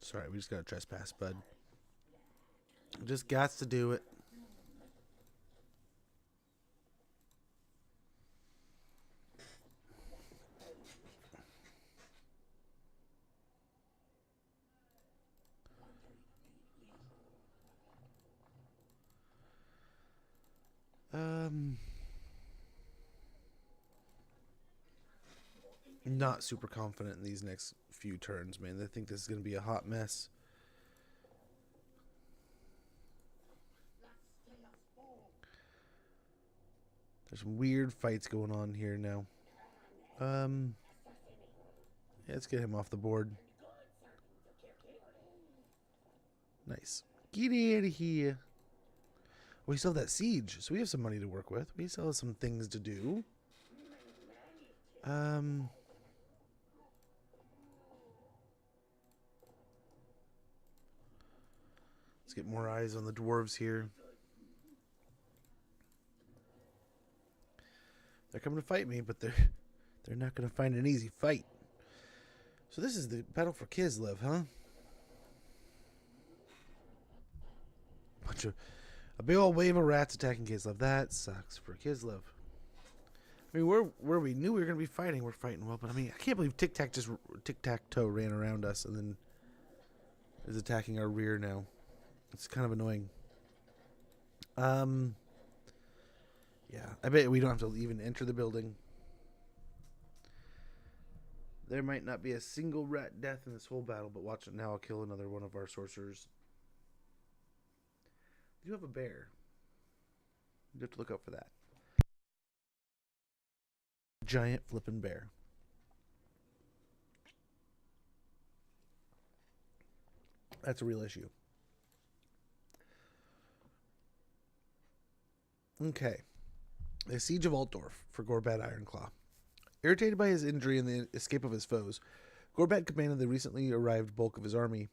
Sorry, we just got to trespass, bud. Just got to do it. Not super confident in these next few turns, man. I think this is going to be a hot mess. There's some weird fights going on here now. Yeah, let's get him off the board. Nice. Get out of here. We still have that siege, so we have some money to work with. We still have some things to do. Let's get more eyes on the dwarves here. They're coming to fight me, but they're not going to find an easy fight. So this is the battle for Kislev, huh? A big old wave of rats attacking Kislev. That sucks for Kislev. I mean, where we knew we were going to be fighting, we're fighting well. But I mean, I can't believe tic-tac-toe ran around us and then is attacking our rear now. It's kind of annoying. Yeah, I bet we don't have to even enter the building. There might not be a single rat death in this whole battle, but watch it now. I'll kill another one of our sorcerers. You have a bear. You have to look out for that. Giant flippin' bear. That's a real issue. Okay. The Siege of Altdorf for Gorbad Ironclaw. Irritated by his injury and the escape of his foes, Gorbad commanded the recently arrived bulk of his army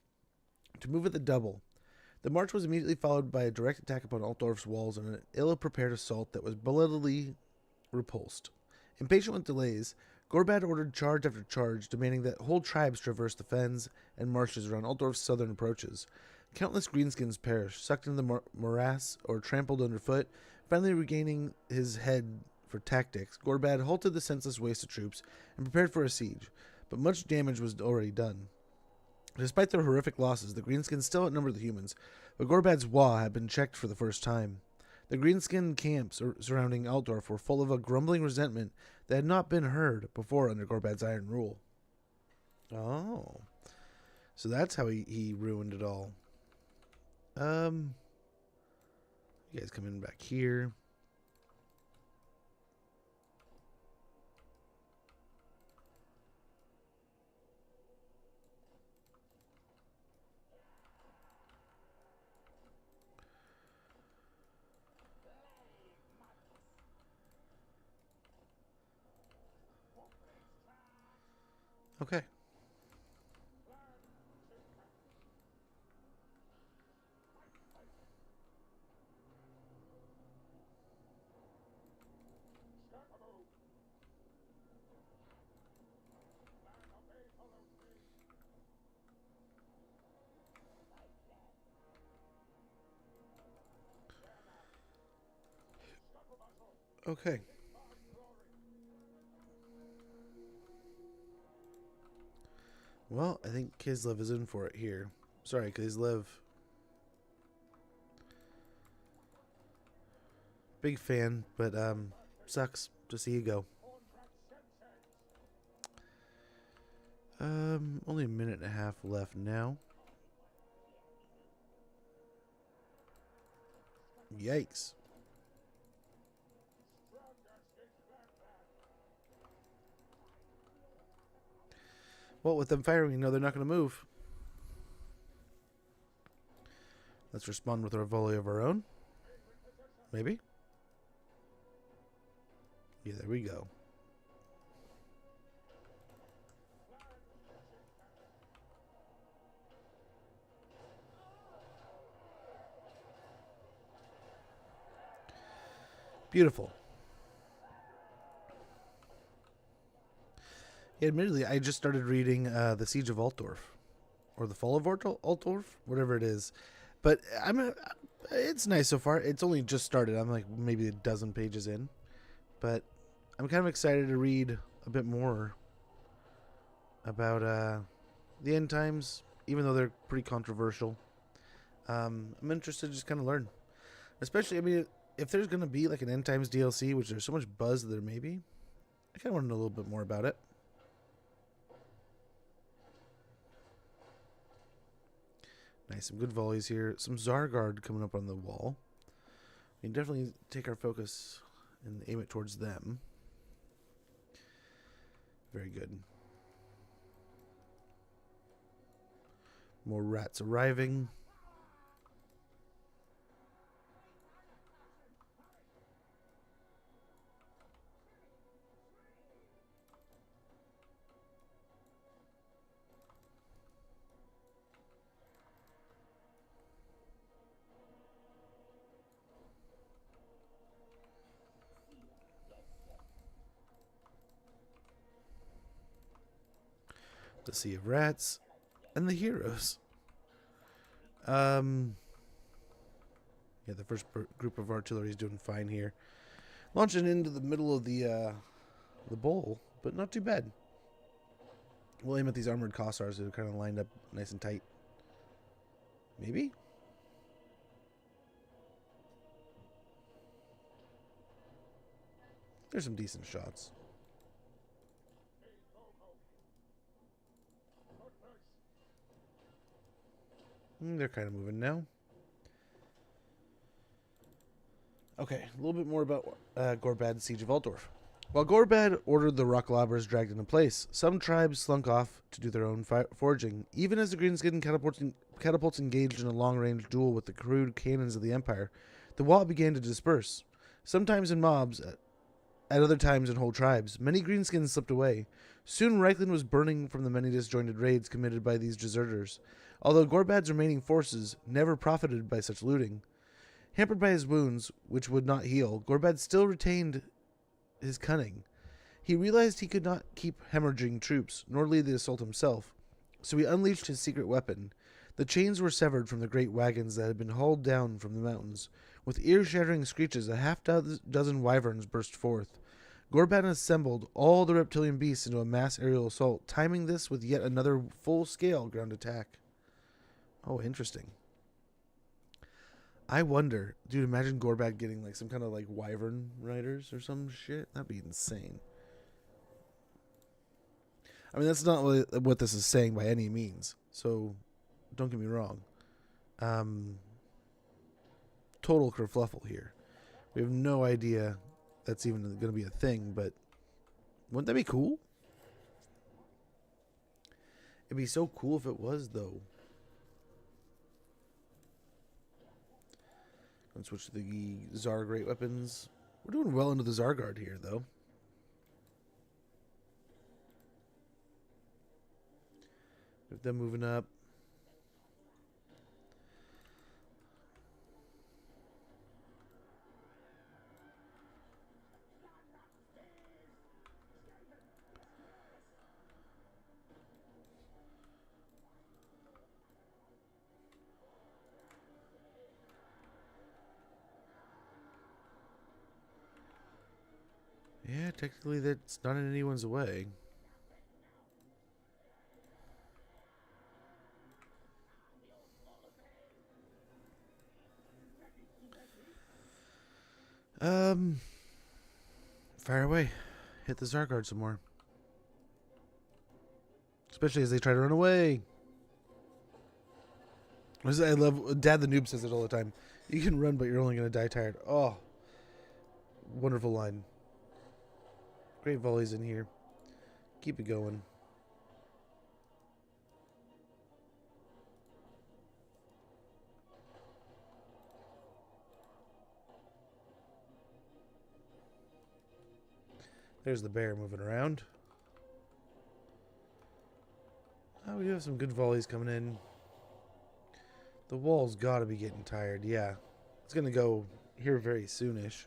to move at the double. The march was immediately followed by a direct attack upon Altdorf's walls and an ill-prepared assault that was bloodily repulsed. Impatient with delays, Gorbad ordered charge after charge, demanding that whole tribes traverse the fens and marshes around Altdorf's southern approaches. Countless greenskins perished, sucked into the morass, or trampled underfoot. Finally regaining his head for tactics, Gorbad halted the senseless waste of troops and prepared for a siege, but much damage was already done. Despite their horrific losses, the greenskins still outnumbered the humans, but Gorbad's Wa had been checked for the first time. The greenskin camps surrounding Altdorf were full of a grumbling resentment that had not been heard before under Gorbad's iron rule. Oh. So that's how he ruined it all. You guys come in back here. Okay. Okay. Well, I think Kislev is in for it here. Sorry, Kislev. Big fan, but sucks to see you go. Only a minute and a half left now. Yikes. Well, with them firing, you know they're not going to move. Let's respond with a volley of our own. Maybe. Yeah, there we go. Beautiful. Yeah, admittedly, I just started reading The Siege of Altdorf, or The Fall of Altdorf, whatever it is. But it's nice so far. It's only just started. I'm like maybe a dozen pages in. But I'm kind of excited to read a bit more about the end times, even though they're pretty controversial. I'm interested to just kind of learn. Especially, I mean, if there's going to be like an end times DLC, which there's so much buzz that there may be, I kind of want to know a little bit more about it. Nice, some good volleys here. Some Zargard coming up on the wall. We can definitely take our focus and aim it towards them. Very good. More rats arriving. The Sea of Rats, and the heroes. Yeah, the first group of artillery is doing fine here. Launching into the middle of the bowl, but not too bad. We'll aim at these armored Kossars who are kind of lined up nice and tight. Maybe? There's some decent shots. They're kind of moving now. Okay, a little bit more about Gorbad's Siege of Altdorf. While Gorbad ordered the rock lobbers dragged into place, some tribes slunk off to do their own foraging, even as the greenskin catapults engaged in a long-range duel with the crude cannons of the Empire. The Wa began to disperse, sometimes in mobs, at other times in whole tribes. Many greenskins slipped away. Soon Reichland was burning from the many disjointed raids committed by these deserters, although Gorbad's remaining forces never profited by such looting. Hampered by his wounds, which would not heal, Gorbad still retained his cunning. He realized he could not keep hemorrhaging troops, nor lead the assault himself, so he unleashed his secret weapon. The chains were severed from the great wagons that had been hauled down from the mountains. With ear-shattering screeches, a half-dozen wyverns burst forth. Gorbad assembled all the reptilian beasts into a mass aerial assault, timing this with yet another full-scale ground attack. Oh, interesting. I wonder, dude, imagine Gorbad getting like some kind of like wyvern riders or some shit. That'd be insane. I mean, that's not what this is saying by any means, so don't get me wrong. Total kerfluffle here. We have no idea that's even going to be a thing, but wouldn't that be cool? It'd be so cool if it was, though. Let's switch to the Zar Great Weapons. We're doing well into the Zarguard here, though. With them moving up. Yeah, technically that's not in anyone's way. Fire away. Hit the Zarguard some more. Especially as they try to run away. I love, Dad the Noob says it all the time. You can run, but you're only going to die tired. Oh, wonderful line. Great volleys in here. Keep it going. There's the bear moving around. Oh, we do have some good volleys coming in. The wall's got to be getting tired. Yeah. It's going to go here very soonish.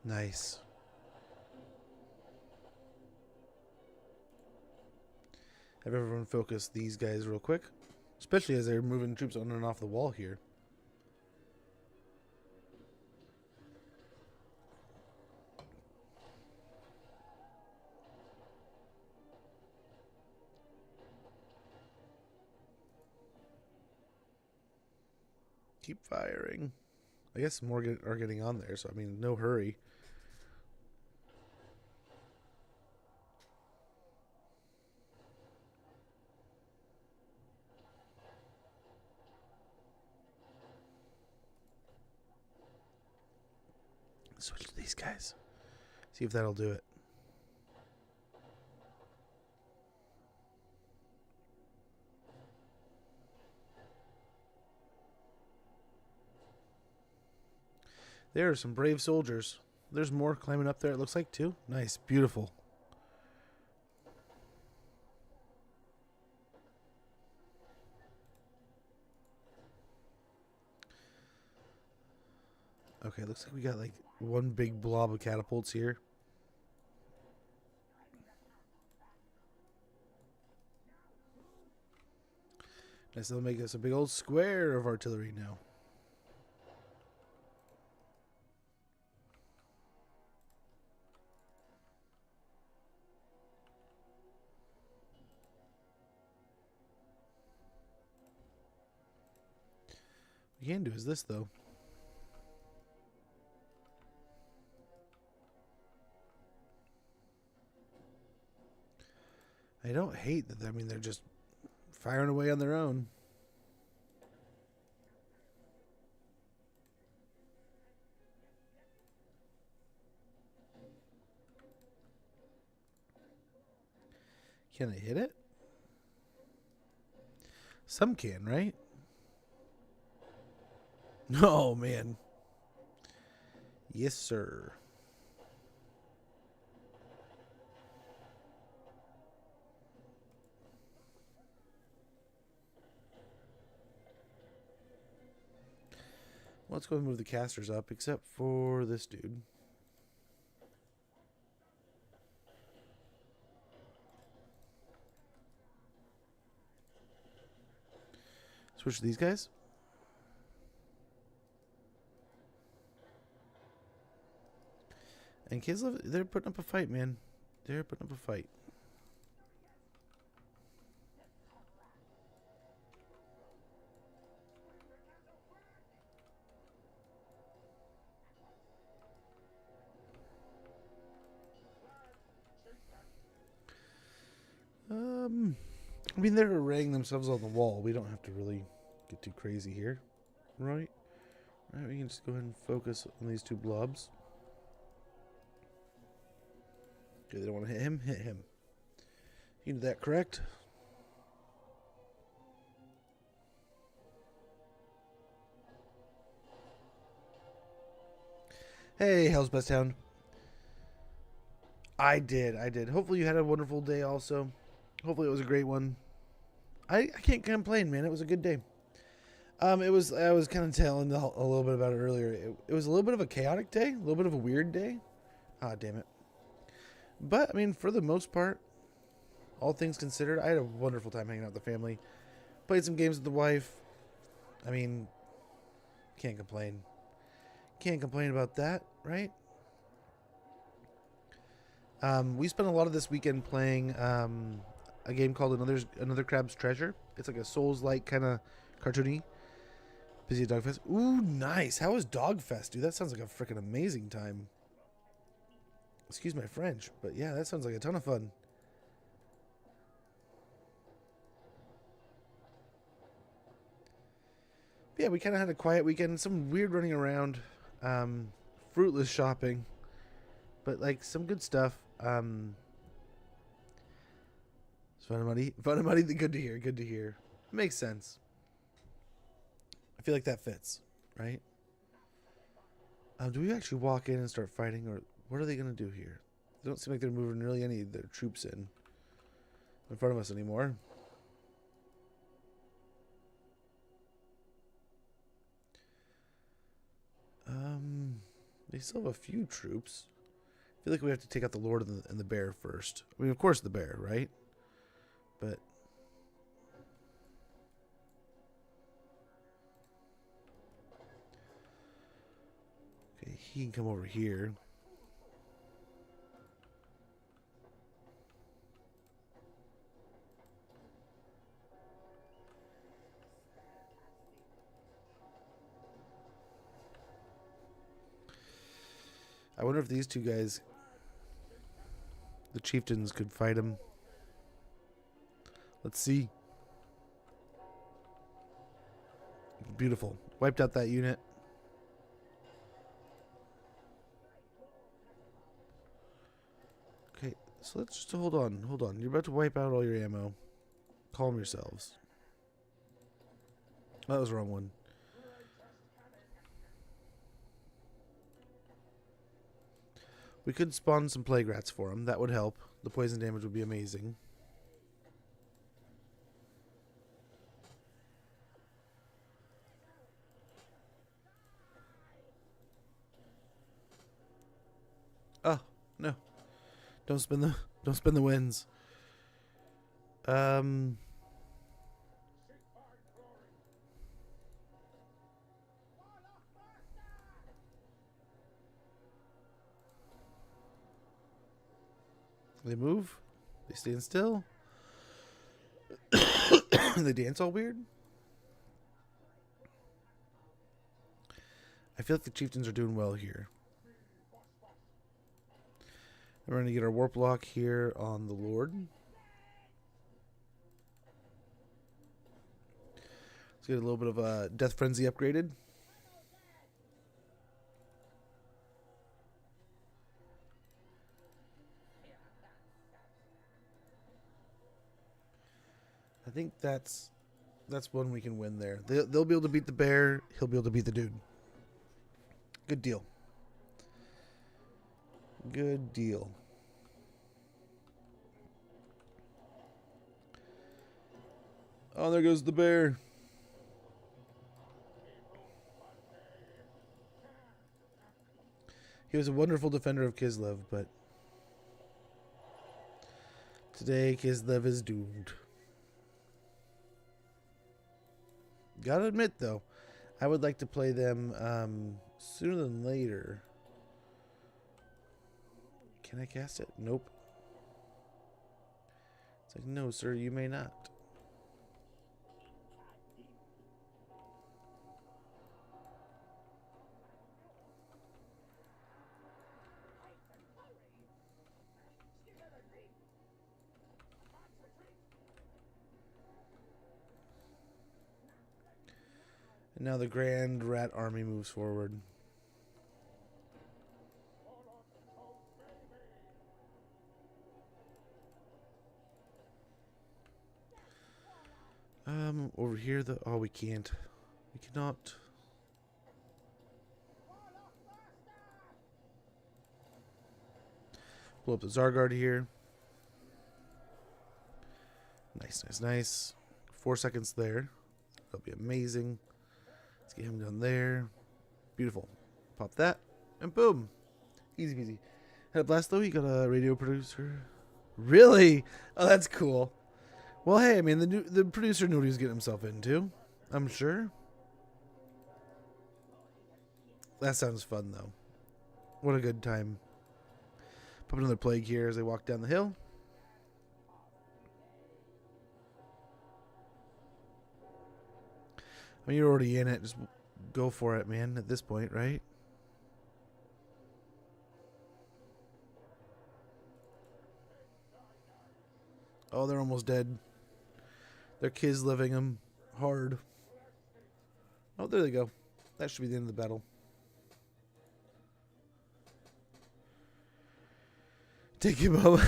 Nice. Have everyone focus these guys real quick. Especially as they're moving troops on and off the wall here. Keep firing. I guess more are getting on there, so I mean, no hurry. Switch to these guys. See if that'll do it. There are some brave soldiers. There's more climbing up there, it looks like, too. Nice. Beautiful. Okay, looks like we got like one big blob of catapults here. Nice, they'll make us a big old square of artillery now. What we can do is this, though. I don't hate that. I mean, they're just firing away on their own. Can I hit it? Some can, right? Oh, man. Yes, sir. Well, let's go and move the casters up, except for this dude. Switch to these guys. And kids, they're putting up a fight, man. They're putting up a fight. I mean, they're arraying themselves on the wall. We don't have to really get too crazy here, right? All right, we can just go ahead and focus on these two blobs. Okay, they don't want to hit him. Hit him. You did that correct. Hey, Hell's Best Hound. I did. Hopefully you had a wonderful day also. Hopefully it was a great one. I can't complain, man. It was a good day. I was kind of telling a little bit about it earlier. It was a little bit of a chaotic day, a little bit of a weird day. Ah, damn it. But, I mean, for the most part, all things considered, I had a wonderful time hanging out with the family. Played some games with the wife. I mean, can't complain. Can't complain about that, right? We spent a lot of this weekend playing a game called Another Crab's Treasure. It's like a Souls-like kind of cartoony. Busy at Dogfest. Ooh, nice. How was Dogfest, dude? That sounds like a freaking amazing time. Excuse my French, but yeah, that sounds like a ton of fun. But yeah, we kind of had a quiet weekend. Some weird running around. Fruitless shopping. But, like, some good stuff. Fun of money. Fun of money. Good to hear. Good to hear. Makes sense. I feel like that fits, right? Do we actually walk in and start fighting, or what are they going to do here? They don't seem like they're moving really any of their troops in front of us anymore. They still have a few troops. I feel like we have to take out the Lord and the Bear first. I mean, of course the Bear, right? But okay, he can come over here. I wonder if these two guys, the chieftains, could fight him. Let's see. Beautiful. Wiped out that unit. Okay, so let's just hold on. Hold on. You're about to wipe out all your ammo. Calm yourselves. That was the wrong one. We could spawn some plague rats for him. That would help. The poison damage would be amazing. Oh, no. Don't spin the winds. They move. They stand still. They dance all weird. I feel like the chieftains are doing well here. We're going to get our warp lock here on the Lord. Let's get a little bit of a Death Frenzy upgraded. I think that's That's one we can win there. They'll be able to beat the bear. He'll be able to beat the dude. Good deal. Good deal. Oh, there goes the bear. He was a wonderful defender of Kislev, but today Kislev is doomed. Gotta admit, though, I would like to play them sooner than later. Can I cast it? Nope. It's like, no, sir, you may not. And now the Grand Rat Army moves forward. Over here, oh, we can't. We cannot. Blow up the Zargard here. Nice, nice, nice. 4 seconds there. That'll be amazing. Let's get him down there. Beautiful. Pop that, and boom. Easy peasy. Had a blast though. He got a radio producer. Really? Oh, that's cool. Well, hey, I mean, the producer knew what he was getting himself into, I'm sure. That sounds fun, though. What a good time. Pop another plague here as I walk down the hill. I mean, you're already in it. Just go for it, man, at this point, right? Oh, they're almost dead. Their kids living them hard. Oh, there they go. That should be the end of the battle. Take him home.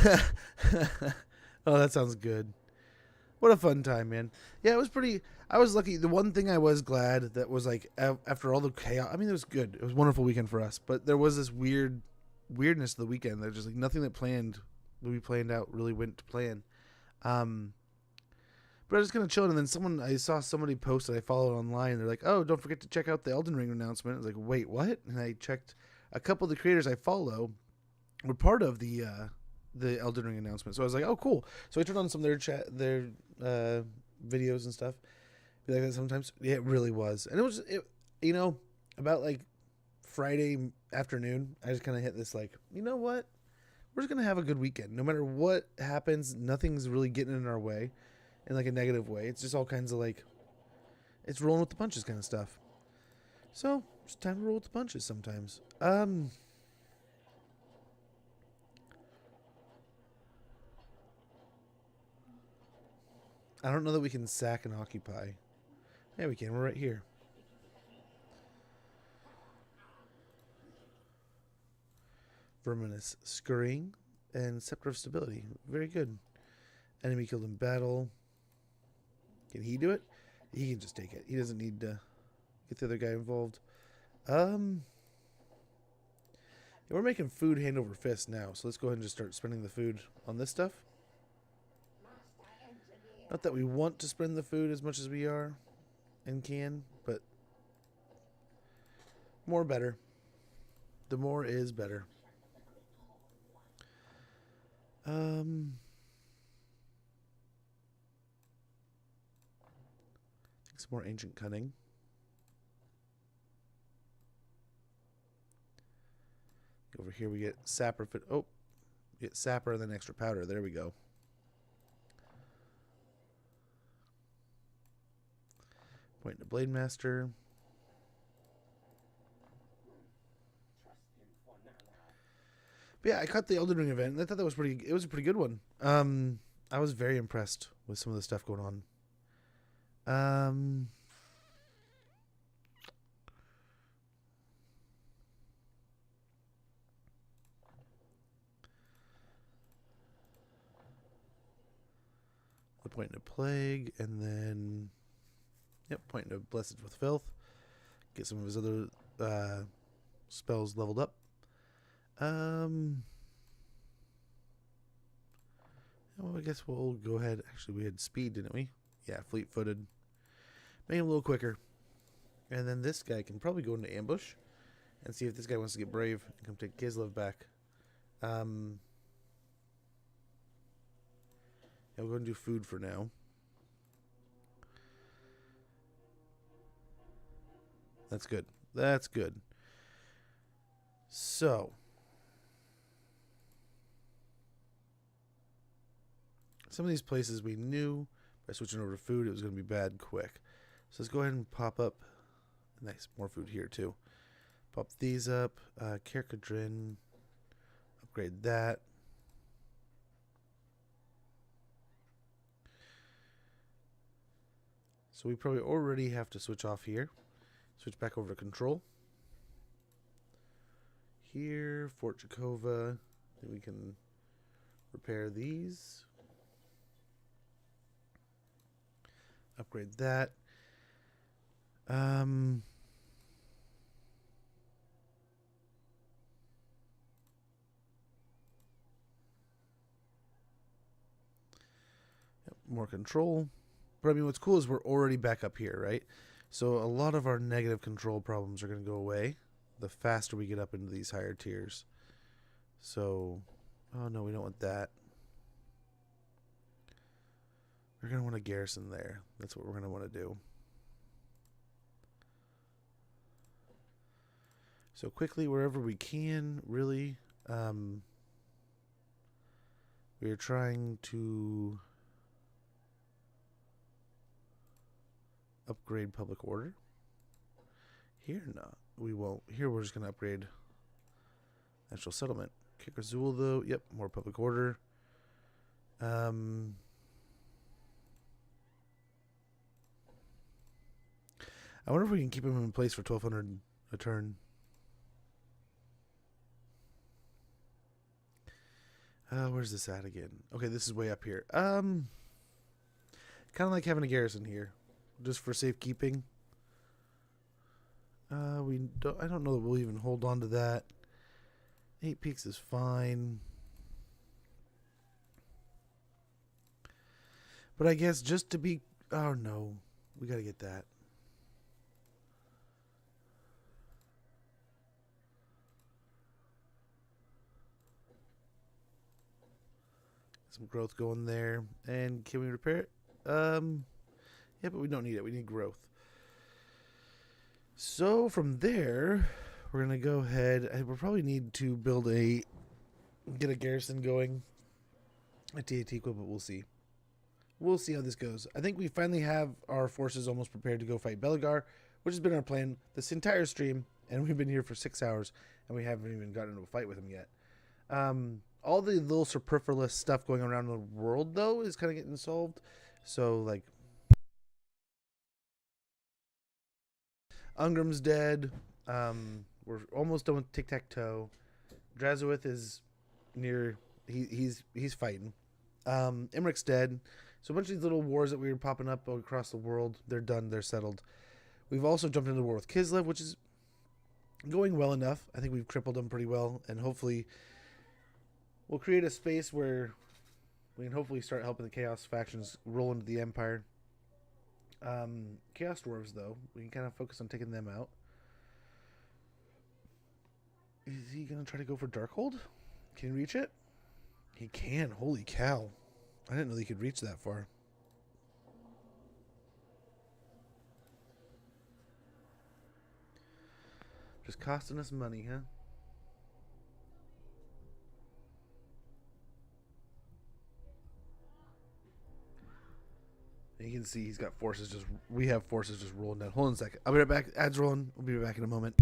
Oh, that sounds good. What a fun time, man. Yeah, it was pretty. I was lucky. The one thing I was glad that was like after all the chaos. I mean, it was good. It was a wonderful weekend for us. But there was this weirdness of the weekend. There's just like nothing that we planned out really went to plan. But I was kind of chilling, and then I saw somebody post that I followed online. They're like, "Oh, don't forget to check out the Elden Ring announcement." I was like, "Wait, what?" And I checked. A couple of the creators I follow were part of the Elden Ring announcement, so I was like, "Oh, cool." So I turned on some of their videos and stuff. Be like that sometimes. Yeah, it really was, and about like Friday afternoon, I just kind of hit this like, you know what? We're just gonna have a good weekend. No matter what happens, nothing's really getting in our way. In like a negative way. It's just all kinds of like, it's rolling with the punches kind of stuff. So it's time to roll with the punches sometimes. I don't know that we can sack and occupy. Yeah, we can. We're right here. Verminous Scurrying and Scepter of Stability. Very good. Enemy killed in battle. Can he do it? He can just take it. He doesn't need to get the other guy involved. Yeah, we're making food hand over fist now, so let's go ahead and just start spending the food on this stuff. Not that we want to spend the food as much as we are and can, but more better. The more is better. Some more ancient cunning. Over here we get sapper. Oh, we get sapper and then extra powder. There we go. Point to Blade Master. But yeah, I caught the Elden Ring event, and I thought that was pretty. It was a pretty good one. I was very impressed with some of the stuff going on. The point in a plague, and then Yep, point to Blessed with Filth. Get some of his other spells leveled up. Well, I guess we'll go ahead. Actually, we had speed, didn't we? Yeah, fleet-footed. Make him a little quicker. And then this guy can probably go into ambush and see if this guy wants to get brave and come take Kislev back. Yeah, we'll go and do food for now. That's good. That's good. So, some of these places we knew by switching over to food it was going to be bad quick. So let's go ahead and pop up. Nice, more food here too. Pop these up. Kirkadrin. Upgrade that. So we probably already have to switch off here. Switch back over to control. Here, Fort Jakova. Then we can repair these. Upgrade that. Yep, more control. But I mean, what's cool is we're already back up here, right? So a lot of our negative control problems are going to go away the faster we get up into these higher tiers. So, oh no, we don't want that. We're going to want a garrison there. That's what we're going to want to do. So quickly, wherever we can, really, we are trying to upgrade public order. Here, no, we won't. Here, we're just going to upgrade natural settlement. Kikazul, though, yep, more public order. I wonder if we can keep him in place for 1,200 a turn. Where's this at again? Okay, this is way up here. Kind of like having a garrison here, just for safekeeping. I don't know that we'll even hold on to that. 8 peaks is fine. But I guess just to be... Oh, no. We got to get that. Some growth going there. And can we repair it? Yeah, but we don't need it. We need growth. So from there, we're going to go ahead. We'll probably need to get a garrison going at Teotihuacan, but we'll see. We'll see how this goes. I think we finally have our forces almost prepared to go fight Belegar, which has been our plan this entire stream, and we've been here for 6 hours, and we haven't even gotten into a fight with him yet. All the little superfluous stuff going around the world, though, is kind of getting solved. So, like, Ungram's dead. We're almost done with Tic-Tac-Toe. Drazowith is near. He's fighting. Emmeric's dead. So a bunch of these little wars that we were popping up across the world, they're done. They're settled. We've also jumped into war with Kislev, which is going well enough. I think we've crippled them pretty well, and hopefully we'll create a space where we can hopefully start helping the Chaos factions roll into the Empire. Chaos Dwarves, though, we can kind of focus on taking them out. Is he going to try to go for Darkhold? Can he reach it? He can. Holy cow. I didn't know he could reach that far. Just costing us money, huh? And you can see he's got forces we have forces just rolling down. Hold on a second. I'll be right back. Ads rolling. We'll be right back in a moment.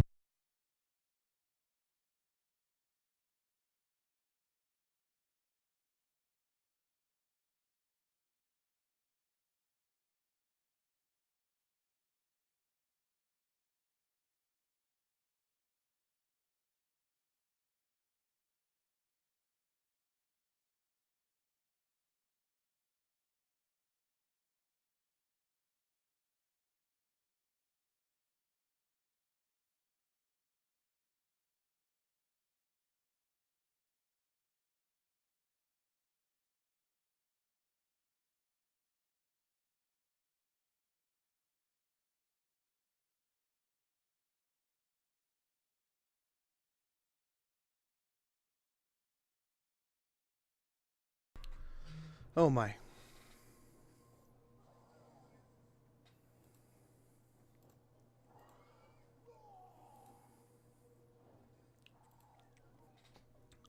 Oh my.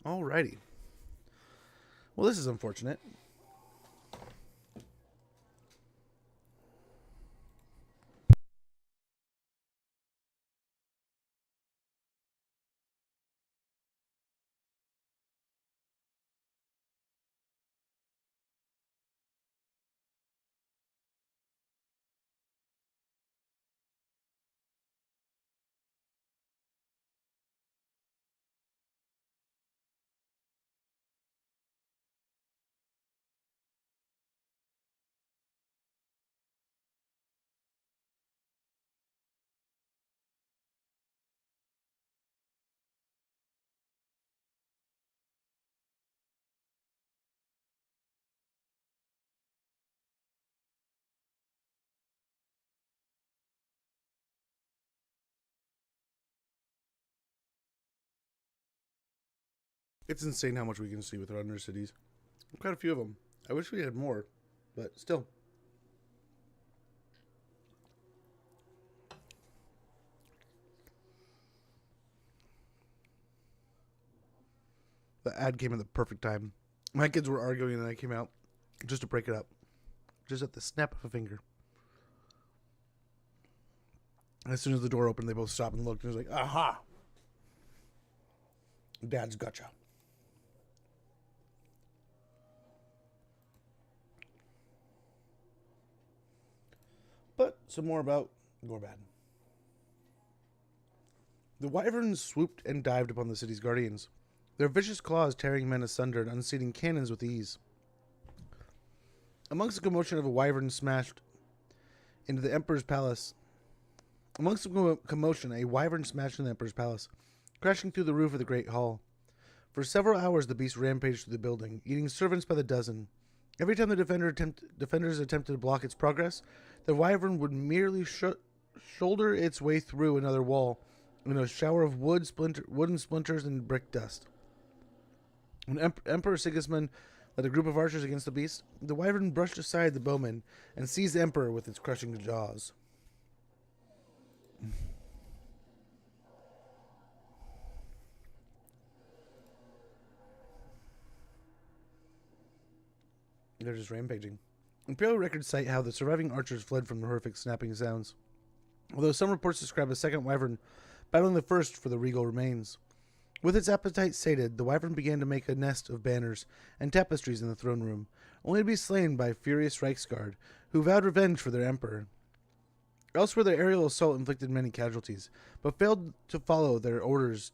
Alrighty. Well, this is unfortunate. It's insane how much we can see with our Undercities. Quite a few of them. I wish we had more, but still. The ad came at the perfect time. My kids were arguing and I came out just to break it up. Just at the snap of a finger. And as soon as the door opened, they both stopped and looked and was like, aha! Dad's gotcha. But some more about Gorbad. The wyverns swooped and dived upon the city's guardians, their vicious claws tearing men asunder and unseating cannons with ease. Amongst the commotion of a wyvern smashed into the Emperor's palace. Amongst the commotion, a wyvern smashed into the Emperor's palace, crashing through the roof of the great hall. For several hours, the beast rampaged through the building, eating servants by the dozen. Every time the defenders attempted to block its progress, the wyvern would merely shoulder its way through another wall in a shower of wooden splinters and brick dust. When Emperor Sigismund led a group of archers against the beast, the wyvern brushed aside the bowmen and seized the Emperor with its crushing jaws. They're just rampaging. Imperial records cite how the surviving archers fled from the horrific snapping sounds, although some reports describe a second wyvern battling the first for the regal remains. With its appetite sated, the wyvern began to make a nest of banners and tapestries in the throne room, only to be slain by a furious Reichsguard, who vowed revenge for their emperor. Elsewhere, the aerial assault inflicted many casualties, but failed to follow their orders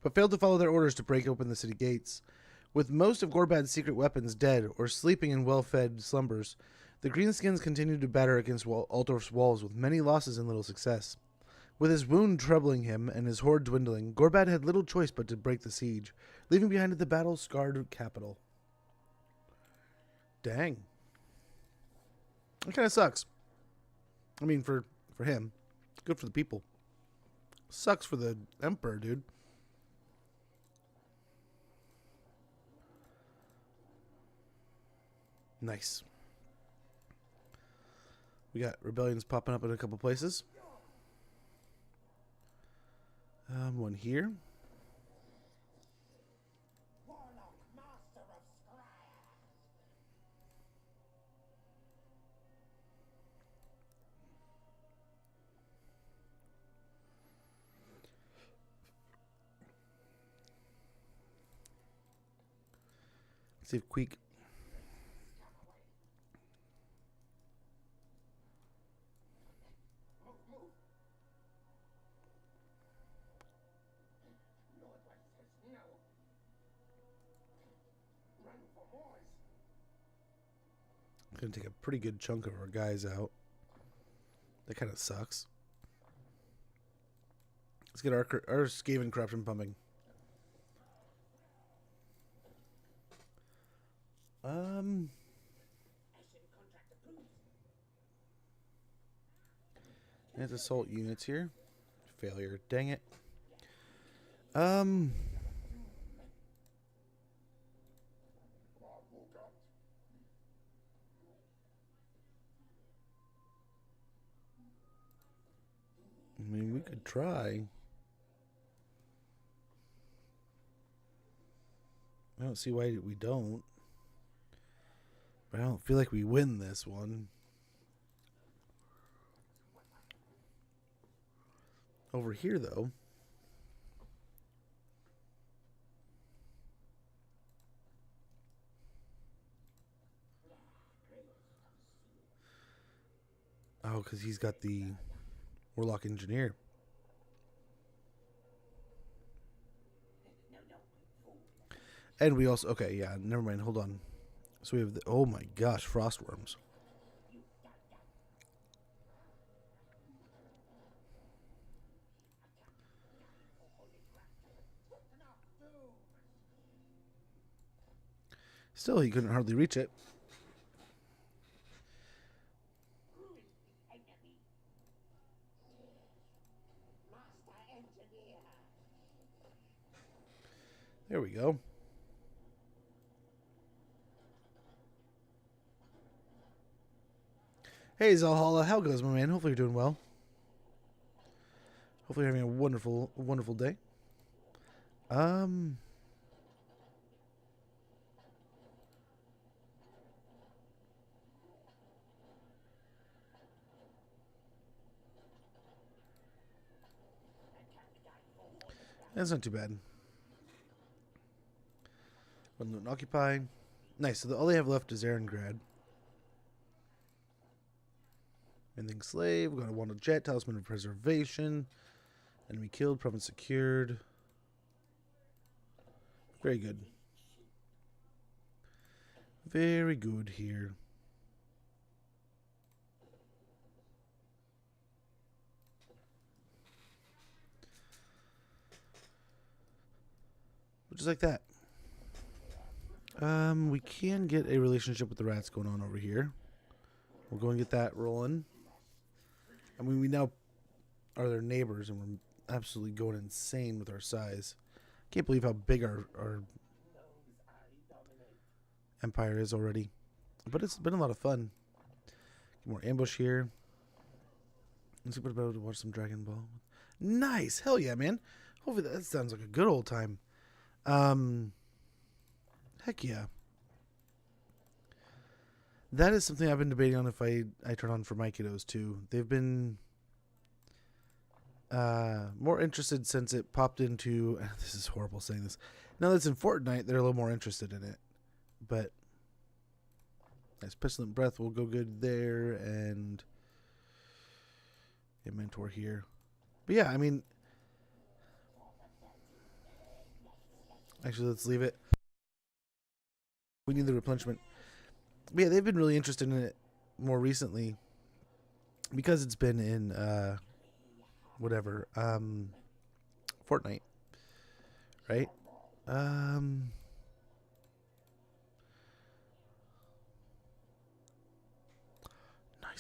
to break open the city gates. With most of Gorbad's secret weapons dead or sleeping in well-fed slumbers, the Greenskins continued to batter against Altdorf's walls with many losses and little success. With his wound troubling him and his horde dwindling, Gorbad had little choice but to break the siege, leaving behind the battle-scarred capital. Dang. That kind of sucks. I mean, for him. Good for the people. Sucks for the Emperor, dude. Nice. We got rebellions popping up in a couple places. One here. Let's see if Queek. Gonna take a pretty good chunk of our guys out. That kind of sucks. Let's get our Skaven corruption pumping. Let's assault units here. Failure. Dang it. I mean, we could try. I don't see why we don't. But I don't feel like we win this one. Over here, though. Oh, because he's got the Warlock Engineer. And we also... Okay, yeah, never mind. Hold on. So we have the... Oh my gosh, Frostworms. Still, he couldn't hardly reach it. There we go. Hey, Zalhalla, how goes, my man? Hopefully you're doing well. Hopefully you're having a wonderful, wonderful day. That's not too bad. One loot and occupy. Nice. So all they have left is Erengrad. Ending slave. We got a wanted jet. Talisman of preservation. Enemy killed. Province secured. Very good. Very good here. Just like that. We can get a relationship with the rats going on over here. We'll go and get that rolling. I mean, we now are their neighbors, and we're absolutely going insane with our size. Can't believe how big our empire is already. But it's been a lot of fun. Get more ambush here. Let's see what about to watch some Dragon Ball. Nice! Hell yeah, man. Hopefully that sounds like a good old time. Heck yeah. That is something I've been debating on if I turn on for my kiddos too. They've been more interested since it popped into... This is horrible saying this. Now that it's in Fortnite, they're a little more interested in it. But... Nice. Pestilent Breath will go good there, and... a mentor here. But yeah, I mean... Actually, let's leave it. We need the replenishment. But yeah, they've been really interested in it more recently. Because it's been in, Fortnite. Right? Nice,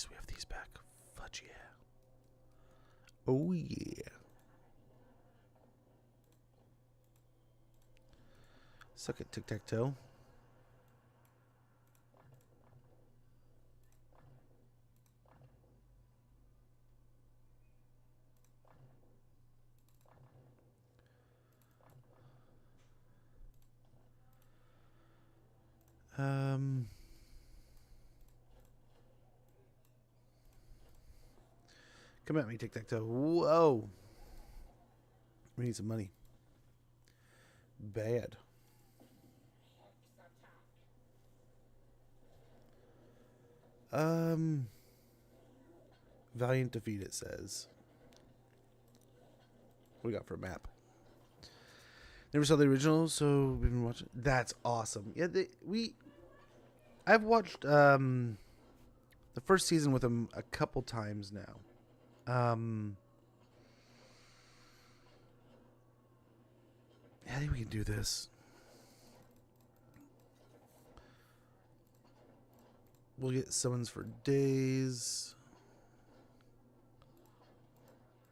we have these back. Fudge yeah. Oh yeah. Suck it, tic-tac-toe. Come at me, tic-tac-toe. Whoa. We need some money. Bad. Valiant defeat, it says. What do we got for a map? Never saw the original, so we've been watching. That's awesome. Yeah, I've watched the first season with them a couple times now. I think we can do this. We'll get summons for days.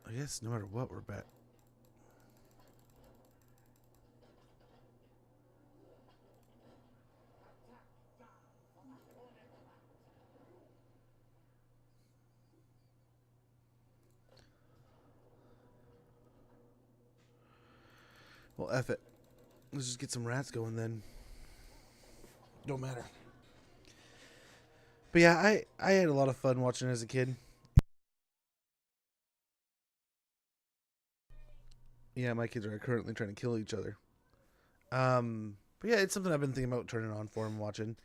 I guess no matter what, we're back. Well, F it. Let's just get some rats going then. Don't matter. But yeah, I had a lot of fun watching it as a kid. Yeah, my kids are currently trying to kill each other. But yeah, it's something I've been thinking about turning on for him watching.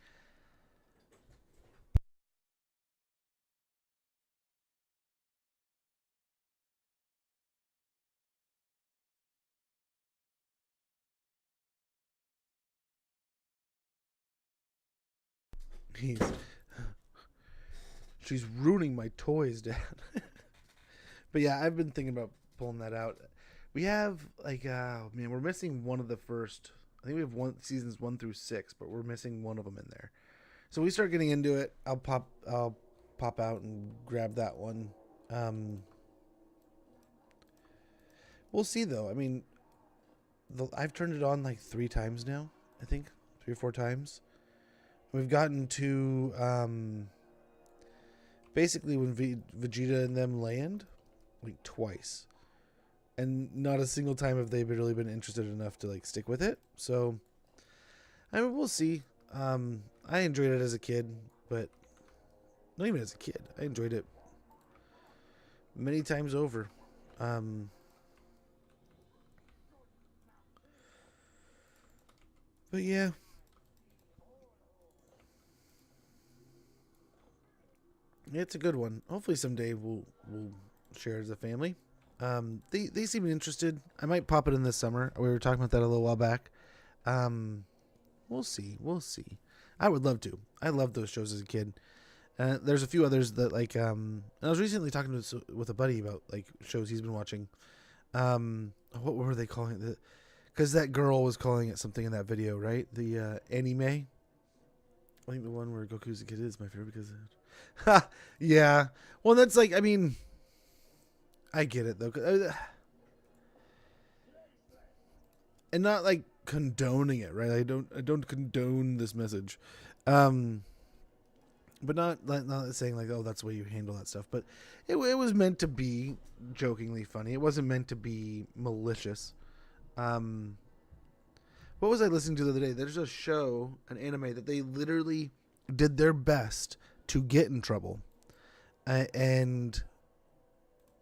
She's ruining my toys, Dad. But yeah, I've been thinking about pulling that out. We have like, man, we're missing one of the first. I think we have seasons 1 through 6, but we're missing one of them in there. So we start getting into it. I'll pop out and grab that one. We'll see though. I mean, I've turned it on like 3 times now. I think 3 or 4 times. We've gotten to basically when Vegeta and them land, like twice, and not a single time have they really been interested enough to like stick with it. So, I mean, we'll see. I enjoyed it as a kid, but not even as a kid. I enjoyed it many times over. But yeah. It's a good one. Hopefully someday we'll share it as a family. They seem interested. I might pop it in this summer. We were talking about that a little while back. We'll see. I would love to. I loved those shows as a kid. There's a few others that like. I was recently talking with a buddy about like shows he's been watching. What were they calling it? Because that girl was calling it something in that video, right? The anime. I think the one where Goku's a kid is my favorite because yeah. Well, that's like, I mean, I get it though. And not like condoning it, right? I don't condone this message. But not saying like, oh, that's the way you handle that stuff. But it was meant to be jokingly funny. It wasn't meant to be malicious. What was I listening to the other day? There's a show, an anime, that they literally did their best to get in trouble. And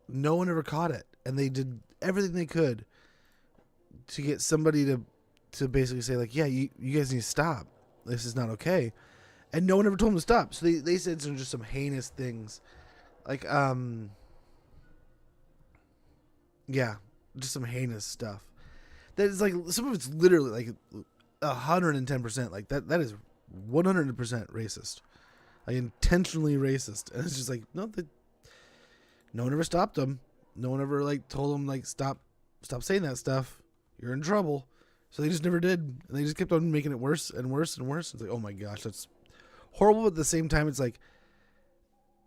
no one ever caught it. And they did everything they could to get somebody to basically say, like, yeah, you guys need to stop. This is not okay. And no one ever told them to stop. So they said just some heinous things. Like, yeah, just some heinous stuff. That is like, some of it's literally like 110%. Like that is 100% racist. Like intentionally racist. And it's just like, no one ever stopped them. No one ever like told them like, stop saying that stuff. You're in trouble. So they just never did. And they just kept on making it worse and worse and worse. It's like, oh my gosh, that's horrible. But at the same time, it's like,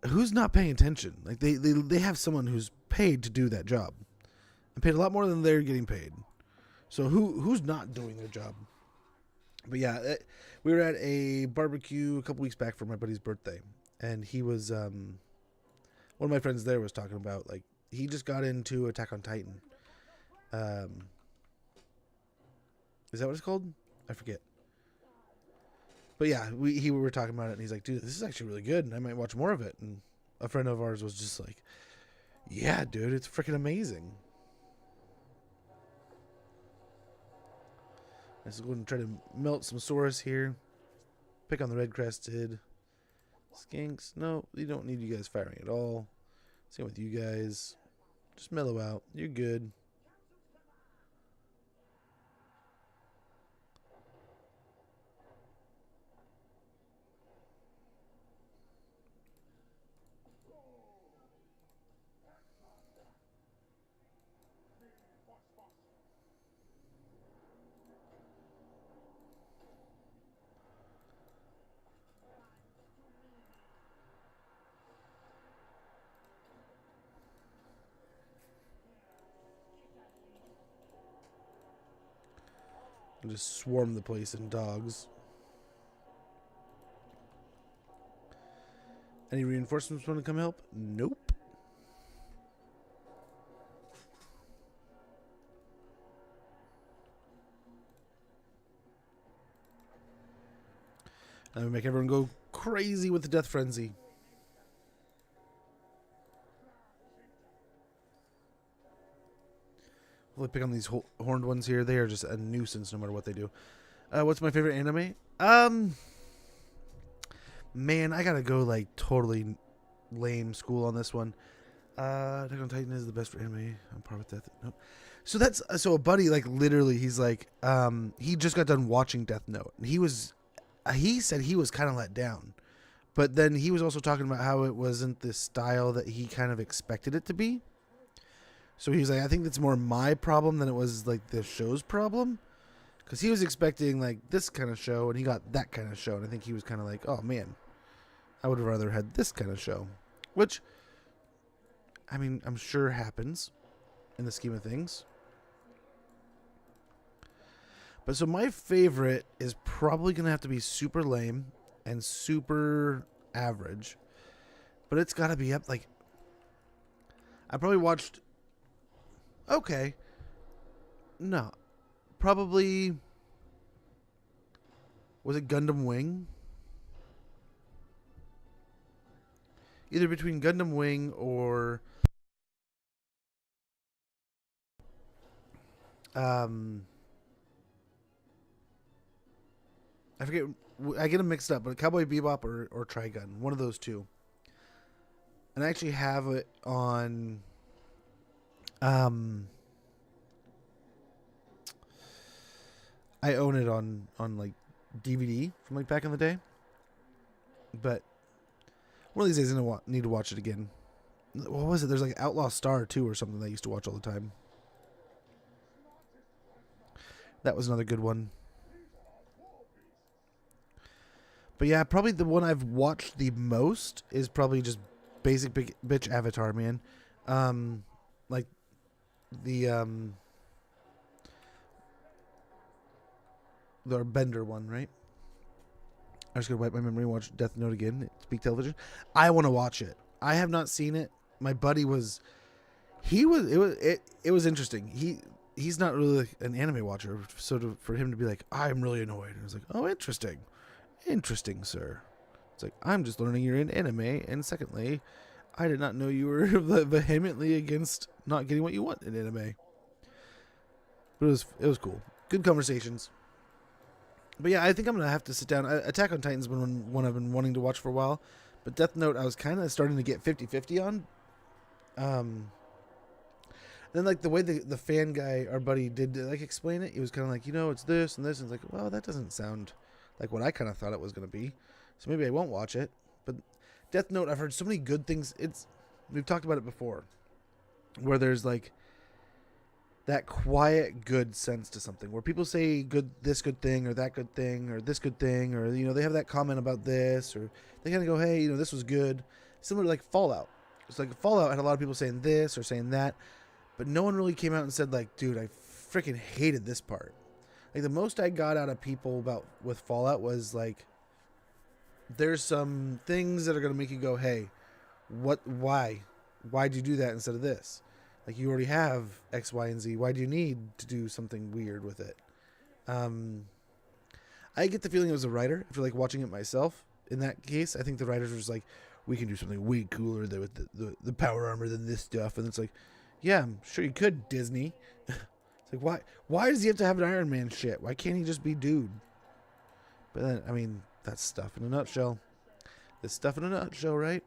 who's not paying attention? Like they have someone who's paid to do that job. And paid a lot more than they're getting paid. So who's not doing their job? But yeah, we were at a barbecue a couple weeks back for my buddy's birthday. And he was, one of my friends there was talking about, like, he just got into Attack on Titan. Is that what it's called? I forget. But yeah, we were talking about it, and he's like, dude, this is actually really good, and I might watch more of it. And a friend of ours was just like, yeah, dude, it's freaking amazing. Let's go and try to melt some Saurus here. Pick on the red-crested. Skinks. No, you don't need you guys firing at all. Same with you guys. Just mellow out. You're good. And just swarm the place in dogs. Any reinforcements want to come help? Nope. That would make everyone go crazy with the death frenzy. We'll pick on these horned ones here. They are just a nuisance no matter what they do. What's my favorite anime? Man, I gotta go like totally lame school on this one. Attack on Titan is the best for anime. I'm part with that. Nope. So that's so a buddy like literally he's like he just got done watching Death Note and he said he was kind of let down, but then he was also talking about how it wasn't the style that he kind of expected it to be. So he was like, I think that's more my problem than it was like the show's problem, because he was expecting like this kind of show and he got that kind of show, and I think he was kind of like, oh man, I would have rather had this kind of show, which I mean I'm sure happens in the scheme of things. But so my favorite is probably going to have to be super lame and super average. But it's got to be up like... I probably watched... Okay. No. Probably... Was it Gundam Wing? Either between Gundam Wing or... I forget. I get them mixed up, but Cowboy Bebop or Trigun, one of those two. And I actually have it on. I own it on like DVD from like back in the day. But one of these days I'm gonna need to watch it again. What was it? There's like Outlaw Star 2 or something that I used to watch all the time. That was another good one. But yeah, probably the one I've watched the most is probably just basic bitch Avatar, man. Like the Bender one, right? I'm just gonna wipe my memory and watch Death Note again. Speak television. I want to watch it. I have not seen it. My buddy was. It was interesting. He's not really an anime watcher, so for him to be like, I'm really annoyed. I was like, oh, interesting. Interesting, sir. It's like, I'm just learning you're in anime, and secondly, I did not know you were vehemently against not getting what you want in anime. But it was cool. Good conversations. But yeah, I think I'm going to have to sit down. Attack on Titan's been one I've been wanting to watch for a while, but Death Note I was kind of starting to get 50-50 on. Then like the way the fan guy, our buddy, did like explain it, he was kind of like, it's this and this, and it's like, well, that doesn't sound like what I kind of thought it was going to be. So maybe I won't watch it. But Death Note, I've heard so many good things. We've talked about it before, where there's like that quiet good sense to something, where people say this good thing or that good thing or this good thing, or they have that comment about this, or they kind of go, hey, this was good. Similar to like Fallout. It's like Fallout had a lot of people saying this or saying that, but no one really came out and said like, dude, I freaking hated this part. Like the most I got out of people with Fallout was like, there's some things that are going to make you go, hey, why'd you do that instead of this? Like you already have X, Y, and Z. Why do you need to do something weird with it? I get the feeling it was a writer. If you're like watching it myself, in that case, I think the writers were just like, we can do something way cooler with the power armor than this stuff. And it's like, yeah, I'm sure you could, Disney. It's like, why does he have to have an Iron Man shit? Why can't he just be dude? But then, I mean, that's stuff in a nutshell. This stuff in a nutshell, right?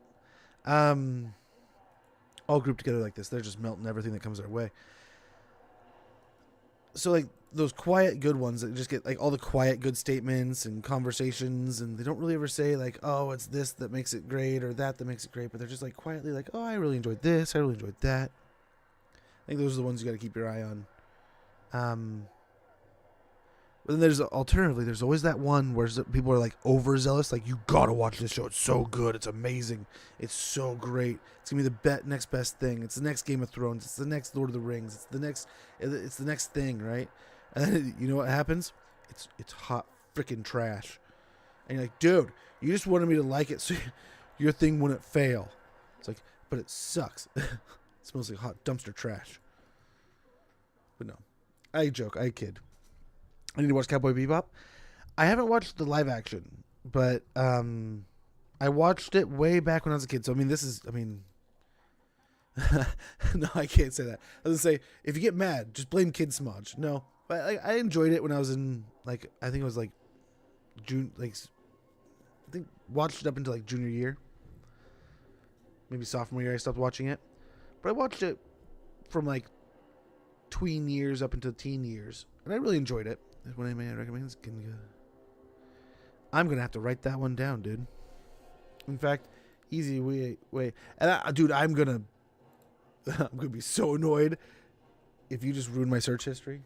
All grouped together like this. They're just melting everything that comes their way. So, like, those quiet good ones that just get, like, all the quiet good statements and conversations, and they don't really ever say, like, oh, it's this that makes it great or that makes it great, but they're just, like, quietly like, oh, I really enjoyed this. I really enjoyed that. I think those are the ones you got to keep your eye on. But then there's always that one where people are like overzealous, like you gotta watch this show. It's so good. It's amazing. It's so great. It's gonna be the next best thing. It's the next Game of Thrones. It's the next Lord of the Rings. It's the next thing, right? And then you know what happens? It's hot freaking trash. And you're like, dude, you just wanted me to like it so your thing wouldn't fail. It's like, but it sucks. It smells like hot dumpster trash. But no. I joke. I kid. I need to watch Cowboy Bebop. I haven't watched the live action. but I watched it way back when I was a kid. So no, I can't say that. I was gonna say, if you get mad, just blame Kid Smudge. No, but I enjoyed it when I was in, like, I think it was like June, like, I think watched it up until like junior year, maybe sophomore year. I stopped watching it, but I watched it from like tween years up into teen years, and I really enjoyed it. Is what anybody recommends? I'm gonna have to write that one down, dude. In fact, easy way, and dude, I'm gonna be so annoyed if you just ruin my search history.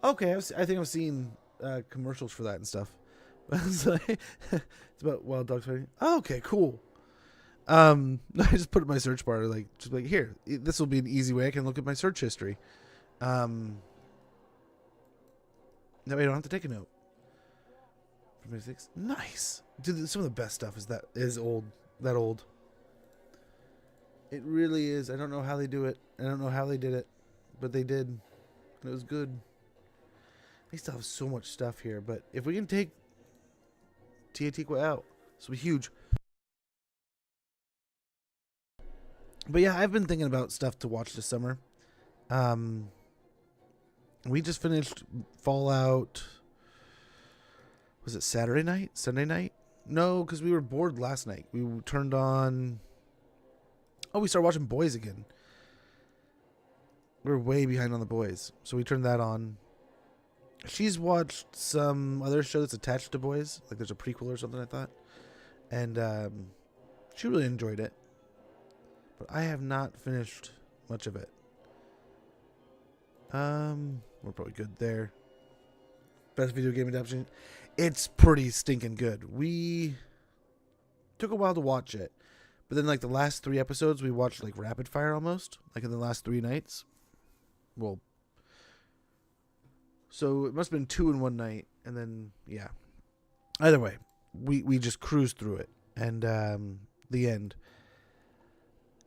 Okay, I think I've seen commercials for that and stuff. It's about wild dogs fighting. Oh, okay, cool. I just put it in my search bar, like, just like, here, this will be an easy way I can look at my search history. That way I don't have to take a note. Nice. Dude, some of the best stuff is old. That old. It really is. I don't know how they do it. I don't know how they did it, but they did. It was good. They still have so much stuff here, but if we can take Tiatikwa out, this will be huge. But yeah, I've been thinking about stuff to watch this summer. We just finished Fallout. Was it Saturday night? Sunday night? No, because we were bored last night. We turned on... Oh, we started watching Boys again. We're way behind on the Boys. So we turned that on. She's watched some other show that's attached to Boys. Like there's a prequel or something, I thought. And she really enjoyed it. But I have not finished much of it. We're probably good there. Best video game adaptation. It's pretty stinking good. We took a while to watch it. But then, like, the last 3 episodes, we watched, like, rapid fire almost. Like, in the last 3 nights. Well, so it must have been 2 in one night. And then, yeah. Either way, we just cruised through it. And the end.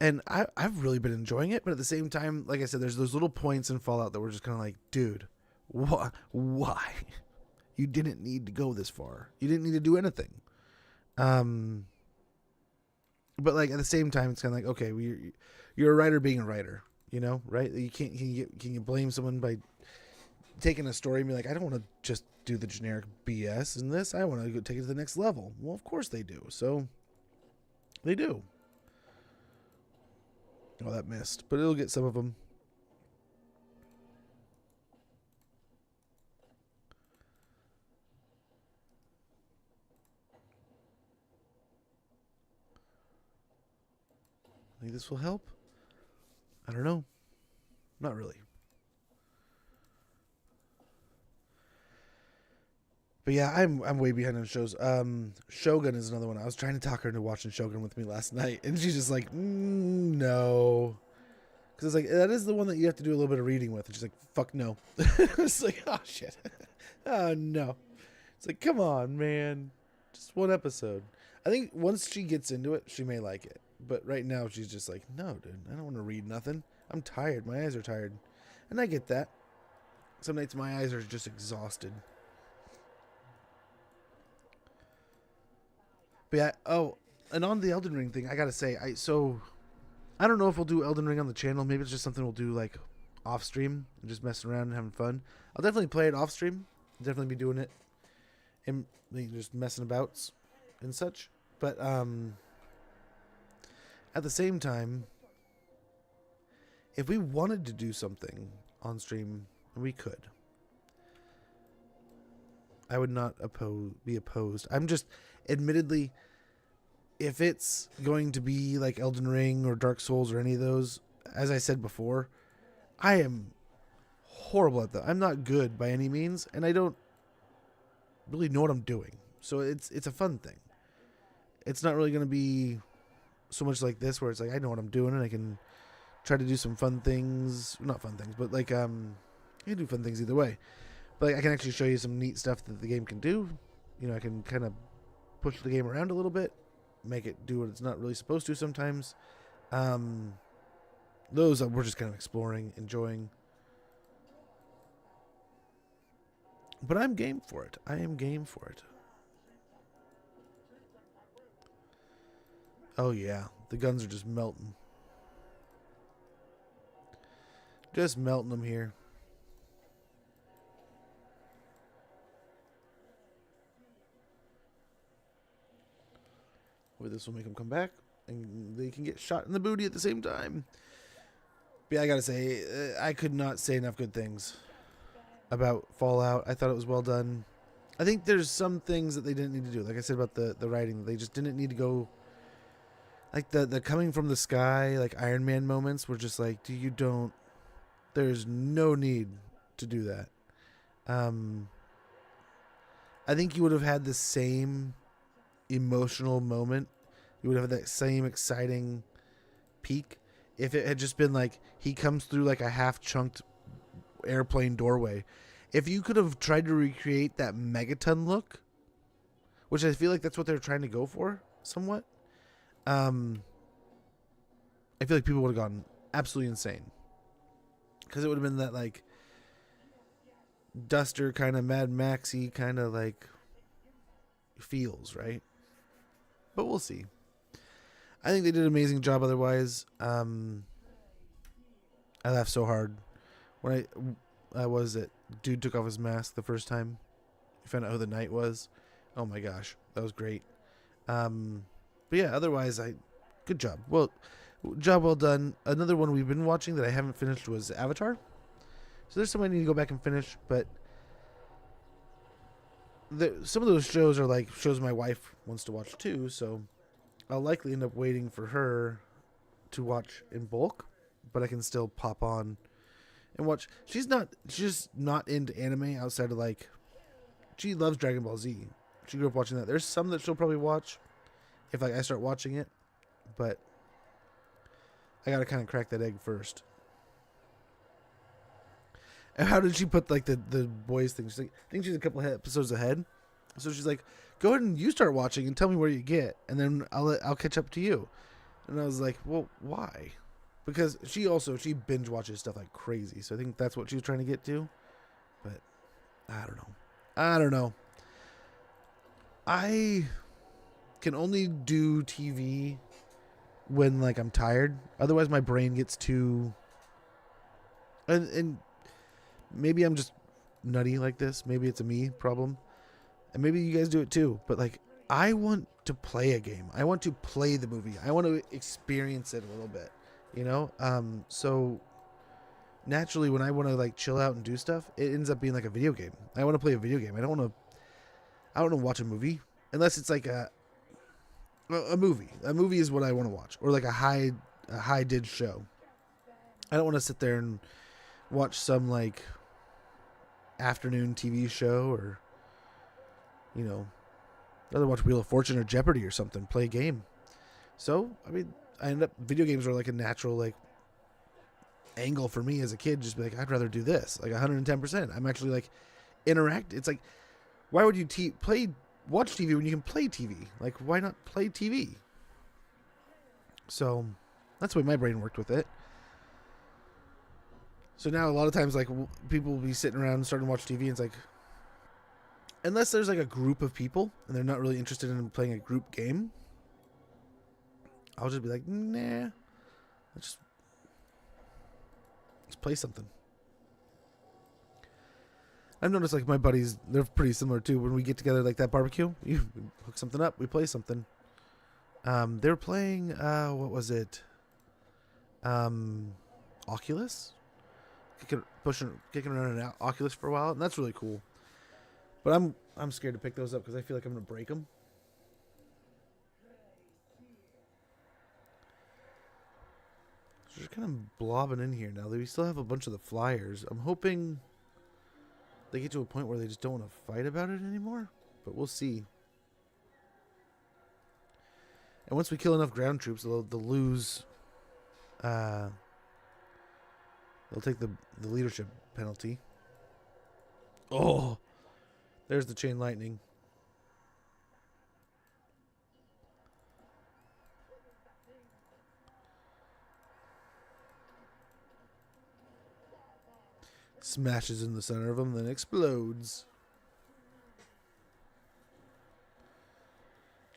And I've really been enjoying it. But at the same time, like I said, there's those little points in Fallout that were just kind of like, dude, why? You didn't need to go this far. You didn't need to do anything. But like at the same time, it's kind of like, okay, you're a writer being a writer, you know, right? You can't can you blame someone by taking a story and be like, I don't want to just do the generic BS in this. I want to go take it to the next level. Well, of course they do. So they do. Oh, that missed, but it'll get some of them. Think this will help? I don't know. Not really. But yeah, I'm way behind on shows. Shogun is another one. I was trying to talk her into watching Shogun with me last night, and she's just like, no. Because it's like, that is the one that you have to do a little bit of reading with. And she's like, fuck no. It's like, oh shit. Oh no. It's like, come on, man. Just one episode. I think once she gets into it, she may like it. But right now, she's just like, no, dude, I don't want to read nothing. I'm tired. My eyes are tired. And I get that. Some nights my eyes are just exhausted. But yeah, oh, and on the Elden Ring thing, I gotta say, I don't know if we'll do Elden Ring on the channel. Maybe it's just something we'll do like off stream and just messing around and having fun. I'll definitely play it off stream. I'll definitely be doing it and just messing about and such. But at the same time, if we wanted to do something on stream, we could. I would not be opposed. I'm just, admittedly, if it's going to be like Elden Ring or Dark Souls or any of those, as I said before, I am horrible at that. I'm not good by any means, and I don't really know what I'm doing. So it's a fun thing. It's not really going to be so much like this where it's like I know what I'm doing and I can try to do some fun things. Not fun things, but like you can do fun things either way. But like, I can actually show you some neat stuff that the game can do. You know, I can kind of push the game around a little bit, make it do what it's not really supposed to sometimes. Those we're just kind of exploring, enjoying. But I'm game for it. I am game for it. Oh yeah, the guns are just melting. Just melting them here. Where this will make them come back, and they can get shot in the booty at the same time. But yeah, I gotta say, I could not say enough good things about Fallout. I thought it was well done. I think there's some things that they didn't need to do. Like I said about the writing, they just didn't need to go. Like the coming from the sky, like Iron Man moments were just like, there's no need to do that. I think you would have had the same emotional moment. You would have had that same exciting peak if it had just been like he comes through like a half-chunked airplane doorway. If you could have tried to recreate that megaton look, which I feel like that's what they're trying to go for somewhat, I feel like people would have gone absolutely insane. Because it would have been that like Duster kind of Mad Maxy kind of like feels, right? But we'll see. I think they did an amazing job otherwise. I laughed so hard when dude took off his mask the first time. You found out who the knight was. Oh my gosh, that was great. But yeah, otherwise, good job. Job well done. Another one we've been watching that I haven't finished was Avatar. So there's some I need to go back and finish, but some of those shows are like shows my wife wants to watch too, so I'll likely end up waiting for her to watch in bulk, but I can still pop on and watch. She's just not into anime outside of like, she loves Dragon Ball Z. She grew up watching that. There's some that she'll probably watch if like I start watching it, but I gotta kind of crack that egg first. And how did she put like the boys thing? She's like, I think she's a couple episodes ahead, so she's like, go ahead and you start watching and tell me where you get, and then I'll catch up to you. And I was like, well, why? Because she binge watches stuff like crazy, so I think that's what she was trying to get to. But I don't know. I can only do TV when like I'm tired. Otherwise, my brain gets too. And maybe I'm just nutty like this. Maybe it's a me problem, and maybe you guys do it too. But like, I want to play a game. I want to play the movie. I want to experience it a little bit. You know. So naturally, when I want to like chill out and do stuff, it ends up being like a video game. I want to play a video game. I don't want to watch a movie unless it's like a movie. A movie is what I want to watch, or like a high did show. I don't want to sit there and watch some like afternoon TV show, or I'd rather watch Wheel of Fortune or Jeopardy or something. Play a game. So I mean, video games are like a natural like angle for me as a kid. Just be like, I'd rather do this like 110%. I'm actually like interact. It's like, why would you watch TV when you can play TV? Like, why not play TV? So that's the way my brain worked with it. So now a lot of times, like, people will be sitting around and starting to watch TV, and it's like, unless there's like a group of people and they're not really interested in playing a group game, I'll just be like, nah, let's play something. I've noticed like my buddies, they're pretty similar too. When we get together like that barbecue, you hook something up, we play something. They're playing, what was it? Oculus? Kicking around an Oculus for a while, and that's really cool. But I'm scared to pick those up because I feel like I'm going to break them. So they're kind of blobbing in here now. We still have a bunch of the flyers. I'm hoping they get to a point where they just don't want to fight about it anymore, but we'll see. And once we kill enough ground troops, they'll lose. They'll take the leadership penalty. Oh, there's the chain lightning. Smashes in the center of them, then explodes.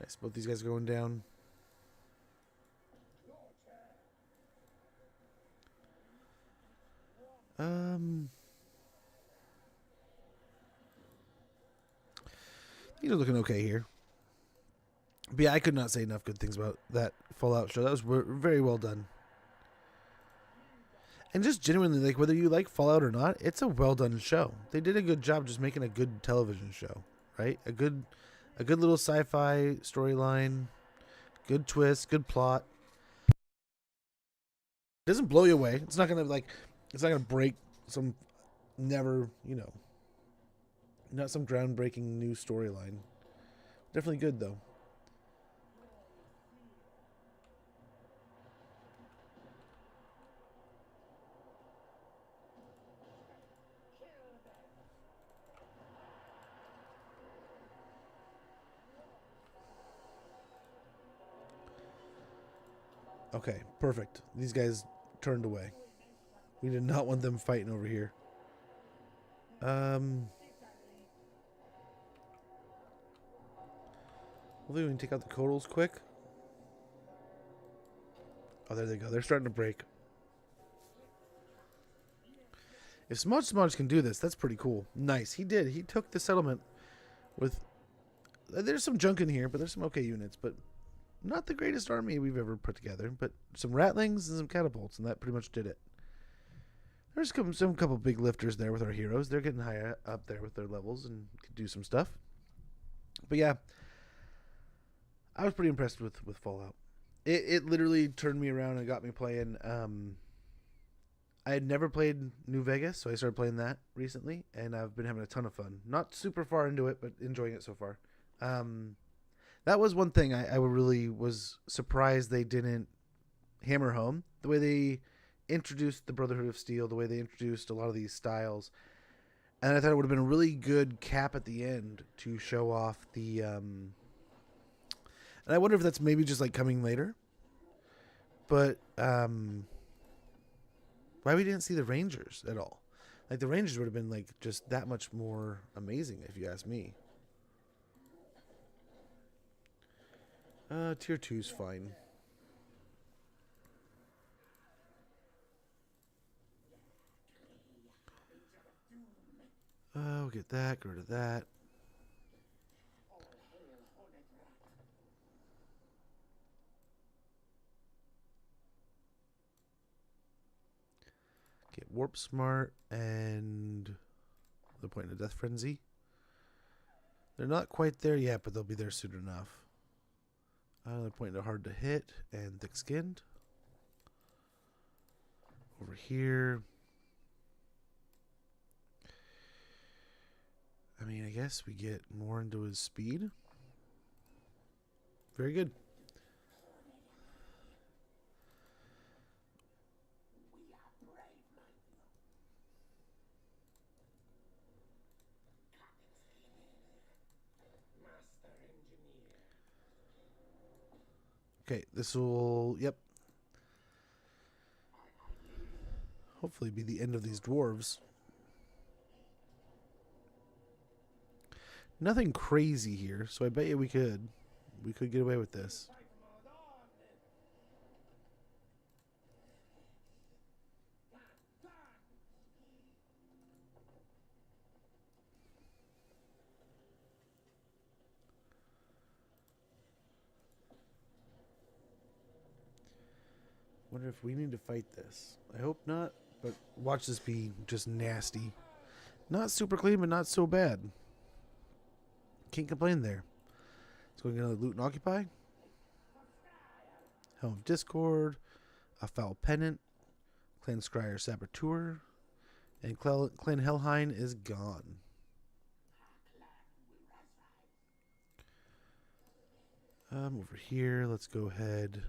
Nice. Both these guys are going down. These are looking okay here. But yeah, I could not say enough good things about that Fallout show. That was very well done. And just genuinely, like, whether you like Fallout or not, it's a well done show. They did a good job just making a good television show, right? A good little sci-fi storyline, good twist, good plot. It doesn't blow you away. It's not gonna break some not some groundbreaking new storyline. Definitely good though. Okay, perfect. These guys turned away. We did not want them fighting over here. Hopefully we can take out the Kodals quick. Oh, there they go. They're starting to break. If Smudge can do this, that's pretty cool. Nice. He did. He took the settlement with... There's some junk in here, but there's some okay units. But not the greatest army we've ever put together. But some ratlings and some catapults, and that pretty much did it. There's some couple big lifters there with our heroes. They're getting high up there with their levels and could do some stuff. But yeah, I was pretty impressed with Fallout. It literally turned me around and got me playing. I had never played New Vegas, so I started playing that recently, and I've been having a ton of fun. Not super far into it, but enjoying it so far. That was one thing I really was surprised they didn't hammer home. The way they introduced the Brotherhood of Steel, the way they introduced a lot of these styles. And I thought it would have been a really good cap at the end to show off the... And I wonder if that's maybe just like coming later. But why we didn't see the Rangers at all? Like the Rangers would have been like just that much more amazing if you ask me. Tier 2's fine. We'll get that, get rid of that. Get Warp Smart and the point of Death Frenzy. They're not quite there yet, but they'll be there soon enough. They're pointing to Hard to Hit and Thick Skinned. Over here. I mean, I guess we get more into his speed. Very good. Okay, this will, yep. Hopefully be the end of these dwarves. Nothing crazy here, so I bet you we could get away with this. Wonder if we need to fight this. I hope not, but watch this be just nasty. Not super clean, but not so bad. Can't complain there. Let's go get another Loot and Occupy. Helm of Discord. A Foul Pennant. Clan Scryer Saboteur. And Clan Helheim is gone. Over here, let's go ahead.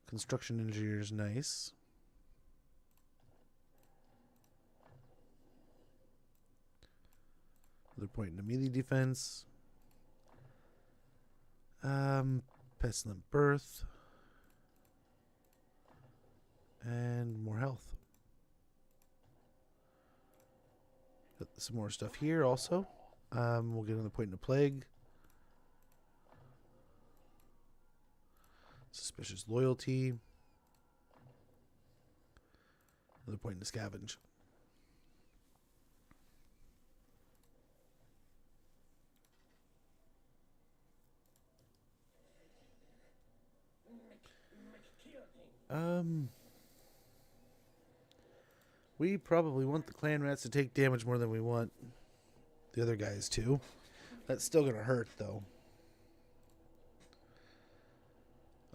Construction Engineers, nice. They're pointing to melee defense. Pestilent Birth. And more health. Got some more stuff here also. We'll get another point in the Plague. Suspicious loyalty. Another point to scavenge. We probably want the clan rats to take damage more than we want the other guys to. That's still gonna hurt, though.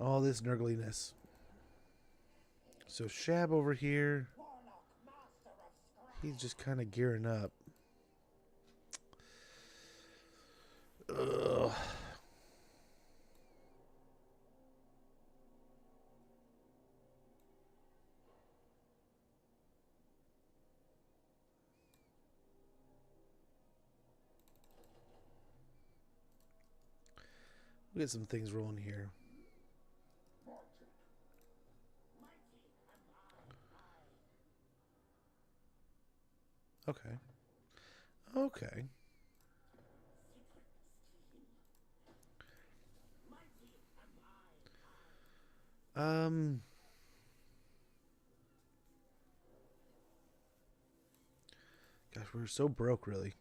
All this nurgliness. So Shab over here, he's just kind of gearing up. Ugh. We'll get some things rolling here. Okay. Okay. Gosh, we're so broke, really.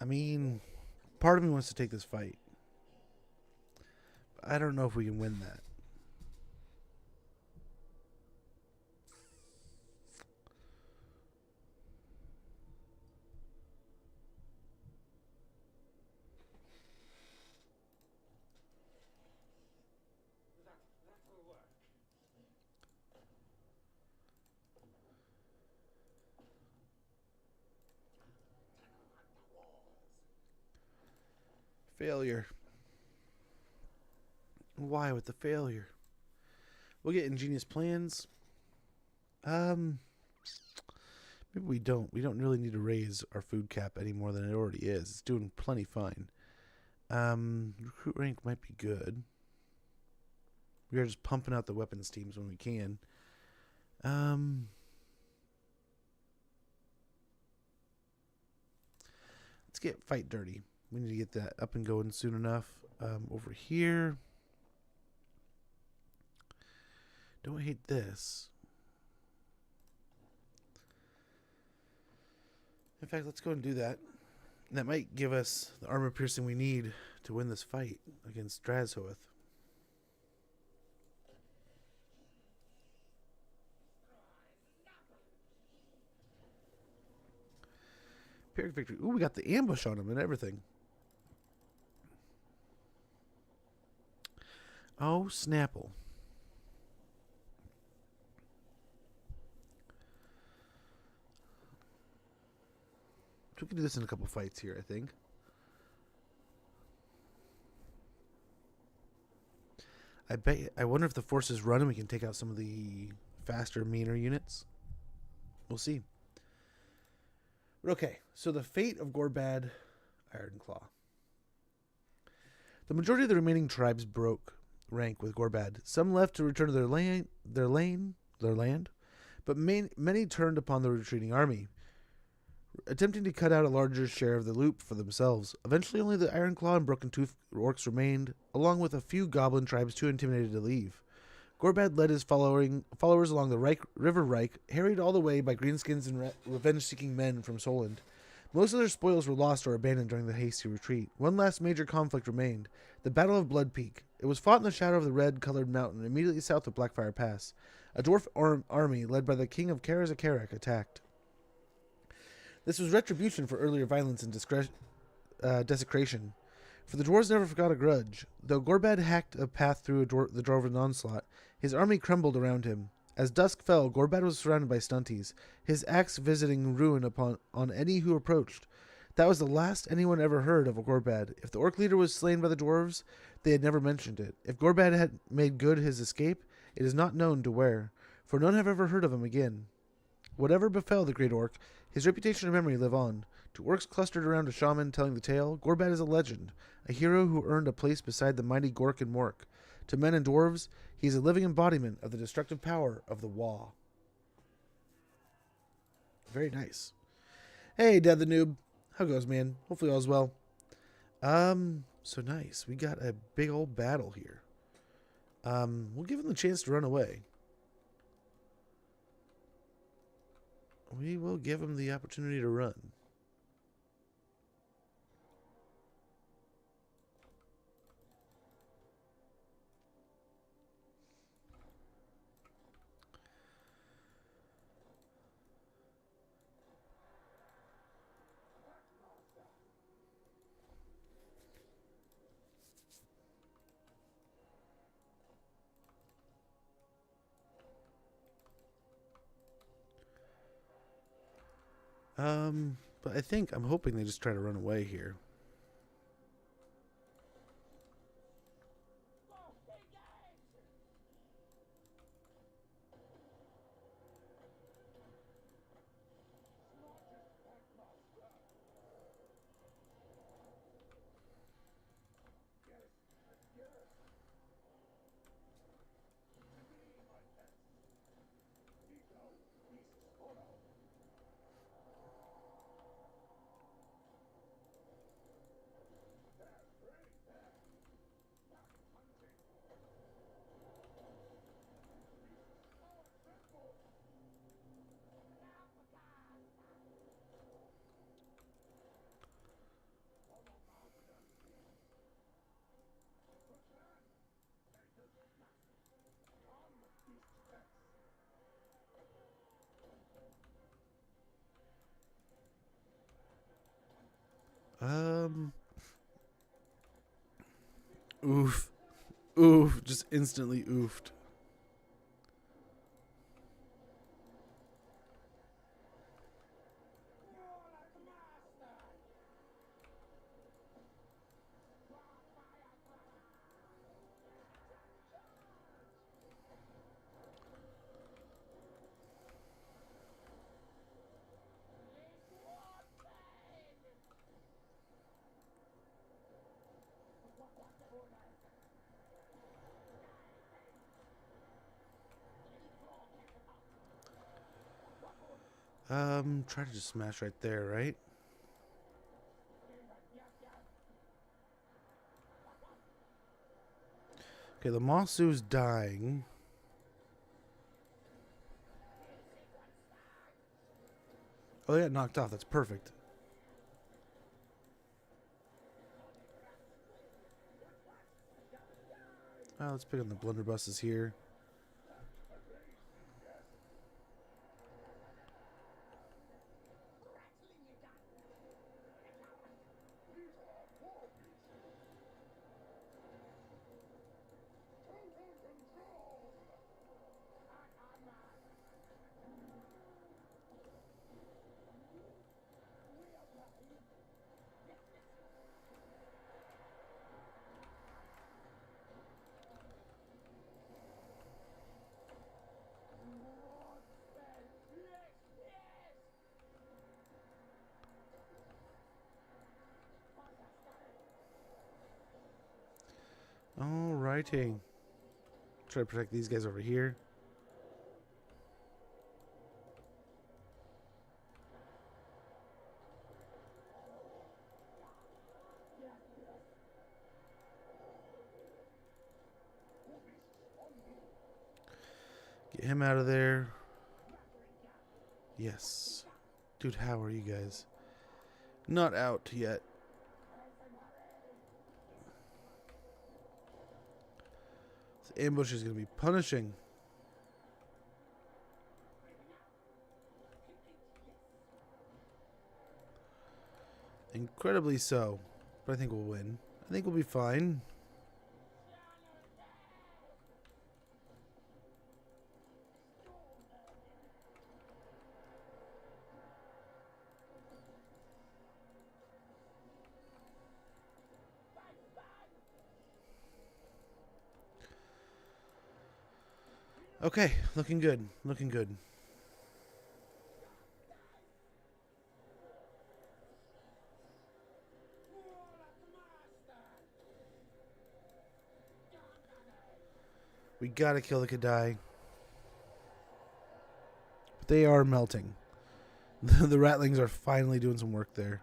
I mean, part of me wants to take this fight. But I don't know if we can win that. Failure. Why with the failure? We'll get ingenious plans. Maybe we don't. We don't really need to raise our food cap any more than it already is. It's doing plenty fine. Recruit rank might be good. We are just pumping out the weapons teams when we can. Let's get fight dirty. We need to get that up and going soon enough. Over here. Don't hate this. In fact, let's go and do that. And that might give us the armor piercing we need to win this fight against Drazhoath. Pyrrhic victory. Ooh, we got the ambush on him and everything. Oh, Snapple. We can do this in a couple fights here, I think. I wonder if the forces run and we can take out some of the faster, meaner units. We'll see. But okay, so the fate of Gorbad Ironclaw. The majority of the remaining tribes broke rank with Gorbad. Some left to return to their land, but many turned upon the retreating army, attempting to cut out a larger share of the loot for themselves. Eventually, only the Ironclaw and Broken Tooth orcs remained, along with a few goblin tribes too intimidated to leave. Gorbad led his followers along the River Reich, harried all the way by greenskins and revenge-seeking men from Solent. Most of their spoils were lost or abandoned during the hasty retreat. One last major conflict remained, the Battle of Blood Peak. It was fought in the shadow of the red-colored mountain immediately south of Blackfire Pass. A dwarf army led by the king of Karazakarak attacked. This was retribution for earlier violence and desecration. For the dwarves never forgot a grudge. Though Gorbad hacked a path through the dwarven onslaught, his army crumbled around him. As dusk fell, Gorbad was surrounded by stunties, his axe visiting ruin on any who approached. That was the last anyone ever heard of Gorbad. If the orc leader was slain by the dwarves, they had never mentioned it. If Gorbad had made good his escape, it is not known to where, for none have ever heard of him again. Whatever befell the great orc, his reputation and memory live on. To orcs clustered around a shaman telling the tale, Gorbad is a legend, a hero who earned a place beside the mighty Gork and Mork. To men and dwarves, he is a living embodiment of the destructive power of the Wa. Very nice. Hey, Dad the Noob. How goes, man? Hopefully all's well. So nice. We got a big old battle here. We'll give him the chance to run away. We will give him the opportunity to run. But I'm hoping they just try to run away here. Oof. Oof. Just instantly oofed. Try to just smash right there, right? Okay, the Masu's dying. Oh, they got knocked off. That's perfect. Let's pick on the blunderbusses here. Alrighty. Try to protect these guys over here. Get him out of there. Yes. Dude, how are you guys? Not out yet. This ambush is going to be punishing. Incredibly so. But I think we'll win. I think we'll be fine. Okay, looking good. Looking good. We gotta kill the Kadai. But they are melting. The Ratlings are finally doing some work there.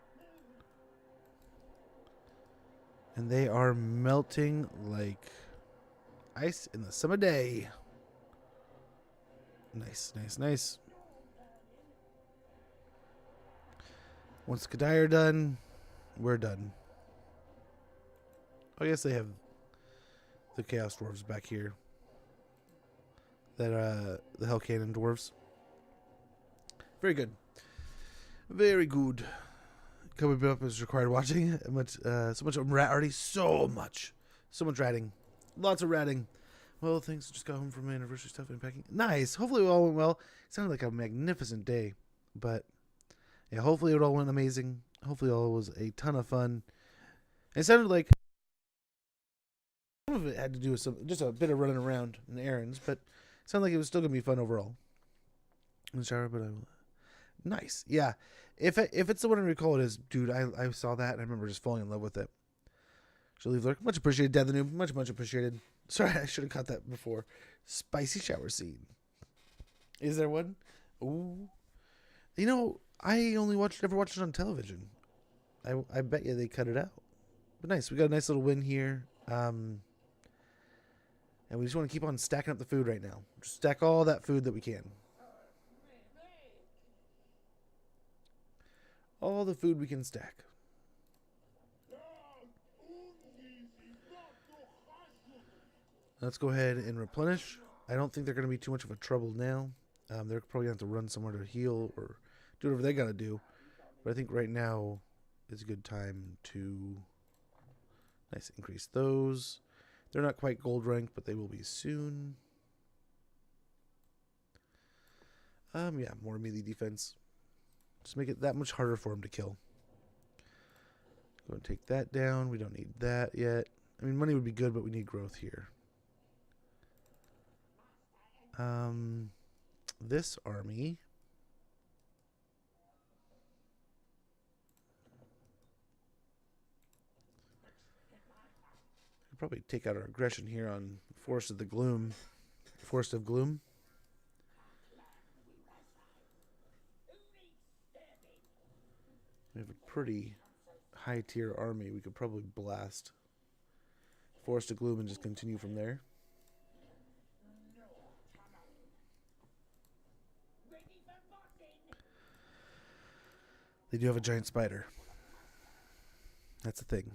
And they are melting like ice in the summer day. Nice, nice, nice. Once the Kadai are done, we're done. I guess they have the Chaos Dwarves back here. That the Hell Cannon Dwarves. Very good. Very good. Coming up is required watching. So much already. So much ratting. Lots of ratting. Well, thanks. Just got home from my anniversary stuff and packing. Nice. Hopefully it all went well. It sounded like a magnificent day. But yeah, hopefully it all went amazing. Hopefully it all was a ton of fun. It sounded like some of it had to do with just a bit of running around and errands, but it sounded like it was still going to be fun overall. In the shower, but nice. Yeah. If it's the one I recall it is, dude, I saw that and I remember just falling in love with it. She'll leave much appreciated, Death the Noob. Much appreciated. Sorry, I should have caught that before. Spicy shower scene. Is there one? Ooh. You know, I only ever watched it on television. I bet you they cut it out. But nice. We got a nice little win here. And we just want to keep on stacking up the food right now. Just stack all that food that we can. All the food we can stack. Let's go ahead and replenish. I don't think they're going to be too much of a trouble now. They're probably going to have to run somewhere to heal or do whatever they got to do. But I think right now is a good time to increase those. They're not quite gold ranked, but they will be soon. Yeah, more melee defense. Just make it that much harder for him to kill. Go and take that down. We don't need that yet. I mean, money would be good, but we need growth here. This army. Could probably take out our aggression here on Forest of the Gloom. Forest of Gloom. We have a pretty high tier army. We could probably blast Forest of Gloom and just continue from there. They do have a giant spider. That's the thing.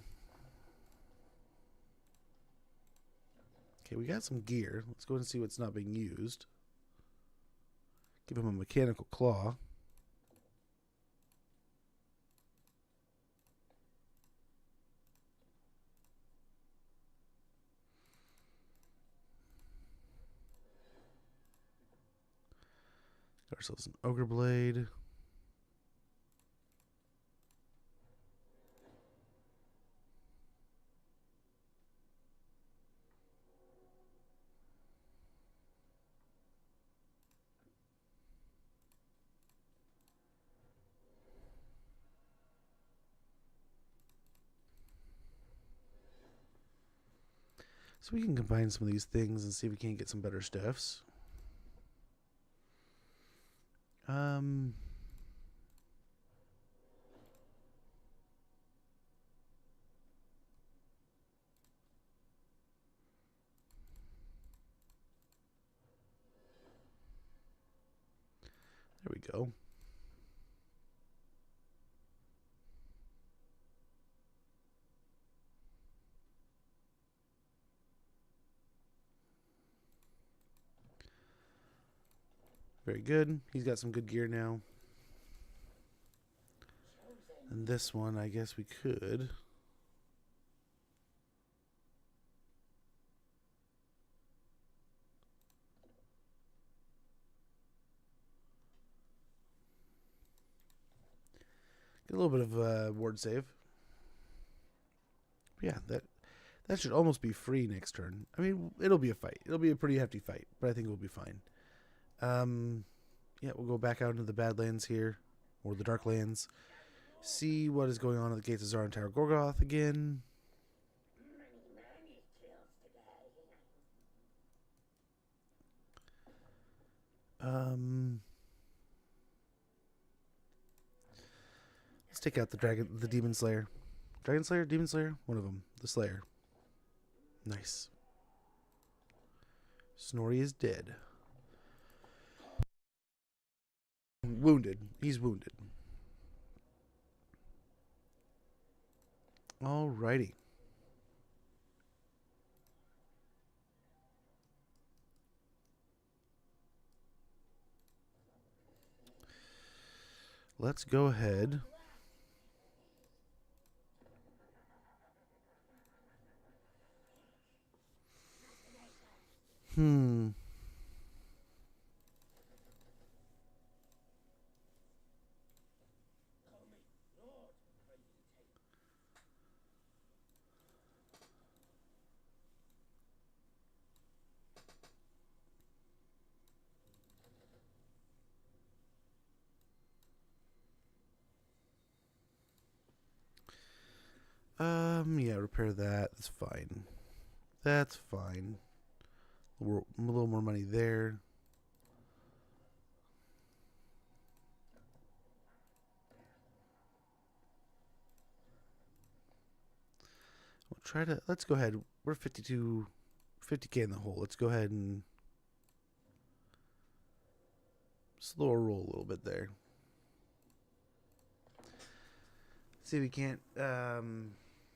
Okay, we got some gear. Let's go and see what's not being used. Give him a mechanical claw. Got ourselves an ogre blade. So we can combine some of these things and see if we can't get some better stuffs. There we go. Very good. He's got some good gear now. And this one, I guess we could. Get a little bit of ward save. Yeah, that should almost be free next turn. I mean, it'll be a fight. It'll be a pretty hefty fight, but I think we'll be fine. Yeah, we'll go back out into the Badlands here, or the Darklands. See what is going on at the Gates of Zar and Tower Gorgoth again. Let's take out the Demon Slayer. Dragon Slayer? Demon Slayer? One of them. The Slayer. Nice. Snorri is dead. Wounded. He's wounded. Alrighty. Let's go ahead. Yeah, repair that. That's fine. That's fine. A little more money there. We'll try to, let's go ahead. We're 50K in the hole. Let's go ahead and slow our roll a little bit there. See if we can't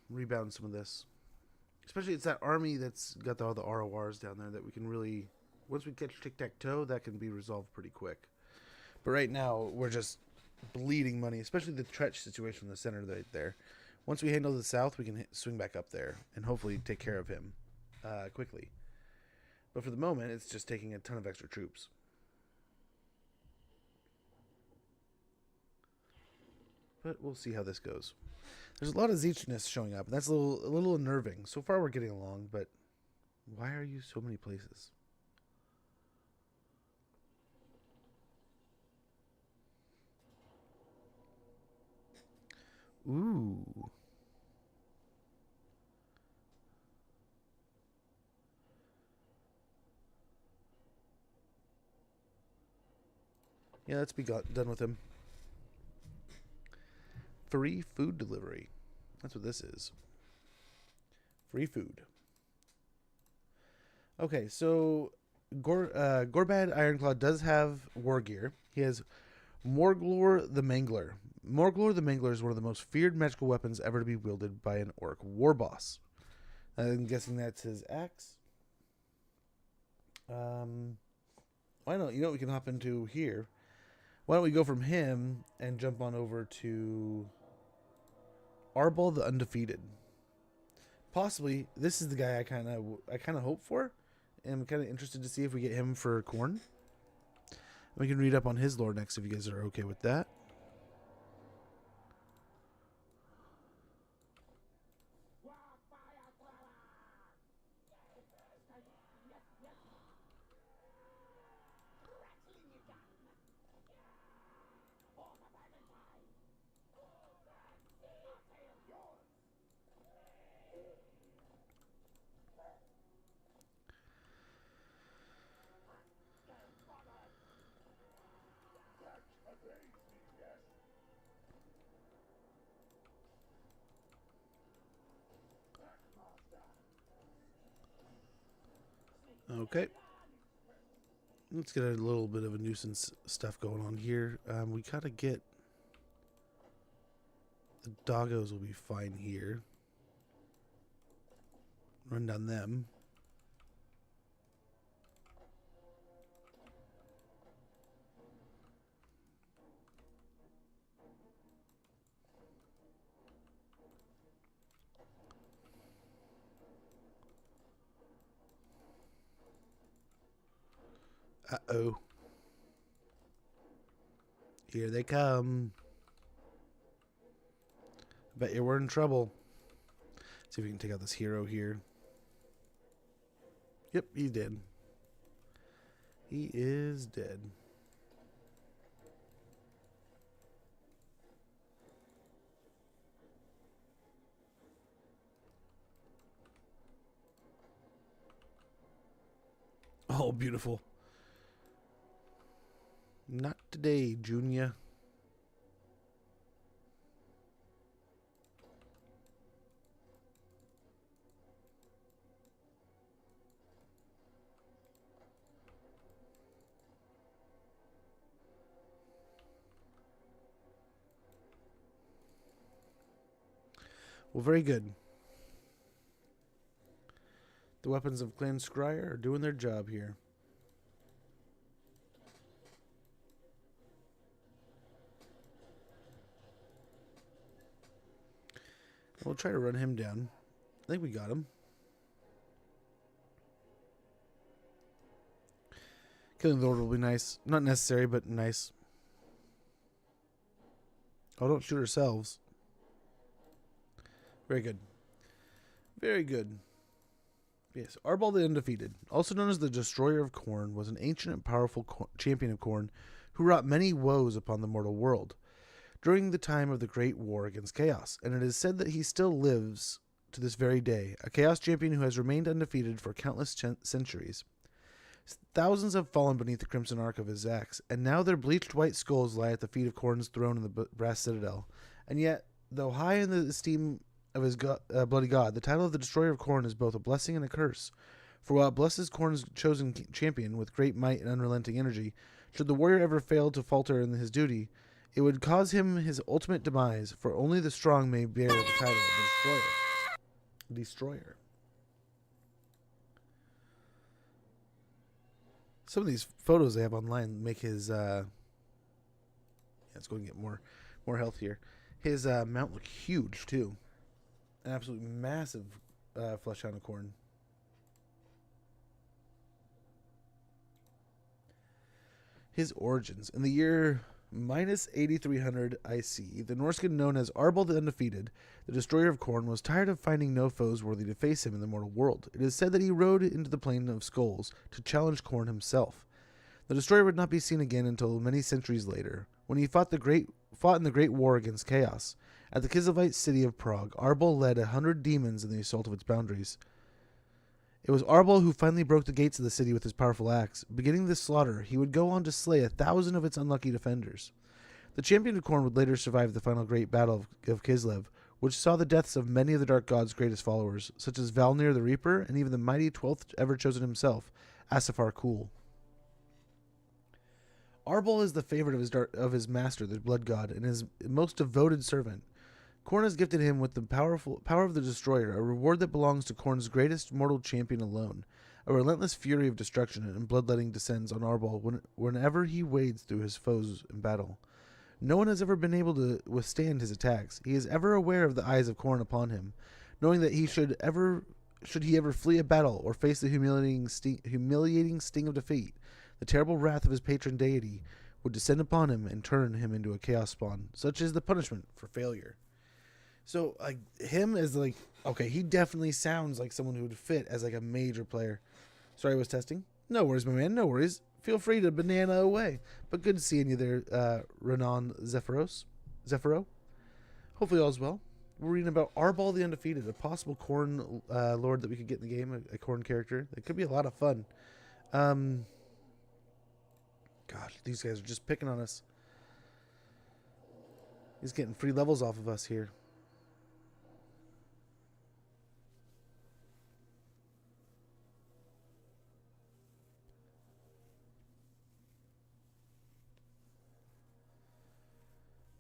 rebound some of this. Especially it's that army that's got all the RORs down there that we can really, once we catch tic-tac-toe, that can be resolved pretty quick. But right now, we're just bleeding money, especially the Tretch situation in the center right there. Once we handle the south, we can swing back up there and hopefully take care of him quickly. But for the moment, it's just taking a ton of extra troops. But we'll see how this goes. There's a lot of Zeechness showing up, and that's a little unnerving. So far, we're getting along, but why are you so many places? Ooh. Yeah, let's be done with him. Free food delivery. That's what this is. Free food. Okay, so Gorbad Ironclaw does have war gear. He has Morglor the Mangler. Morglor the Mangler is one of the most feared magical weapons ever to be wielded by an orc war boss. I'm guessing that's his axe. Why not? You know what we can hop into here? Why don't we go from him and jump on over to Arbol the Undefeated? Possibly this is the guy I kind of hope for. And I'm kind of interested to see if we get him for Khorne. We can read up on his lore next if you guys are okay with that. Okay. Let's get a little bit of a nuisance stuff going on here. We gotta get... The doggos will be fine here. Run down them. Uh-oh. Here they come. Bet you we're in trouble. See if we can take out this hero here. Yep, he's dead. He is dead. Oh, beautiful. Not today, Junior. Well, very good. The weapons of Clan Scryer are doing their job here. We'll try to run him down. I think we got him. Killing the Lord will be nice. Not necessary, but nice. Oh, don't shoot ourselves. Very good. Very good. Yes, Arbol the Undefeated, also known as the Destroyer of Khorne, was an ancient and powerful champion of Khorne who wrought many woes upon the mortal world during the time of the Great War against Chaos, and it is said that he still lives to this very day, a Chaos champion who has remained undefeated for countless centuries. Thousands have fallen beneath the crimson arc of his axe, and now their bleached white skulls lie at the feet of Khorne's throne in the brass citadel. And yet, though high in the esteem of his bloody god, the title of the Destroyer of Khorne is both a blessing and a curse. For while it blesses Khorne's chosen champion with great might and unrelenting energy, should the warrior ever fail to falter in his duty, it would cause him his ultimate demise, for only the strong may bear the title of Destroyer. Some of these photos they have online make his let's go and get more health here. His mount look huge too. An absolute massive flesh hound of Khorne. His origins. In the year minus 8300 IC, the Norscan known as Arbol the Undefeated, the Destroyer of Khorne, was tired of finding no foes worthy to face him in the mortal world. It is said that he rode into the Plain of Skulls to challenge Khorne himself. The Destroyer would not be seen again until many centuries later, when he fought in the Great War against Chaos. At the Kizilite city of Prague, Arbol led 100 demons in the assault of its boundaries. It was Arbol who finally broke the gates of the city with his powerful axe. Beginning this slaughter, he would go on to slay 1,000 of its unlucky defenders. The champion of Khorne would later survive the final great battle of Kislev, which saw the deaths of many of the Dark God's greatest followers, such as Valnir the Reaper and even the mighty 12th ever chosen himself, Asafar Kul. Arbol is the favorite of his master, the Blood God, and his most devoted servant. Khorne has gifted him with the power of the Destroyer, a reward that belongs to Khorne's greatest mortal champion alone. A relentless fury of destruction and bloodletting descends on Arbol whenever he wades through his foes in battle. No one has ever been able to withstand his attacks. He is ever aware of the eyes of Khorne upon him, knowing that should he ever flee a battle or face the humiliating sting of defeat, the terrible wrath of his patron deity would descend upon him and turn him into a chaos spawn. Such is the punishment for failure. So, him as, okay, he definitely sounds like someone who would fit as, a major player. Sorry I was testing. No worries, my man, no worries. Feel free to banana away. But good seeing you there, Renan Zephyro. Hopefully all's well. We're reading about Arbol the Undefeated, a possible Khorne lord that we could get in the game, a Khorne character. It could be a lot of fun. Gosh, these guys are just picking on us. He's getting free levels off of us here.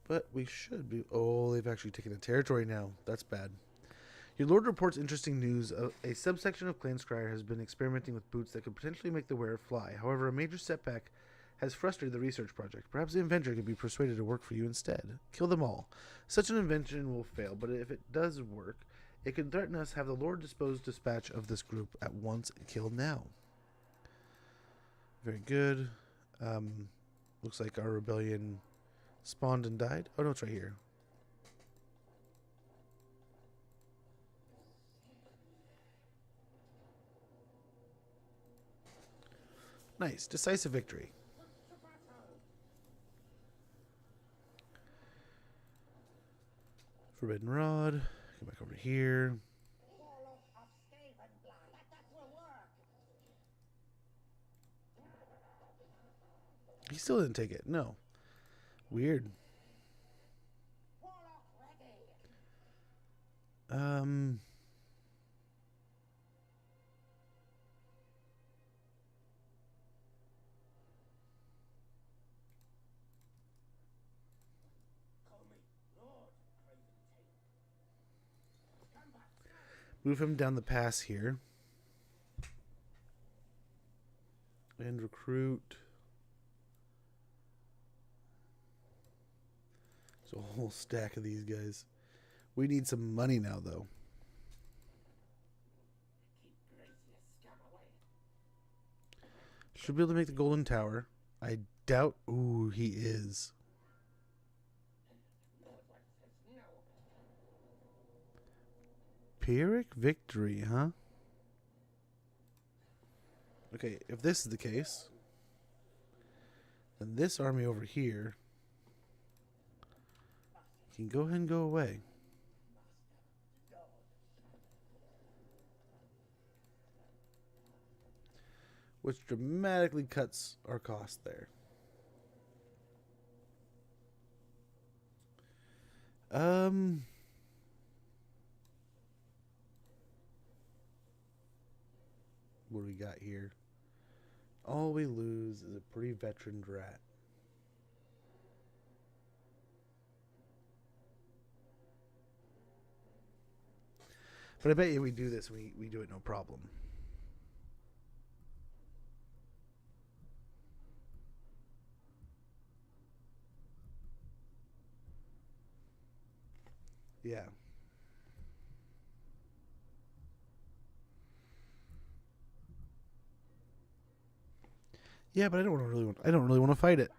But we should be... Oh, they've actually taken a territory now. That's bad. Your lord reports interesting news. A subsection of Clan Scryer has been experimenting with boots that could potentially make the wearer fly. However, a major setback has frustrated the research project. Perhaps the inventor could be persuaded to work for you instead. Kill them all. Such an invention will fail, but if it does work, it could threaten us. Have the Lord dispatch of this group at once and kill now. Very good. Looks like our rebellion spawned and died. Oh no, it's right here. Nice. Decisive victory. Forbidden Rod. Come back over here. He still didn't take it. No. Weird. Move him down the pass here. And recruit. There's a whole stack of these guys. We need some money now, though. Should be able to make the Golden Tower. I doubt. Ooh, he is. Pyrrhic victory, huh? Okay, if this is the case, then this army over here can go ahead and go away. Which dramatically cuts our cost there. What do we got here? All we lose is a pretty veteran drat. But I bet you we do this, we do it no problem. Yeah. Yeah, but I don't really want to fight it.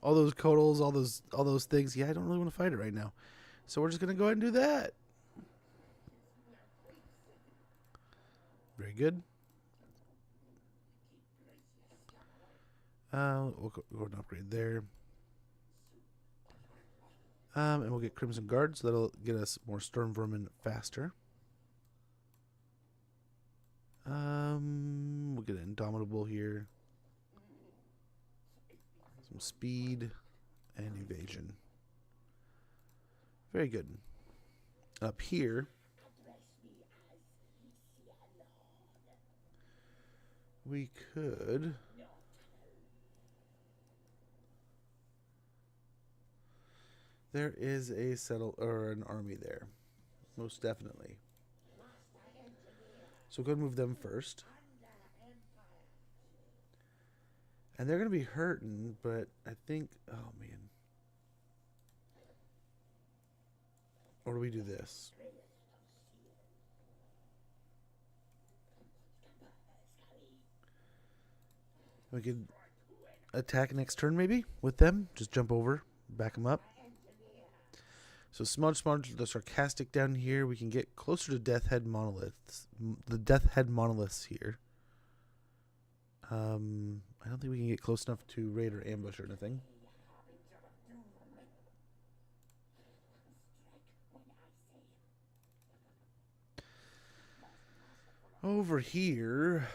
All those codals, all those things. Yeah, I don't really want to fight it right now. So we're just going to go ahead and do that. Very good. We'll go and upgrade there. And we'll get Crimson Guard, so that'll get us more Storm Vermin faster. We'll get an Indomitable here. Some speed and evasion. Very good. Up here, we could... There is a an army there, most definitely. So go and move them first. And they're going to be hurting, but I think, oh man. Or do we do this? We could attack next turn maybe with them. Just jump over, back them up. So Smudge, the Sarcastic down here. We can get closer to Death Head Monoliths. The Death Head Monoliths here. I don't think we can get close enough to raid or ambush or anything. Over here...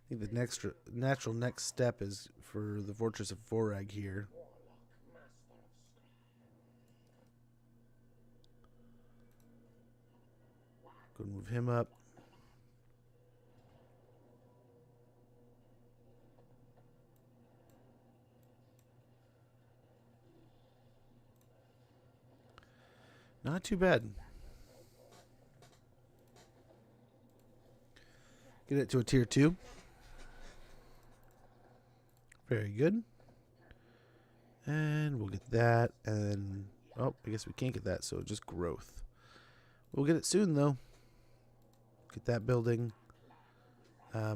I think the natural next step is for the Fortress of Vorag here. Go and move him up. Not too bad. Get it to a tier 2. Very good. And we'll get that. And, oh, I guess we can't get that, so just growth. We'll get it soon, though. Get that building. Yeah,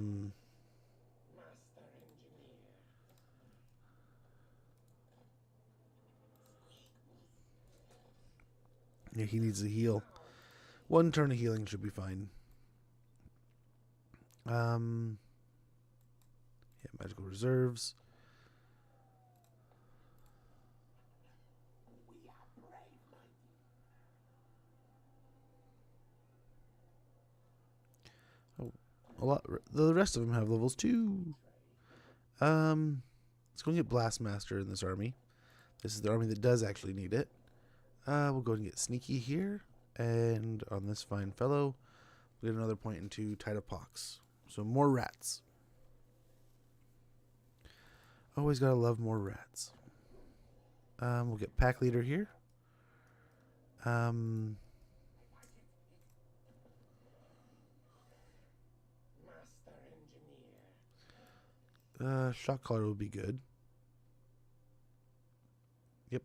he needs to heal. One turn of healing should be fine. Yeah, magical reserves. a lot. The rest of them have levels too. Let's go and get Blastmaster in this army. This is the army that does actually need it. We'll go and get Sneaky here. And on this fine fellow, we'll get another point into Tide of Pox. So more rats. Always gotta love more rats. We'll get Pack Leader here. Shot caller would be good. Yep.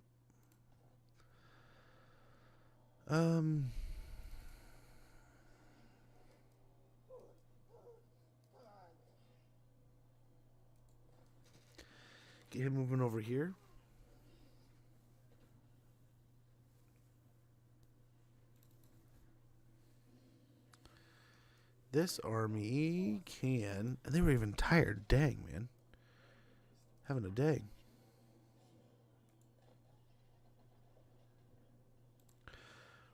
Get him moving over here. This army can... And they were even tired. Dang, man. Having a day.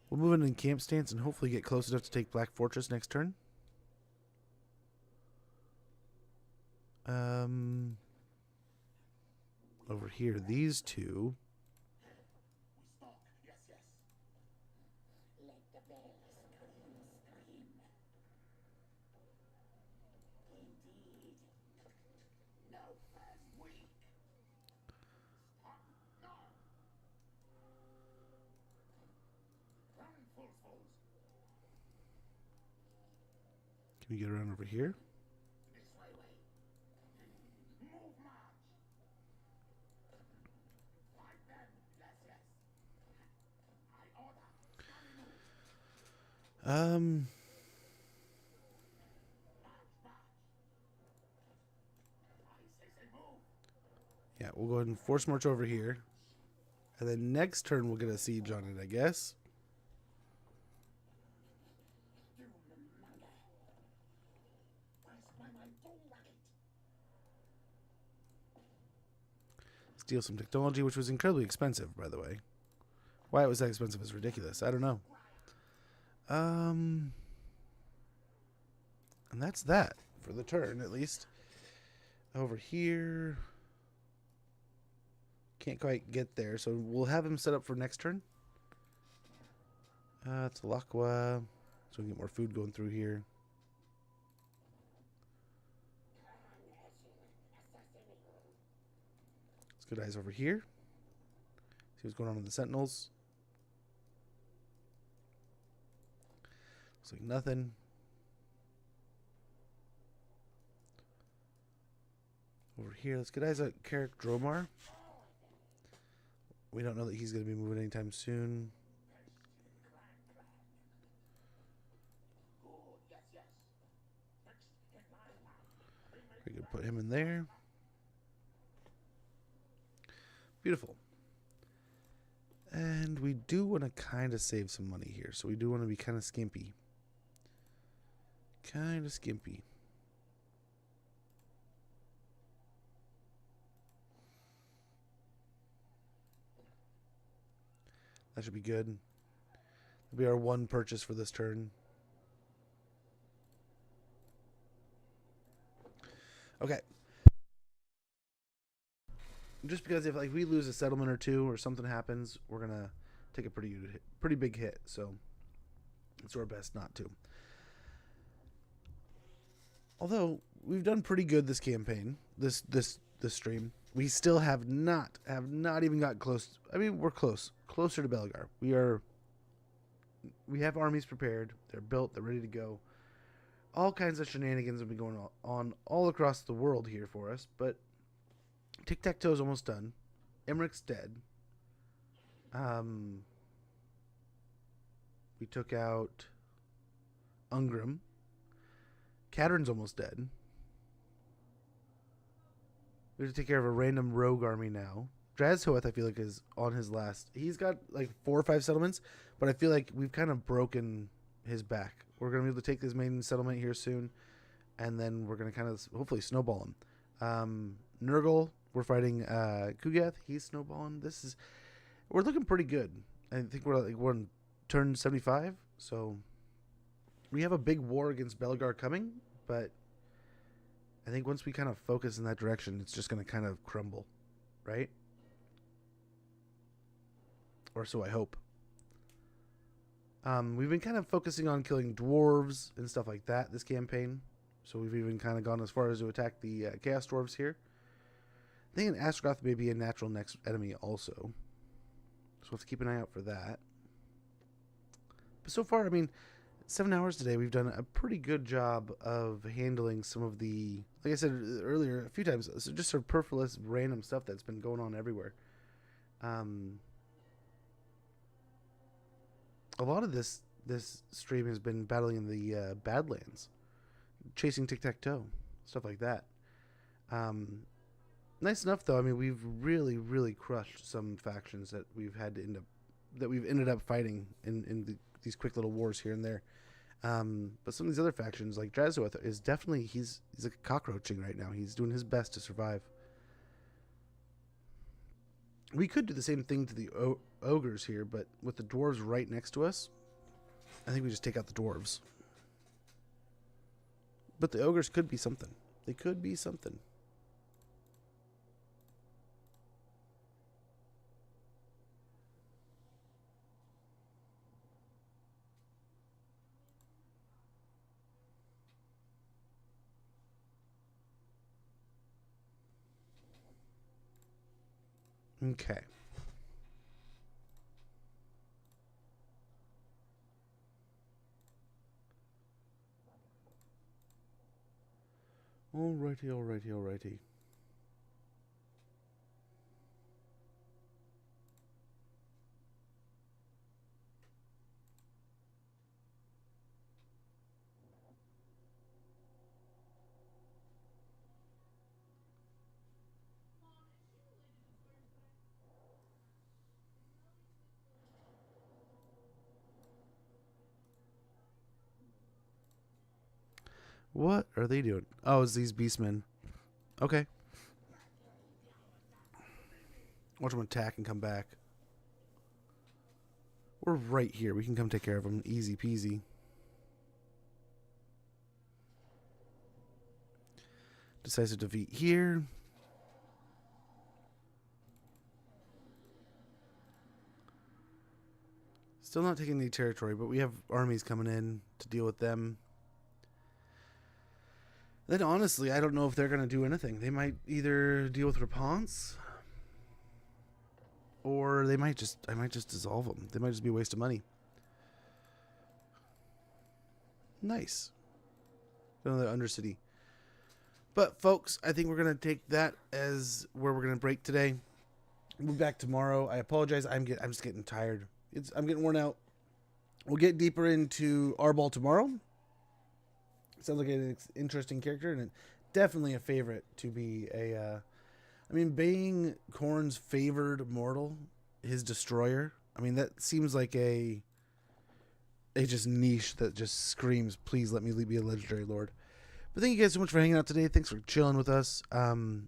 We'll move in camp stance and hopefully get close enough to take Black Fortress next turn. Over here, these two... Can we get around over here? Yeah, we'll go ahead and force march over here. And then next turn we'll get a siege on it, I guess. Steal some technology, which was incredibly expensive, by the way. Why it was that expensive is ridiculous. I don't know. And that's that for the turn, at least. Over here, can't quite get there, so we'll have him set up for next turn. It's Lakwa, so we can get more food going through here. Let's get eyes over here. See what's going on with the Sentinels. Looks like nothing. Over here, let's get eyes at Carrick Dromar. We don't know that he's going to be moving anytime soon. We could put him in there. Beautiful. And we do want to kind of save some money here. So we do want to be kind of skimpy. Kind of skimpy. That should be good. That'll be our one purchase for this turn. Okay. Just because if like we lose a settlement or two or something happens, we're gonna take a pretty big hit. So it's our best not to. Although we've done pretty good this campaign, this stream, we still have not even got close. I mean, we're closer to Belegar. We have armies prepared. They're built. They're ready to go. All kinds of shenanigans have been going on all across the world here for us. But Tic-Tac-Toe is almost done. Emmerich's dead. We took out Ungram. Cadron's almost dead. We have to take care of a random rogue army now. Drazhoath, I feel like, is on his last. He's got like 4 or 5 settlements, but I feel like we've kind of broken his back. We're going to be able to take this main settlement here soon, and then we're going to kind of hopefully snowball him. Nurgle, we're fighting Kugath. He's snowballing. We're looking pretty good. I think we're on turn 75, so we have a big war against Belegar coming, but I think once we kind of focus in that direction, it's just going to kind of crumble, right? Or so I hope. We've been kind of focusing on killing dwarves and stuff like that this campaign. So we've even kind of gone as far as to attack the Chaos Dwarves here. I think an Astrogoth may be a natural next enemy also. So we'll have to keep an eye out for that. But so far, I mean, 7 hours today, we've done a pretty good job of handling some of the, like I said earlier a few times, so just sort of superfluous random stuff that's been going on everywhere. A lot of this stream has been battling in the Badlands, chasing tic-tac-toe, stuff like that. Nice enough though. I mean, we've really crushed some factions that we've ended up fighting in these quick little wars here and there. But some of these other factions, like Drazoth, is definitely he's like cockroaching right now. He's doing his best to survive. We could do the same thing to the ogres here, but with the dwarves right next to us, I think we just take out the dwarves. But the ogres could be something. They could be something. Okay. Alrighty. What are they doing? Oh, it's these beastmen. Okay. Watch them attack and come back. We're right here. We can come take care of them. Easy peasy. Decisive defeat here. Still not taking any territory, but we have armies coming in to deal with them. Then honestly, I don't know if they're going to do anything. They might either deal with Reponse, or I might just dissolve them. They might just be a waste of money. Nice. Another Undercity. But folks, I think we're going to take that as where we're going to break today. We'll be back tomorrow. I apologize. I'm just getting tired. I'm getting worn out. We'll get deeper into Arbol tomorrow. Sounds like an interesting character, and definitely a favorite to be a. I mean, being Khorne's favored mortal, his destroyer. I mean, that seems like a just niche that just screams, "Please let me be a legendary lord." But thank you guys so much for hanging out today. Thanks for chilling with us. I mean,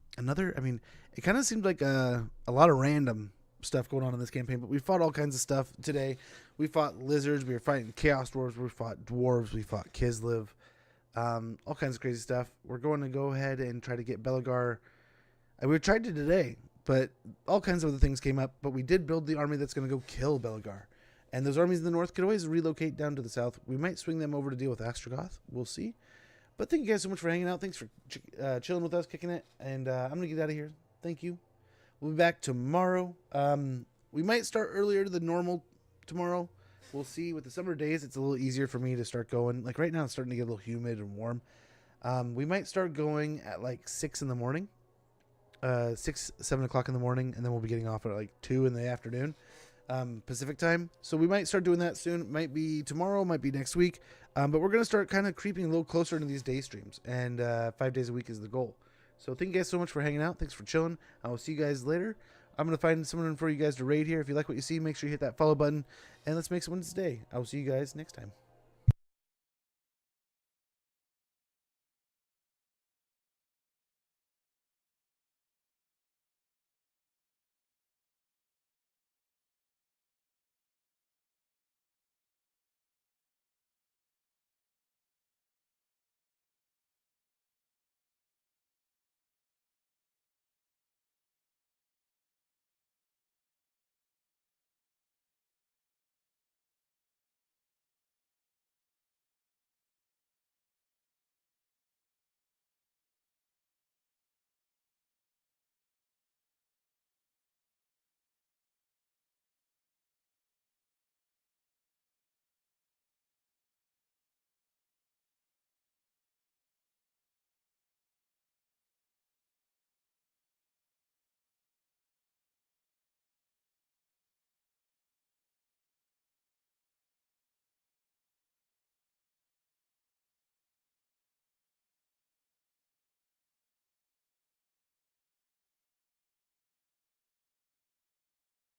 it kind of seemed like a lot of random stuff going on in this campaign, but we fought all kinds of stuff today. We fought lizards. We were fighting chaos dwarves. We fought dwarves. We fought Kislev. All kinds of crazy stuff. We're going to go ahead and try to get Belegar. We tried to today, but all kinds of other things came up. But we did build the army that's going to go kill Belegar. And those armies in the north could always relocate down to the south. We might swing them over to deal with Astrogoth. We'll see. But thank you guys so much for hanging out. Thanks for chilling with us, kicking it. And I'm going to get out of here. Thank you. We'll be back tomorrow. We might start earlier than normal tomorrow. We'll see. With the summer days, it's a little easier for me to start going. Like right now, it's starting to get a little humid and warm. We might start going at like 6 in the morning, 7 o'clock in the morning, and then we'll be getting off at like 2 in the afternoon, Pacific time. So we might start doing that soon. It might be tomorrow, might be next week. But we're going to start kind of creeping a little closer into these day streams, and 5 days a week is the goal. So thank you guys so much for hanging out. Thanks for chilling. I will see you guys later. I'm going to find someone for you guys to raid here. If you like what you see, make sure you hit that follow button. And let's make someone's day. I will see you guys next time.